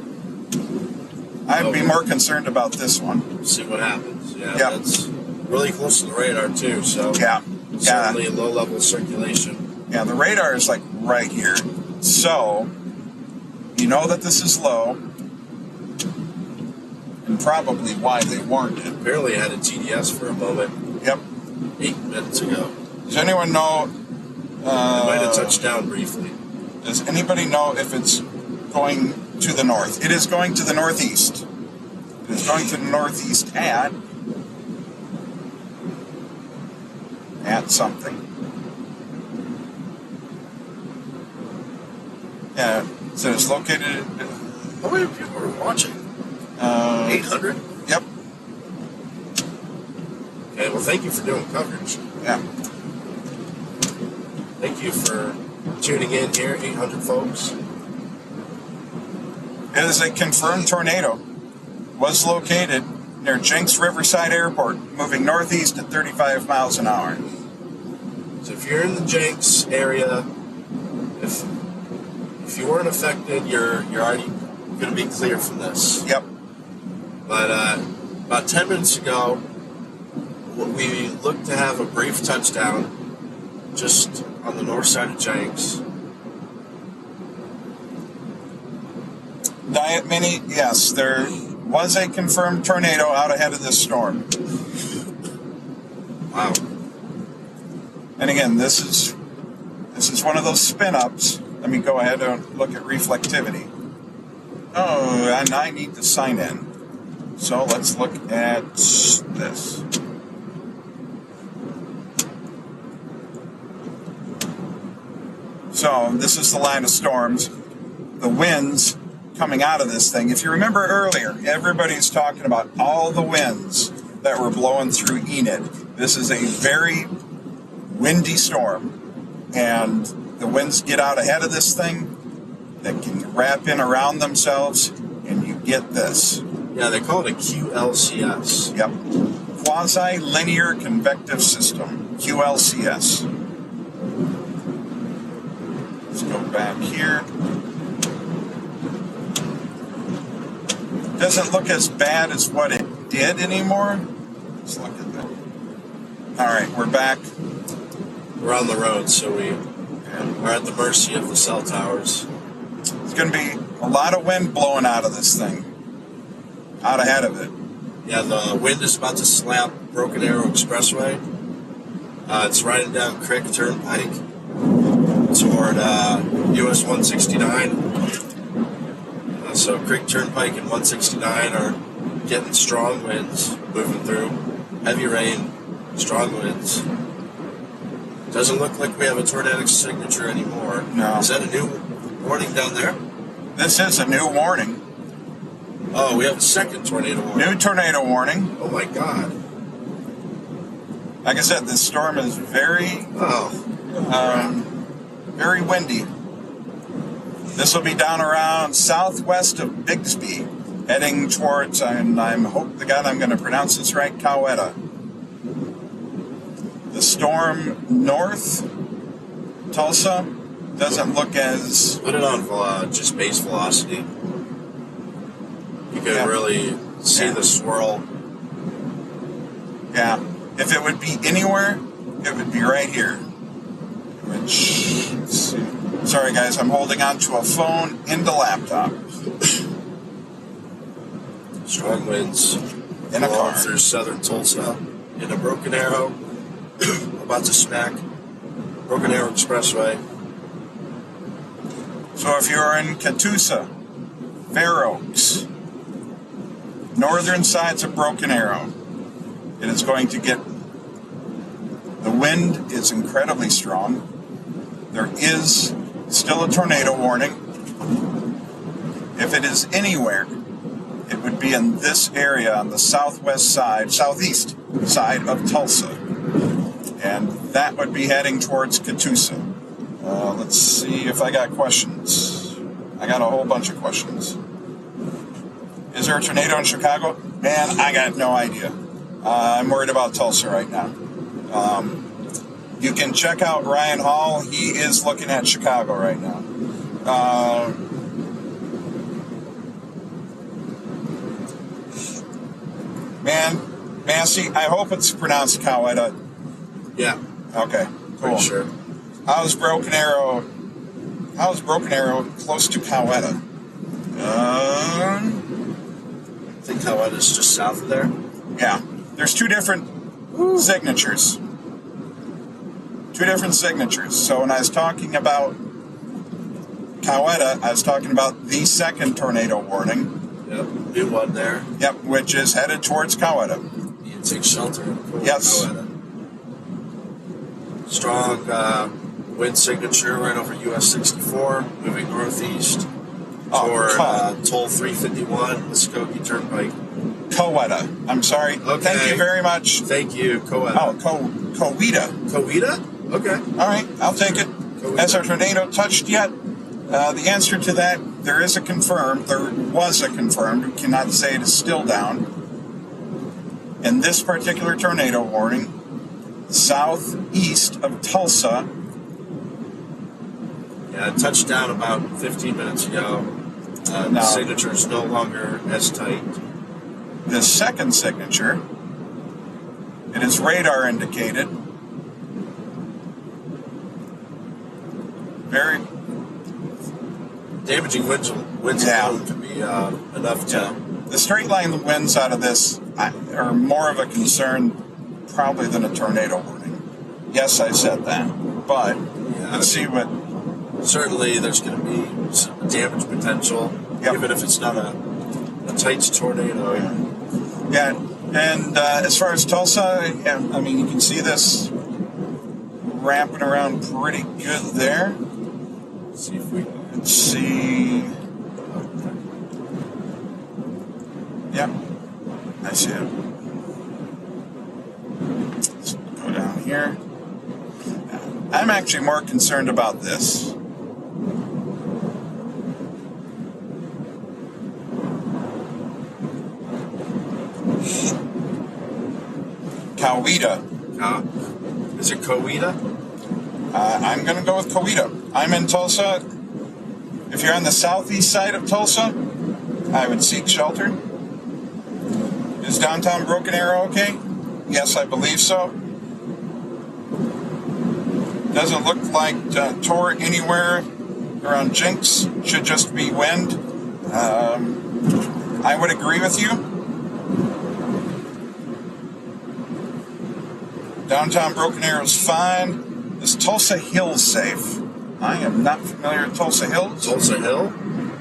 I'd be more concerned about this one. See what happens. Yeah, yep. That's really close to the radar too, so yeah. Certainly a low-level circulation. Yeah, the radar is like right here. So, you know that this is low, and probably why they warned it. Barely had a TDS for a moment. Yep. 8 minutes ago. Does anyone know... it might have touched down briefly. Does anybody know if it's going to the north? It is going to the northeast. It is going to the northeast at something. Yeah, so it's located... How many people are watching? 800? Yep. Okay, well, thank you for doing coverage. Yeah. Thank you for tuning in here, 800 folks. It is a confirmed tornado. Was located near Jenks Riverside Airport, moving northeast at 35 miles an hour. So if you're in the Jenks area, if you weren't affected, you're already going to be clear from this. Yep. But about 10 minutes ago, we look to have a brief touchdown just on the north side of Jenks. Diet Mini, yes, there was a confirmed tornado out ahead of this storm. Wow. And again, this is one of those spin-ups. Let me go ahead and look at reflectivity. Oh, and I need to sign in. So let's look at this. So this is the line of storms. The winds coming out of this thing. If you remember earlier, everybody's talking about all the winds that were blowing through Enid. This is a very windy storm, and the winds get out ahead of this thing. They can wrap in around themselves, and you get this. Yeah, they call it a QLCS. Yep. Quasi-linear convective system, QLCS. Let's go back here. Doesn't look as bad as what it did anymore. Let's look at that. All right, we're back. We're on the road, so we are at the mercy of the cell towers. It's going to be a lot of wind blowing out of this thing, out ahead of it. Yeah, the wind is about to slap Broken Arrow Expressway. It's riding down Crick Turnpike toward US 169. So Crick Turnpike and 169 are getting strong winds moving through. Heavy rain, strong winds. Doesn't look like we have a tornadic signature anymore. No. Is that a new warning down there? This is a new warning. Oh, we have a second tornado warning. New tornado warning. Oh my God. Like I said, this storm is very, very windy. This will be down around southwest of Bixby, heading towards, and I hope to God I'm going to pronounce this right, Coweta. The storm north, Tulsa, doesn't look as... Put it on just base velocity. You can really see the swirl. Yeah. If it would be anywhere, it would be right here. Which, let's see. Sorry guys, I'm holding on to a phone in the laptop. Strong winds In a car. through southern Tulsa in a Broken Arrow. About to smack Broken Arrow Expressway. So if you're in Catoosa, Fair Oaks, northern sides of Broken Arrow, it is going to get... The wind is incredibly strong. There is still a tornado warning. If it is anywhere, it would be in this area on the southwest side, southeast side of Tulsa. And that would be heading towards Catoosa. Let's see if I got questions. I got a whole bunch of questions. Is there a tornado in Chicago? Man, I got no idea. I'm worried about Tulsa right now. You can check out Ryan Hall. He is looking at Chicago right now. Man, Massey, I hope it's pronounced Coweta. Yeah. Okay, cool. Pretty sure. How's Broken Arrow close to Coweta? I think Coweta's just south of there. Yeah. There's two different signatures. So when I was talking about Coweta, I was talking about the second tornado warning. Yep, new one there. Yep, which is headed towards Coweta. You take shelter. Yes. Coweta. Strong wind signature right over US 64, moving northeast toward toll 351, Muskogee Turnpike. Coweta. I'm sorry. Okay. Thank you very much. Thank you, Coweta. Oh, Coweta. Coweta? Okay. All right, I'll take it. Coweta. Has our tornado touched yet? The answer to that, there was a confirmed. We cannot say it is still down. In this particular tornado warning, southeast of Tulsa. Yeah, it touched down about 15 minutes ago. The signature is no longer as tight. The second signature It is radar indicated. Very damaging winds alone to be enough to. The straight line winds out of this are more of a concern probably than a tornado warning. Yes, I said that, but let's see what. Certainly, there's going to be some damage potential, even if it's not a tight tornado. Yeah, and as far as Tulsa, I mean, you can see this wrapping around pretty good there. Let's see if we. Let's see. Yep, I see it. Let's go down here. I'm actually more concerned about this. Coweta. Is it Coweta? I'm going to go with Coweta. I'm in Tulsa. If you're on the southeast side of Tulsa, I would seek shelter. Is downtown Broken Arrow okay? Yes, I believe so. Doesn't look like Tor anywhere around Jinx. Should just be wind. I would agree with you. Downtown Broken Arrow's fine. Is Tulsa Hills safe? I am not familiar with Tulsa Hills. Tulsa Hill?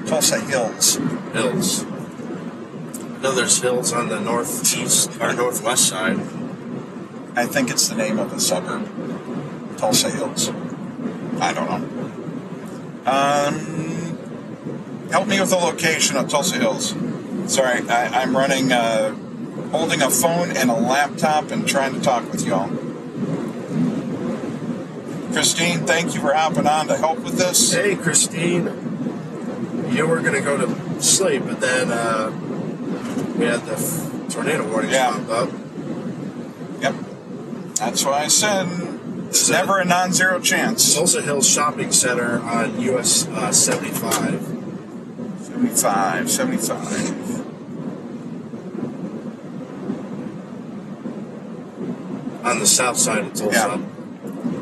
Tulsa Hills. Hills. I know there's hills on the northeast or northwest side. I think it's the name of a suburb. Tulsa Hills. I don't know. Help me with the location of Tulsa Hills. Sorry, I'm running, holding a phone and a laptop and trying to talk with y'all. Christine, thank you for hopping on to help with this. Hey, Christine. You were going to go to sleep, but then we had the tornado warning pop up. Yep. That's why I said it's never a non-zero chance. Tulsa Hills Shopping Center on US 75. 75. On the south side of Tulsa. Yeah.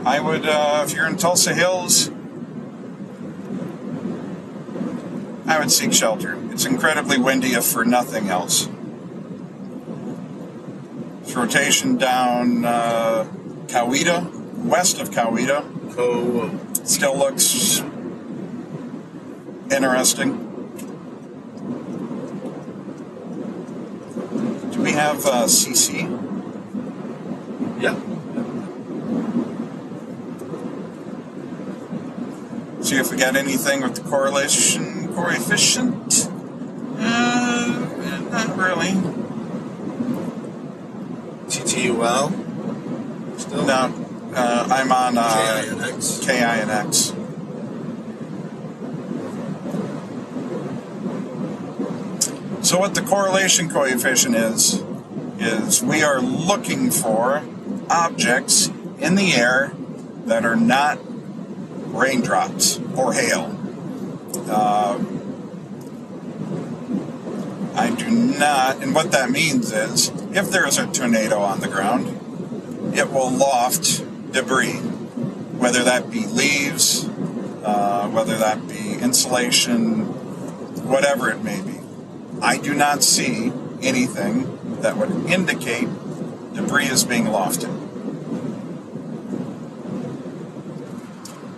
I would, if you're in Tulsa Hills, I would seek shelter. It's incredibly windy if for nothing else. It's rotation down Coweta, west of Coweta. Still looks interesting. Do we have CC? Yeah. See if we got anything with the correlation coefficient. Not really. TTUL? Still? No, I'm on KINX. KINX. So what the correlation coefficient is we are looking for objects in the air that are not raindrops or hail. I do not, and what that means is, if there is a tornado on the ground, it will loft debris, whether that be leaves, whether that be insulation, whatever it may be. I do not see anything that would indicate debris is being lofted.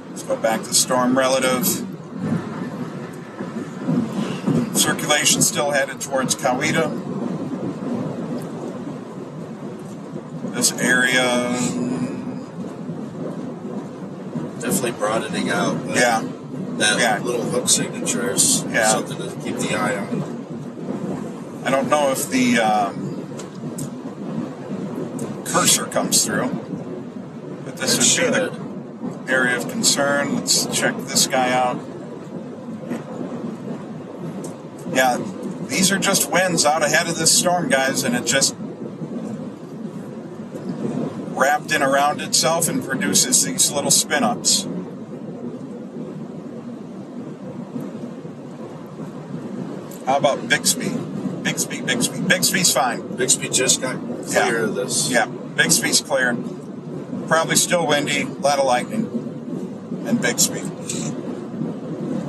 Let's go back to storm relative. Circulation still headed towards Coweta. This area definitely broadening out. Yeah. That little hook signature is something to keep the eye on. I don't know if the cursor comes through, but this would be the area of concern. Let's check this guy out. Yeah, these are just winds out ahead of this storm, guys, and it just wrapped in around itself and produces these little spin-ups. How about Bixby? Bixby's fine. Bixby just got clear of this. Yeah. Bixby's clear. Probably still windy, a lot of lightning, and Bixby.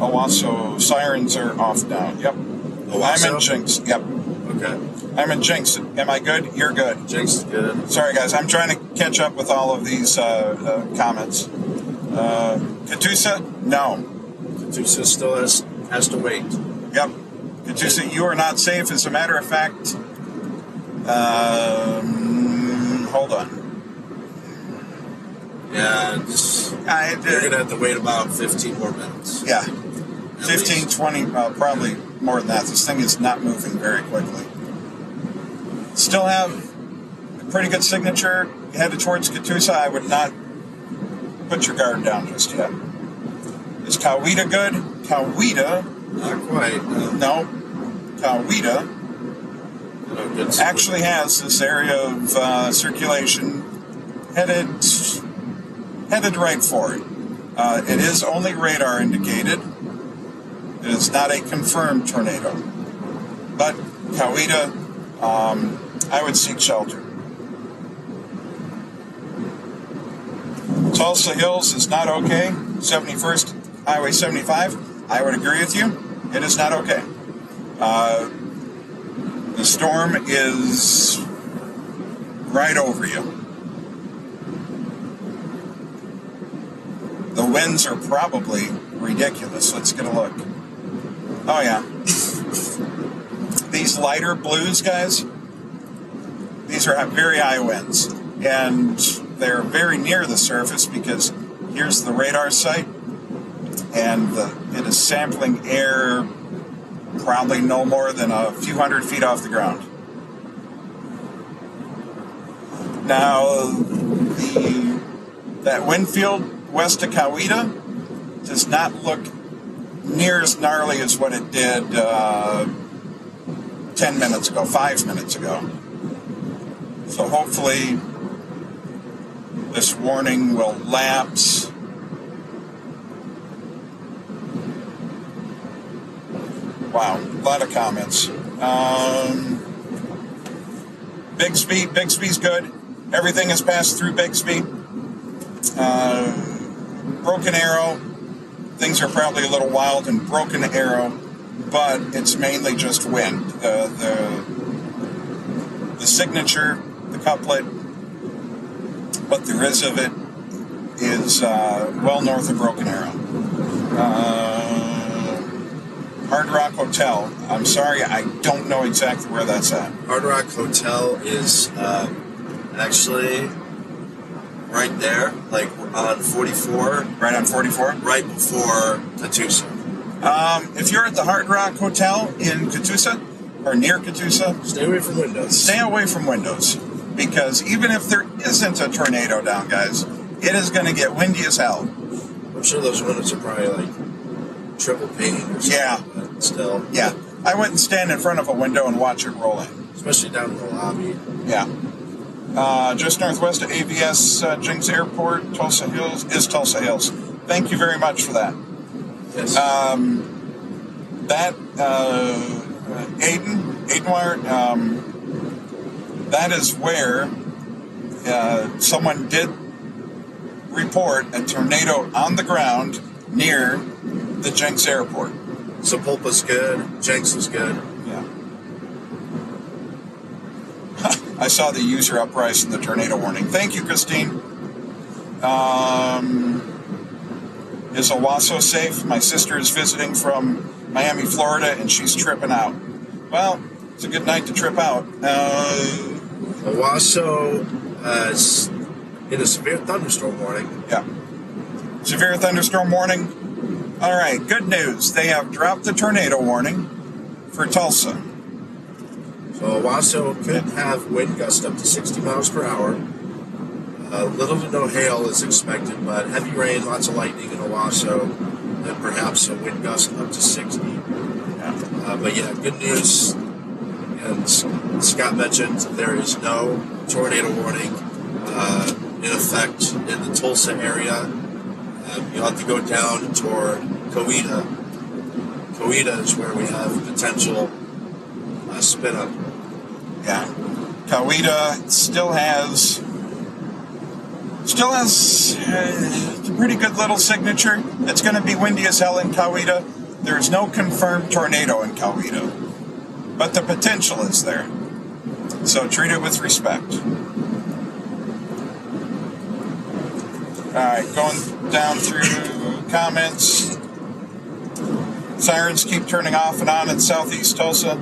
Oh, also, sirens are off now. Yep. I'm in Jinx. Yep. Okay. I'm in Jinx. Am I good? You're good. Jinx is good. Sorry, guys. I'm trying to catch up with all of these comments. Katusa? No. Katusa still has to wait. Yep. Katusa, you are not safe. As a matter of fact, hold on. Yeah, you're going to have to wait about 15 more minutes. Yeah. 15, 20, probably more than that. This thing is not moving very quickly. Still have a pretty good signature headed towards Katusa. I would not put your guard down just yet. Is Coweta good? Coweta? Not quite. No. Coweta actually has this area of circulation headed right for it. It is only radar indicated. It is not a confirmed tornado. But Coweta, I would seek shelter. Tulsa Hills is not okay. 71st Highway 75, I would agree with you. It is not okay. The storm is right over you. The winds are probably ridiculous. Let's get a look. Oh, yeah. These lighter blues, guys, these are very high winds. And they're very near the surface because here's the radar site. And it is sampling air probably no more than a few hundred feet off the ground. Now, that wind field west of Coweta does not look near as gnarly as what it did 10 minutes ago, 5 minutes ago. So hopefully this warning will lapse. Wow, a lot of comments. Bixby's good. Everything has passed through Bixby. Broken Arrow, things are probably a little wild in Broken Arrow, but it's mainly just wind. The signature, the couplet, what there is of it is well north of Broken Arrow. Hard Rock Hotel. I'm sorry, I don't know exactly where that's at. Hard Rock Hotel is actually right there, like on 44. Right on 44? Right before Katusa. If you're at the Hard Rock Hotel in Katusa, or near Katusa, stay away from windows. Stay away from windows. Because even if there isn't a tornado down, guys, it is going to get windy as hell. I'm sure those windows are probably like triple pane or something. Yeah. But still. Yeah. I wouldn't stand in front of a window and watch it roll in. Especially down in the lobby. Yeah. Just northwest of AVS Jinx Airport, Tulsa Hills, is Tulsa Hills. Thank you very much for that. Yes. Aidenwire, that is where someone did report a tornado on the ground near the Jinx Airport. Sepulpa's good. Jinx is good. Yeah. I saw the user uprise in the tornado warning. Thank you, Christine. Is Owasso safe? My sister is visiting from Miami, Florida, and she's tripping out. Well, it's a good night to trip out. Owasso is in a severe thunderstorm warning. Yeah. Severe thunderstorm warning. All right, good news. They have dropped the tornado warning for Tulsa. So Owasso could have wind gusts up to 60 miles per hour. Little to no hail is expected, but heavy rain, lots of lightning in Owasso, and perhaps a wind gust up to 60. But yeah, good news. And Scott mentioned there is no tornado warning in effect in the Tulsa area. You'll have to go down toward Coweta. Coweta is where we have potential spin up. Yeah. Coweta still has Still has a pretty good little signature. It's going to be windy as hell in Coweta. There's no confirmed tornado in Coweta, but the potential is there. So treat it with respect. Alright, going down through comments. Sirens keep turning off and on in southeast Tulsa.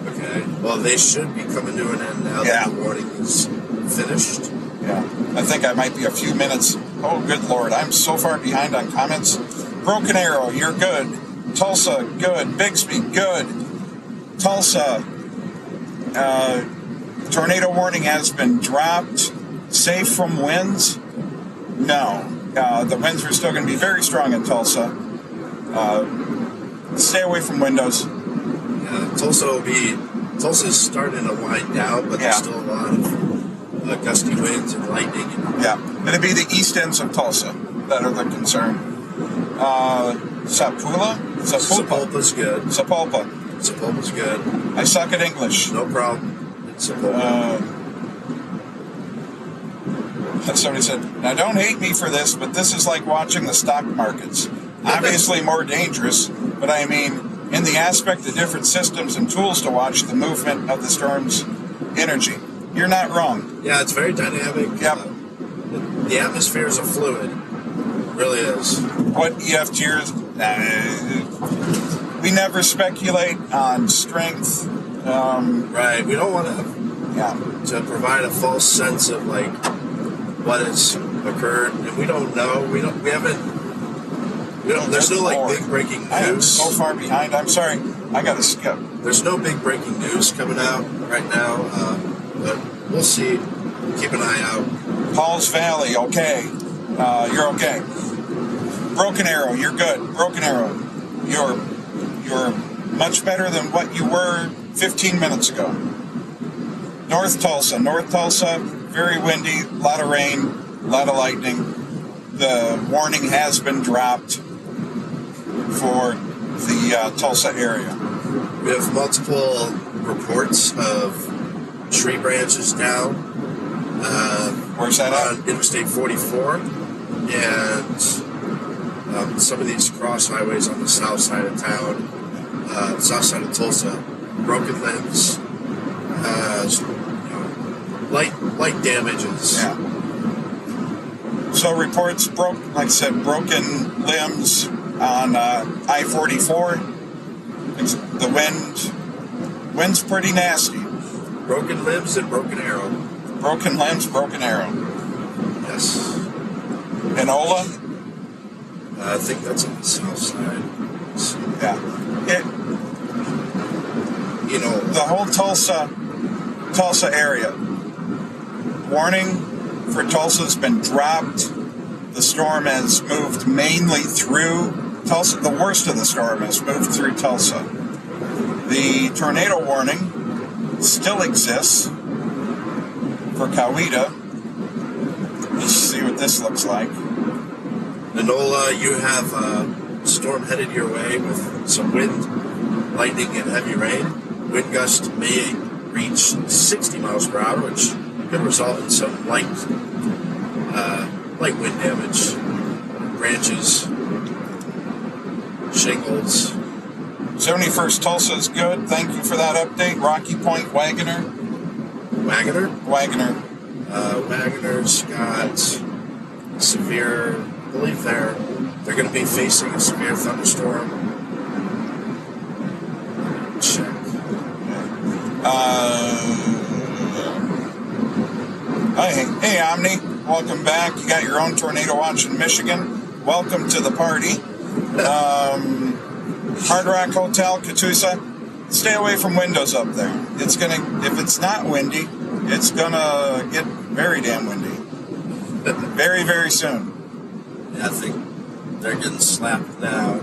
Okay. Well, they should be coming to an end now that the warning is finished. Yeah. I think I might be a few minutes. Oh, good Lord. I'm so far behind on comments. Broken Arrow, you're good. Tulsa, good. Bixby, good. Tulsa, tornado warning has been dropped. Safe from winds? No. The winds are still going to be very strong in Tulsa. Stay away from windows. Tulsa's starting to wind down, but there's still a lot of gusty winds and lightning. Yeah. It'll be the east ends of Tulsa that are the concern. Sapulpa's good. Sapulpa's good. I suck at English. No problem. Sapulpa. Somebody said, now don't hate me for this, but this is like watching the stock markets. Obviously more dangerous, but I mean, in the aspect of different systems and tools to watch the movement of the storm's energy. You're not wrong. Yeah, it's very dynamic. Yep. The atmosphere is a fluid. It really is. What EFTers... we never speculate on strength. Right. We don't want to provide a false sense of like what has occurred, and we don't know. There's no like big breaking news. I am so far behind. I'm sorry. I got to skip. There's no big breaking news coming out right now, but we'll see. Keep an eye out. Paul's Valley, okay. You're okay. Broken Arrow, you're good. Broken Arrow, you're much better than what you were 15 minutes ago. North Tulsa, very windy, a lot of rain, a lot of lightning. The warning has been dropped for the Tulsa area. We have multiple reports of tree branches down. Where's that on Interstate 44 and some of these cross highways on the south side of town, south side of Tulsa. Broken limbs, light damages. Yeah. So reports broken limbs on I-44. The wind's pretty nasty. Broken limbs and Broken Arrow. Broken limbs, Broken Arrow. Yes. Enola? I think that's on the south side. Yeah. The whole Tulsa area. Warning for Tulsa's been dropped. The storm has moved mainly through Tulsa. The worst of the storm has moved through Tulsa. The tornado warning still exists for Coweta. Let's see what this looks like. Enola, you have a storm headed your way with some wind, lightning, and heavy rain. Wind gust may reach 60 miles per hour, which could result in some light wind damage, branches, shingles. 71st Tulsa is good. Thank you for that update. Rocky Point, Wagoner. Wagoner's got severe. I believe they're going to be facing a severe thunderstorm. Check. Hey, Omni. Welcome back. You got your own tornado watch in Michigan. Welcome to the party. Hard Rock Hotel, Catoosa. Stay away from windows up there. If it's not windy, it's gonna get very damn windy. Very, very soon. Yeah, I think they're getting slapped now.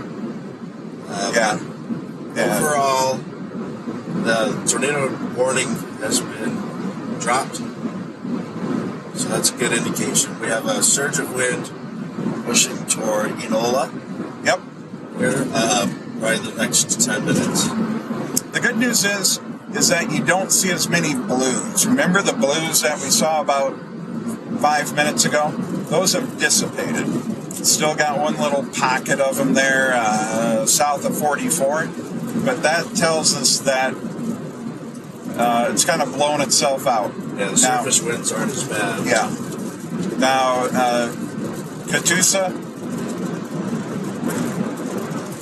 Overall, the tornado warning has been dropped. So that's a good indication. We have a surge of wind pushing toward Enola. Yep. Here, right in the next 10 minutes. The good news is that you don't see as many blues. Remember the blues that we saw about 5 minutes ago, those have dissipated. Still got one little pocket of them there south of 44, but that tells us that it's kind of blown itself out. Yeah, the surface winds aren't as bad. Yeah. Now, Catoosa,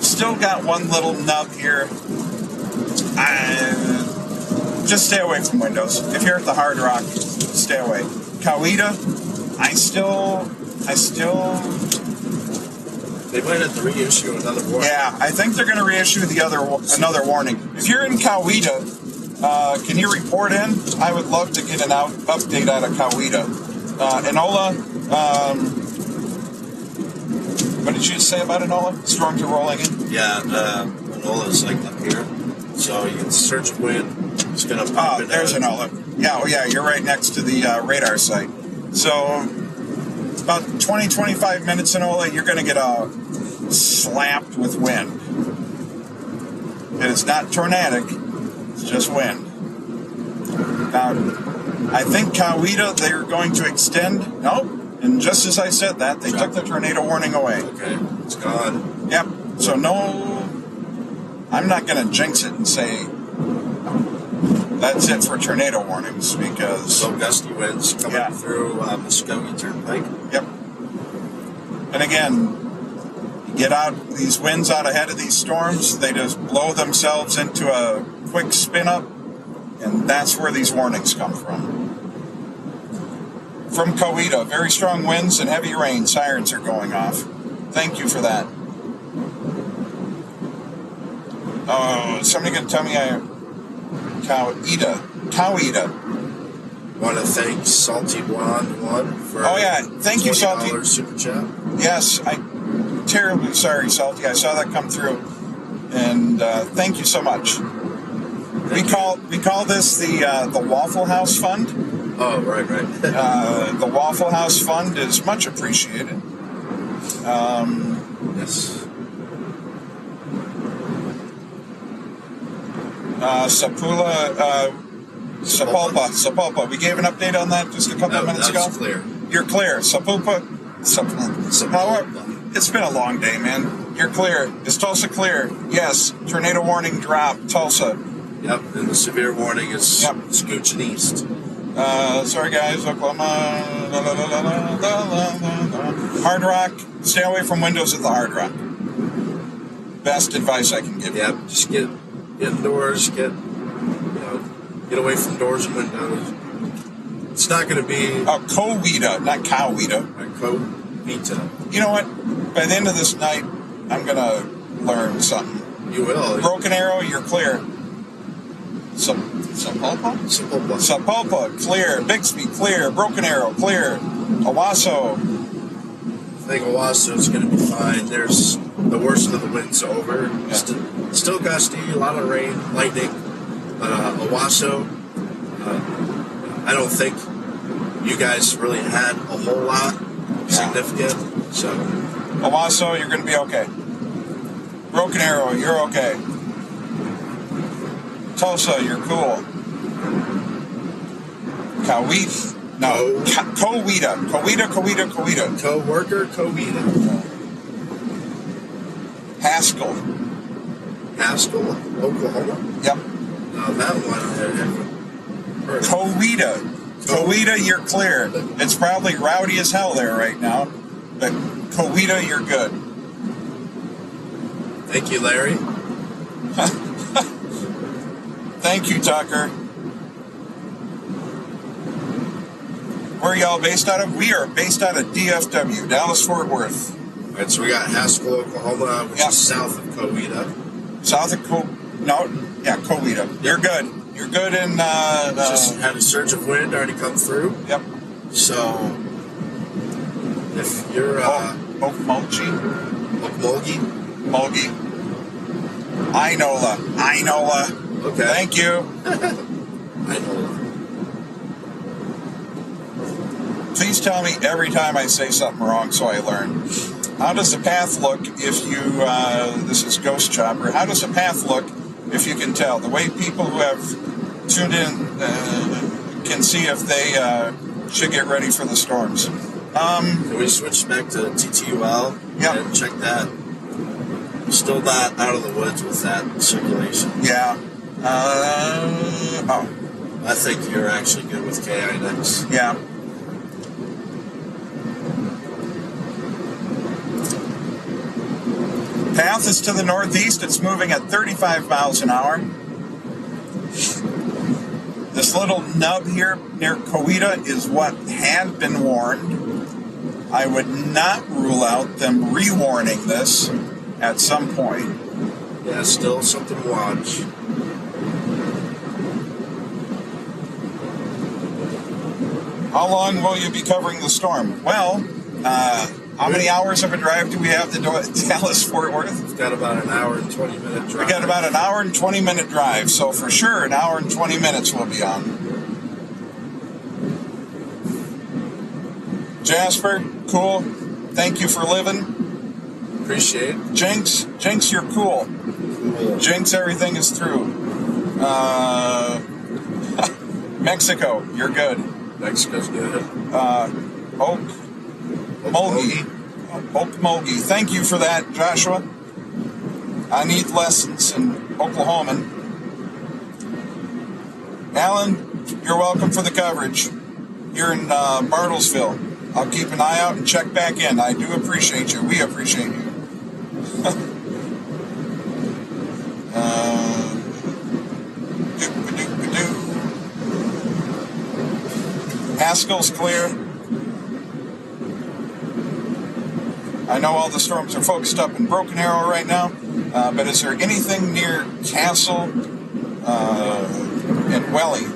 still got one little nub here. Just stay away from windows. If you're at the Hard Rock, stay away. Coweta, I still. They might have to reissue another warning. Yeah, I think they're going to reissue another warning. If you're in Coweta, can you report in? I would love to get an update out of Coweta. Enola, what did you say about Enola? Storms are rolling in? Yeah, Enola's like up here. So you can search wind. It's going to pop it there's out. Enola. Yeah, you're right next to the radar site. So about 20-25 minutes, Enola, you're going to get slapped with wind. It is not tornadic, it's just wind. Now, I think Coweta, they're going to extend. Nope. And just as I said that, they took the tornado warning away. Okay, it's gone. Yep. So no, I'm not going to jinx it and say that's it for tornado warnings because So gusty winds coming through Muskogee Turnpike. Yep. And again, you get out these winds out ahead of these storms, they just blow themselves into a quick spin up, and that's where these warnings come from. From Coweta, very strong winds and heavy rain, sirens are going off. Thank you for that. Oh, somebody gonna tell me Coweta. Want to thank Salty Blonde One for thank you, Salty. $20 super chat. Yes, I'm terribly sorry, Salty. I saw that come through, and thank you so much. We call this the Waffle House Fund. Oh, right. The Waffle House Fund is much appreciated. Yes. Sapulpa. We gave an update on that just a couple of minutes ago. Clear. You're clear. Sapulpa. It's been a long day, man. You're clear. Is Tulsa clear? Yes. Tornado warning drop. Tulsa. Yep. And the severe warning is scooching east. Sorry, guys. Oklahoma. Hard Rock. Stay away from windows at the Hard Rock. Best advice I can give you. Yep. Just get indoors. Get away from doors and windows. It's not going to be... Coweta, not Coweta. Coweta. You know what? By the end of this night, I'm going to learn something. You will. Broken Arrow, you're clear. Sapulpa? Sapulpa, clear. Bixby, clear. Broken Arrow, clear. Owasso. I think Owasso is going to be fine. There's the worst of the winds over. Yeah. Still gusty, a lot of rain, lightning. But Owasso, I don't think you guys really had a whole lot significant. So Owasso, you're going to be okay. Broken Arrow, you're okay. Tulsa, you're cool. Coweta. No, Coweta. Co-worker, Coweta. Haskell, Oklahoma? Yep. That one. Coweta, you're clear. It's probably rowdy as hell there right now, but Coweta, you're good. Thank you, Larry. Thank you, Tucker. Where are y'all based out of? We are based out of DFW, Dallas-Fort Worth. All right, so we got Haskell, Oklahoma, which is south of Coweta. South of Coweta. You're good. You're good in... just had a surge of wind already come through. Yep. So, if you're... Okmulgee. Inola. Okay. Thank you. Inola. Please tell me every time I say something wrong so I learn. How does the path look if you... this is Ghost Chopper. How does the path look if you can tell? The way people who have tuned in can see if they should get ready for the storms. Can we switch back to TTUL Yep. and check that? Still not out of the woods with that circulation. Yeah. I think you're actually good with KI next. Yeah. Path is to the northeast. It's moving at 35 miles an hour. This little nub here near Coweta is what had been warned. I would not rule out them re-warning this at some point. Yeah, still something to watch. How long will you be covering the storm? Well, how many hours of a drive do we have to Dallas-Fort Worth? We've got about an hour and 20-minute drive. We got about an hour and 20-minute drive, so for sure an hour and 20 minutes we'll be on. Jasper, cool. Thank you for living. Appreciate it. Jinx, you're cool. Jinx, everything is through. Mexico, you're good. Mexico's good. Oak Mogi, thank you for that, Joshua. I need lessons in Oklahoman. Alan, you're welcome for the coverage. You're in Bartlesville. I'll keep an eye out and check back in. I do appreciate you. We appreciate you. Haskell's clear. I know all the storms are focused up in Broken Arrow right now, but is there anything near Castle and Welly?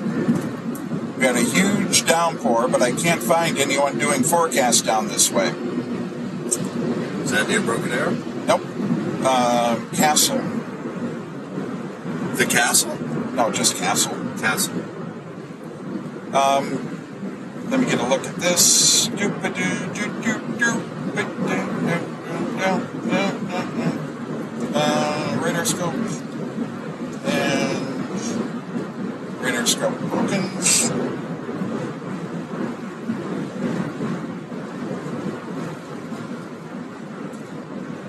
We had a huge downpour, but I can't find anyone doing forecasts down this way. Is that near Broken Arrow? Nope. Castle. The castle? No, just Castle. Castle. Let me get a look at this. Radar scope. And radar scope broken.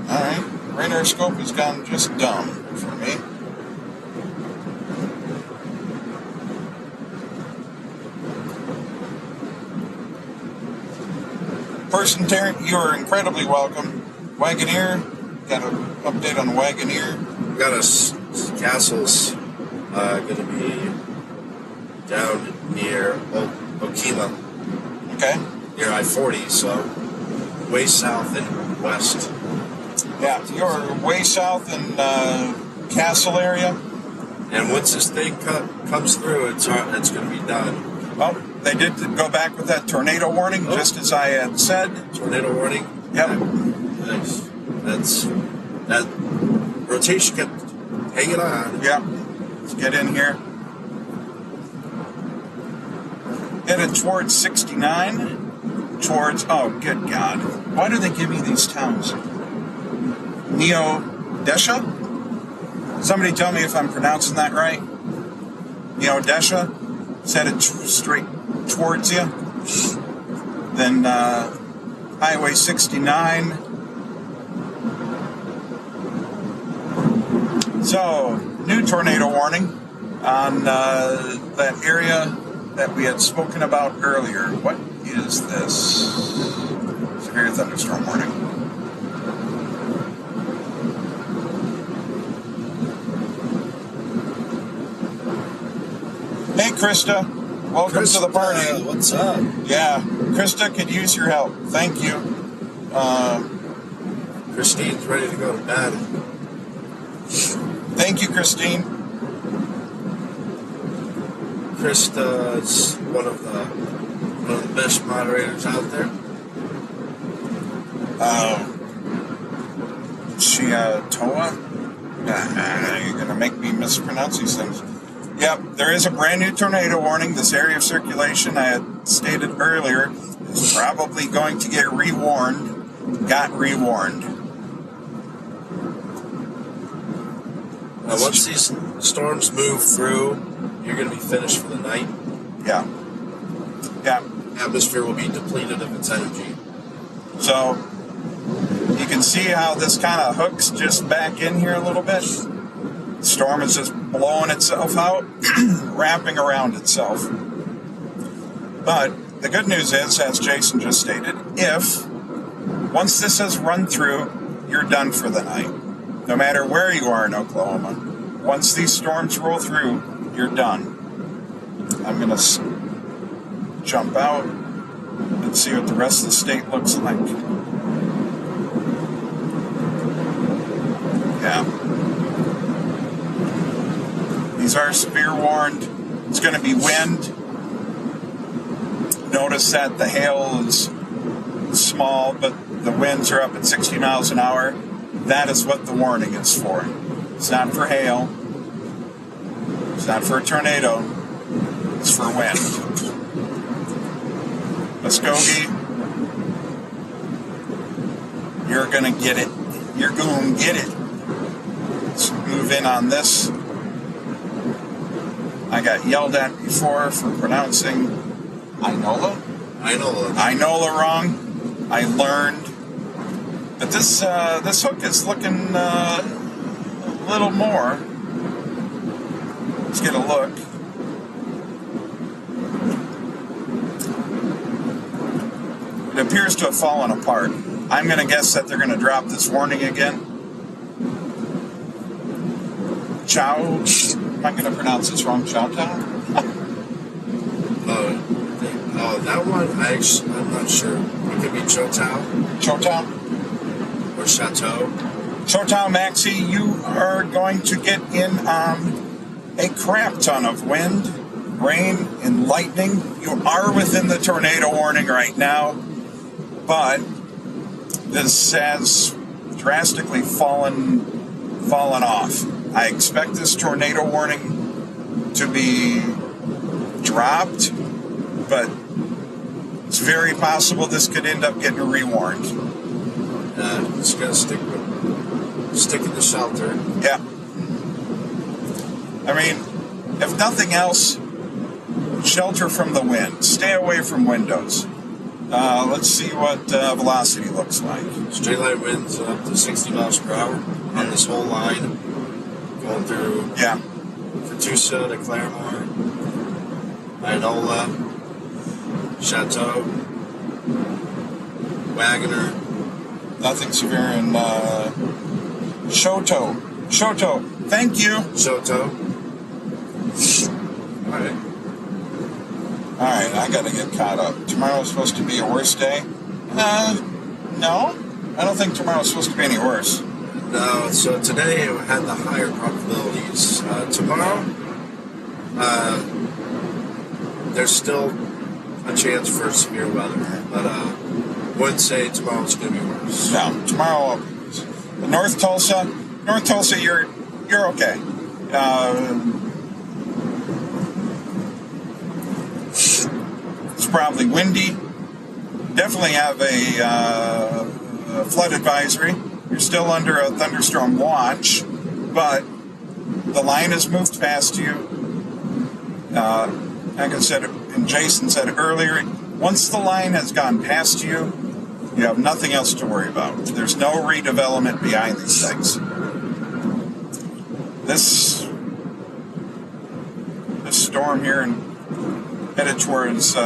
Alright, radar scope has gone just dumb for me. Person Tarrant, you are incredibly welcome. Wagoneer, got an update on Wagoneer. We got castles going to be down near Okima. Okay. Near I-40, so way south and west. Yeah, you're way south in Castle area. And once this thing comes through, it's going to be done. Well, they did go back with that tornado warning, just as I had said. Tornado warning? Yep. Nice. That rotation kept hanging on. Yep. Let's get in here. Headed towards 69. Towards, oh, good God. Why do they give me these towns? Neodesha? Somebody tell me if I'm pronouncing that right. Neodesha? It's headed straight towards you. Then Highway 69. So, new tornado warning on that area that we had spoken about earlier. What is this? Severe thunderstorm warning. Hey, Krista. Welcome to the party. What's up? Yeah, Krista could use your help. Thank you. Christine's ready to go to bed. Thank you, Christine. Krista's one of the best moderators out there. Toa? You're going to make me mispronounce these things. Yep, there is a brand new tornado warning. This area of circulation, I had stated earlier, is probably going to get rewarned. Got rewarned. Now, once these storms move through, you're going to be finished for the night. Yeah. Yeah. atmosphere will be depleted of its energy. So you can see how this kind of hooks just back in here a little bit. The storm is just blowing itself out, wrapping around itself. But the good news is, as Jason just stated, once this has run through, you're done for the night. No matter where you are in Oklahoma, once these storms roll through, you're done. I'm going to jump out and see what the rest of the state looks like. Yeah. These are severe warned. It's going to be wind. Notice that the hail is small, but the winds are up at 60 miles an hour. That is what the warning is for. It's not for hail. It's not for a tornado. It's for wind. Muskogee, you're going to get it. You're going to get it. Let's move in on this. I got yelled at before for pronouncing Inola wrong. I learned. But this hook is looking a little more. Let's get a look. It appears to have fallen apart. I'm going to guess that they're going to drop this warning again. Chow. Am I going to pronounce this wrong? Chow Town? That one, I'm not sure. It could be Chotow. Chotow? Or Chateau. Chotow, Maxie, you are going to get in on a crap ton of wind, rain, and lightning. You are within the tornado warning right now, but this has drastically fallen off. I expect this tornado warning to be dropped, but it's very possible this could end up getting rewarned. Just gotta stick in the shelter. Yeah. I mean, if nothing else, shelter from the wind. Stay away from windows. Let's see what velocity looks like. Straight line winds up to 60 miles per hour on this whole line, going through Catoosa to Claremore, Inola, Chateau, Wagoner. Nothing severe in Shoto. Thank you. Shoto. All right, I got to get caught up. Tomorrow's supposed to be a worse day? No. I don't think tomorrow's supposed to be any worse. No, so today it had the higher probabilities. Tomorrow, there's still a chance for severe weather, but wouldn't say tomorrow's going to be worse. No, tomorrow, North Tulsa, you're okay. It's probably windy. Definitely have a flood advisory. You're still under a thunderstorm watch, but the line has moved past you. Like I said, and Jason said earlier, once the line has gone past you, you have nothing else to worry about. There's no redevelopment behind these things. This storm here and headed towards,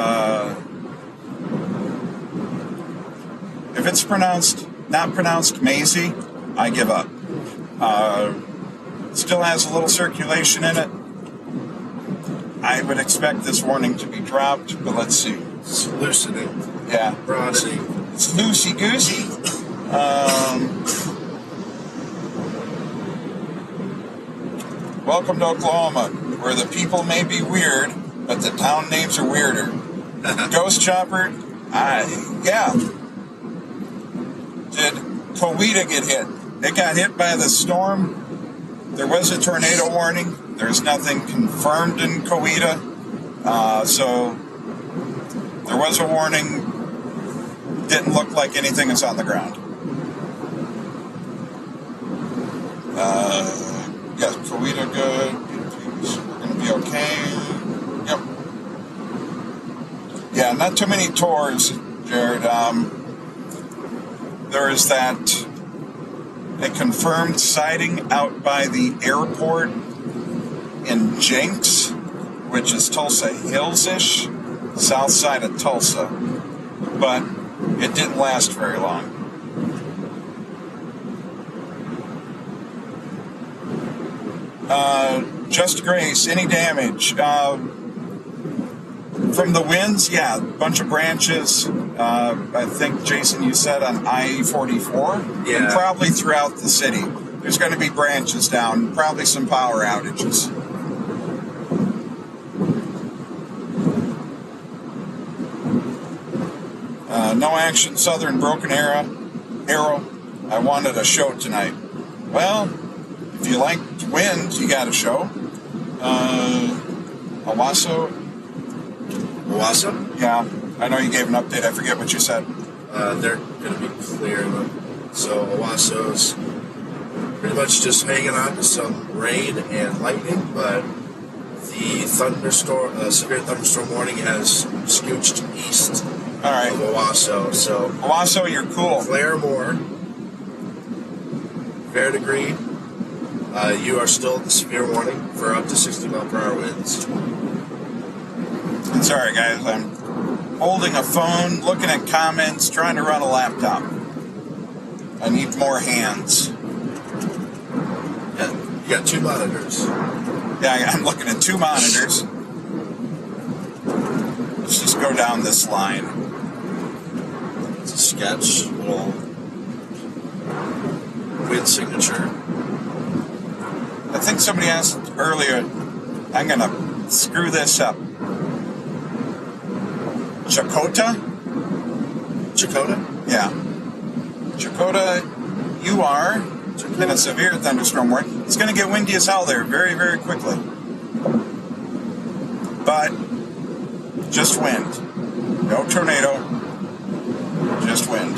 if it's not pronounced Maisie, I give up. Still has a little circulation in it. I would expect this warning to be dropped, but let's see. It's loosening. Yeah. Broadening. It's loosey-goosey. Welcome to Oklahoma, where the people may be weird, but the town names are weirder. Ghost Chopper, yeah. Did Coweta get hit? It got hit by the storm. There was a tornado warning. There's nothing confirmed in Coweta. So there was a warning. Didn't look like anything is on the ground. Yes, Coweta good. We're going to be okay. Yep. Yeah, not too many tours, Jared. There is a confirmed sighting out by the airport in Jenks, which is Tulsa Hills-ish, south side of Tulsa. But it didn't last very long. Just Grace, any damage? From the winds, yeah, a bunch of branches. I think, Jason, you said on I-44? Yeah. And probably throughout the city. There's going to be branches down, probably some power outages. No action, Southern Broken Arrow. I wanted a show tonight. Well, if you like wind, you got a show. Owasso? Yeah, I know you gave an update. I forget what you said. They're going to be clear. So Owasso's pretty much just hanging on to some rain and lightning, but the severe thunderstorm warning has scooched east All right. of Owasso. So Owasso, you're cool. Claremore, Verdigris, you are still at the severe warning for up to 60 mile per hour winds. Sorry, guys. I'm holding a phone, looking at comments, trying to run a laptop. I need more hands. Yeah, you got 2 monitors. Yeah, I'm looking at 2 monitors. Let's just go down this line. It's a sketch, little wind signature. I think somebody asked earlier, I'm going to screw this up. Chakota? Yeah. Chakota, you are in a severe thunderstorm warning. It's going to get windy as hell there very, very quickly. But just wind. No tornado. Just wind.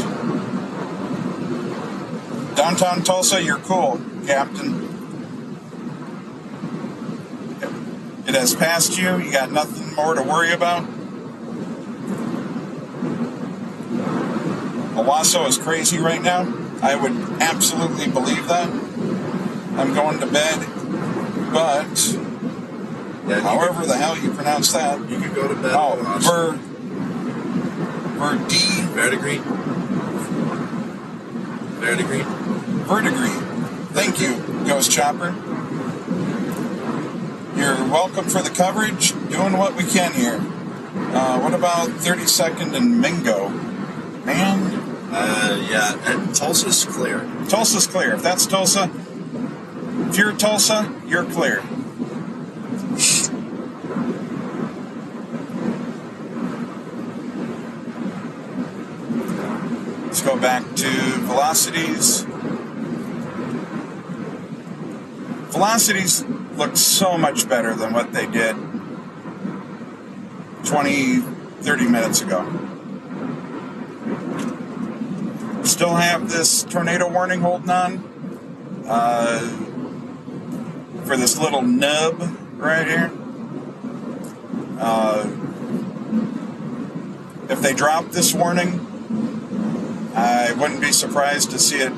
Downtown Tulsa, you're cool, Captain. It has passed you. You got nothing more to worry about. Owasso is crazy right now. I would absolutely believe that. I'm going to bed, but however the hell you pronounce that. You could go to bed. Oh, Verdigris. Thank you, Ghost Chopper. You're welcome for the coverage. Doing what we can here. What about 32nd and Mingo? Man. Yeah, and Tulsa's clear. Tulsa's clear. If that's Tulsa, if you're Tulsa, you're clear. Let's go back to velocities. Velocities look so much better than what they did 20, 30 minutes ago. Still have this tornado warning holding on for this little nub right here. If they drop this warning, I wouldn't be surprised to see it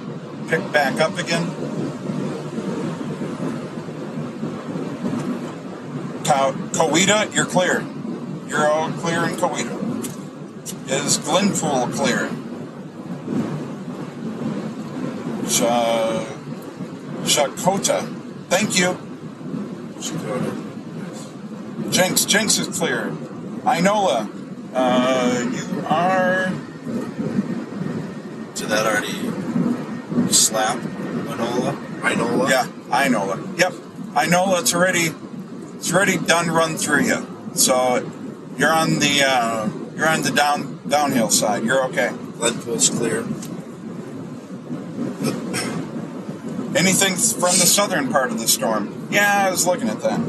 pick back up again. Coweta, you're clear. You're all clear in Coweta. Is Glenpool clear? Chakota. Thank you. Jenks is clear. Inola. You are. Did that already slap? Inola? Yeah, Inola. Yep. Inola, it's already done run through you. So you're on the downhill side. You're okay. Glenpool's clear. Anything from the southern part of the storm? Yeah, I was looking at that.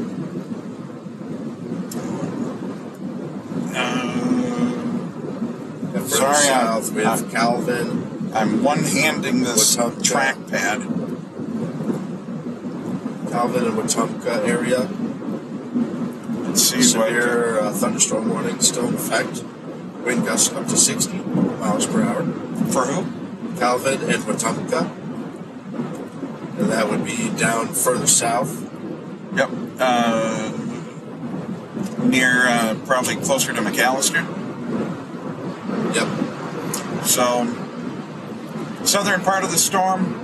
Sorry, south with Calvin. I'm one-handing this trackpad. Calvin and Wetumpka area. Let's see Severe thunderstorm warning still in effect. wind gusts up to 60 miles per hour. For who? Calvin and Wetumpka. And that would be down further south. Yep. Near, probably closer to McAllister. Yep. So, southern part of the storm,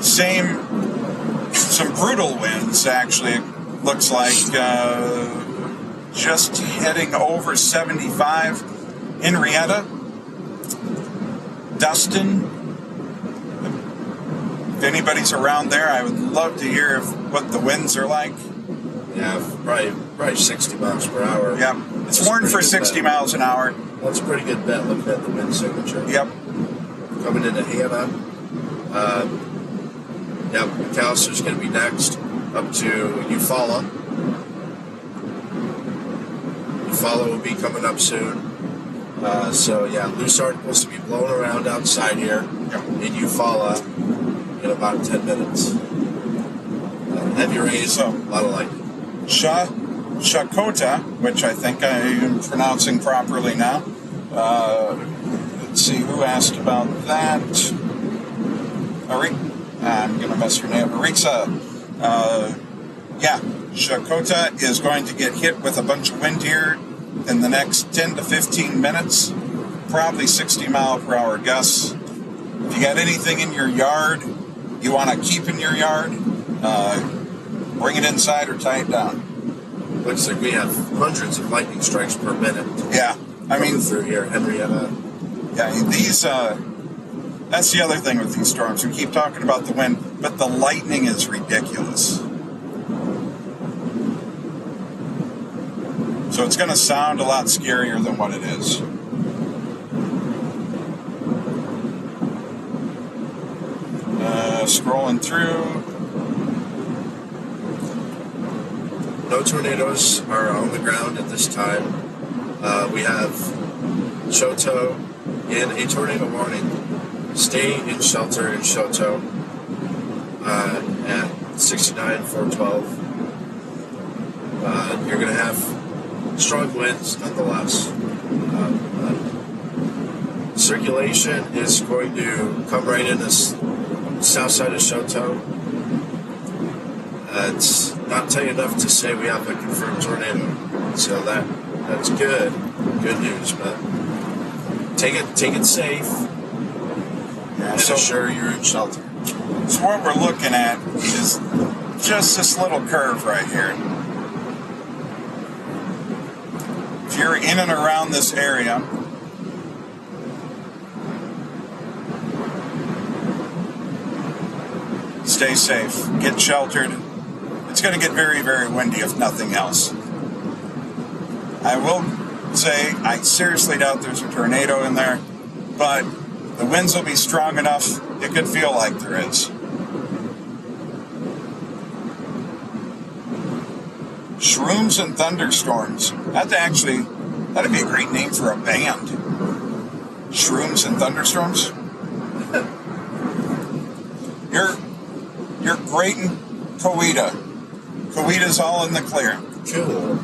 some brutal winds, actually. It looks like just heading over 75. Henrietta, Dustin. If anybody's around there, I would love to hear what the winds are like. Yeah, probably 60 miles per hour. Yep. It's warned for 60 miles an hour. That's a pretty good bet looking at the wind signature. Yep. Coming into Hannah. Yep, McAllister's going to be next. Up to Eufaula. Eufaula will be coming up soon. So, yeah, loose articles to be blown around outside here in Eufaula in about 10 minutes. Heavy rain, a lot of lightning. Shakota, which I think I am pronouncing properly now. Let's see, who asked about that? I'm going to mess her name. Arixa. Shakota is going to get hit with a bunch of wind here in the next 10 to 15 minutes. Probably 60 mile per hour gusts. If you got anything in your yard you want to keep in your yard, bring it inside or tie it down. Looks like we have hundreds of lightning strikes per minute. Yeah, I mean through here, Henrietta. Yeah, these. That's the other thing with these storms. We keep talking about the wind, but the lightning is ridiculous. So it's going to sound a lot scarier than what it is. Scrolling through. No tornadoes are on the ground at this time. We have Shoto in a tornado warning. Stay in shelter in Shoto at 69-412. You're going to have strong winds nonetheless. Circulation is going to come right in this south side of Shoto. It's not tell you enough to say we have a confirmed tornado, so that's good news. But take it safe, and assure you're in shelter. So what we're looking at is just this little curve right here. If you're in and around this area, stay safe, get sheltered. It's going to get very, very windy if nothing else. I will say I seriously doubt there's a tornado in there, but the winds will be strong enough it could feel like there is. Shrooms and Thunderstorms. That'd be a great name for a band. Shrooms and Thunderstorms. You're great in Coweta. Coweta's all in the clear. Cool.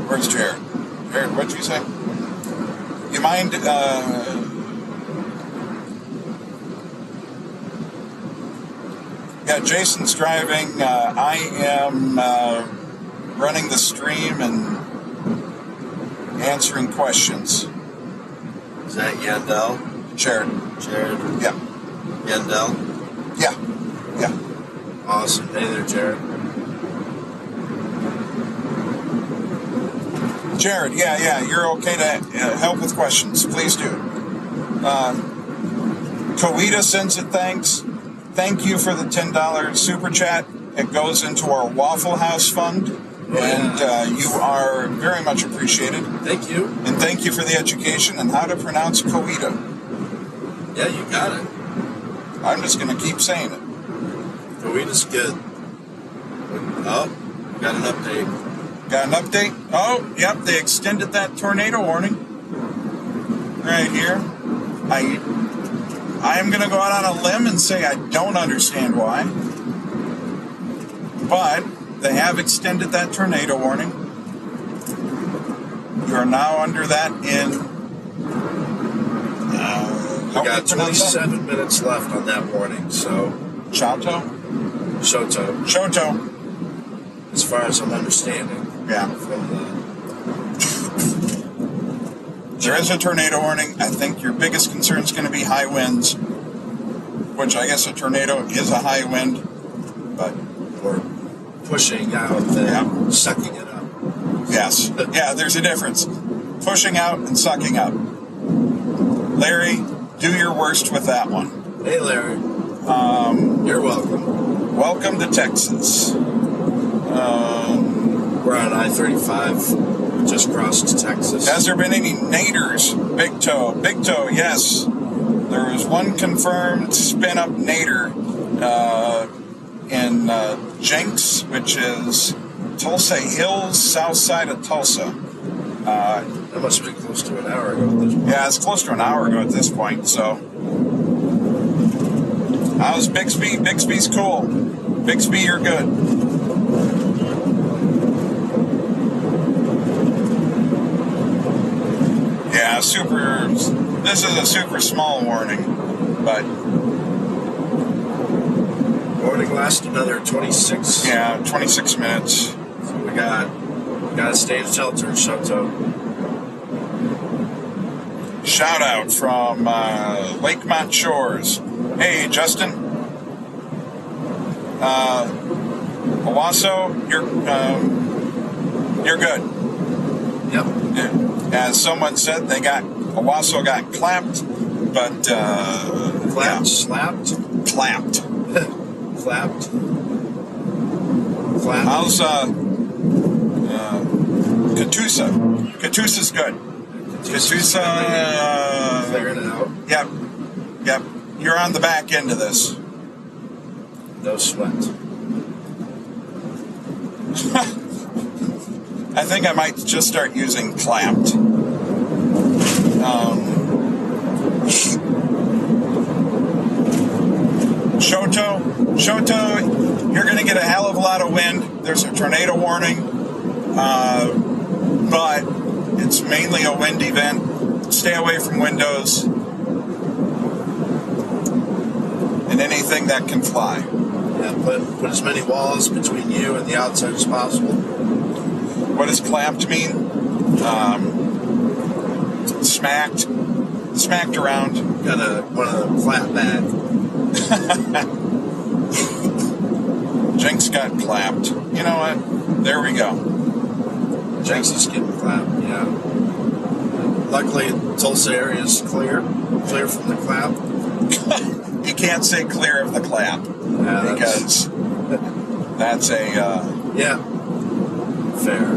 Where's Jared? Jared, what'd you say? You mind, yeah, Jason's driving. I am running the stream and answering questions. Is that Yandel? Jared. Yeah. Yandel? Yeah. Awesome. Hey there, Jared. Jared, yeah, you're okay to help with questions. Please do. Coweta sends it thanks. Thank you for the $10 super chat. It goes into our Waffle House fund, and you are very much appreciated. Thank you. And thank you for the education and how to pronounce Coweta. Yeah, you got it. I'm just going to keep saying it. Coweta's good. Oh, got an update. Got an update? Oh, yep, they extended that tornado warning. Right here. I am going to go out on a limb and say I don't understand why. But they have extended that tornado warning. You are now under that in... we got 27 minutes left on that warning, so... Shoto, as far as I'm understanding. Yeah. There is a tornado warning. I think your biggest concern is going to be high winds, which I guess a tornado is a high wind, but Or pushing out and sucking it up. yes. Yeah, there's a difference. Pushing out and sucking up. Larry, do your worst with that one. Hey, Larry. You're welcome. Welcome to Texas. We're on I-35. Just crossed Texas. Has there been any naders? Big toe, yes. There was one confirmed spin-up nader in Jenks, which is Tulsa Hills, south side of Tulsa. That must have been close to an hour ago at this point. Yeah, it's close to an hour ago at this point, so. How's Bixby? Bixby's cool. Bixby, you're good. Yeah, this is a super small warning, but... Warning lasts another 26. Yeah, 26 minutes. So we gotta stay in shelter, Shoto. Shout out from Lakemont Shores. Hey, Justin. Owasso, you're good. Yep. As someone said, Owasso got clapped, but Slapped? clapped. Clapped. How's Catoosa? Catoosa's good. Catoosa, clearing it out. Yep. You're on the back end of this. No sweat. I think I might just start using clapped. Shoto, you're going to get a hell of a lot of wind. There's a tornado warning, but it's mainly a wind event. Stay away from windows and anything that can fly. Yeah, put as many walls between you and the outside as possible. What does clapped mean? Smacked around. Got one of the clap back. Jinx got clapped. You know what? There we go. Jinx is getting clapped, yeah. Luckily, Tulsa area is clear from the clap. You can't say clear of the clap, because that's a... yeah, fair.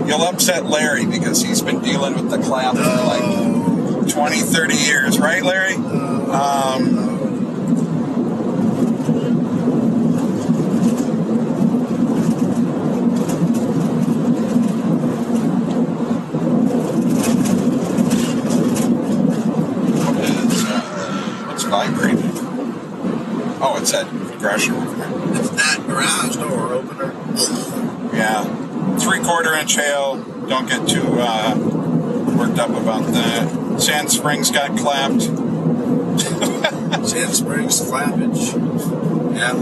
You'll upset Larry because he's been dealing with the clap for like 20, 30 years. Right, Larry? What's vibrating? Oh, it's that garage door opener. It's that garage door opener. Yeah. 3/4 inch hail. Don't get too worked up about that. Sand Springs got clapped. Sand Springs clappage. Yeah.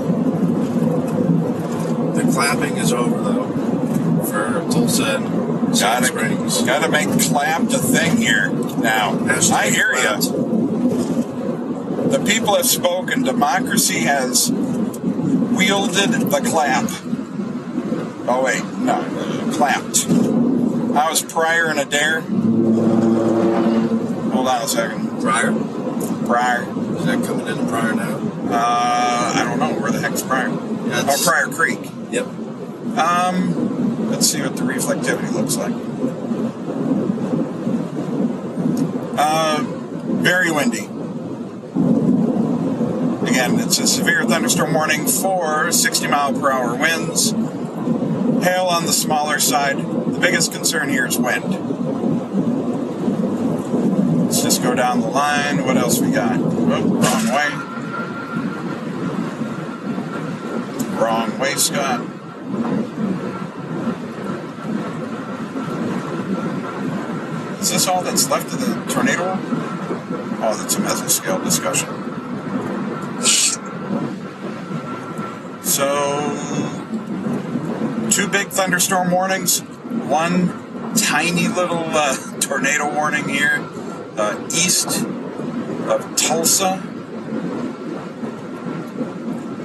The clapping is over though for Tulsa and Sand Springs. Gotta make clapped a thing here now. I hear you. The people have spoken. Democracy has wielded the clap. Oh wait, no, clapped. How's Pryor and Adair? Hold on a second. Pryor? Is that coming into Pryor now? I don't know. Where the heck's Pryor? Oh, Pryor Creek. Yep. Let's see what the reflectivity looks like. Very windy. Again, it's a severe thunderstorm warning for 60-mile-per-hour winds. Hail on the smaller side. The biggest concern here is wind. Let's just go down the line. What else we got? Oh, wrong way. Wrong way, Scott. Is this all that's left of the tornado? Oh, that's a mesoscale discussion. So, 2 big thunderstorm warnings, 1 tiny little tornado warning here east of Tulsa.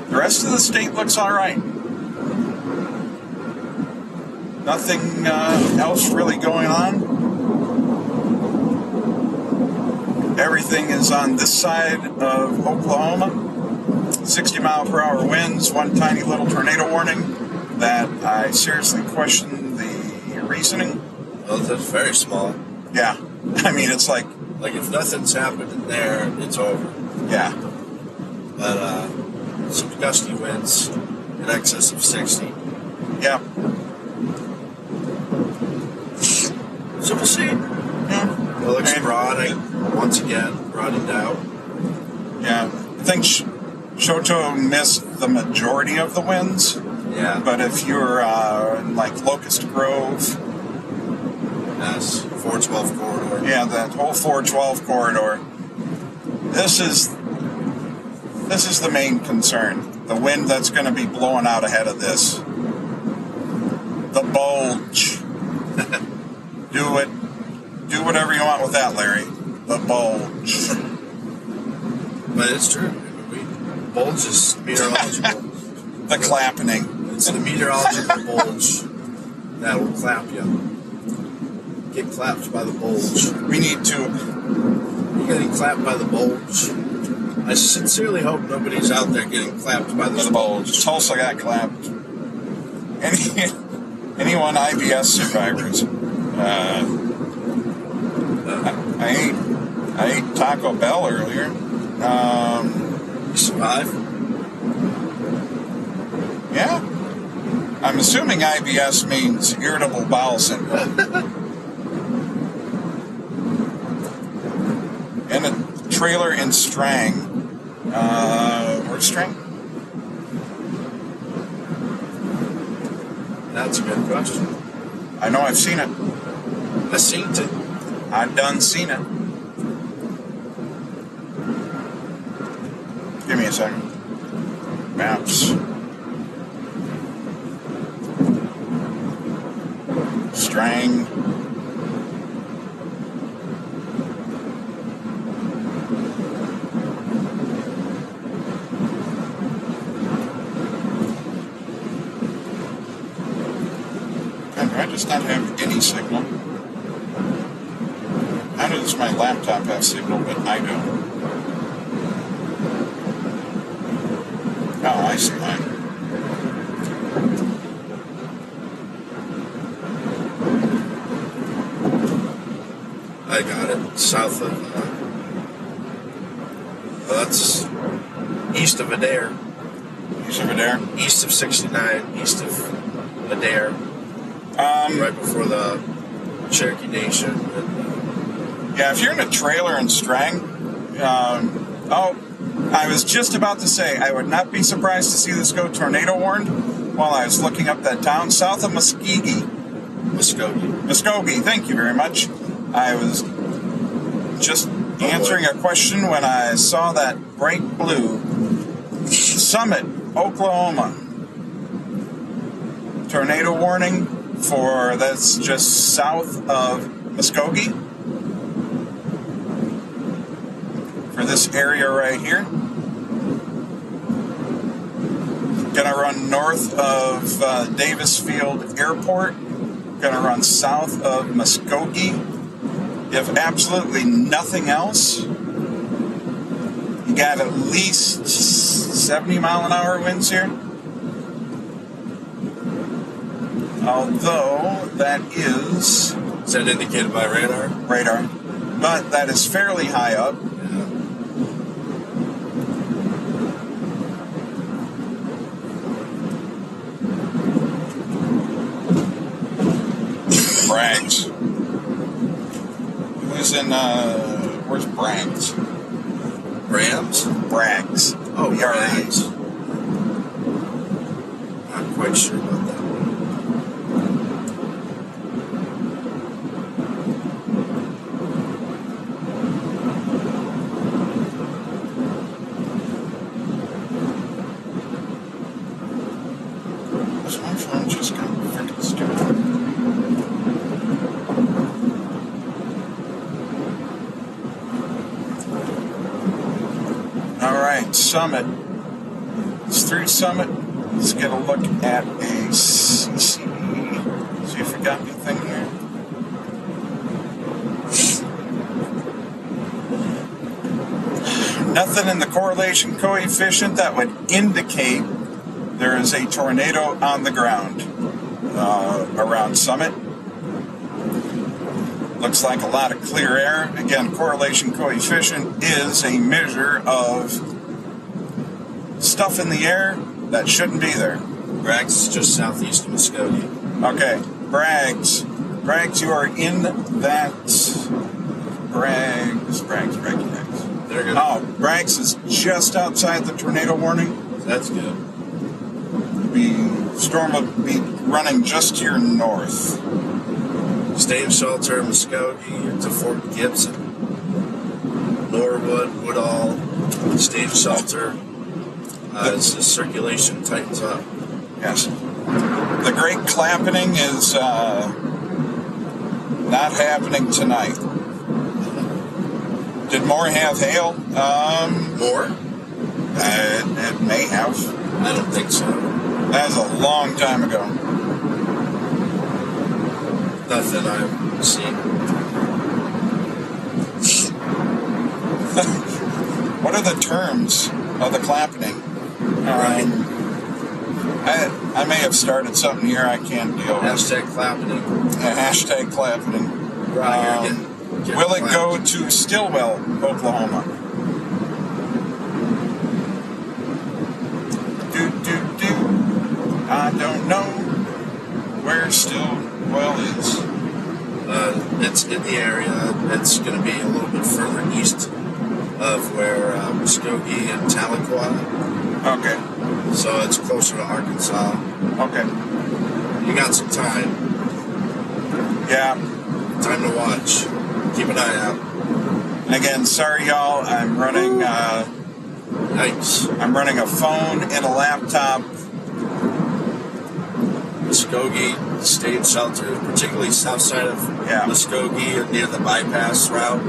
The rest of the state looks all right. Nothing else really going on. Everything is on this side of Oklahoma. 60-mile-per-hour winds, 1 tiny little tornado warning that I seriously question the reasoning. Well, that's very small. Yeah. I mean, it's like if nothing's happened in there, it's over. Yeah. But some gusty winds in excess of 60. Yeah. So we'll see. Yeah. It looks broadening, once again, broadened out. Yeah. I think Shoto missed the majority of the winds. Yeah. But if you're in like Locust Grove, yes, 412 corridor. Yeah, that whole 412 corridor. This is the main concern. The wind that's going to be blowing out ahead of this. The bulge. Do whatever you want with that, Larry. The bulge. But it's true. Bulge is meteorological. The clappening. It's the meteorological bulge that will clap you. Get clapped by the bulge. We need to. You're getting clapped by the bulge. I sincerely hope nobody's out there getting clapped by the bulge. Tulsa got clapped. Anyone IBS survivors? I ate Taco Bell earlier. You survived? Yeah. I'm assuming IBS means irritable bowel syndrome. And a trailer in Strang. Where's Strang? That's a good question. I know I've seen it. I seen it. I've done seen it. Give me a second. Maps. Strang. And I just not have any signal. How does my laptop have signal, but I don't? Oh, I see mine. I got it. South of... that's east of Adair. East of Adair? East of 69, east of Adair. Right before the Cherokee Nation. Yeah, if you're in a trailer in Strang, I was just about to say, I would not be surprised to see this go tornado warned while I was looking up that town south of Muskogee. Muskogee, thank you very much. I was just answering a question when I saw that bright blue. Summit, Oklahoma. Tornado warning for, that's just south of Muskogee. For this area right here. Gonna run north of Davis Field Airport. Gonna run south of Muskogee. If absolutely nothing else, you got at least 70-mile-an-hour winds here. Although that is... Is that indicated by radar? Radar. But that is fairly high up. Braggs. Who's in, where's Braggs? Rams? Braggs. Oh, Braggs. quite sure about that. My phone just got freaking stupid. All right, Summit. It's through Summit. Let's get a look at a CCE. See if we got anything here. Nothing in the correlation coefficient that would indicate there is a tornado on the ground around Summit. Looks like a lot of clear air. Again, correlation coefficient is a measure of stuff in the air that shouldn't be there. Bragg's is just southeast of Muskogee. Okay, Braggs. Braggs, you are in that... Braggs. They're good. Oh, Braggs is just outside the tornado warning. That's good. Storm will be running just to your north. Stay in shelter, Muskogee to Fort Gibson, Norwood, Woodall. Stay in shelter as the circulation tightens up. Yes. The Great Clappening is not happening tonight. Did Moore have hail? More? It may have. I don't think so. That was a long time ago. Nothing I've seen. What are the terms of the clappening? I may have started something here I can't deal with. Hashtag clappening. Hashtag clappening. Get Will it clapped. go to Stillwell, Oklahoma? I don't know where Stillwell is. It's in the area. It's going to be a little bit further east of where Muskogee and Tahlequah. Okay. So it's closer to Arkansas. Okay. You got some time. Yeah. Time to watch. Keep an eye out. And again, sorry y'all, I'm running Yikes. I'm running a phone and a laptop. Muskogee, stay in shelter, particularly south side of Muskogee or near the bypass route,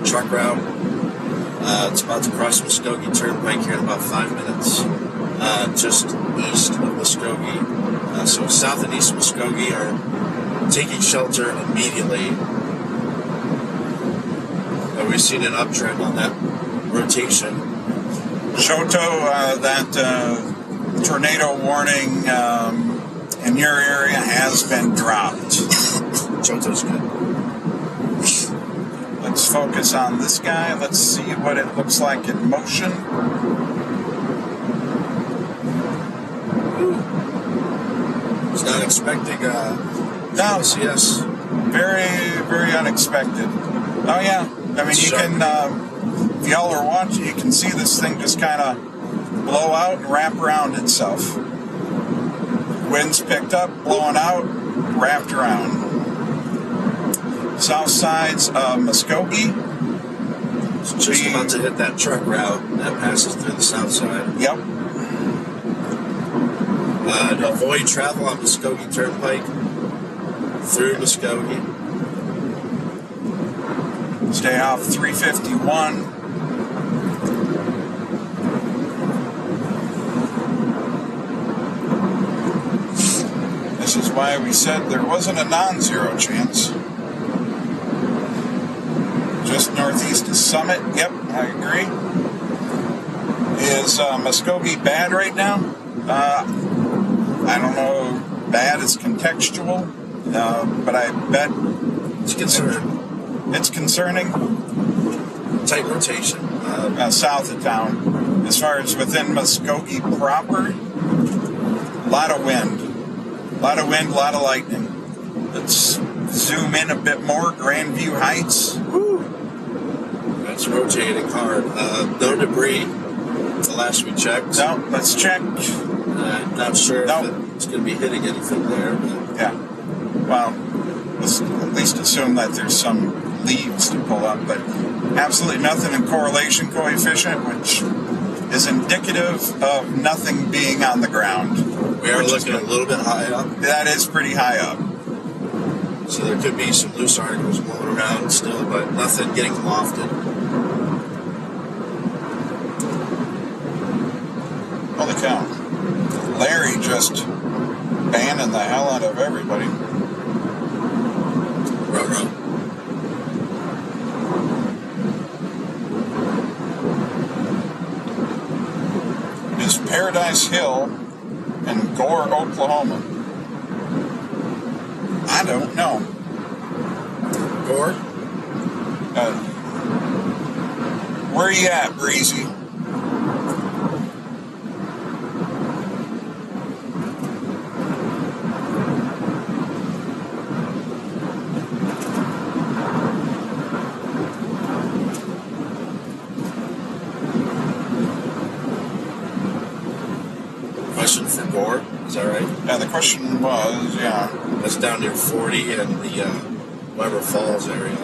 truck route. It's about to cross Muskogee Turnpike here in about 5 minutes. Just east of Muskogee. So south and east of Muskogee are taking shelter immediately. We've seen an uptrend on that rotation. Shoto, that tornado warning in your area has been dropped. Shoto's good. Let's focus on this guy. Let's see what it looks like in motion. Was not expecting No, yes. very, very unexpected. Oh yeah, I mean you can, if y'all are watching, you can see this thing just kind of blow out and wrap around itself. Winds picked up, blowing out, wrapped around. South sides of Muskogee. It's just about to hit that truck route that passes through the south side. Yep. Avoid travel on Muskogee Turnpike through Muskogee. Stay off 351. This is why we said there wasn't a non-zero chance. Just northeast of Summit. Yep, I agree. Is Muskogee bad right now? I don't know. Bad is contextual, but I bet it's concerning. It's concerning. Tight rotation. South of town. As far as within Muskogee proper, a lot of wind. A lot of wind, a lot of lightning. Let's zoom in a bit more. Grandview Heights. Woo. That's rotating hard. No debris. The last we checked. No, let's check. I'm not sure No. if it's going to be hitting anything there. But Yeah. Well, let's at least assume that there's some leaves to pull up, but absolutely nothing in correlation coefficient, which is indicative of nothing being on the ground. we are looking a little bit high up, That is pretty high up. so there could be some loose articles floating around still, but nothing getting lofted. Holy cow. Larry just banning the hell out of everybody. Ruh-roh. Is Paradise Hill in Gore, Oklahoma? I don't know. Gore? Where are you at, Breezy? Question for Gore, is that right? Yeah, the question was, yeah. That's down near 40 and the Weber Falls area.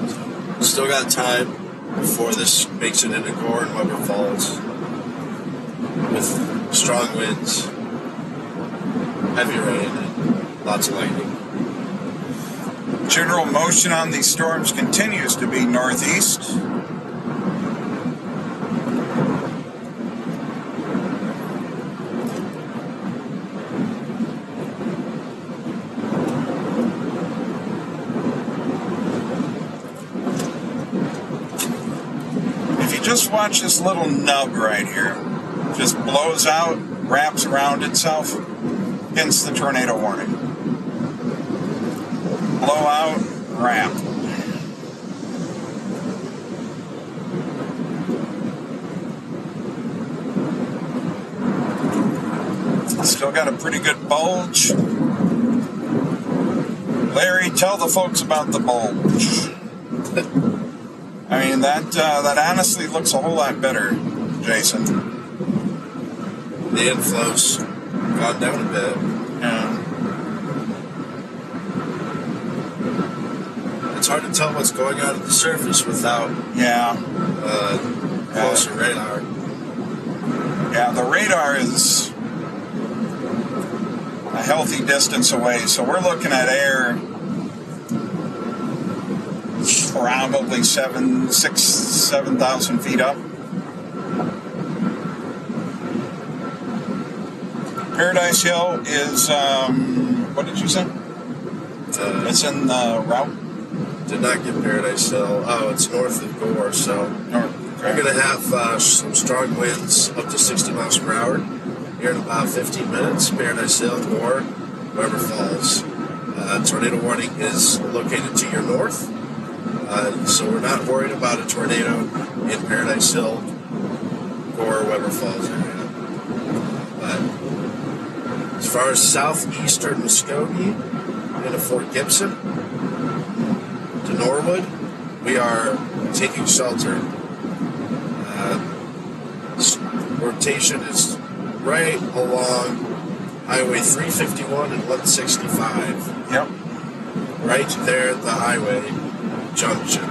So, still got time before this makes it into Gore and Weber Falls. With strong winds, heavy rain, and lots of lightning. General motion on these storms continues to be northeast. Just watch this little nub right here. Just blows out, wraps around itself, hence the tornado warning. Blow out, wrap. Still got a pretty good bulge. Larry, tell the folks about the bulge. I mean, that honestly looks a whole lot better, Jason. The inflow's gone down a bit. Yeah. It's hard to tell what's going on at the surface without closer radar. Yeah, the radar is a healthy distance away, so we're looking at air probably 7,000 feet up. Paradise Hill is, what did you say? It's in the route? Did not get Paradise Hill. Oh, it's north of Gore, so we're going to have some strong winds up to 60 miles per hour here in about 15 minutes. Paradise Hill, Gore, Weber Falls. Tornado warning is located to your north. So we're not worried about a tornado in Paradise Hill or Weber Falls area. But as far as southeastern Muskogee into Fort Gibson to Norwood, we are taking shelter. Rotation is right along Highway 351 and 165. Yep. Right there at the highway junction.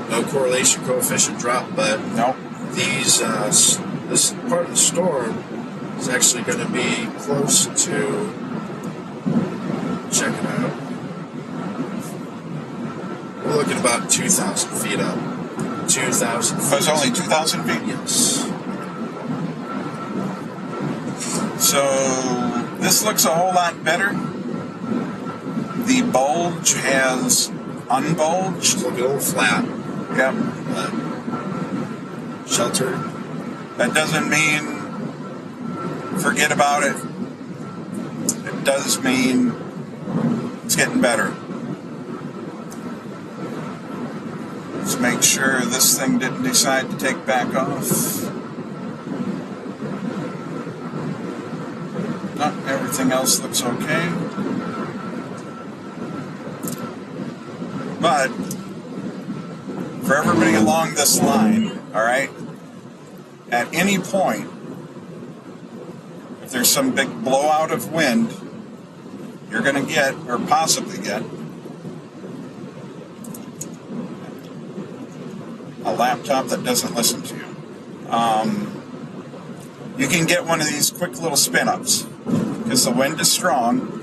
No correlation coefficient drop, but nope. These this part of the storm is actually going to be close to. Check it out. We're looking about 2,000 feet up. 2,000 feet. Oh, it's only 2,000 feet? Yes. So this looks a whole lot better. The bulge has unbulged. It's looking a little flat. Yep. Shelter. That doesn't mean forget about it. It does mean it's getting better. Let's make sure this thing didn't decide to take back off. No, everything else looks okay. But for everybody along this line, all right, at any point, if there's some big blowout of wind, you're going to get, or possibly get, a laptop that doesn't listen to you. You can get one of these quick little spin-ups because the wind is strong.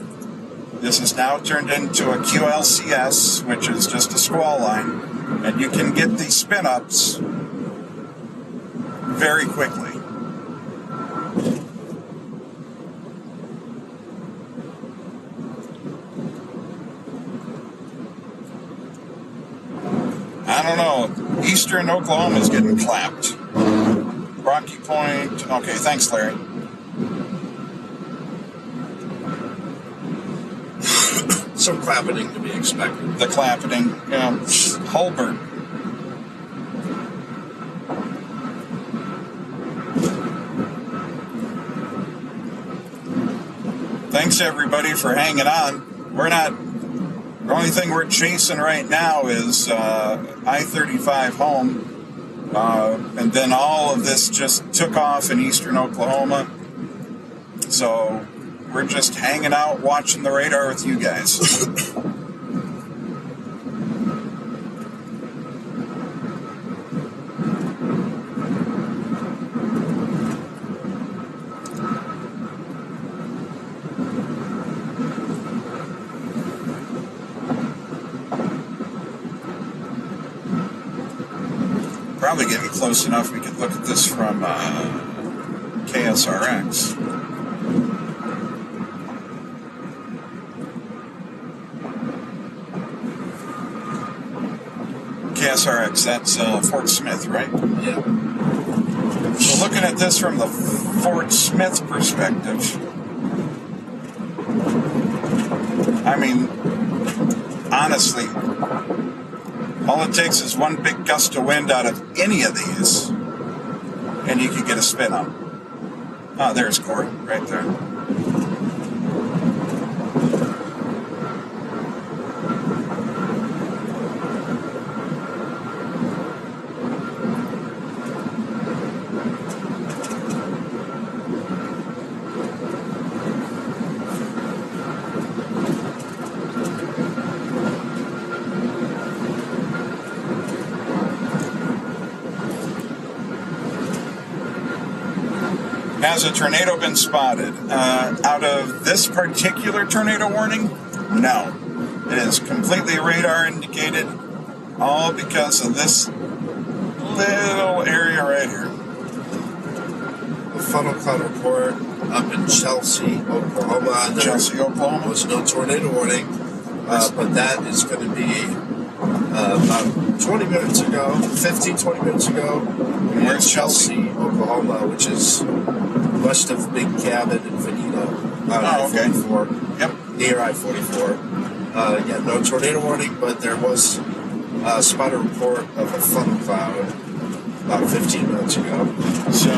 This is now turned into a QLCS, which is just a squall line, and you can get these spin-ups very quickly. I don't know. Eastern Oklahoma's getting clapped. Rocky Point. Okay, thanks, Larry. Some clappening to be expected. The clappening. Yeah. Holbert. Thanks, everybody, for hanging on. The only thing we're chasing right now is I-35 home. And then all of this just took off in eastern Oklahoma. So we're just hanging out watching the radar with you guys. Probably getting close enough we could look at this from KSRX. KSRX, that's Fort Smith, right? Yeah. So looking at this from the Fort Smith perspective, I mean, honestly, all it takes is one big gust of wind out of any of these, and you can get a spin up. Oh, there's Corey, right there. Has a tornado been spotted? Out of this particular tornado warning, no. It is completely radar indicated, all because of this little area right here. The funnel cloud report up in Chelsea, Oklahoma. Chelsea, Oklahoma. There was no tornado warning, but that is going to be about 20 minutes ago, 15, 20 minutes ago. Where's Chelsea? Oklahoma, which is west of Big Cabin and Veneta on I-44. Yep. Near I-44. Yeah, no tornado warning, but there was a spotted report of a funnel cloud about 15 minutes ago. So,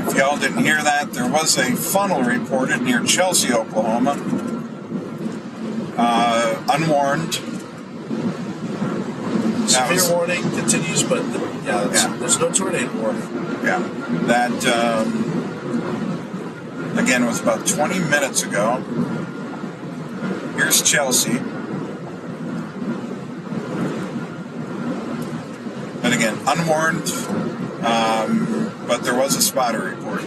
if y'all didn't hear that, there was a funnel reported near Chelsea, Oklahoma. Unwarned. Severe warning continues, but there's no tornado warning. Yeah, that again was about 20 minutes ago. Here's Chelsea. And again, unwarned, but there was a spotter report.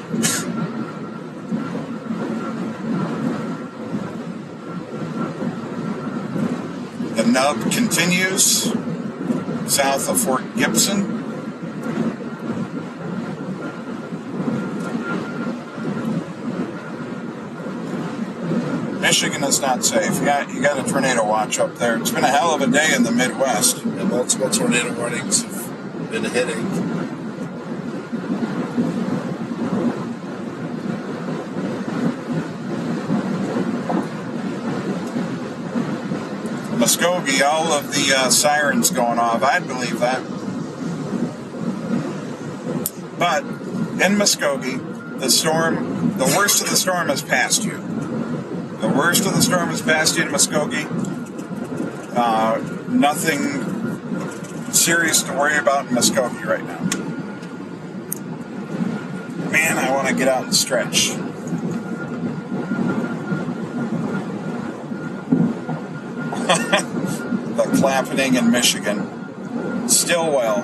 The nub continues south of Fort Gibson. Michigan is not safe. You got a tornado watch up there. It's been a hell of a day in the Midwest. And multiple tornado warnings have been hitting. Muskogee, all of the sirens going off. I'd believe that. But in Muskogee, the storm, the worst of the storm has passed you. The worst of the storm has passed you in Muskogee. Nothing serious to worry about in Muskogee right now. Man, I want to get out and stretch. The Clappening in Michigan. Stillwell.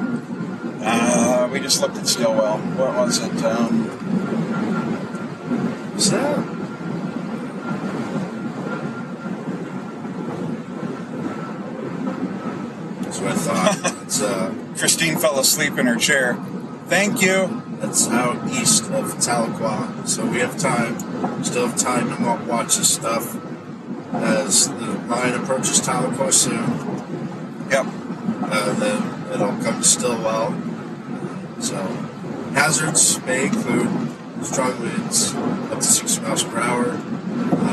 We just looked at Stillwell. What was it? What's that? That's what I thought. It's Christine fell asleep in her chair. Thank you. That's out east of Tahlequah, so we have time. Still have time to watch this stuff as the line approaches Tahlequah soon. Yep. Then it'll come to Stillwell. So hazards may include strong winds up to 60 miles per hour,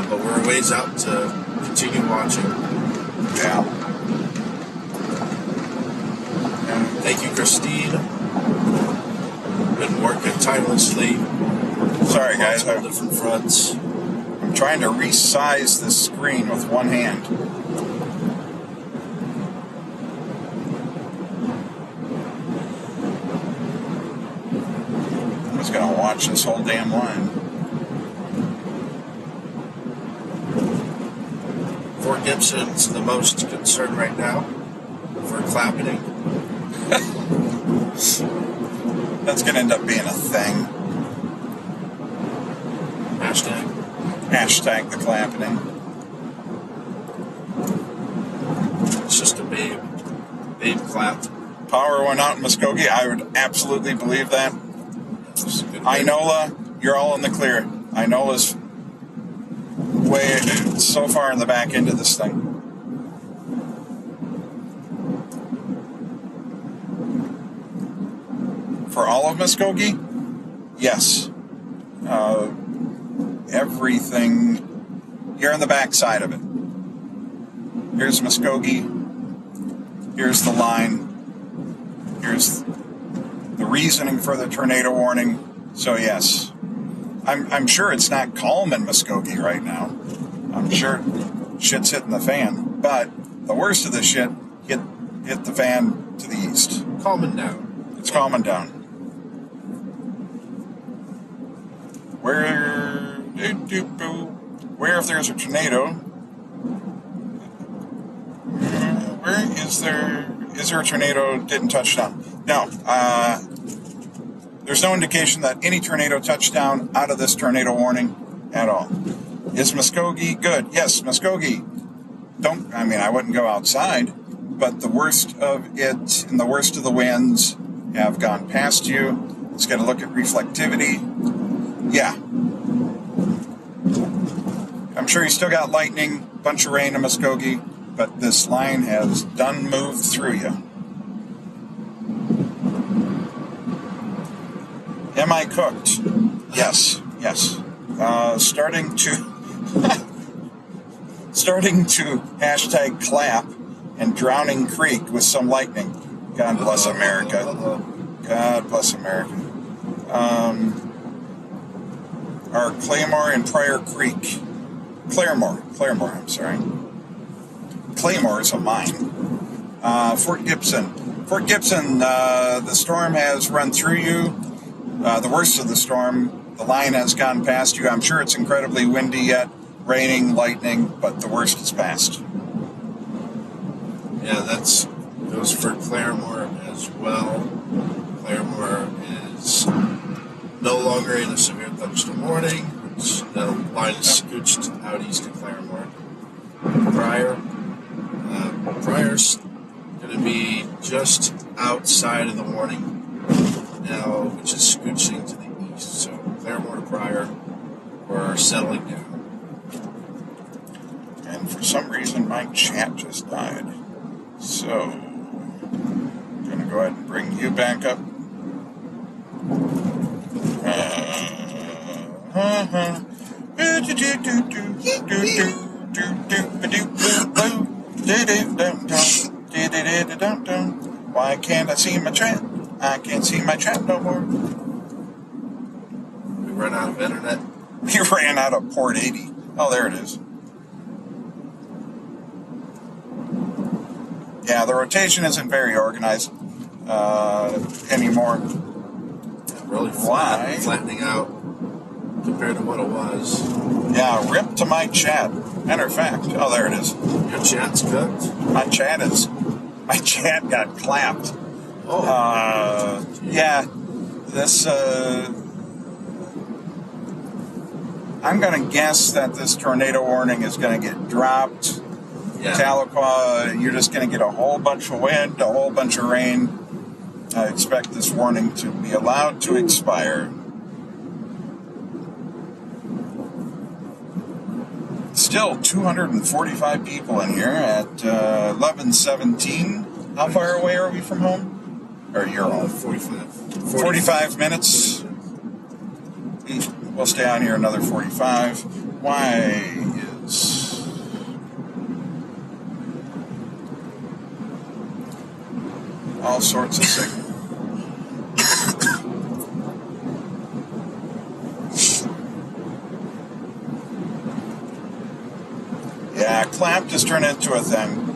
but we're a ways out to continue watching. Yeah. Thank you, Christine. Been working tirelessly. Sorry, guys. Multiple different fronts. I'm trying to resize the screen with one hand. I'm just going to watch this whole damn line. Fort Gibson's the most concerned right now for Clappening. That's going to end up being a thing. Hashtag the Clappening. It's just a babe clapped. Power went out in Muskogee. I would absolutely believe that. Inola, you're all in the clear. Inola's way so far in the back end of this thing. For all of Muskogee? Yes. Everything. You're on the back side of it. Here's Muskogee. Here's the line. Here's the reasoning for the tornado warning. So yes. I'm sure it's not calm in Muskogee right now. I'm sure shit's hitting the fan. But the worst of the shit hit the fan to the east. Calming down. It's calming down. Where if there's a tornado, where is there a tornado didn't touch down? No, there's no indication that any tornado touched down out of this tornado warning at all. Is Muskogee good? Yes, Muskogee. I wouldn't go outside, but the worst of it and the worst of the winds have gone past you. Let's get a look at reflectivity. Yeah. I'm sure you still got lightning, bunch of rain in Muskogee, but this line has done moved through you. Am I cooked? Yes. Starting to hashtag clap and Drowning Creek with some lightning. God bless America. God bless America. Are Claymore and Pryor Creek. Claremore, I'm sorry. Claymore is a mine. Fort Gibson, the storm has run through you. The worst of the storm, the line has gone past you. I'm sure it's incredibly windy yet, raining, lightning, but the worst is past. Yeah, that goes for Claremore as well. Claremore is no longer in a severe thunderstorm warning, which the line is scooched out east of Claremore. Pryor's going to be just outside of the warning now, which is scooching to the east. So Claremore to Pryor, we're settling down. And for some reason, my chat just died. So, I'm going to go ahead and bring you back up. Why can't I see my chat? I can't see my chat no more. We ran out of internet. You ran out of port 80. Oh, there it is. Yeah, the rotation isn't very organized anymore. Really flattening out compared to what it was. Yeah, rip to my chat. Matter of fact, oh, there it is. Your chat's cooked? My chat got clapped. Oh. Yeah, this, I'm going to guess that this tornado warning is going to get dropped. Yeah. Tahlequah, you're just going to get a whole bunch of wind, a whole bunch of rain. I expect this warning to be allowed to expire. Still 245 people in here at 11:17. How far away are we from home? Or your home? 45 minutes. We'll stay on here another 45. Why is... all sorts of signal. Yeah, clap just turned into a thing.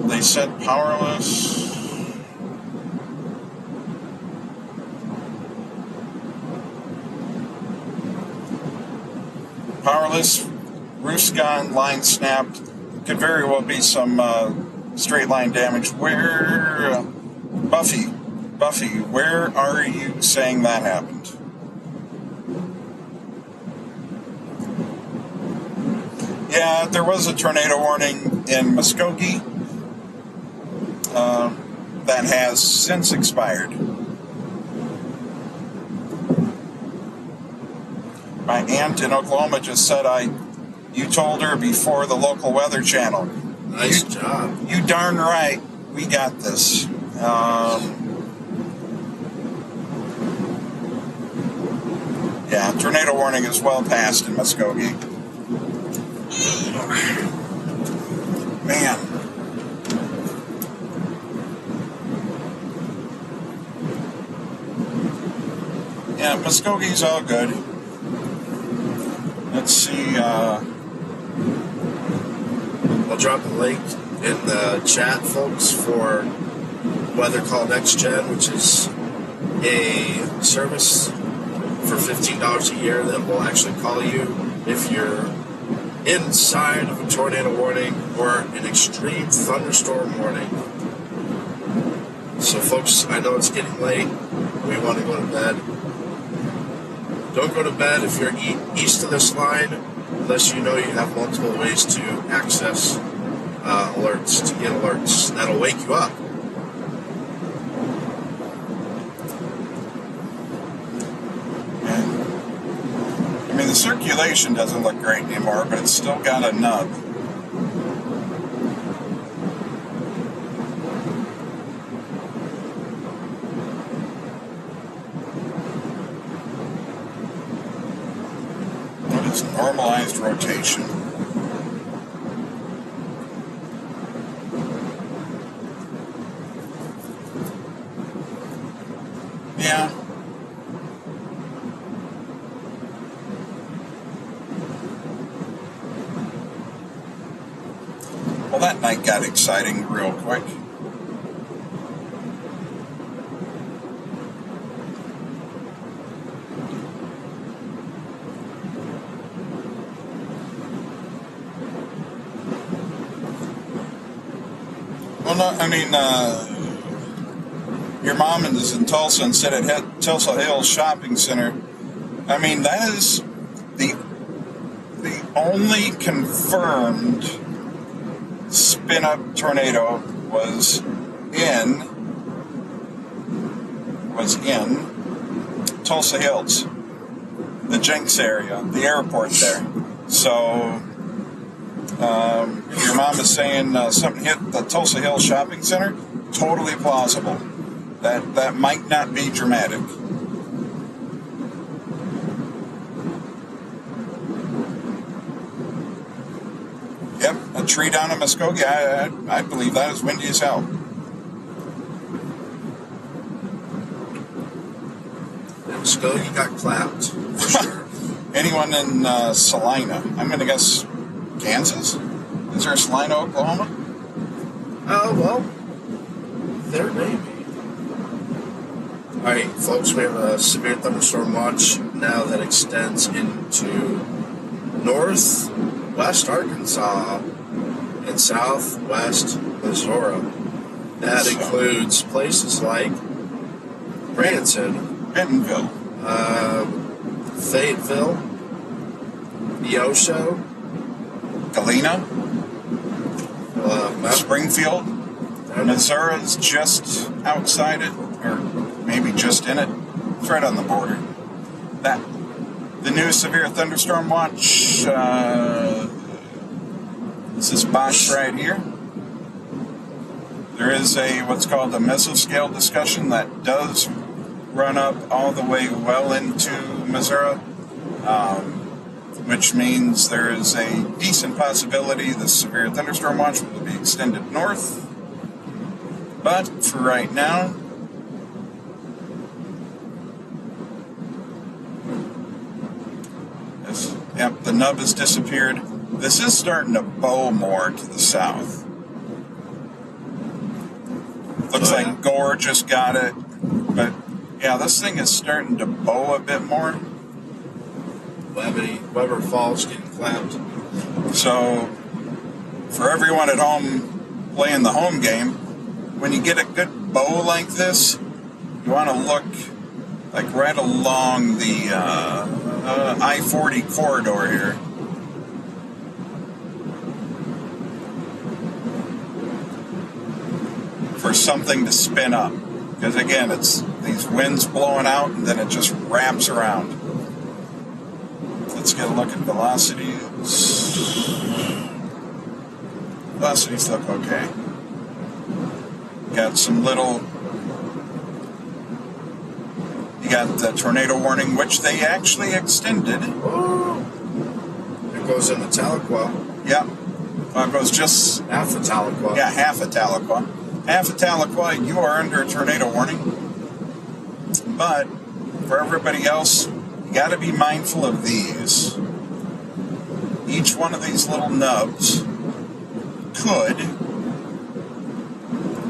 They said powerless. Powerless, roof's gone, line snapped. Could very well be some straight line damage. Where, Buffy, where are you saying that happened? Yeah, there was a tornado warning in Muskogee that has since expired. My aunt in Oklahoma just said you told her before the local weather channel. Nice job. You darn right. We got this. Yeah, tornado warning is well past in Muskogee. Man. Yeah, Muskogee's all good. Let's see. I'll drop a link in the chat, folks, for Weather Call Next Gen, which is a service for $15 a year that will actually call you if you're inside of a tornado warning or an extreme thunderstorm warning. So, folks, I know it's getting late. We want to go to bed. Don't go to bed if you're east of this line, unless you know you have multiple ways to access alerts, to get alerts. That'll wake you up. I mean, the circulation doesn't look great anymore, but it's still got a nub. What is normalized rotation? Yeah. Well, that night got exciting real quick. Well, no, I mean, your mom is in Tulsa and said it hit Tulsa Hills Shopping Center. I mean, that is the only confirmed spin-up tornado was in Tulsa Hills, the Jenks area, the airport there. So your mom is saying something hit the Tulsa Hills Shopping Center. Totally plausible. That might not be dramatic. Yep, a tree down in Muskogee. I believe that is windy as hell. Muskogee got clapped, for sure. Anyone in Salina? I'm going to guess Kansas? Is there a Salina, Oklahoma? Oh, well, there may be. Alright, folks, we have a severe thunderstorm watch now that extends into northwest Arkansas and southwest Missouri. That includes places like Branson, Bentonville, Fayetteville, Neosho, Galena, Mount Springfield. Missouri's just outside it, or maybe just in it. It's right on the border. The new severe thunderstorm watch. This is box right here. There is what's called a mesoscale discussion that does run up all the way well into Missouri, which means there is a decent possibility the severe thunderstorm watch will be extended north. But for right now, the nub has disappeared. This is starting to bow more to the south. Looks like Gore just got it. But yeah, this thing is starting to bow a bit more. Weber Falls getting clapped. So for everyone at home playing the home game, when you get a good bow like this, you want to look like right along the I-40 corridor here. For something to spin up. Because again, it's these winds blowing out and then it just wraps around. Let's get a look at velocities. Velocities look okay. Got some little... You got the tornado warning, which they actually extended. It goes into Tahlequah. Yeah. Well, it goes just... Half of Tahlequah. Yeah, half of Tahlequah. Half of Tahlequah, you are under a tornado warning. But for everybody else, you got to be mindful of these. Each one of these little nubs could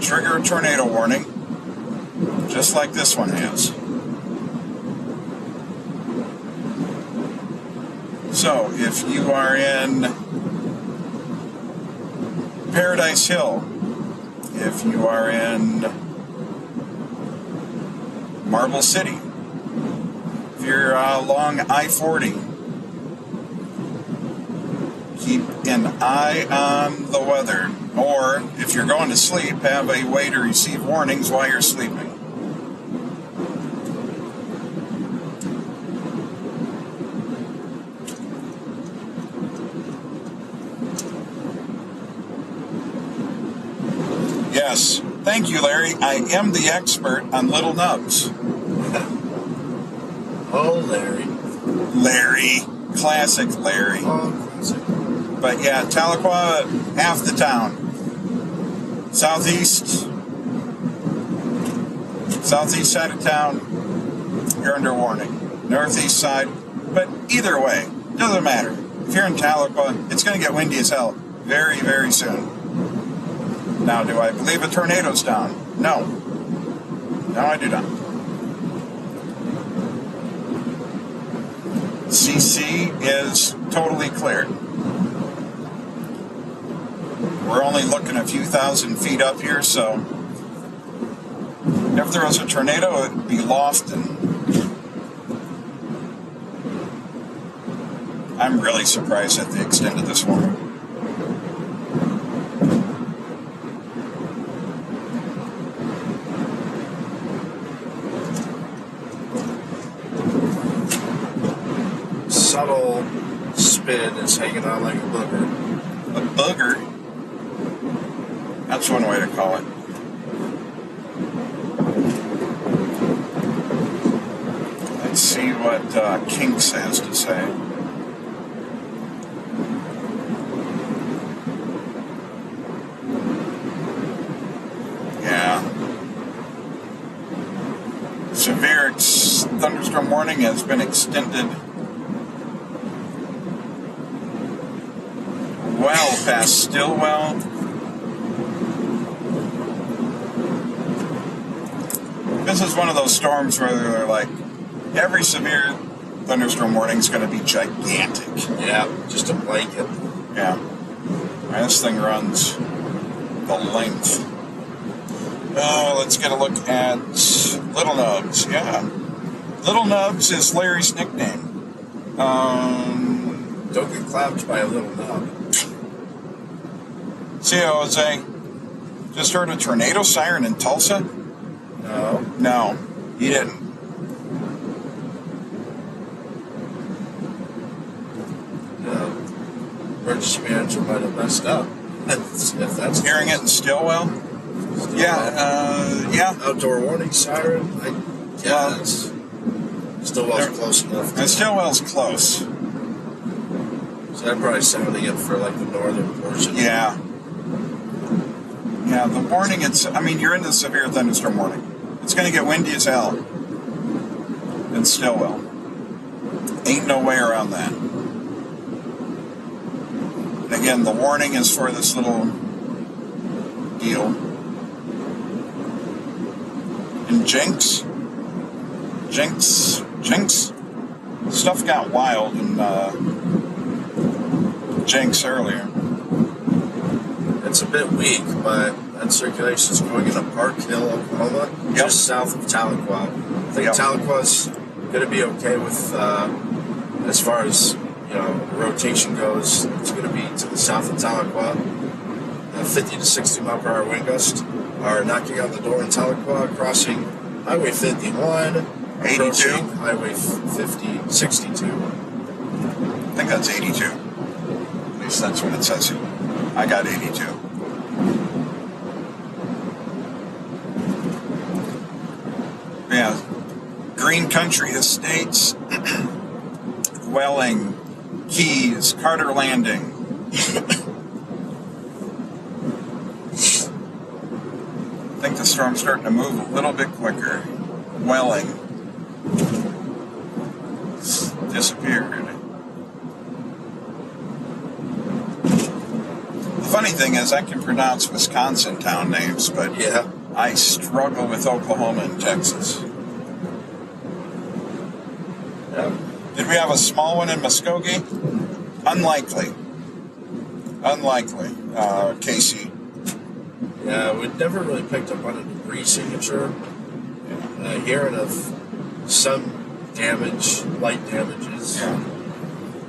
trigger a tornado warning, just like this one has. So, if you are in Paradise Hill, if you are in Marble City, if you're along I-40, keep an eye on the weather. Or, if you're going to sleep, have a way to receive warnings while you're sleeping. Yes, thank you, Larry. I am the expert on little nubs. Oh, Larry. Larry. Classic Larry. Oh, classic. But yeah, Tahlequah, half the town. Southeast side of town, you're under warning. Northeast side, but either way, doesn't matter. If you're in Tahlequah, it's going to get windy as hell very, very soon. Now, do I believe a tornado's down? No. No, I do not. CC is totally cleared. We're only looking a few thousand feet up here, so if there was a tornado, it would be Lofton. I'm really surprised that they extended this one. Subtle spin is hanging out like a booger. A booger? That's one way to call it. Let's see what Kinks has to say. Yeah. Severe thunderstorm warning has been extended well past Stillwell. This is one of those storms where they're like, every severe thunderstorm warning is going to be gigantic. Yeah, just a blanket. Yeah. And this thing runs the length. Let's get a look at Little Nubs. Yeah. Little Nubs is Larry's nickname. Don't get clapped by a little nub. See, Jose, just heard a tornado siren in Tulsa? No. No, he didn't. Emergency manager might have messed up. If that's Hearing it in Stillwell? Yeah. Outdoor warning siren, I guess. Stillwell's close enough. And Stillwell's close. So they're probably sounding it for like the northern portion. Yeah. Yeah, the warning, you're in the severe thunderstorm warning. It's going to get windy as hell in Stillwell. Ain't no way around that. And again, the warning is for this little deal. And Jinx. Stuff got wild in Jinx earlier. It's a bit weak, but that circulation is going into Park Hill, Oklahoma, just south of Tahlequah. I think Tahlequah's going to be okay with, as far as rotation goes. It's going to be to the south of Tahlequah. 50 to 60 mile per hour wind gusts are knocking on the door in Tahlequah, crossing Highway 51, 82, Highway 62. I think that's 82. At least that's what it says here. I got 82. Yeah. Green Country Estates, Welling, Keys, Carter Landing. I think the storm's starting to move a little bit quicker. Welling disappeared. The funny thing is, I can pronounce Wisconsin town names, but I struggle with Oklahoma and Texas. Yeah. Did we have a small one in Muskogee? Unlikely. Casey. Yeah, we'd never really picked up on a debris signature. Hearing of some damage, light damages. Yeah.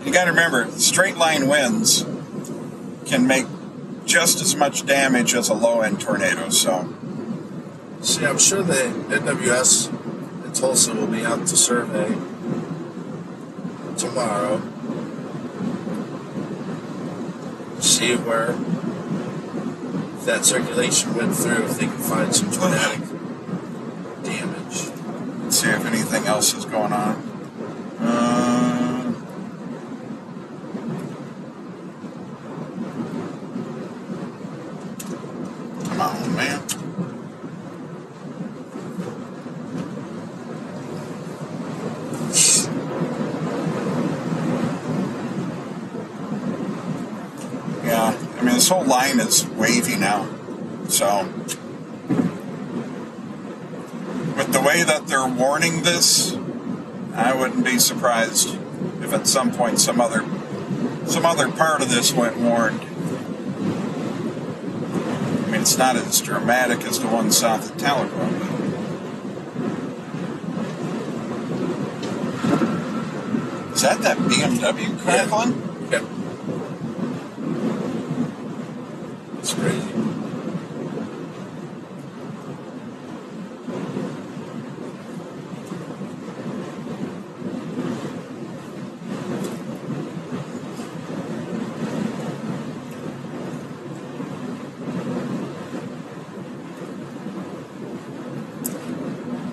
You got to remember, straight line winds can make just as much damage as a low-end tornado, so. See, I'm sure the NWS in Tulsa will be out to survey tomorrow. See where that circulation went through, if they can find some tornadic damage. Let's see if anything else is going on. Come on, man. Yeah, this whole line is wavy now, so with the way that they're warning this, I wouldn't be surprised if at some point some other part of this went warned. It's not as dramatic as the one south of Tahlequah, but is that BMW crackling? Yep. It's crazy.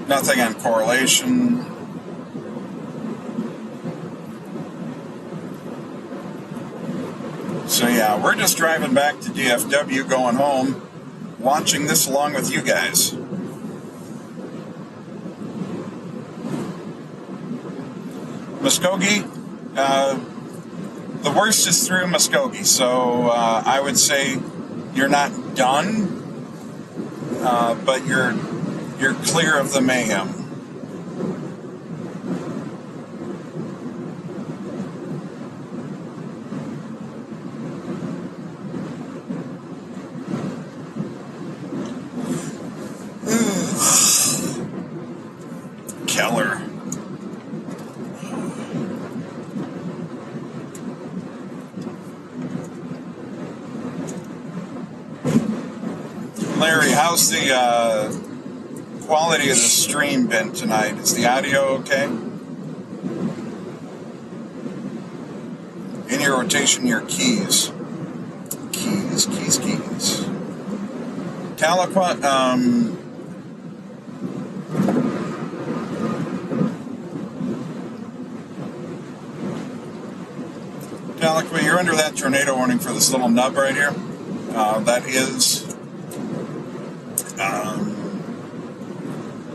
Nothing on correlation. So yeah, we're just driving back to DFW, going home, watching this along with you guys. Muskogee, the worst is through Muskogee, so I would say you're not done, but you're you're clear of the mayhem. Keller. Larry, how's the quality of the stream been tonight? Is the audio okay? In your rotation, your keys. Keys. Tahlequah, Tahlequah, you're under that tornado warning for this little nub right here. That is...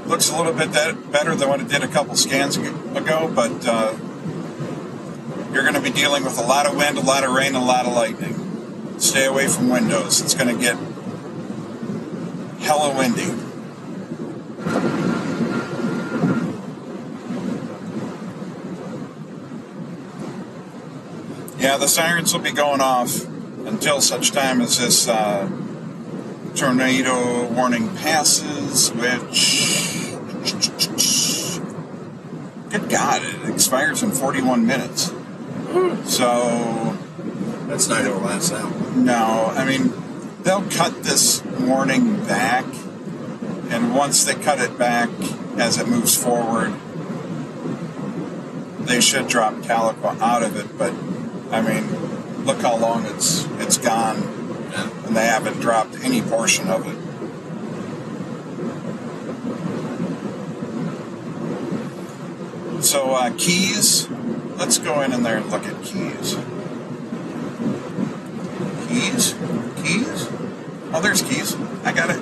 looks a little bit better than what it did a couple scans ago, but you're going to be dealing with a lot of wind, a lot of rain, a lot of lightning. Stay away from windows. It's going to get hella windy. Yeah, the sirens will be going off until such time as this tornado warning passes, which, good God, it expires in 41 minutes. So... That's not going to last out. No, I mean, they'll cut this warning back, and once they cut it back as it moves forward, they should drop Tahlequah out of it, but, I mean, look how long it's gone, and they haven't dropped any portion of it. So, keys, let's go in there and look at keys. Keys? Oh, there's keys. I got it.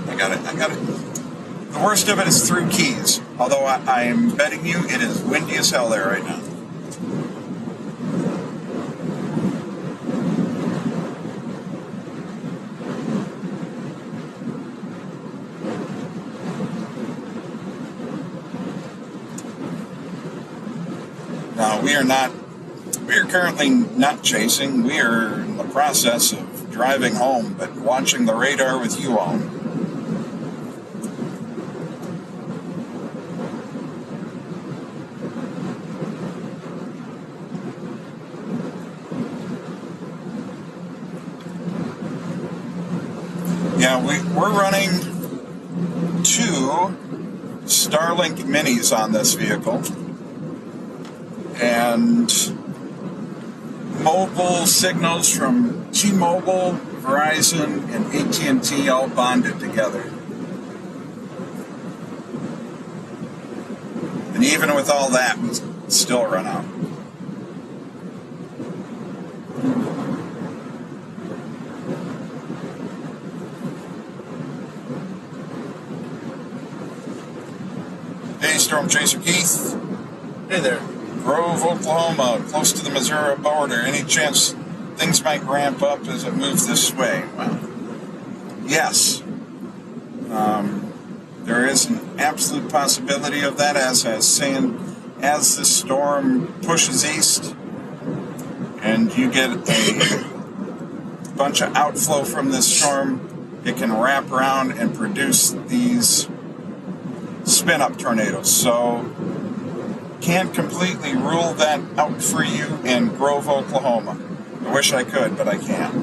The worst of it is through keys, although I am betting you it is windy as hell there right now. Now, we are currently not chasing. We are in the process of driving home, but watching the radar with you all. Yeah, we're running 2 Starlink minis on this vehicle, and mobile signals from T-Mobile, Verizon, and AT&T all bonded together. And even with all that, we still run out. Hey, Storm Chaser Keith. Hey there. Grove, Oklahoma, close to the Missouri border. Any chance things might ramp up as it moves this way? Well, yes. There is an absolute possibility of that, as I was saying, as the storm pushes east and you get a bunch of outflow from this storm, it can wrap around and produce these spin-up tornadoes. So, can't completely rule that out for you in Grove, Oklahoma. I wish I could, but I can't.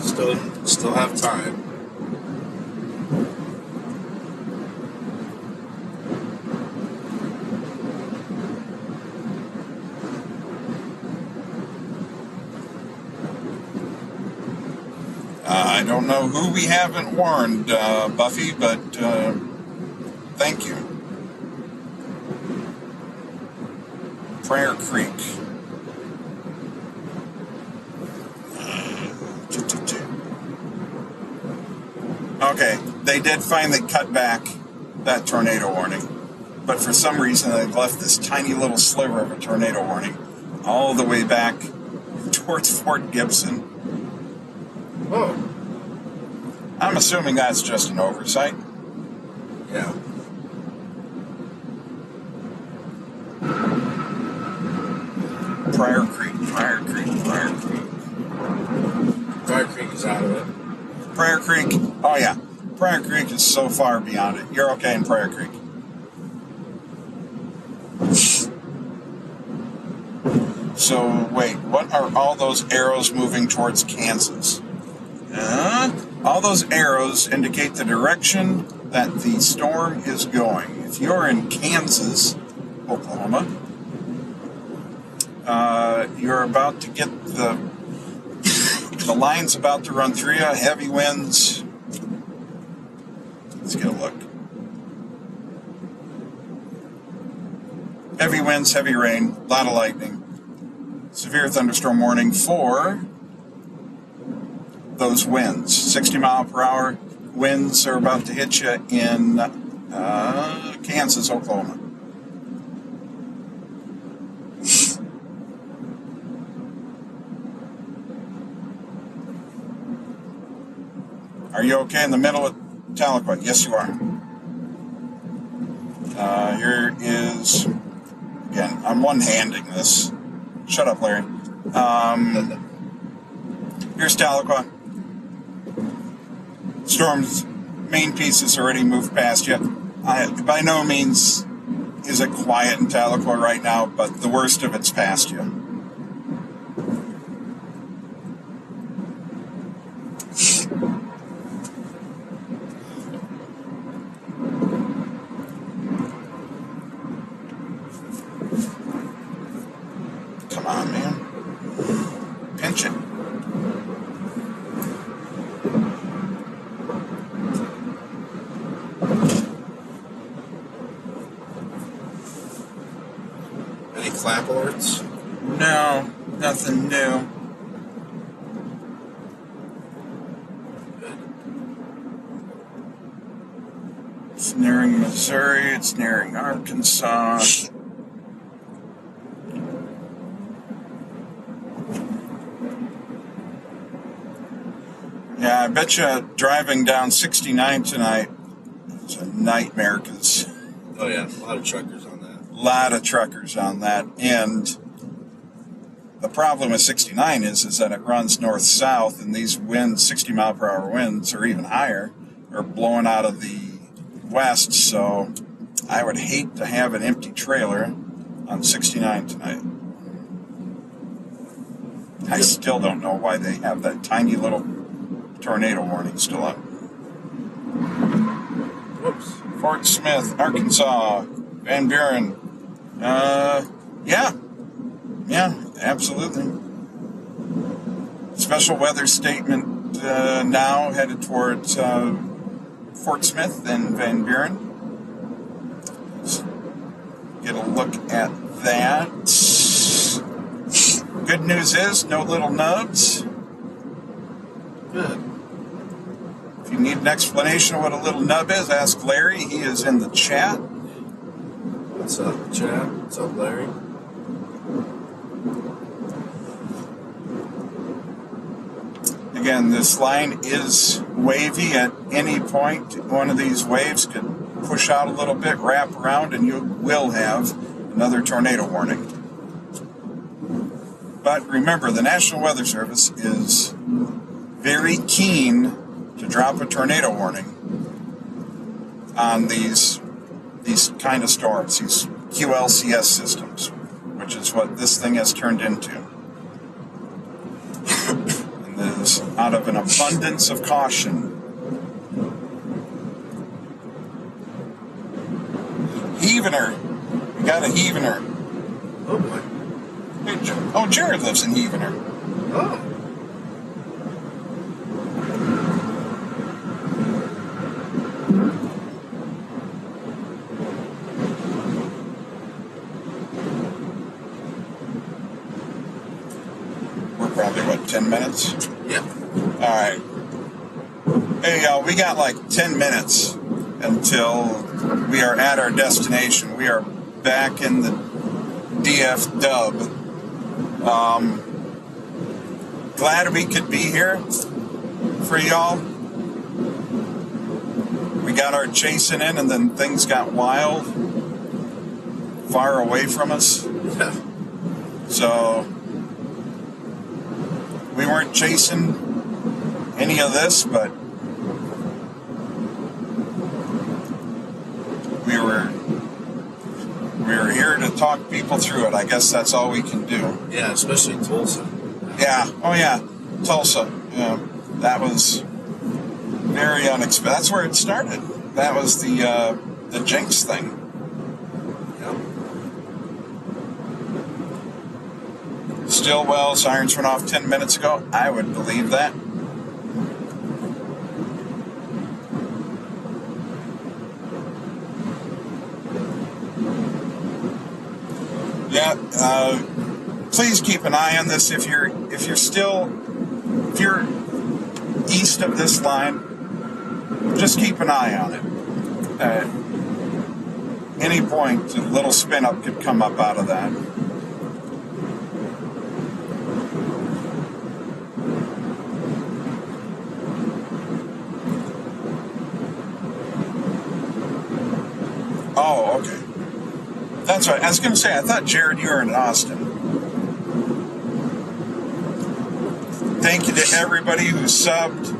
Still have time. I don't know who we haven't warned, Buffy, but thank you. Prayer Creek. Okay, they did finally cut back that tornado warning, but for some reason they left this tiny little sliver of a tornado warning all the way back towards Fort Gibson. Oh. I'm assuming that's just an oversight. Yeah. Prior Creek, Prior Creek, Prior Creek. Prior Creek is out of it. Prior Creek, oh yeah. Prior Creek is so far beyond it. You're okay in Prior Creek. So, wait, what are all those arrows moving towards Kansas? All those arrows indicate the direction that the storm is going. If you're in Kansas, Oklahoma, you're about to get the line's about to run through you, heavy winds. Let's get a look. Heavy winds, heavy rain, a lot of lightning. Severe thunderstorm warning for those winds. 60 mile per hour winds are about to hit you in Kansas, Oklahoma. Are you okay in the middle of Tahlequah? Yes, you are. Here is, again, I'm one-handing this. Shut up, Larry. Here's Tahlequah. Storm's main piece has already moved past you. By no means is it quiet in Tahlequah right now, but the worst of it's past you. Come on, man. Pinch it. Any clap alerts? No, nothing new. It's nearing Missouri, it's nearing Arkansas. Yeah, I bet you driving down 69 tonight is a nightmare because Oh yeah, a lot of truckers on that. a lot of truckers on that. And the problem with 69 is that it runs north-south, and these winds, 60 mile per hour winds, or even higher, are blowing out of the west. So I would hate to have an empty trailer on 69 tonight. I still don't know why they have that tiny little tornado warning still up. Whoops. Fort Smith, Arkansas, Van Buren. Yeah, absolutely. Special weather statement now headed towards Fort Smith and Van Buren. Let's get a look at that. Good news is no little nubs. Good. If you need an explanation of what a little nub is, ask Larry. He is in the chat. What's up, chat? What's up, Larry? Again, this line is wavy. At any point, one of these waves could push out a little bit, wrap around, and you will have another tornado warning. But remember, the National Weather Service is very keen to drop a tornado warning on these kind of storms, these QLCS systems, which is what this thing has turned into. And this out of an abundance of caution. Heavener. We got a Heavener. Oh boy. Oh, Jared lives in Heavener. Oh. We're probably, 10 minutes? Yeah. All right. Hey, y'all, we got like 10 minutes until we are at our destination. We are back in the DF Dub. Glad we could be here for y'all. we got our chasing in, and then things got wild, far away from us. Yeah. So we weren't chasing any of this, but we were here to talk people through it. I guess that's all we can do. Yeah, especially Tulsa. Yeah. Oh yeah, Tulsa. Yeah, that was very unexpected. That's where it started. That was the Jinx thing. Yep. Stillwell sirens went off 10 minutes ago. I would believe that. Yeah, please keep an eye on this. If you're east of this line, just keep an eye on it. At any point, a little spin up could come up out of that. Oh, okay. That's right. I was going to say, I thought, Jared, you were in Austin. Thank you to everybody who subbed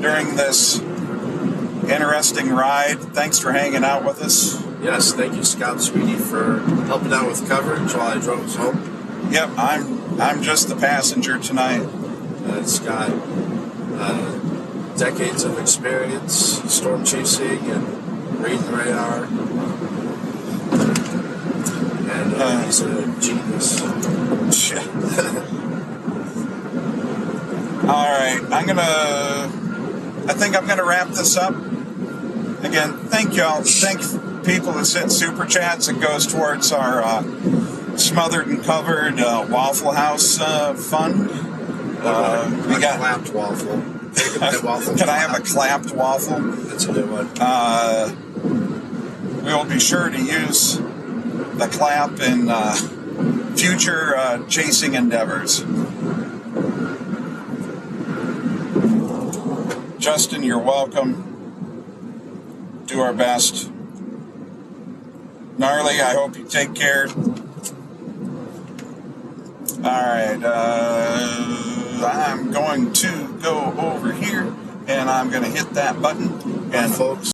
during this interesting ride. Thanks for hanging out with us. Yes, thank you, Scott Sweeney, for helping out with coverage while I drove us home. Yep, I'm just the passenger tonight. Scott, decades of experience, storm chasing and reading the radar. And he's a genius. All right, I think I'm gonna wrap this up. Again, thank y'all. Thank people that sent super chats. It goes towards our smothered and covered Waffle House fund. We got clapped waffle. Can I have a clapped waffle? That's a new one. We will be sure to use the clap in future chasing endeavors. Justin, you're welcome. Do our best. Gnarly, I hope you take care. Alright, I'm going to go over here and I'm going to hit that button. And folks,